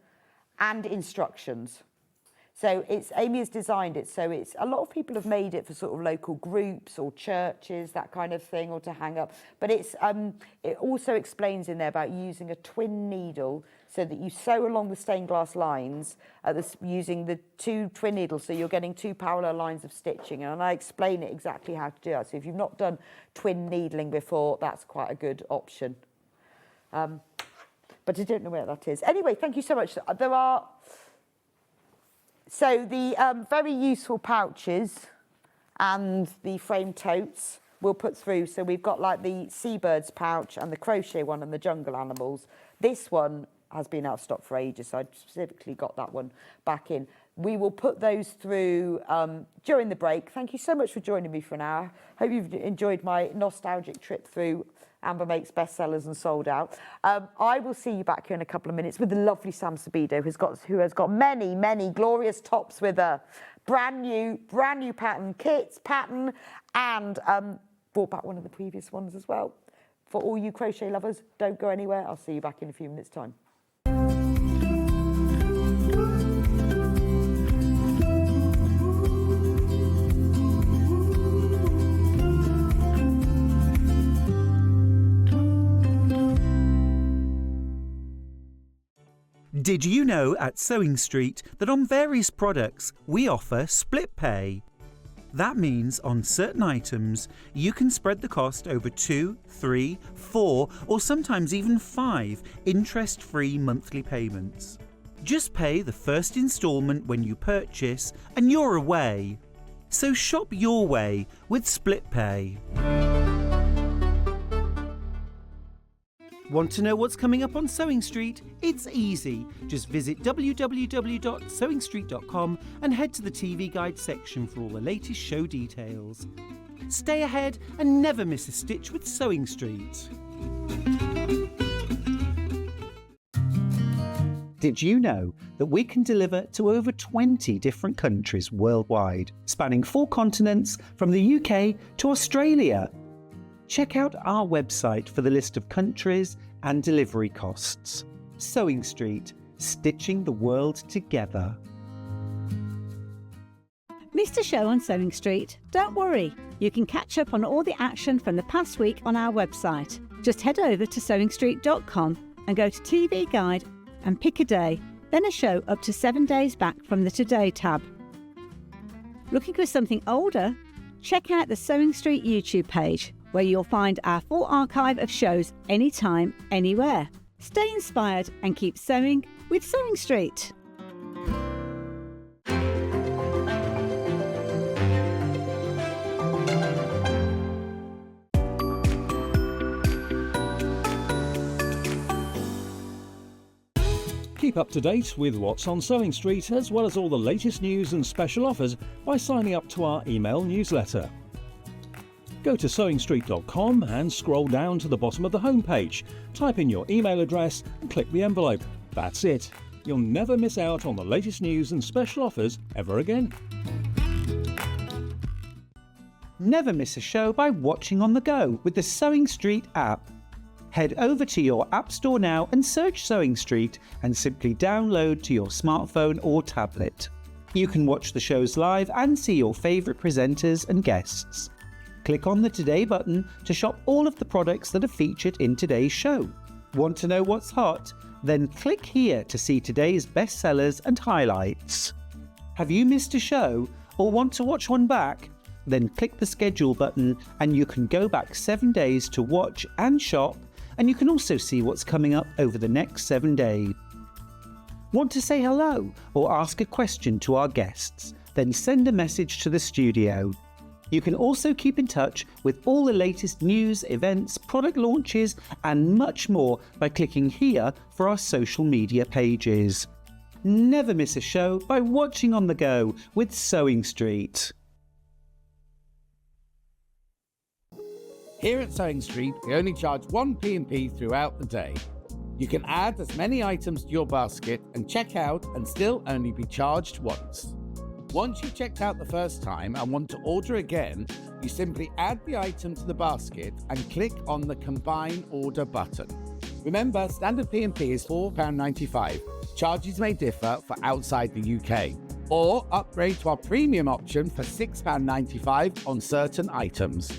and instructions. So Amy has designed it so it's a lot of people have made it for sort of local groups or churches, that kind of thing, or to hang up. But it also explains in there about using a twin needle so that you sew along the stained glass lines using the 2 twin needles, so you're getting 2 parallel lines of stitching. And I explain it exactly how to do that. So if you've not done twin needling before, that's quite a good option. But I don't know where that is. Anyway, thank you so much. So the very useful pouches and the frame totes we'll put through. So we've got like the seabirds pouch and the crochet one and the jungle animals. This one has been out of stock for ages, so I specifically got that one back in. We will put those through during the break. Thank you so much for joining me for an hour. Hope you've enjoyed my nostalgic trip through Amber Makes Bestsellers and Sold Out. I will see you back here in a couple of minutes with the lovely Sam Sabido, who has got many, many glorious tops with a brand new pattern, and brought back one of the previous ones as well. For all you crochet lovers, don't go anywhere. I'll see you back in a few minutes' time. Did you know at SewingStreet that on various products we offer split pay? That means on certain items you can spread the cost over 2, 3, 4 or sometimes even 5 interest-free monthly payments. Just pay the first instalment when you purchase and you're away. So shop your way with split pay. Want to know what's coming up on SewingStreet? It's easy. Just visit www.sewingstreet.com and head to the TV Guide section for all the latest show details. Stay ahead and never miss a stitch with SewingStreet. Did you know that we can deliver to over 20 different countries worldwide, spanning 4 continents from the UK to Australia? Check out our website for the list of countries and delivery costs. SewingStreet, stitching the world together. Missed a show on SewingStreet? Don't worry, you can catch up on all the action from the past week on our website. Just head over to SewingStreet.com and go to TV Guide and pick a day, then a show up to 7 days back from the Today tab. Looking for something older? Check out the SewingStreet YouTube page, where you'll find our full archive of shows anytime, anywhere. Stay inspired and keep sewing with SewingStreet. Keep up to date with what's on SewingStreet, as well as all the latest news and special offers by signing up to our email newsletter. Go to SewingStreet.com and scroll down to the bottom of the homepage. Type in your email address and click the envelope. That's it. You'll never miss out on the latest news and special offers ever again. Never miss a show by watching on the go with the SewingStreet app. Head over to your App Store now and search SewingStreet and simply download to your smartphone or tablet. You can watch the shows live and see your favourite presenters and guests. Click on the Today button to shop all of the products that are featured in today's show. Want to know what's hot? Then click here to see today's bestsellers and highlights. Have you missed a show or want to watch one back? Then click the schedule button and you can go back 7 days to watch and shop, and you can also see what's coming up over the next 7 days. Want to say hello or ask a question to our guests? Then send a message to the studio. You can also keep in touch with all the latest news, events, product launches and much more by clicking here for our social media pages. Never miss a show by watching on the go with SewingStreet. Here at SewingStreet, we only charge 1 P&P throughout the day. You can add as many items to your basket and check out and still only be charged once. Once you've checked out the first time and want to order again, you simply add the item to the basket and click on the Combine Order button. Remember, standard P&P is £4.95. Charges may differ for outside the UK. Or upgrade to our premium option for £6.95 on certain items.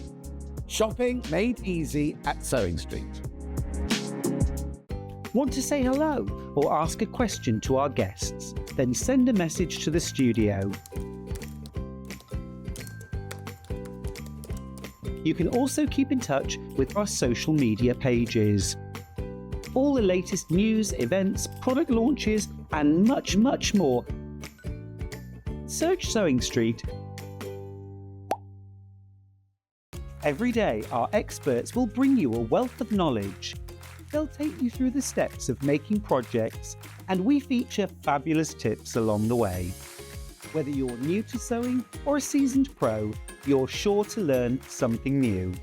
Shopping made easy at SewingStreet. Want to say hello or ask a question to our guests? Then send a message to the studio. You can also keep in touch with our social media pages. All the latest news, events, product launches, and much, much more. Search SewingStreet. Every day, our experts will bring you a wealth of knowledge. They'll take you through the steps of making projects, and we feature fabulous tips along the way. Whether you're new to sewing or a seasoned pro, you're sure to learn something new.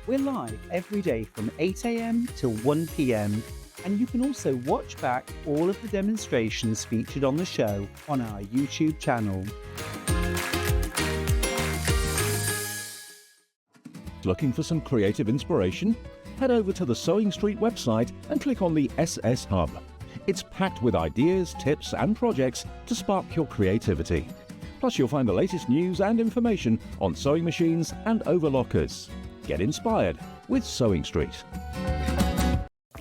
We're live every day from 8 AM till 1 PM, and you can also watch back all of the demonstrations featured on the show on our YouTube channel. Looking for some creative inspiration? Head over to the SewingStreet website and click on the SS Hub. It's packed with ideas, tips and projects to spark your creativity. Plus you'll find the latest news and information on sewing machines and overlockers. Get inspired with SewingStreet.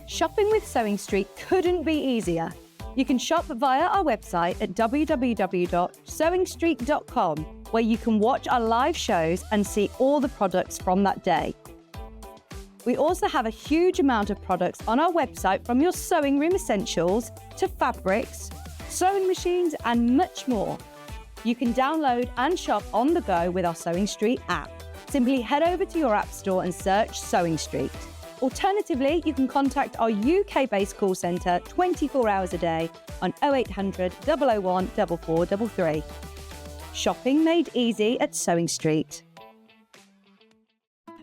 Shopping with SewingStreet couldn't be easier. You can shop via our website at www.sewingstreet.com, where you can watch our live shows and see all the products from that day. We also have a huge amount of products on our website, from your sewing room essentials to fabrics, sewing machines and much more. You can download and shop on the go with our SewingStreet app. Simply head over to your app store and search SewingStreet. Alternatively, you can contact our UK-based call centre 24 hours a day on 0800 001 4433. Shopping made easy at SewingStreet.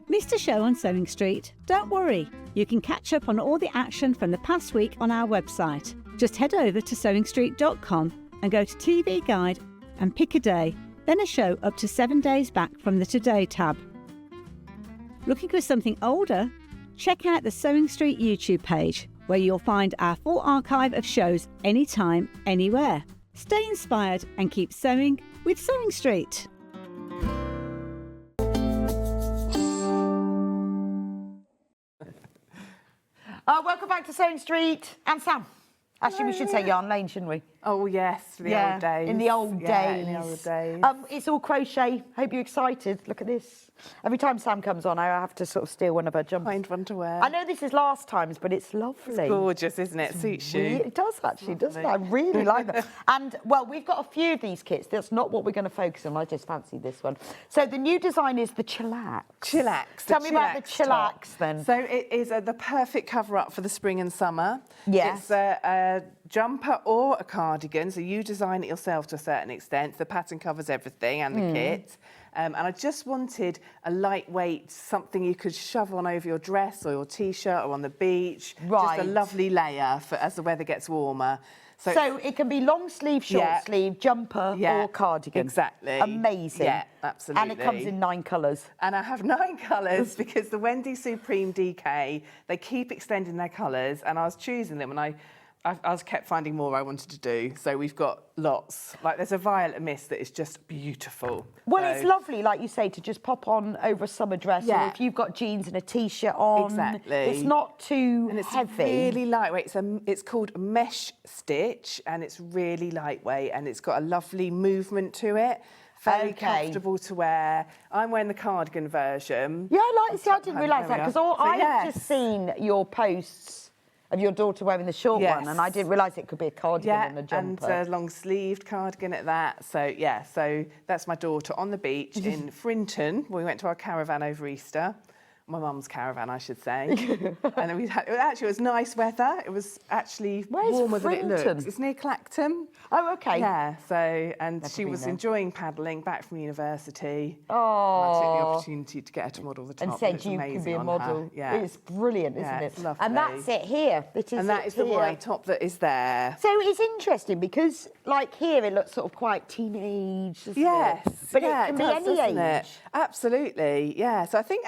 Missed a show on SewingStreet? Don't worry, you can catch up on all the action from the past week on our website. Just head over to SewingStreet.com and go to TV Guide and pick a day, then a show up to 7 days back from the Today tab. Looking for something older? Check out the SewingStreet YouTube page, where you'll find our full archive of shows anytime, anywhere. Stay inspired and keep sewing with SewingStreet. Welcome back to SewingStreet and Sam. Actually, we should say Yarn Lane, shouldn't we? Oh, yes, the old days. In the old days. In the old days. It's all crochet. Hope you're excited. Look at this. Every time Sam comes on, I have to sort of steal one of her jumpers. Find one to wear. I know this is last time's, but it's lovely. It's gorgeous, isn't it? Suits you. It does actually, doesn't it? I really like them. And, well, we've got a few of these kits. That's not what we're going to focus on. I just fancy this one. So the new design is the Chillax. Chillax. Tell me about the Chillax then. So it is the perfect cover-up for the spring and summer. Yes. It's a jumper or a cardigan, so you design it yourself to a certain extent. The pattern covers everything and the kit. And I just wanted a lightweight, something you could shove on over your dress or your T-shirt or on the beach. Right. Just a lovely layer for as the weather gets warmer. So it can be long sleeve, short sleeve, jumper or cardigan. Exactly. Amazing. Yeah, absolutely. And it comes in 9 colours. And I have 9 colours because the Wendy Supreme DK, they keep extending their colours, and I was choosing them, and I kept finding more I wanted to do. So we've got lots. Like there's a violet mist that is just beautiful. Well, it's lovely, like you say, to just pop on over a summer dress, or if you've got jeans and a T-shirt on. Exactly. It's not too and it's heavy. Really lightweight. It's called mesh stitch, and it's really lightweight, and it's got a lovely movement to it. Very comfortable to wear. I'm wearing the cardigan version. Yeah, I didn't realise that, because I've just seen your posts of your daughter wearing the short one, and I didn't realise it could be a cardigan and a jumper. And a long-sleeved cardigan at that. So, so that's my daughter on the beach in Frinton. We went to our caravan over Easter. My mum's caravan, I should say. And then it was nice weather. It was actually warmer than it looks. It's near Clacton. Oh, okay. Yeah, and she was enjoying paddling back from university. Oh. And I took the opportunity to get her to model the top. And said you could be a model. Yeah. It's brilliant, isn't it? It's lovely. And that's it here. And that is the white top that is there. So it's interesting because, like here, it looks sort of quite teenage, doesn't it? Yes. But it can be any age. Absolutely, yeah. So I think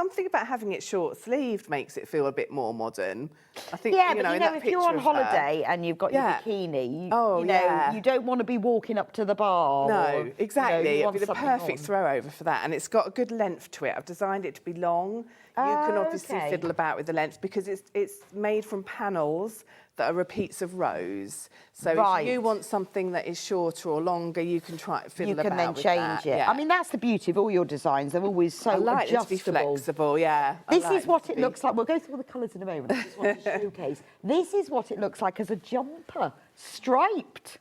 something about having it short-sleeved makes it feel a bit more modern. I think, Yeah, you know, but in that if you're picture on of her- holiday and you've got your bikini, you don't want to be walking up to the bar. No, exactly. you It'd be the want something perfect on. throw over for that. And it's got a good length to it. I've designed it to be long. You can obviously Okay. fiddle about with the length because it's made from panels that are repeats of rows. So Right. if you want something that is shorter or longer, you can try fiddle You about can then with change that. it. Yeah. I mean, that's the beauty of all your designs. They're always so I like it to be adjustable. flexible, yeah. I This like is what to it be- looks like. We'll go through all the colours in a moment. I just want to showcase. This is what it looks like as a jumper, striped.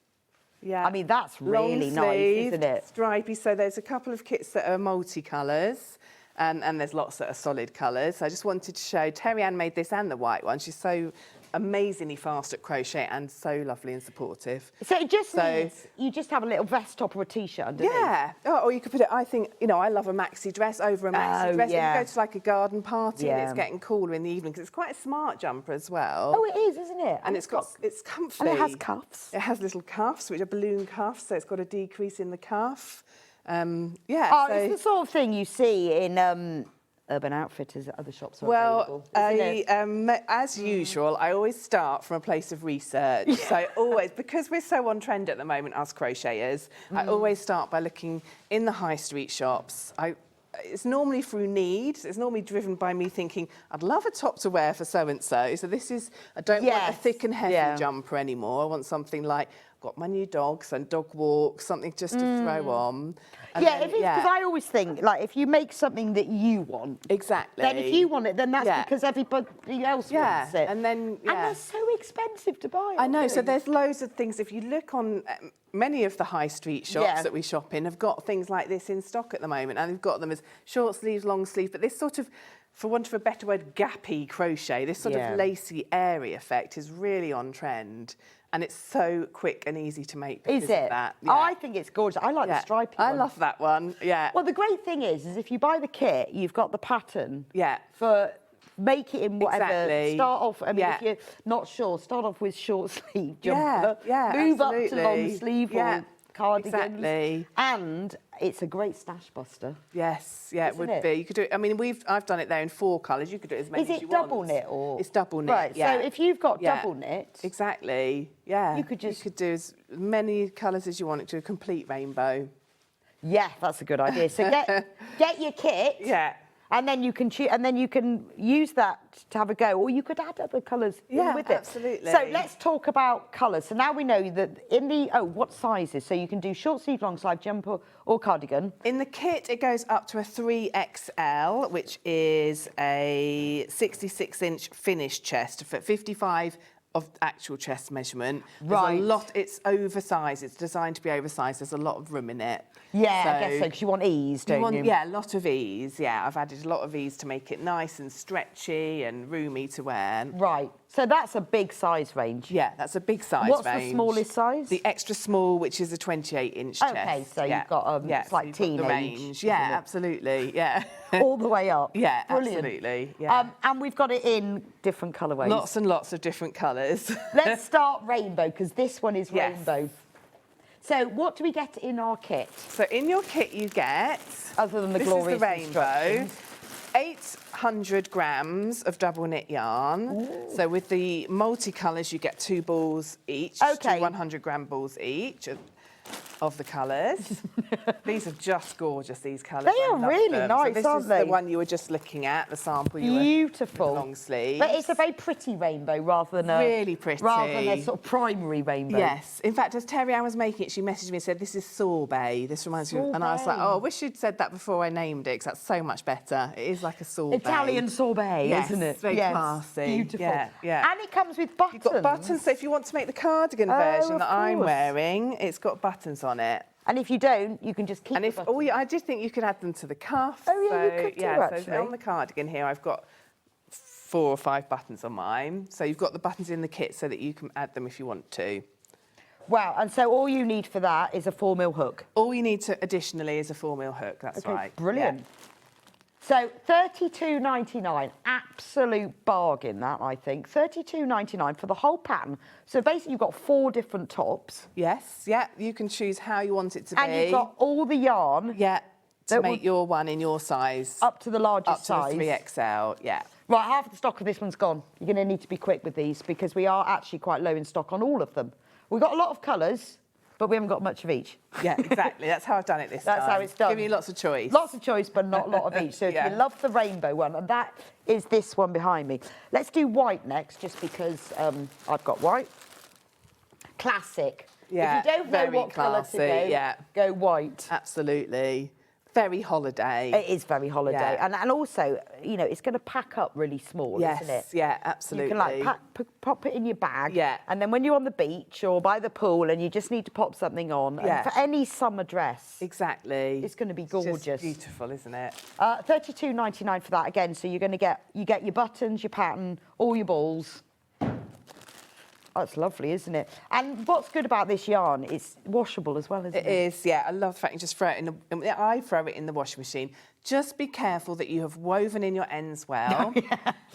Yeah. I mean, that's really nice, Long-sleeved, isn't it? Stripy. So there's a couple of kits that are multicolours. And there's lots that are solid colours. So I just wanted to show, Terry Ann made this and the white one. She's so amazingly fast at crochet and so lovely and supportive. So it just means you just have a little vest top or a t-shirt underneath. Yeah. Oh, or you could put it, I think, you know, I love a maxi dress over a maxi dress. yeah. If you go to like a garden party and Yeah. it's getting cooler in the evening, because it's quite a smart jumper as well. Oh, it is, isn't it? And it's comfy. And it has cuffs. It has little cuffs, which are balloon cuffs, so it's got a decrease in the cuff. Oh, so, it's the sort of thing you see in Urban Outfitters at other shops are well, available, isn't it? as usual, I always start from a place of research. So always, because we're so on trend at the moment, us crocheters, I always start by looking in the high street shops. It's normally through need. It's normally driven by me thinking, I'd love a top to wear for so-and-so. So this is, I don't want a Yes. thick and heavy Yeah. jumper anymore. I want something like, I've got my new dogs and dog walks, something just to throw on. And Yeah, then- because I always think, like, if you make something that you want, Exactly. then if you want it, then that's Yeah. because everybody else Yeah, wants it. and then, And yeah. they're so expensive to buy. I know, aren't so they? there's loads of things. If you look on many of the high street shops Yeah. that we shop in have got things like this in stock at the moment, and they've got them as short sleeves, long sleeve, but this sort of, for want of a better word, gappy crochet, this sort Yeah. of lacy, airy effect is really on trend, and it's so quick and easy to make because Is of it? that. Oh, I think it's gorgeous. I like the stripy I one. love that one, yeah. Well, the great thing is if you buy the kit, you've got the pattern. Yeah. For make it in whatever. Exactly. Start off. I mean, Yeah. if you're not sure, start off with short sleeve Yeah, jumper. yeah, Move up to absolutely. long sleeve Yeah, or cardigans. exactly. And it's a great stash buster. Yes, yeah, it Isn't would it? be. You could do it. I mean, I've done it there in 4 colours. You could do it as many Is as it you double want. knit or? It's double knit. Right. Yeah. So if you've got Yeah. double knit, Exactly. Yeah. You could just- You could do as many colours as you want to a complete rainbow. yeah, that's a good idea. So get your kit. Yeah. And then you can and then you can use that to have a go, or you could add other colours Yeah, in with it. absolutely. So let's talk about colours. So now we know that in the what sizes? So you can do short sleeve, long sleeve jumper, or cardigan. In the kit, it goes up to a 3XL, which is a 66-inch finished chest for 55 of actual chest measurement. There's Right. a lot. It's oversized. It's designed to be oversized. There's a lot of room in it. Yeah, I guess so, because you want ease, don't you? Yeah, a lot of ease. Yeah, I've added a lot of ease to make it nice and stretchy and roomy to wear. Right. So that's a big size range. Yeah, that's a big size What's range. the smallest size? The extra small, which is a 28-inch chest. Okay, so yeah. you've got, yeah, it's like you've got the teenage, range. Yeah, isn't it? absolutely. Yeah. All the way up. Yeah, Brilliant. absolutely. Yeah. And we've got it in different colourways. Lots and lots of different colours. Let's start rainbow, because this one is Yes. rainbow. So what do we get in our kit? So in your kit you get, Other than the this glorious is the rainbow, instructions. 800 grams of double knit yarn. So with the multicolours you get 2 balls each, Okay. 2 100-gram balls each of the colours. These are just gorgeous, these colours. They I are love really them. nice, so this aren't is they? the one you were just looking at, the sample you were Beautiful. long sleeves. But it's a very pretty rainbow rather than a... Really pretty. Rather than a sort of primary rainbow. Yes. In fact, as Terry Ann was making it, she messaged me and said, this is sorbet. This reminds me of... And I was like, Sorbet. oh, I wish you'd said that before I named it, because that's so much better. It is like a sorbet. Italian sorbet, Yes, isn't it? very classy. Beautiful. Yeah, yeah. And it comes with buttons. You've got buttons, so if you want to make the cardigan version of that I'm course. wearing, it's got buttons on it. And if you don't, you can just keep And the if buttons. I did think you could add them to the cuff. Oh, yeah, you so, could do, yeah, actually. So on the cardigan here, I've got 4 or 5 buttons on mine. So you've got the buttons in the kit so that you can add them if you want to. Wow, and so all you need for that is a 4mm hook. All you need to additionally is a 4mm hook. That's Okay, right. brilliant. Yeah. So $32.99, absolute bargain that, I think. $32.99 for the whole pattern. So basically you've got 4 different tops. Yes, yeah. You can choose how you want it to be. And you've got all the yarn. Yeah, to make your one in your size. Up to the largest Up to size. the 3XL, yeah. Right, half of the stock of this one's gone. You're going to need to be quick with these because we are actually quite low in stock on all of them. We've got a lot of colours, but we haven't got much of each. Yeah, exactly. That's how I've done it this time. That's how it's done. Give you lots of choice. Lots of choice, but not a lot of each. So if you love the rainbow one, and that is this one behind me. Let's do white next, just because I've got white. Classic. Yeah, if you don't know very what colour to classy, go, go white. Absolutely. Very holiday. It is very holiday. Yeah. And also, you know, it's going to pack up really small, Yes, isn't it? yeah, absolutely. You can like pop it in your bag. Yeah. And then when you're on the beach or by the pool and you just need to pop something on, and for any summer dress, exactly, it's going to be It's gorgeous. just beautiful, isn't it? $32.99 for that again. So you're going to get your buttons, your pattern, all your balls. That's lovely, isn't it? And what's good about this yarn, it's washable as well, isn't it? It is, yeah. I love the fact you just throw it in the... I throw it in the washing machine. Just be careful that you have woven in your ends well.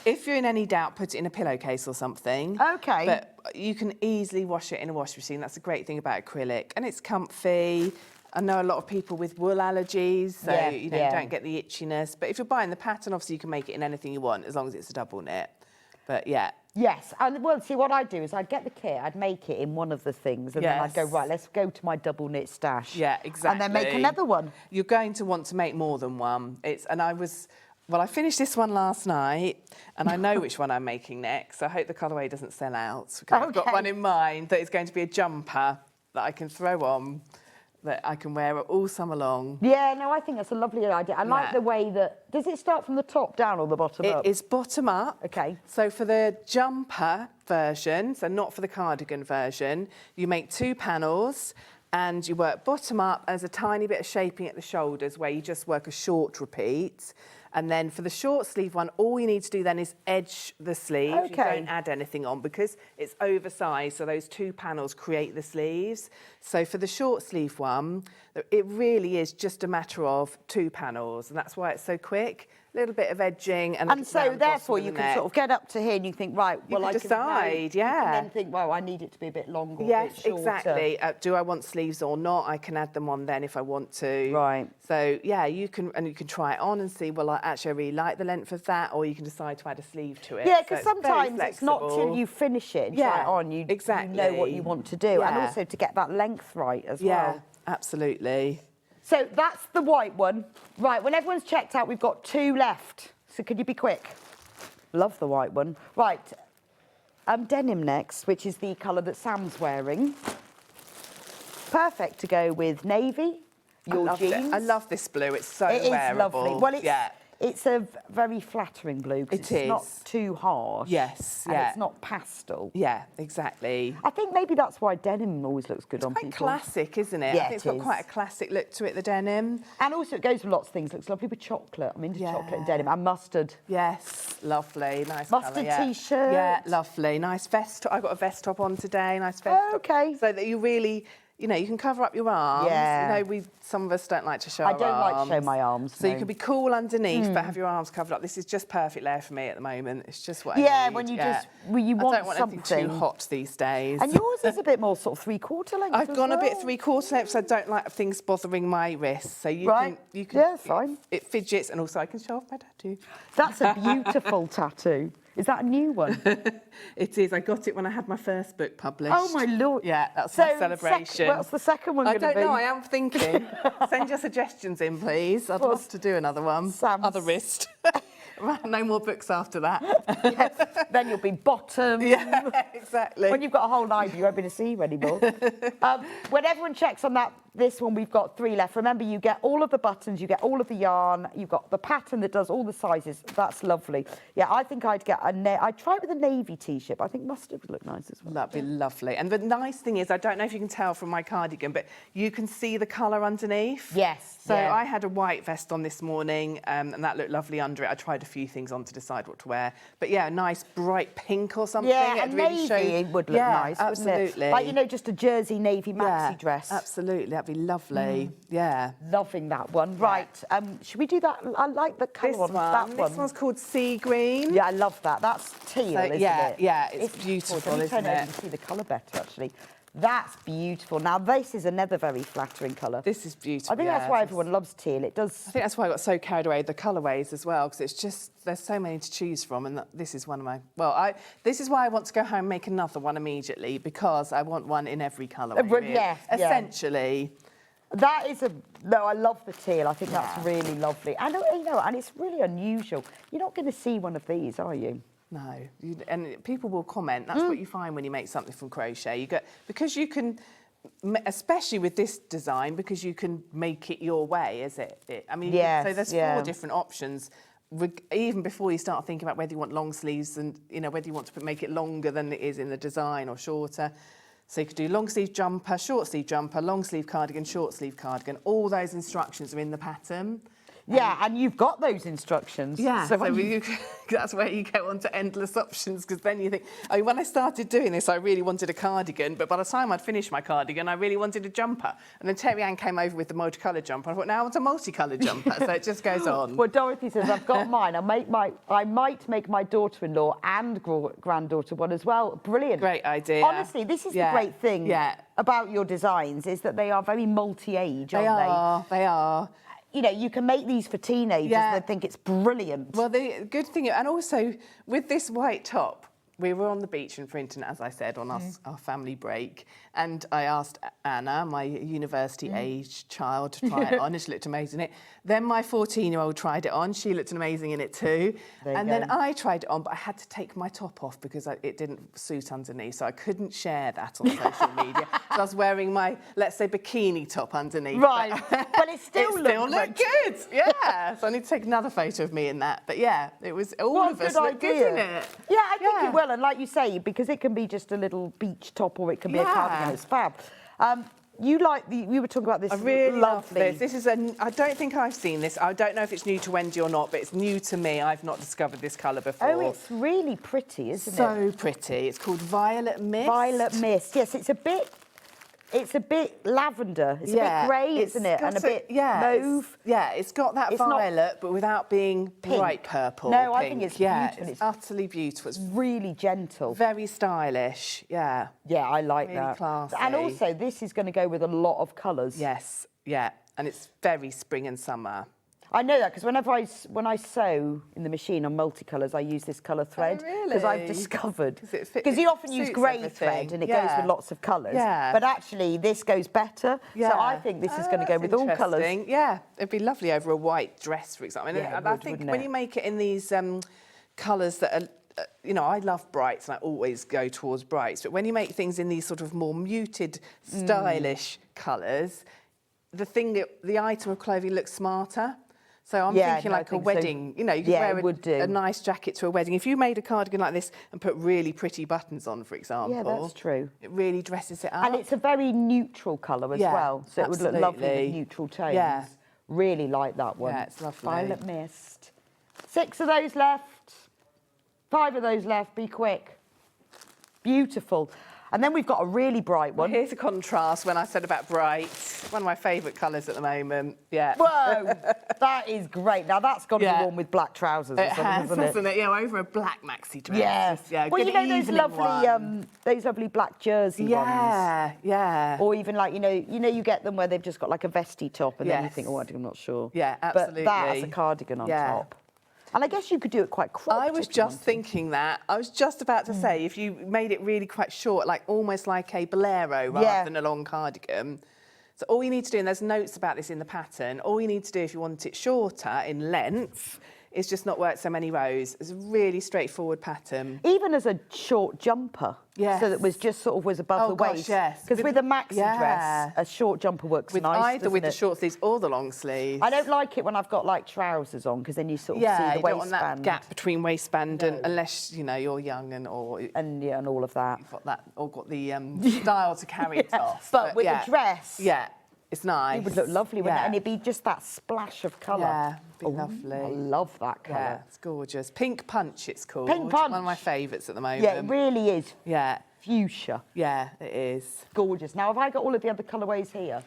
If you're in any doubt, put it in a pillowcase or something. Okay. But you can easily wash it in a washing machine. That's a great thing about acrylic. And it's comfy. I know a lot of people with wool allergies, so you don't get the itchiness. But if you're buying the pattern, obviously you can make it in anything you want, as long as it's a double knit. But yeah. Yes, and well, see, what I'd do is I'd get the kit, I'd make it in one of the things, and then I'd go, right, let's go to my double knit stash. Yeah, exactly. And then make another one. You're going to want to make more than one. I finished this one last night, and I know which one I'm making next. So I hope the colourway doesn't sell out. I've got one in mind that is going to be a jumper that I can throw on, that I can wear all summer long. Yeah, no, I think that's a lovely idea. I like the way that... Does it start from the top down or the bottom up? It is bottom up. Okay. So for the jumper version, so not for the cardigan version, you make 2 panels and you work bottom up. There's a tiny bit of shaping at the shoulders where you just work a short repeat. And then for the short sleeve one, all you need to do then is edge the sleeve. Okay. You don't add anything on because it's oversized, so those 2 panels create the sleeves. So for the short sleeve one, it really is just a matter of 2 panels, and that's why it's so quick. A little bit of edging and so therefore you can sort of get up to here and you think, right, well, I can decide, you can then think, well, I need it to be a bit longer, a bit shorter. Exactly. Do I want sleeves or not? I can add them on then if I want to. Right. So yeah, you can try it on and see. Well, I really like the length of that, or you can decide to add a sleeve to it. Yeah, So because it's very sometimes it's not till flexible. you finish it and try it on, you know what you want to do, and Yeah. also to get that length right as Yeah, well. absolutely. So that's the white one. Right, when everyone's checked out, we've got 2 left. So could you be quick? Love the white one. Right, denim next, which is the colour that Sam's wearing. Perfect to go with navy, your jeans. I love this blue. It's so It is wearable. lovely. Well, it's a very flattering blue because It it's not is. too harsh. Yes, and yeah. it's not pastel. Yeah, exactly. I think maybe that's why denim always looks good on Quite people. classic, isn't it? Yeah, I think it's it got is. quite a classic look to it, the denim. And also it goes with lots of things. Looks lovely with chocolate. I'm into chocolate and denim and mustard. Yes, lovely, nice Mustard colour, yeah. t-shirt. Yeah, lovely, nice vest top. I got a vest top on today, nice vest top. Okay. So that you really, you know, you can cover up your arms. Yeah. You know, some of us don't like to show I our don't like arms. to show my arms, So you no. can be cool underneath, but have your arms covered up. This is just perfect layer for me at the moment. It's just what I Yeah, need. when you yeah. just when you want I don't want anything something too hot these days. And yours is a bit more sort of 3/4 length. I've as gone a bit well. 3/4 length, so I don't like things bothering my wrists. So you Right. can Yeah, fine. It fidgets, and also I can show off my tattoo. That's a beautiful tattoo. Is that a new one? It is. I got it when I had my first book published. Oh my lord! Yeah, that's my celebration. What's the second one I going to don't be? know. I am thinking. Send your suggestions in, please. I'd love to do another one. Sam's- Other wrist. No more books after that. Yes, then you'll be bottom. Yeah, exactly. When you've got a whole ivy, you won't be able to see you anymore. When everyone checks on this one, we've got 3 left. Remember, you get all of the buttons, you get all of the yarn, you've got the pattern that does all the sizes. That's lovely. Yeah, I think I'd get I'd try it with a navy t-shirt, but I think mustard would look nice as well. That'd be lovely. And the nice thing is, I don't know if you can tell from my cardigan, but you can see the colour underneath. Yes. So yeah. I had a white vest on this morning, and that looked lovely under it. I tried a few things on to decide what to wear. But yeah, a nice bright pink or something. Yeah, It'd and really navy would look nice, wouldn't absolutely. it? Like, you know, just a jersey navy maxi dress. Absolutely, that'd be lovely. Yeah. Loving that one. Right, should we do that? I like the colour This on one, that one. this one's called Sea Green. Yeah, I love that. That's teal, So, isn't yeah, it? yeah, it's beautiful, Let me isn't turn over it? and see the colour better, actually. That's beautiful. Now, this is another very flattering colour. This is beautiful. I think that's why everyone loves teal. It does. I think that's why I got so carried away with the colourways as well, because it's just, there's so many to choose from, and this is one of my, this is why I want to go home and make another one immediately, because I want one in every colourway, really. Yes, essentially. That is no, I love the teal. I think that's really lovely. And, you know, and it's really unusual. You're not going to see one of these, are you? No, and people will comment. That's what you find when you make something from crochet. You get, because you can, especially with this design, because you can make it your way, is it? I mean, so there's 4 different options. Even before you start thinking about whether you want long sleeves and, you know, whether you want to make it longer than it is in the design or shorter. So you could do long sleeve jumper, short sleeve jumper, long sleeve cardigan, short sleeve cardigan. All those instructions are in the pattern. Yeah, and you've got those instructions. Yeah, so that's where you go on to endless options, because then you think, I mean, when I started doing this, I really wanted a cardigan, but by the time I'd finished my cardigan, I really wanted a jumper. And then Terry Ann came over with the multicoloured jumper. I thought, now I want a multicoloured jumper. So it just goes on. Well, Dorothy says, I've got mine. I might make my daughter-in-law and granddaughter one as well. Brilliant. Great idea. Honestly, this is the great thing about your designs, is that they are very multi-age, aren't they? They are. You know, you can make these for teenagers and they think it's brilliant. Well, the good thing, and also with this white top, we were on the beach in Frinton, as I said, on our family break, and I asked Anna, my university-age child, to try it on, and she looked amazing in it. Then my 14-year-old tried it on. She looked amazing in it too. And then I tried it on, but I had to take my top off because it didn't suit underneath, so I couldn't share that on social media. So I was wearing my, let's say, bikini top underneath. Right, but it still looked good. Yeah, so I need to take another photo of me in that. But yeah, it was all of us looked good, didn't it? Yeah, I think it will. And like you say, because it can be just a little beach top or it can be a cardigan, it's fab. You were talking about this. I really love this. This is I don't think I've seen this. I don't know if it's new to Wendy or not, but it's new to me. I've not discovered this colour before. Oh, it's really pretty, isn't it? So pretty. It's called Violet Mist. Violet Mist. Yes, it's a bit lavender. It's a bit grey, isn't it? And a bit mauve. It's got that violet, but without being bright purple. No, I think it's beautiful. It's utterly beautiful. It's really gentle. Very stylish, Yeah, I like really that. Classy. And also, this is going to go with a lot of colours. Yes, and it's very spring and summer. I know that because when I sew in the machine on multicolours, I use this colour thread. Oh, really? Because I've discovered. Because you often use grey thread and it goes with lots of colours. Yeah. But actually, this goes better. Yeah. So I think this is going to go with all colours. Yeah, it'd be lovely over a white dress, for example. And I think when you make it in these colours that are, I love brights and I always go towards brights. But when you make things in these sort of more muted, stylish colours, the item of clothing looks smarter. So I'm thinking like a wedding, you could wear a nice jacket to a wedding. If you made a cardigan like this and put really pretty buttons on, for example. Yeah, that's true. It really dresses it up. And it's a very neutral colour as well. So it would look lovely with neutral tones. Yeah. Really like that one. Yeah, it's lovely. Violet Mist. 6 of those left. 5 of those left. Be quick. Beautiful. And then we've got a really bright one. Here's a contrast when I said about bright. One of my favourite colours at the moment. Yeah. Whoa, that is great. Now that's got to be worn with black trousers or something, hasn't it? Yeah, over a black maxi dress. Yes. Yeah. Well, those lovely black jersey ones. Yeah. Or even like you get them where they've just got like a vesty top, and then you think, I'm not sure. Yeah, absolutely. But that as a cardigan on top. And I guess you could do it quite cropped. I was just thinking that. I was just about to say, if you made it really quite short, like almost like a bolero rather than a long cardigan. So all you need to do, and there's notes about this in the pattern, all you need to do if you want it shorter in length is just not work so many rows. It's a really straightforward pattern. Even as a short jumper. Yes. So that was above the waist. Yes. Because with a maxi dress, a short jumper works nice, either with the short sleeves or the long sleeves. I don't like it when I've got like trousers on, because then you sort of see the waistband. You don't want that gap between waistband and unless you're young and all of that. You've got that or got the style to carry it off. But with a dress, it's nice. It would look lovely, wouldn't it? And it'd be just that splash of colour. Yeah, be lovely. I love that colour. Yeah, it's gorgeous. Pink Punch, it's called. Pink Punch. One of my favourites at the moment. Yeah, it really is. Yeah. Fuchsia. Yeah, it is. Gorgeous. Now, have I got all of the other colourways here?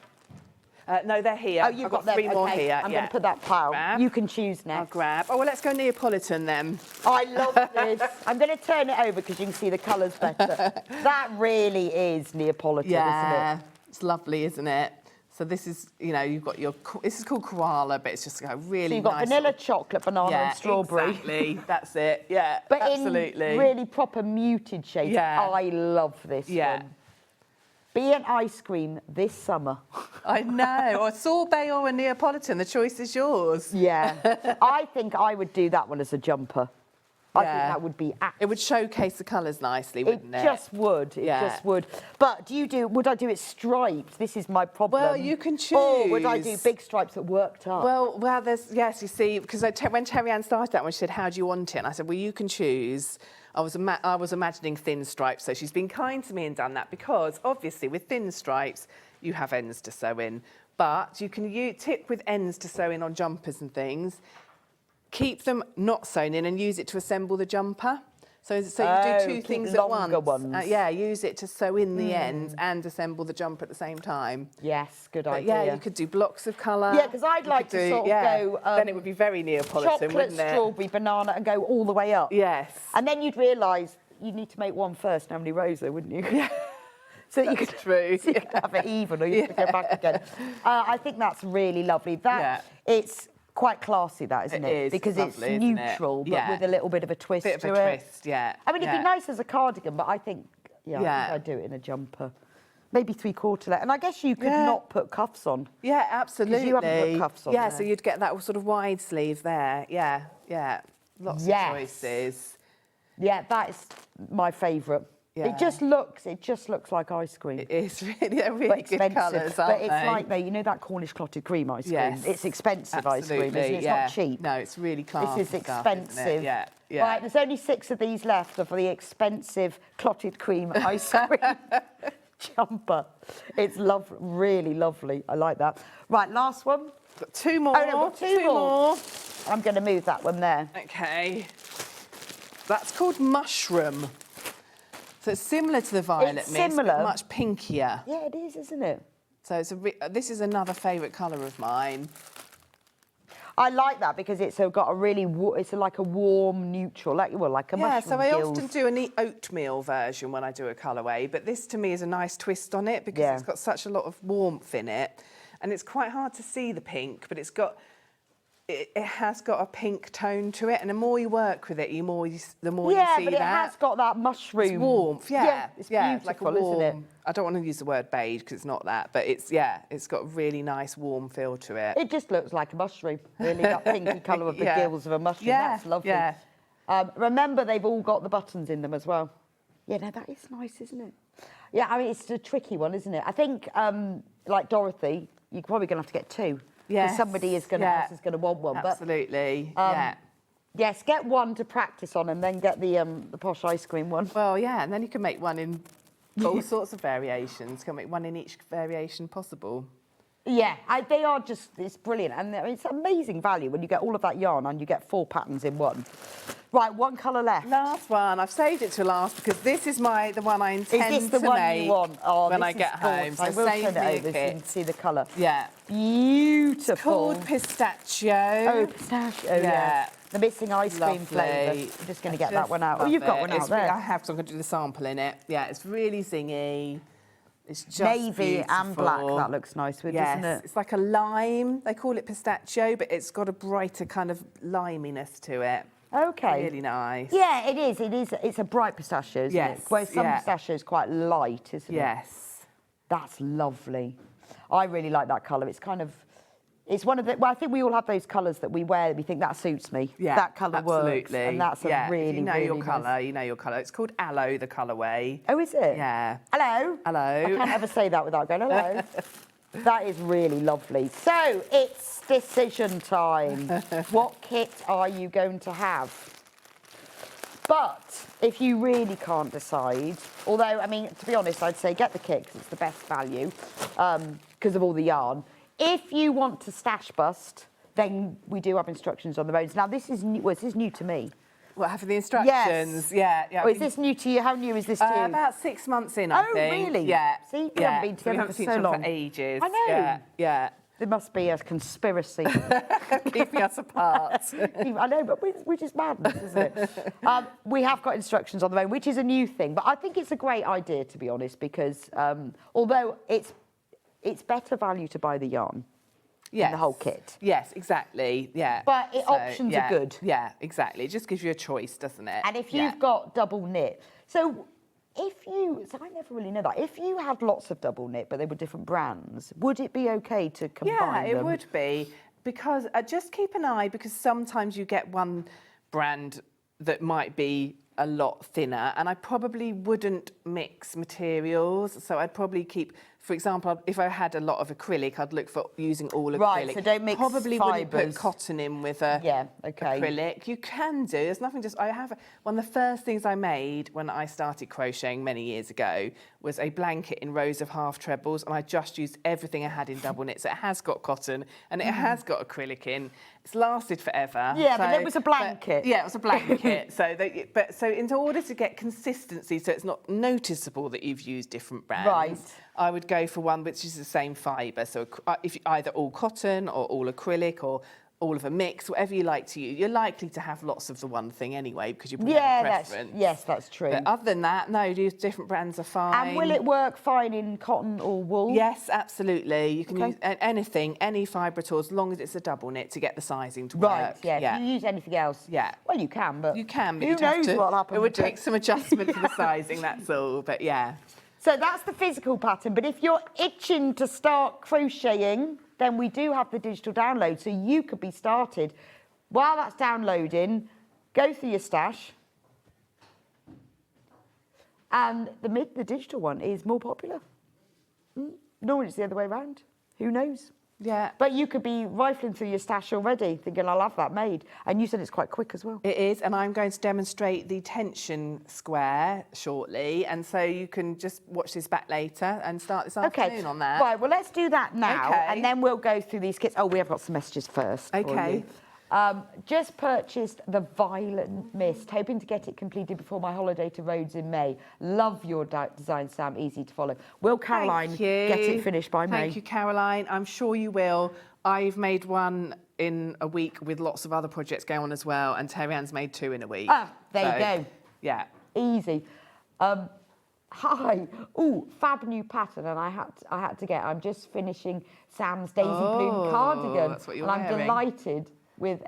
No, they're here. Oh, you've I've got got 3 them. more Okay, here. I'm yeah. going to put that pile. Grab. You can choose I'll next. grab. Oh, well, let's go Neapolitan then. I love this. I'm going to turn it over because you can see the colours better. That really is Neapolitan, isn't it? It's lovely, isn't it? So this is, you know, you've got your, this is called koala, but it's just a really So you've got nice vanilla, sort of- chocolate, banana and strawberry. Exactly, that's it, yeah, But absolutely. in really proper muted shades. Yeah. I love this Yeah. one. Be an ice cream this summer. I know, or a sorbet or a Neapolitan, the choice is yours. Yeah. I think I would do that one as a jumper. I think Yeah. that would be It would showcase the colours nicely, wouldn't it? It just would. It Yeah. just would. But would I do it striped? This is my problem. Well, you can Or would I do choose. big stripes that worked up? Well, yes, you see, because when Terry Ann started that one, she said, how do you want it? And I said, well, you can choose. I was imagining thin stripes, so she's been kind to me and done that because, obviously, with thin stripes, you have ends to sew in. But you can tip with ends to sew in on jumpers and things. Keep them not sewn in and use it to assemble the jumper. So you do two keep things at once. longer ones. Yeah, use it to sew in the ends and assemble the jumper at the same time. Yes, good But idea. yeah, you could do blocks of colour. Yeah, 'cause I'd You like could to sort of go, then it would be very Neapolitan, chocolate, wouldn't it? strawberry, banana, and go all the way up. Yes. And then you'd realise you'd need to make one first, how many rows there, wouldn't you? Yeah. So that you could, true. so you could have it even, or you have to go back again. I think that's really lovely. It's quite classy, that, isn't it? It is. Because it's Lovely, isn't it? neutral, but Yeah. with a little bit of a twist Bit of to a it. twist, yeah. I mean, it'd yeah. be nice as a cardigan, but I think, I think I'd do it in a jumper. Maybe 3/4 length. And I guess you could not put cuffs on. Yeah, absolutely. you haven't put cuffs on Yeah, there. so you'd get that sort of wide sleeve there. Yeah, yeah. Lots of choices. Yeah, that is my favourite. Yeah. It just looks like ice cream. It is really, they're But really good expensive. colours, But aren't it's they? like, you know that Cornish clotted cream ice cream? Yes. It's expensive ice cream, isn't it? It's yeah. not cheap. No, it's really classy This is stuff, isn't it? expensive. Yeah, yeah. Right, there's only 6 of these left of the expensive clotted cream ice cream jumper. It's really lovely. I like that. Right, last one. Got 2 more. Oh, no, got two more. I'm going to move that one there. Okay. That's called mushroom. So it's similar to the violet It's mist, similar. but much pinkier. Yeah, it is, isn't it? So it's this is another favourite colour of mine. I like that because it's got a really, it's like a warm neutral, like a mushroom Yeah, so I gills. often do a neat oatmeal version when I do a colourway, but this to me is a nice twist on it because it's got such a lot of warmth in it. And it's quite hard to see the pink, but it has got a pink tone to it, and the more you work with it, the more you see that. Yeah, but it has got that mushroom. It's warmth, yeah. It's yeah, like a beautiful, warm, isn't it? I don't want to use the word beige because it's not that, but it's got a really nice warm feel to it. It just looks like a mushroom, really, that pinky colour of the Yeah. gills of a mushroom. Yeah, That's lovely. yeah. Remember, they've all got the buttons in them as well. Yeah, no, that is nice, isn't it? Yeah, I mean, it's a tricky one, isn't it? I think, like Dorothy, you're probably going to have to get 2. Yes, Because somebody else is going to want one. Absolutely, But, yes, get one to practice on and then get the posh ice cream one. Well, yeah, and then you can make one in all sorts of variations. You can make one in each variation possible. Yeah, they are just, it's brilliant. And it's amazing value when you get all of that yarn and you get 4 patterns in one. Right, one colour left. Last one. I've saved it to last because this is the one I intend Is this the to one make you want? Oh, when this I is get home. gorgeous. So I will save turn me it a over so you kit. can see the colour. Yeah. Beautiful. It's called pistachio. Oh, pistachio, yeah. The missing ice cream flavour. I'm just going to get that one out. Oh, you've got one out there. I have, so I'm going to do the sample in it. Yeah, it's really zingy. It's just Navy and black, beautiful. that looks nice with, Yes, doesn't it? it's like a lime. They call it pistachio, but it's got a brighter kind of liminess to it. Okay. Really nice. Yeah, it is. It's a bright pistachio, isn't it? Yes, Whereas some yeah. pistachio is quite light, isn't it? Yes. That's lovely. I really like that colour. It's kind of, it's one of the, well, I think we all have those colours that we wear that we think that suits me. Yeah, that colour absolutely. works. And that's a really, you know really your nice- colour, you know your colour. It's called aloe, the colourway. Oh, is it? Yeah. Hello. Hello. I can't ever say that without going, hello. That is really lovely. So, it's decision time. What kit are you going to have? But if you really can't decide, although, I mean, to be honest, I'd say get the kit because it's the best value because of all the yarn. If you want to stash bust, then we do have instructions on the roads. Now, this is new to me. What, having the instructions? Yes. Yeah. Oh, is this new to you? How new is this to you? About 6 months in, I think. really? Yeah. See, we yeah. haven't been together We haven't for seen so each other long. for ages. I know. Yeah. There must be a conspiracy. Keeping us apart. I know, but which is madness, isn't it? We have got instructions on the way, which is a new thing. But I think it's a great idea, to be honest, because although it's better value to buy the yarn than the whole kit. Yes, exactly. Yeah. But options are good. Yeah, exactly. It just gives you a choice, doesn't it? And if you've got double knit, so I never really know that. If you had lots of double knit, but they were different brands, would it be okay to combine them? Yeah, it would be, because just keep an eye, because sometimes you get one brand that might be a lot thinner, and I probably wouldn't mix materials. So I'd probably keep, for example, if I had a lot of acrylic, I'd look for using all acrylic. Right, so don't mix Probably wouldn't put fibres. cotton in with acrylic. You can do. There's nothing. One of the first things I made when I started crocheting many years ago was a blanket in rows of half trebles, and I just used everything I had in double knit. So it has got cotton and it has got acrylic in. It's lasted forever. Yeah, but it was a blanket. Yeah, it was a blanket. So in order to get consistency, so it's not noticeable that you've used different brands, Right. I would go for one which is the same fibre. So if either all cotton or all acrylic or all of a mix, whatever you like to use, you're likely to have lots of the one thing anyway, because you probably have a preference. That's true. But other than that, no, different brands are fine. And will it work fine in cotton or wool? Yes, absolutely. You can Okay. use anything, any fibre at all, as long as it's a double knit to get the sizing to work. Right, yeah. If you use anything else, Yeah. well, you can, but You can, but who you'd have knows to, what'll happen it would with it. take some adjustment to the sizing, that's all. But yeah. So that's the physical pattern. But if you're itching to start crocheting, then we do have the digital download. So you could be started. While that's downloading, go through your stash. And the digital one is more popular. Normally it's the other way around. Who knows? Yeah. But you could be rifling through your stash already, thinking, I'll have that made. And you said it's quite quick as well. It is, and I'm going to demonstrate the tension square shortly, and so you can just watch this back later and start this afternoon on that. Right, well, let's do that now, Okay. and then we'll go through these kits. Oh, we have got some messages first. for Okay. you. Just purchased the Violet Mist, hoping to get it completed before my holiday to Rhodes in May. Love your design, Sam, easy to follow. Will Caroline Thank you. get it finished by May? Thank you, Caroline. I'm sure you will. I've made one in a week with lots of other projects going on as well, and Terry-Ann's made 2 in a week. Ah, there you go. Yeah. Easy. Hi. Ooh, fab new pattern, and I had to get. I'm just finishing Sam's Daisy Bloom cardigan, that's what you're and I'm wearing. delighted with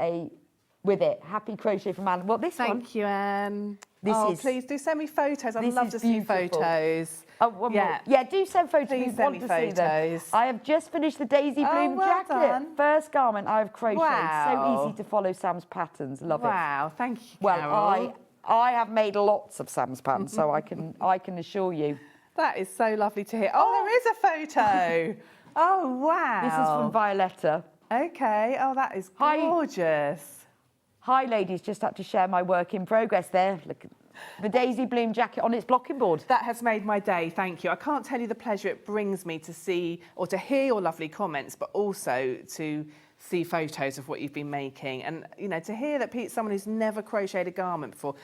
it. Happy crochet from Anne. Well, this one. Thank you, Anne. This is- please do send me photos. I'd this love is to see beautiful. photos. Oh, one more. Yeah. Yeah, do send photos. Please We send want me to see them. photos. I have just finished the Daisy Bloom well jacket. done. First garment I have crocheted. Wow. So easy to follow Sam's patterns. Love it. Wow, thank you, Well, Carol. I have made lots of Sam's patterns, so I can assure you. That is so lovely to hear. Oh, there is a photo. Oh, wow. This is from Violetta. Okay. Oh, that is Hi. gorgeous. Hi, ladies. Just had to share my work in progress there. Look, the Daisy Bloom jacket on its blocking board. That has made my day, thank you. I can't tell you the pleasure it brings me to see or to hear your lovely comments, but also to see photos of what you've been making. And, you know, to hear that someone who's never crocheted a garment before,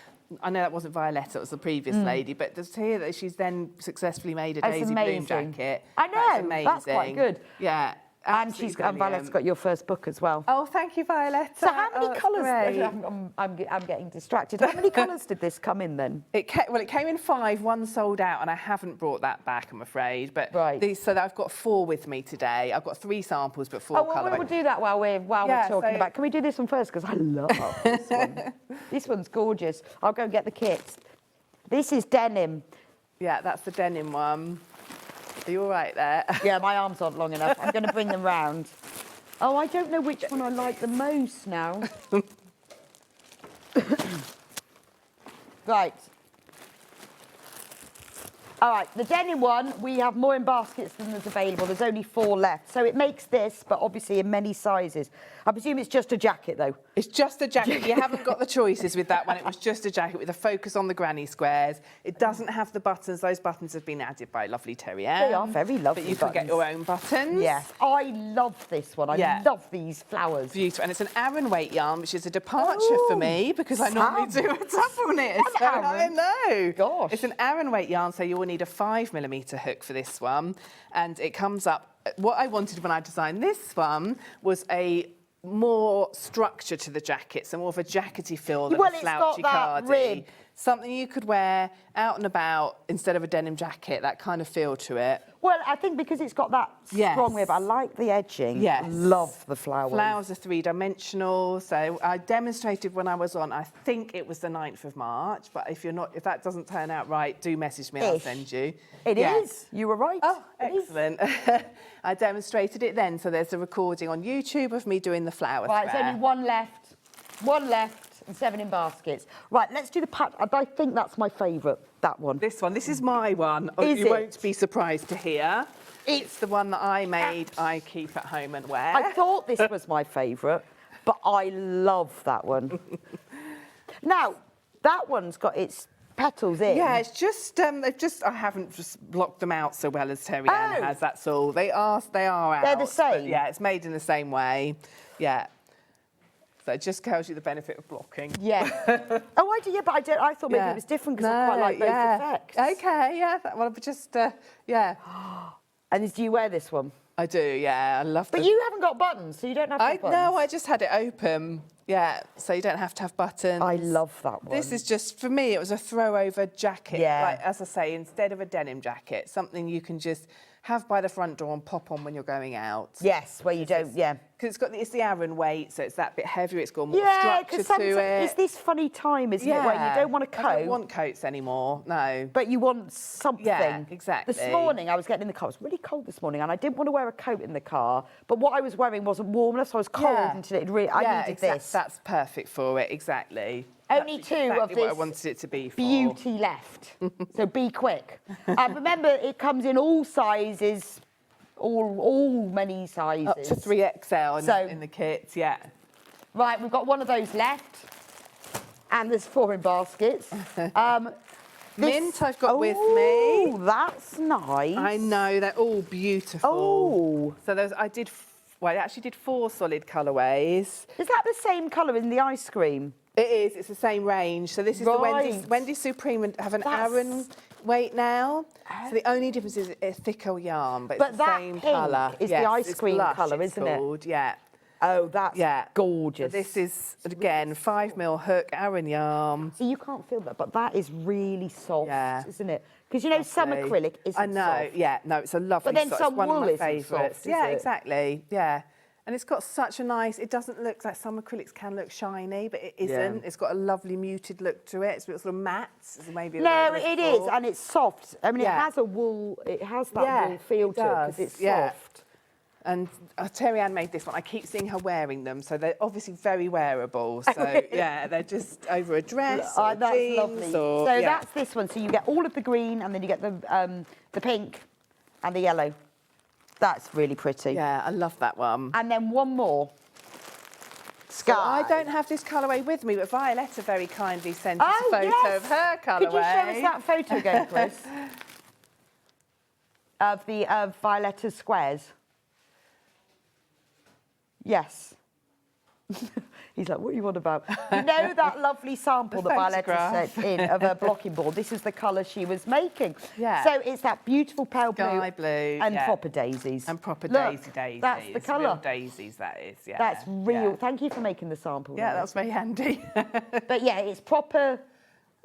I know that wasn't Violetta, it was the previous lady, but just to hear that she's then successfully made a That's Daisy Bloom amazing. jacket. I know, that's that's quite amazing. good. Yeah. And absolutely Violetta's brilliant. got your first book as well. Oh, thank you, Violetta. So how Oh, many that's colours? great. I'm getting distracted. How many colours did this come in then? It came in 5, 1 sold out, and I haven't brought that back, I'm afraid. But Right. so that I've got 4 with me today. I've got 3 samples, but 4 Oh, well, colour. we'll do that while we're Yeah, talking so- about. Can we do this one first? Because I love this one. This one's gorgeous. I'll go and get the kit. This is denim. Yeah, that's the denim one. Are you all right there? Yeah, my arms aren't long enough. I'm going to bring them round. Oh, I don't know which one I like the most now. Right. All right, the denim one, we have more in baskets than there's available. There's only 4 left. So it makes this, but obviously in many sizes. I presume it's just a jacket, though. It's just a jacket. You haven't got the choices with that one. It was just a jacket with a focus on the granny squares. It doesn't have the buttons. Those buttons have been added by lovely Terry-Ann. They are very lovely But you can get buttons. your own buttons. Yes. I love this one. I Yeah. love these flowers. Beautiful. And it's an Aran weight yarn, which is a departure for me because I normally do a double knit. So I Aran. know. Gosh. It's an Aran weight yarn, so you will need a 5mm hook for this one. And it comes up what I wanted when I designed this one was a more structure to the jacket, so more of a jackety feel than Well, a it's slouchy got that cardi. rib. Something you could wear out and about instead of a denim jacket, that kind of feel to it. Well, I think because it's got that Yes. strong rib, I like the edging. Yes. Love the flowers. Flowers are three-dimensional, so I demonstrated when I was on, I think it was the 9th of March, but if that doesn't turn out right, do message me and I'll Ish. send you. It Yes. is. You were right. Oh, It is. excellent. I demonstrated it then, so there's a recording on YouTube of me doing the flower Right, square. there's only one left, and 7 in baskets. Right, let's do the pat. I think that's my favourite, that one. This is my one. Is You it? won't be surprised to hear. It's the one that I made, I keep at home and wear. I thought this was my favourite, but I love that one. Now, that one's got its petals in. Yeah, it's just I haven't just blocked them out so well as Terry Ann has. That's all. They are out. They're the but same? yeah, it's made in the same way. Yeah. So it just tells you the benefit of blocking. Yeah. Oh, I do. Yeah, but I thought maybe it was different because I quite like both effects. Okay. Yeah. That one, but just yeah. And do you wear this one? I do. Yeah. I love. But you haven't got buttons, so you don't have to have buttons. No, I just had it open. Yeah, so you don't have to have buttons. I love that one. This is just, for me, it was a throw-over jacket. Yeah. Like, as I say, instead of a denim jacket, something you can just have by the front door and pop on when you're going out. Yes, where you don't, yeah. Because it's the Aran weight, so it's that bit heavier, it's got more Yeah, structure because to it. it's this funny time, isn't it, where you don't want a coat. I don't want coats anymore, no. But you want something. Yeah, exactly. This morning, I was getting in the car. It was really cold this morning, and I didn't want to wear a coat in the car. But what I was wearing wasn't warm enough, so I was cold until it really. I needed this. That's perfect for it, exactly. Only That's two exactly of what I this wanted it to be for. beauty left. So be quick. Remember, it comes in all sizes, all many sizes. Up to 3XL in the kits, yeah. Right, we've got one of those left, and there's 4 in baskets. Mint I've got with me. Oh, that's nice. I know, they're all beautiful. Oh. So I actually did 4 solid colourways. Is that the same colour in the ice cream? It is, it's the same range. So this is the Wendy Supreme have an Aran weight now. So the only difference is a thicker yarn, but it's the that same pink colour. is the ice cream colour, isn't it? Called, yeah. Oh, that's gorgeous. So this is, again, 5mm hook Aran yarn. So you can't feel that, but that is really soft, isn't it? Because, you know, some Lovely. acrylic isn't I know, soft. yeah. No, it's a lovely But then soft. some It's one wool of my isn't favourites. soft, is Yeah, it? exactly, yeah. And it's got such a nice, it doesn't look like some acrylics can look shiny, but it isn't. It's got a lovely muted look to it. It's a bit sort of matte, is maybe No, it is, and it's soft. I mean, Yeah. it has a wool, it has that wool feel to it because it's soft. And Terry Ann made this one. I keep seeing her wearing them, so they're obviously very wearable. So, yeah, they're just over a dress or That's jeans lovely. or... So that's this one. So you get all of the green, and then you get the pink and the yellow. That's really pretty. Yeah, I love that one. And then one more. Sky. So I don't have this colourway with me, but Violetta very kindly sent us a photo yes. of her colourway. Could you show us that photo again, Chris? of Violetta's squares. Yes. He's like, what are you on about? You know that lovely sample that Violetta sent in of her blocking board? This is the colour she was making. Yeah. So it's that beautiful pale Sky blue. blue, And yeah. proper daisies. And proper Look, daisies. That's the colour. Real daisies, that is, yeah. That's real. Yeah. Thank you for making the sample. Yeah, Rose. that's very handy. But yeah, it's proper.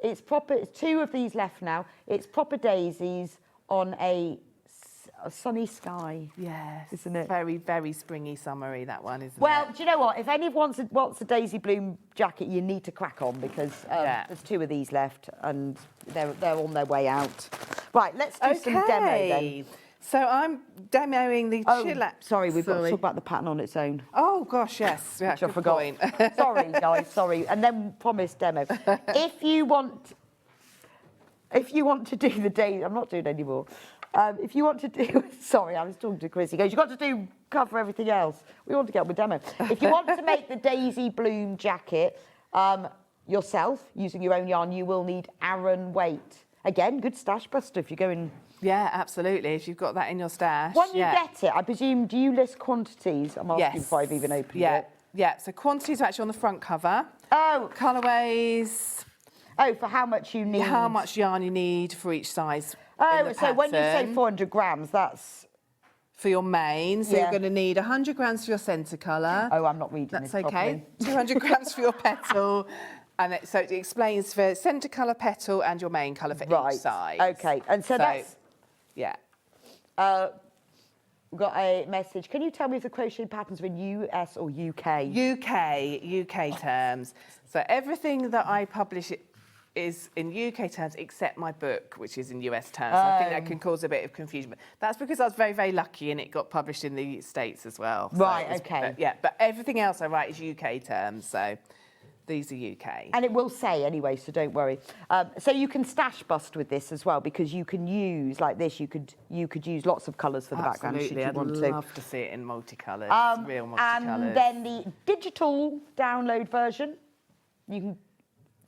It's 2 of these left now. It's proper daisies on a sunny sky. Yes. Isn't it? Very, very springy, summery, that one, isn't Well, it? do you know what? If anyone wants a daisy bloom jacket, you need to crack on because there's 2 of these left and they're on their way out. Right, let's do some demo then. So I'm demoing the Chillax. Sorry, we've got to talk about the pattern on its own. Oh, gosh, yes. Yeah, Which I good forgot. point. Sorry, guys, sorry. And then promise demo. If you want to do the day, I'm not doing any more. If you want to do, sorry, I was talking to Chris. He goes, you've got to cover everything else. We want to get on with demo. If you want to make the daisy bloom jacket yourself, using your own yarn, you will need Aran weight. Again, good stash buster if you're going... Yeah, absolutely. If you've got that in your stash. When you get it, I presume, do you list quantities? I'm asking before I've even opened it. Yeah, so quantities are actually on the front cover. Oh. Colourways. Oh, for how much you need. How much yarn you need for each size. Oh, so when you say 400 grams, that's for your main. So Yeah. you're going to need 100 grams for your centre colour. Oh, I'm not reading That's this okay. properly. 200 grams for your petal. And so it explains for centre colour petal and your main colour for each side. Okay, and so that's... Yeah. We've got a message. Can you tell me if the crochet patterns are in US or UK? UK terms. So everything that I publish is in UK terms except my book, which is in US terms. I think that can cause a bit of confusion. But that's because I was very, very lucky and it got published in the States as well. Right, So okay. but everything else I write is UK terms. So these are UK. And it will say anyway, so don't worry. So you can stash bust with this as well, because you can use, like this, you could use lots of colours for the background should you want to. I'd love to see it in multicolours, real multicolours. And then the digital download version, you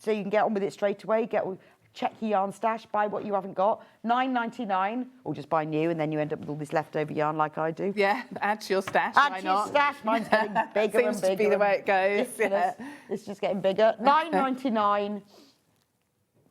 can get on with it straight away, check your yarn stash, buy what you haven't got, $9.99, or just buy new, and then you end up with all this leftover yarn like I do. Yeah, add to your stash, Add why to your not? stash, mine's getting bigger and bigger. Seems to be the way it goes. It's just getting bigger. $9.99,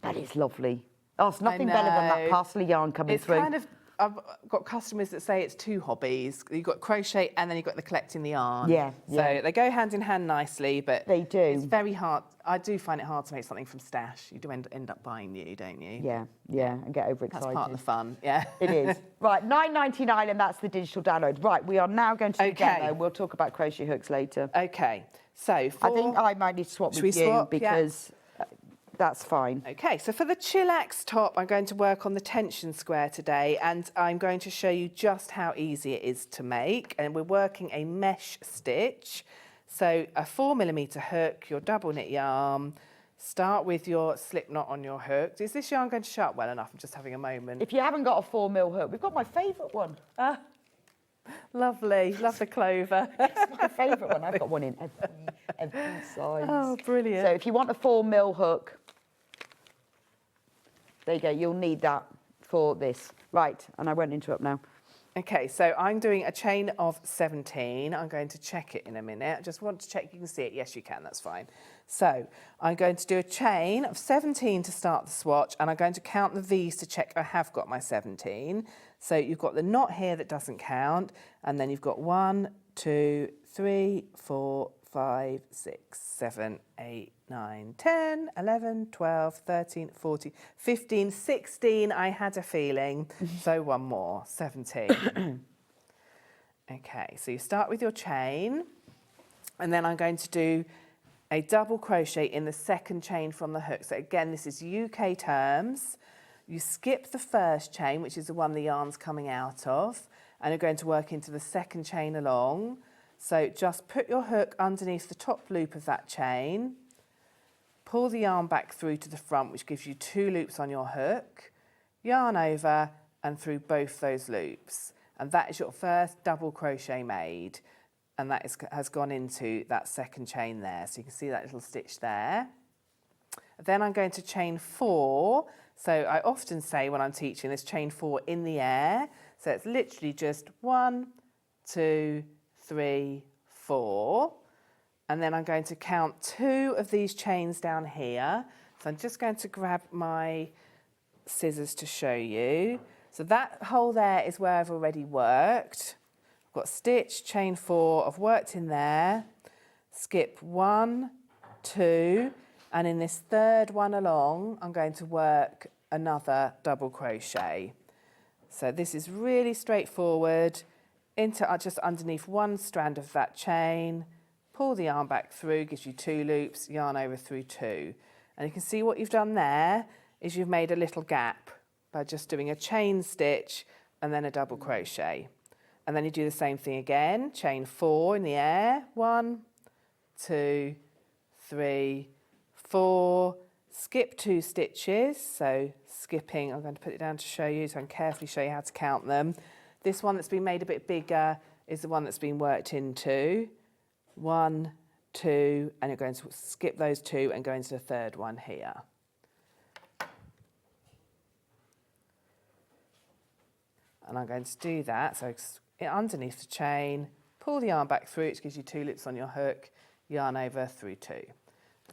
that is lovely. Oh, it's nothing better than that parcel of yarn coming through. It's kind of, I've got customers that say it's two hobbies. You've got crochet and then you've got the collecting the yarn. Yeah, So they go hand in hand nicely, but they do. It's very hard. I do find it hard to make something from stash. You do end up buying new, don't you? Yeah, and get overexcited. That's part of the fun, yeah. It is. Right, $9.99, and that's the digital download. Right, we are now going to do demo. We'll talk about crochet hooks later. Okay, so I think I might need to swap with you because that's fine. Okay, so for the Chillax top, I'm going to work on the tension square today, and I'm going to show you just how easy it is to make. And we're working a mesh stitch. So a 4mm hook, your double knit yarn. Start with your slip knot on your hook. Is this yarn going to show up well enough? I'm just having a moment. If you haven't got a 4mm hook, we've got my favourite one. Lovely, love the clover. It's my favourite one. I've got one in every size. Oh, brilliant. So if you want a 4mm hook, there you go. You'll need that for this. Right, and I won't interrupt now. Okay, so I'm doing a chain of 17. I'm going to check it in a minute. I just want to check you can see it. Yes, you can, that's fine. So I'm going to do a chain of 17 to start the swatch, and I'm going to count the V's to check I have got my 17. So you've got the knot here that doesn't count, and then you've got 1, 2, 3, 4, 5, 6, 7, 8, 9, 10, 11, 12, 13, 14, 15, 16. I had a feeling. So one more, 17. Okay, so you start with your chain, and then I'm going to do a double crochet in the second chain from the hook. So again, this is UK terms. You skip the first chain, which is the one the yarn's coming out of, and you're going to work into the second chain along. So just put your hook underneath the top loop of that chain, pull the yarn back through to the front, which gives you 2 loops on your hook, yarn over and through both those loops. And that is your first double crochet made. And that has gone into that second chain there. So you can see that little stitch there. Then I'm going to chain 4. So I often say when I'm teaching this, chain 4 in the air. So it's literally just 1, 2, 3, 4. And then I'm going to count 2 of these chains down here. So I'm just going to grab my scissors to show you. So that hole there is where I've already worked. I've got stitch, chain 4, I've worked in there, skip 1, 2, and in this third one along, I'm going to work another double crochet. So this is really straightforward. Into just underneath one strand of that chain, pull the yarn back through, gives you 2 loops, yarn over through 2. And you can see what you've done there is you've made a little gap by just doing a chain stitch and then a double crochet. And then you do the same thing again, chain 4 in the air, 1, 2, 3, 4, skip 2 stitches. So skipping, I'm going to put it down to show you, so I can carefully show you how to count them. This one that's been made a bit bigger is the one that's been worked into. 1, 2, and you're going to skip those 2 and go into the third one here. And I'm going to do that. So underneath the chain, pull the yarn back through, which gives you 2 loops on your hook, yarn over through 2.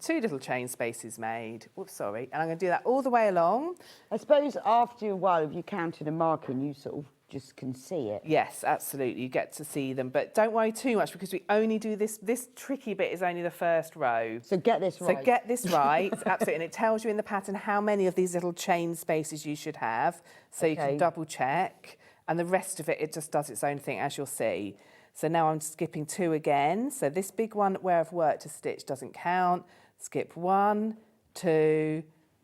2 little chain spaces made. Whoops, sorry. And I'm going to do that all the way along. I suppose after a while, if you counted and marking, you sort of just can see it. Yes, absolutely. You get to see them, but don't worry too much because we only do this. This tricky bit is only the first row. So get this right. So get this right, absolutely. And it tells you in the pattern how many of these little chain spaces you should have. So you can double check. And the rest of it, it just does its own thing, as you'll see. So now I'm skipping 2 again. So this big one where I've worked a stitch doesn't count. Skip 1, 2,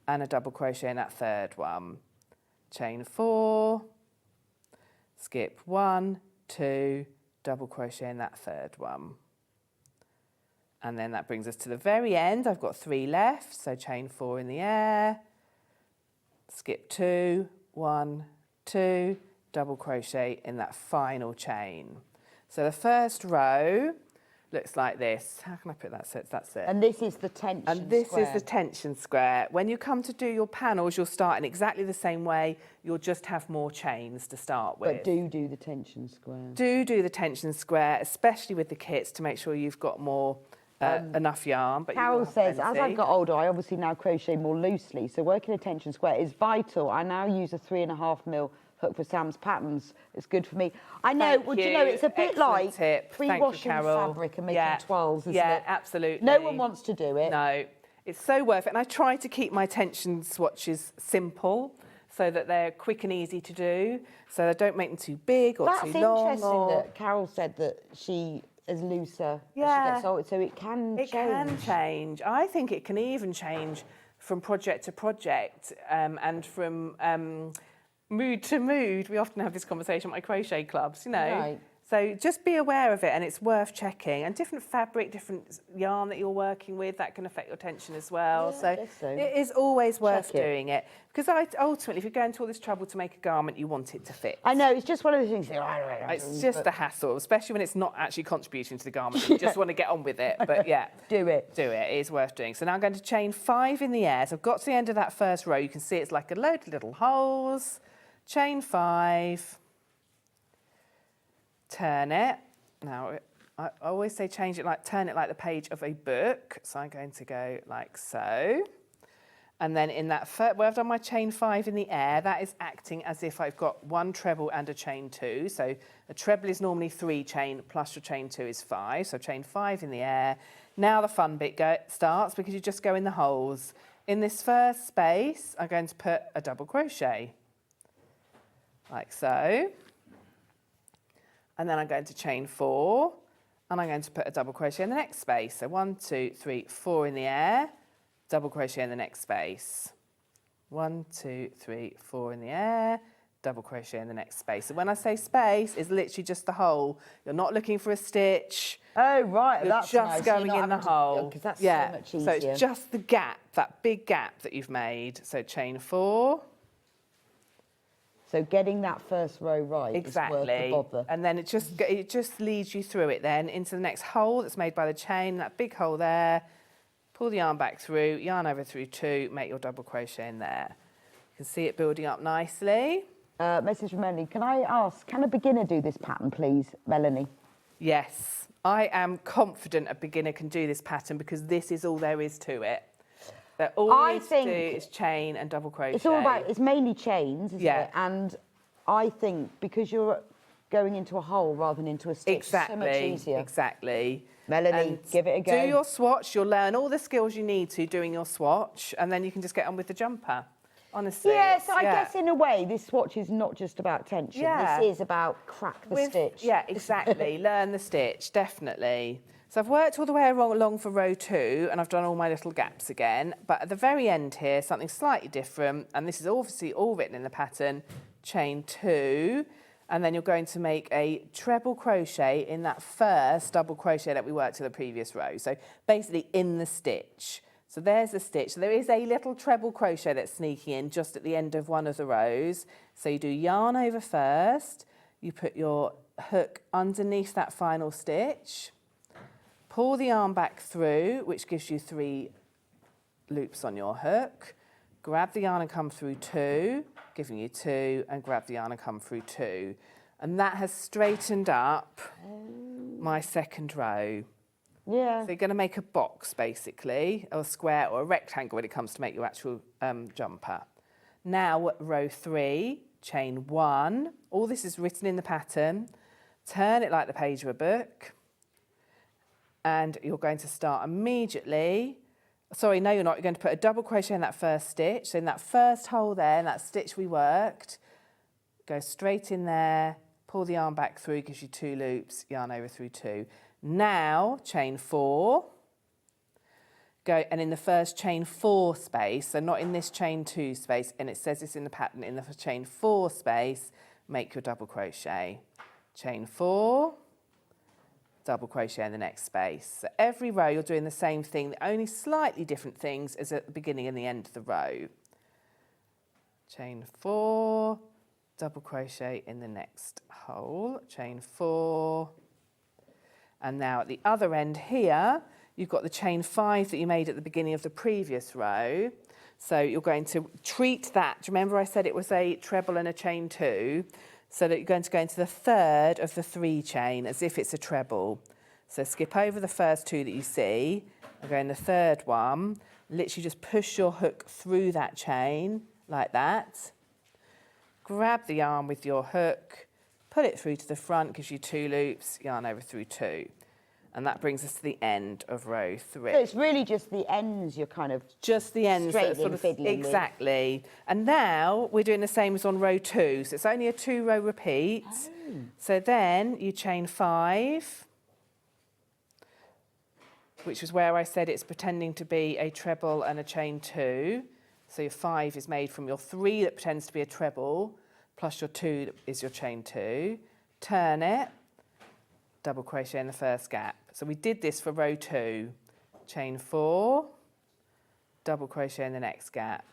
and a double crochet in that third one. Chain 4. Skip 1, 2, double crochet in that third one. And then that brings us to the very end. I've got 3 left, so chain 4 in the air, skip 2, 1, 2, double crochet in that final chain. So the first row looks like this. How can I put that so that's it? And this is the tension square. And this is the tension square. When you come to do your panels, you'll start in exactly the same way. You'll just have more chains to start with. But do the tension square. Do the tension square, especially with the kits, to make sure you've got more enough yarn. But Carol says, as I've got older, I obviously now crochet more loosely. So working a tension square is vital. I now use a 3.5mm hook for Sam's patterns. It's good for me. I know. Well, do you know, it's a bit like pre-washing fabric and making twirls, isn't it? Yeah, absolutely. No one wants to do it. No, it's so worth it. And I try to keep my tension swatches simple so that they're quick and easy to do. So I don't make them too big or too long. That's interesting that Carol said that she is looser as she gets older, so it can change. It can change. I think it can even change from project to project and from mood to mood. We often have this conversation at my crochet clubs, you know. Right. So just be aware of it, and it's worth checking. And different fabric, different yarn that you're working with, that can affect your tension as well. Yeah, so it is always worth doing it. Because ultimately, if you're going to all this trouble to make a garment, you want it to fit. I know, it's just one of the things. It's just a hassle, especially when it's not actually contributing to the garment. You just want to get on with it. But yeah, do it. Do it. It is worth doing. So now I'm going to chain 5 in the air. So I've got to the end of that first row. You can see it's like a load of little holes. Chain 5. Turn it. Now, I always say turn it like the page of a book. So I'm going to go like so. And then in that where I've done my chain 5 in the air, that is acting as if I've got 1 treble and a chain 2. So a treble is normally 3 chain plus your chain 2 is 5. So chain 5 in the air. Now the fun bit starts because you just go in the holes. In this first space, I'm going to put a double crochet. Like so. And then I'm going to chain 4, and I'm going to put a double crochet in the next space. So 1, 2, 3, 4 in the air, double crochet in the next space. 1, 2, 3, 4 in the air, double crochet in the next space. So when I say space, it's literally just the hole. You're not looking for a stitch. Oh, right, You're that's just nice. going in the hole. Because that's so much easier. So it's just the gap, that big gap that you've made. So chain 4. So getting that first row right is worth the bother. And then it just leads you through it then into the next hole that's made by the chain, that big hole there. Pull the yarn back through, yarn over through 2, make your double crochet in there. You can see it building up nicely. Message from Melanie. Can I ask, can a beginner do this pattern, please, Melanie? Yes, I am confident a beginner can do this pattern because this is all there is to it. That all you need to do is chain and double crochet. It's mainly chains, isn't it? And I think because you're going into a hole rather than into a stitch, it's so much easier. Exactly. Melanie, give it a go. Do your swatch. You'll learn all the skills you need to doing your swatch, and then you can just get on with the jumper. Honestly. Yeah, so I guess in a way, this swatch is not just about tension. Yeah. This is about crack the stitch. Yeah, exactly. Learn the stitch, definitely. So I've worked all the way along for row 2 and I've done all my little gaps again. But at the very end here, something slightly different, and this is obviously all written in the pattern, chain 2, and then you're going to make a treble crochet in that first double crochet that we worked in the previous row. So basically in the stitch. So there's the stitch. So there is a little treble crochet that's sneaking in just at the end of one of the rows. So you do yarn over first, you put your hook underneath that final stitch, pull the yarn back through, which gives you 3 loops on your hook. Grab the yarn and come through 2, giving you 2, and grab the yarn and come through 2. And that has straightened up my second row. Yeah. So you're going to make a box, basically, or a square or a rectangle when it comes to make your actual jumper. Now, row 3, chain 1. All this is written in the pattern. Turn it like the page of a book. And you're going to start immediately. Sorry, no, you're not. You're going to put a double crochet in that first stitch. So in that first hole there, in that stitch we worked, go straight in there, pull the yarn back through, gives you 2 loops, yarn over through 2. Now, chain 4. Go, and in the first chain 4 space, so not in this chain 2 space, and it says this in the pattern, in the chain 4 space, make your double crochet. Chain 4, double crochet in the next space. So every row you're doing the same thing, the only slightly different things is at the beginning and the end of the row. Chain 4, double crochet in the next hole, chain 4, and now at the other end here, you've got the chain 5 that you made at the beginning of the previous row. So you're going to treat that. Do you remember I said it was a treble and a chain 2? So that you're going to go into the third of the 3 chain as if it's a treble. So skip over the first 2 that you see and go in the third one. Literally just push your hook through that chain like that. Grab the yarn with your hook, pull it through to the front, gives you 2 loops, yarn over through 2. And that brings us to the end of row 3. So it's really just the ends you're kind of just the ends that are sort of fiddling exactly. And now we're doing the same as on row 2. So it's only a 2-row repeat. Oh. So then you chain 5, which is where I said it's pretending to be a treble and a chain 2. So your 5 is made from your 3 that pretends to be a treble, plus your 2 that is your chain 2. Turn it, double crochet in the first gap. So we did this for row 2. Chain 4, double crochet in the next gap.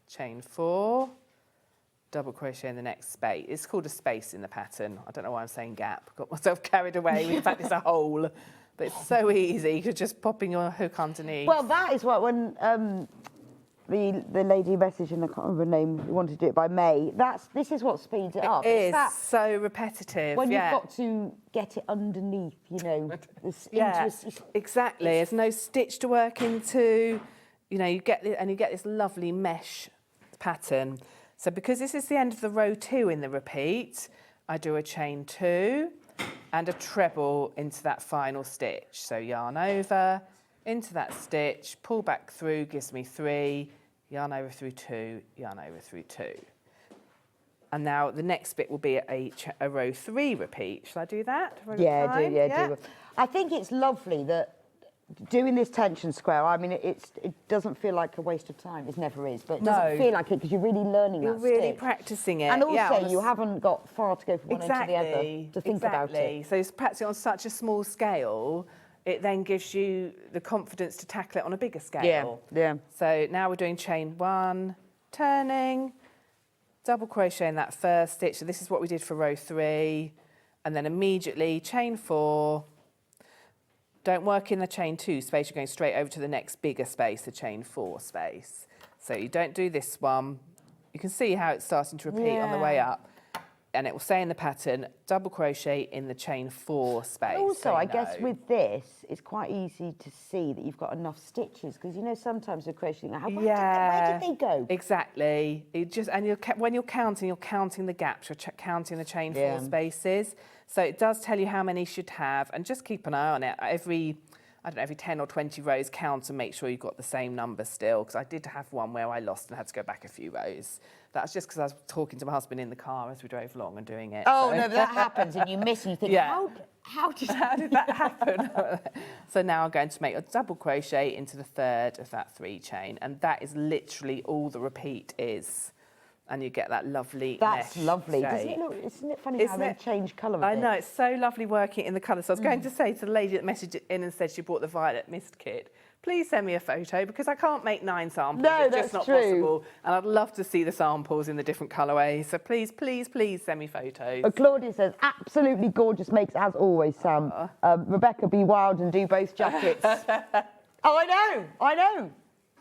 Chain 4, double crochet in the next space. It's called a space in the pattern. I don't know why I'm saying gap. Got myself carried away. In fact, it's a hole. But it's so easy. You're just popping your hook underneath. Well, that is what when the lady messaged, and I can't remember her name, who wanted to do it by May. This is what speeds it up. It is so repetitive. When you've got to get it underneath, you know. Exactly. There's no stitch to work into. You know, you get this lovely mesh pattern. So because this is the end of the row 2 in the repeat, I do a chain 2 and a treble into that final stitch. So yarn over, into that stitch, pull back through, gives me 3, yarn over through 2, yarn over through 2. And now the next bit will be a row 3 repeat. Shall I do that? Do. I think it's lovely that doing this tension square, I mean, it doesn't feel like a waste of time. It never is, but it doesn't feel like it because you're really learning that You're really stitch. practicing it. And also, you haven't got far to go from one end to the other to think about it. So it's practicing on such a small scale, it then gives you the confidence to tackle it on a bigger scale. Yeah. So now we're doing chain 1, turning, double crochet in that first stitch. So this is what we did for row 3. And then immediately chain 4. Don't work in the chain 2 space, you're going straight over to the next bigger space, the chain 4 space. So you don't do this one. You can see how it's starting to repeat on the way up. And it will say in the pattern, double crochet in the chain 4 space. Also, I guess with this, it's quite easy to see that you've got enough stitches, because you know sometimes with crocheting, where did they go? Exactly. When you're counting the gaps. You're counting the chain 4 spaces. So it does tell you how many you should have, and just keep an eye on it. Every 10 or 20 rows, count and make sure you've got the same number still, because I did have one where I lost and had to go back a few rows. That's just because I was talking to my husband in the car as we drove along and doing it. Oh, no, that happens, and you miss and you think, how did that happen? So now I'm going to make a double crochet into the third of that 3 chain, and that is literally all the repeat is. And you get that lovely That's mesh lovely. shape. Isn't it funny how they change colour? I know, it's so lovely working in the colours. So I was going to say to the lady that messaged in and said she bought the Violet Mist kit, please send me a photo, because I can't make 9 samples. No, it's that's just not true. possible. And I'd love to see the samples in the different colourways. So please, please, please send me photos. Claudia says, absolutely gorgeous makes, as always, Sam. Rebecca, be wild and do both jackets. I know.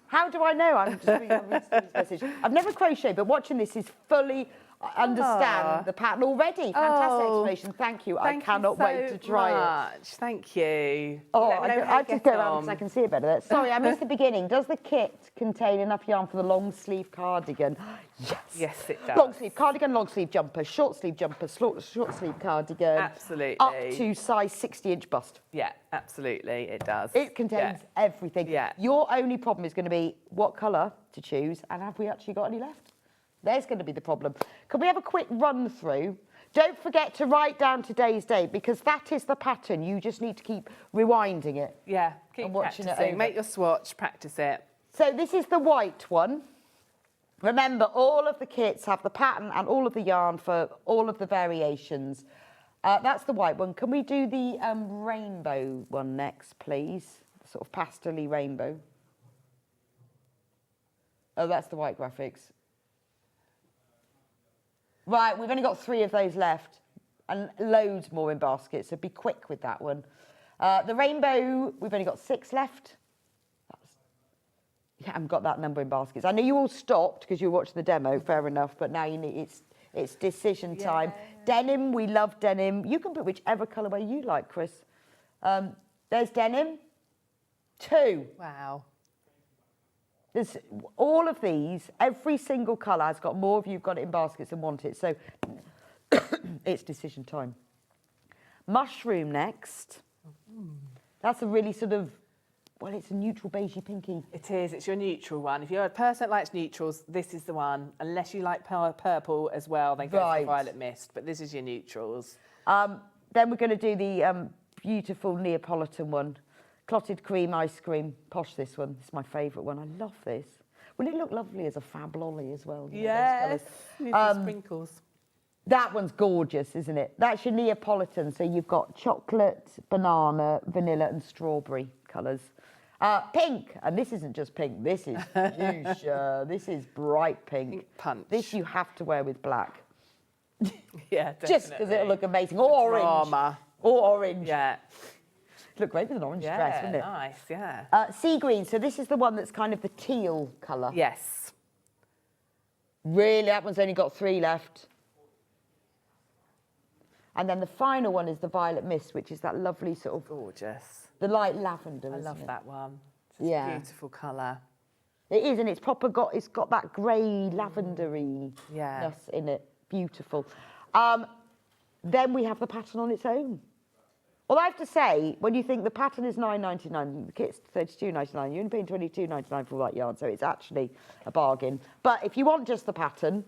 How do I know? I'm just reading this message. I've never crocheted, but watching this is fully understand the pattern already. Fantastic explanation. Thank you. I cannot wait to try it. Thank you. Oh, Let me know how I you just get go around on. because I can see it better there. Sorry, I missed the beginning. Does the kit contain enough yarn for the long sleeve cardigan? Yes. Yes, it does. Long sleeve cardigan, long sleeve jumper, short sleeve sleeve cardigan. Absolutely. Up to size 60-inch bust. Yeah, absolutely, it does. It contains everything. Yeah. Your only problem is going to be what colour to choose, and have we actually got any left? There's going to be the problem. Can we have a quick run through? Don't forget to write down today's date, because that is the pattern. You just need to keep rewinding it. Yeah, keep and watching it practicing. over. Make your swatch, practice it. So this is the white one. Remember, all of the kits have the pattern and all of the yarn for all of the variations. That's the white one. Can we do the rainbow one next, please? The sort of pastel-y rainbow. Oh, that's the white graphics. Right, we've only got 3 of those left and loads more in baskets, so be quick with that one. The rainbow, we've only got 6 left. You haven't got that number in baskets. I know you all stopped because you were watching the demo, fair enough, but now you need, it's decision time. Denim, we love denim. You can put whichever colourway you like, Chris. There's denim. 2. Wow. There's all of these, every single colour has got more of you got it in baskets and want it. So it's decision time. Mushroom next. That's a really sort of, well, it's a neutral beigey pinky. It is, it's your neutral one. If you're a person that likes neutrals, this is the one. Unless you like purple as well, then go for violet mist. But this is your neutrals. Then we're going to do the beautiful Neapolitan one. Clotted cream ice cream. Posh, this one. This is my favourite one. I love this. Will it look lovely as a fab lolly as well? Yes. Sprinkles. That one's gorgeous, isn't it? That's your Neapolitan. So you've got chocolate, banana, vanilla and strawberry colours. Pink. And this isn't just pink. This is fuchsia. This is bright pink. Pink punch. This you have to wear with black. Yeah, definitely. Just because it'll look amazing. Or orange. Drama. Or orange. Yeah. Look great with an orange dress, wouldn't it? Nice, yeah. Sea green, so this is the one that's kind of the teal colour. Yes. Really, that one's only got 3 left. And then the final one is the violet mist, which is that lovely sort of... Gorgeous. The light lavender, I isn't love it? that one. It's Yeah. a beautiful colour. It is, and it's got that grey lavendery-ness in it. Beautiful. Then we have the pattern on its own. Well, I have to say, when you think the pattern is $9.99, the kit's $32.99, you're only paying $22.99 for all that yarn, so it's actually a bargain. But if you want just the pattern,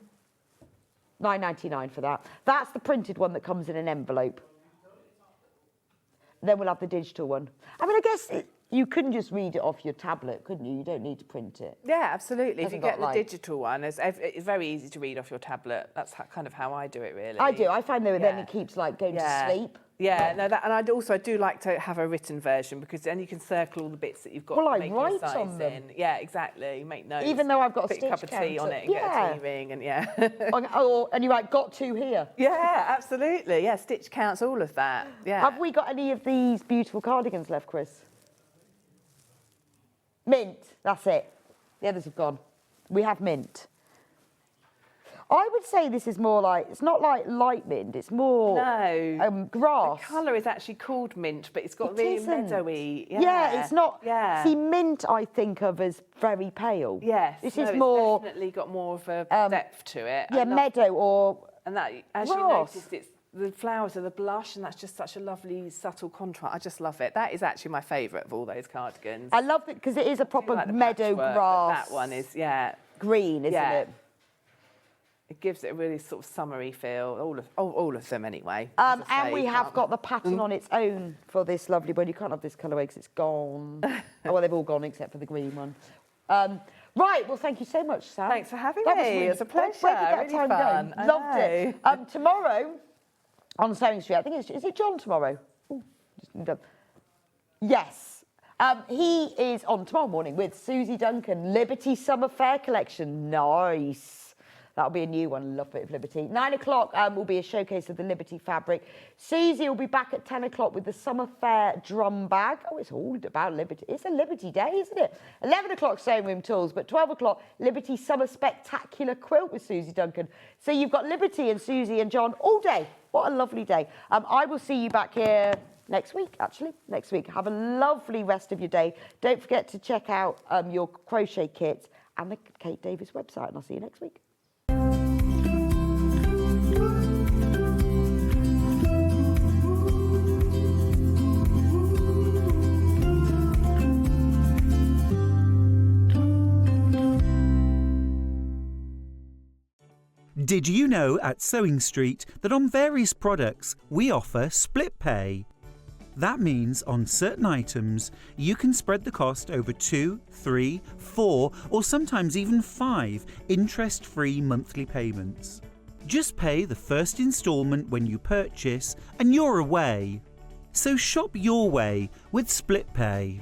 $9.99 for that. That's the printed one that comes in an envelope. Then we'll have the digital one. I mean, I guess you couldn't just read it off your tablet, couldn't you? You don't need to print it. Yeah, absolutely. If Hasn't you get got the light. digital one, it's very easy to read off your tablet. That's kind of how I do it, really. I do. I find that then Yeah. it keeps like going to sleep. Yeah, no, and I do like to have a written version because then you can circle all the bits that you've got. Well, to I make your write size on them. in. Yeah, exactly. Make notes. Even though I've got a put your cup stitch of tea on counter. it and get Yeah. a tea ring and yeah. And you write, got 2 here. Yeah, absolutely. Yeah, stitch counts, all of that. Yeah. Have we got any of these beautiful cardigans left, Chris? Mint, that's it. The others have gone. We have mint. I would say this is more like, it's not like light mint, it's more grass. The colour is actually called mint, but it's got It really isn't. meadowy. Yeah, it's not. Yeah. See, mint I think of as very pale. Yes. This no, is it's more. definitely got more of a depth to it. Yeah, meadow or. And that, as you grass. noticed, the flowers are the blush, and that's just such a lovely, subtle contrast. I just love it. That is actually my favourite of all those cardigans. I love it because it is a proper like the meadow patchwork, but grass. That one is, yeah. Green, isn't it? It gives it a really sort of summery feel. All of them, anyway. As I And say, we you have can't- got the pattern on its own for this lovely one. You can't have this colourway because it's gone. Oh, well, they've all gone except for the green one. Right, well, thank you so much, Sam. Thanks for having That me. was really- It's a pleasure. Where did that Really time fun. go? I Loved it. know. Tomorrow on Sewing Street, I think is it John tomorrow? Ooh, yes. He is on tomorrow morning with Susie Duncan, Liberty Summer Fair Collection. Nice. That'll be a new one. Love a bit of Liberty. 9 o'clock will be a showcase of the Liberty fabric. Susie will be back at 10 o'clock with the Summer Fair drum bag. Oh, it's all about Liberty. It's a Liberty day, isn't it? 11 o'clock, sewing room tools, but 12 o'clock, Liberty Summer Spectacular quilt with Susie Duncan. So you've got Liberty and Susie and John all day. What a lovely day. I will see you back here next week, actually. Next week. Have a lovely rest of your day. Don't forget to check out your crochet kits and the Kate Davis website, and I'll see you next week. Did you know at SewingStreet that on various products we offer split pay? That means on certain items you can spread the cost over 2, 3, 4 or sometimes even 5 interest-free monthly payments. Just pay the first instalment when you purchase and you're away. So shop your way with split pay.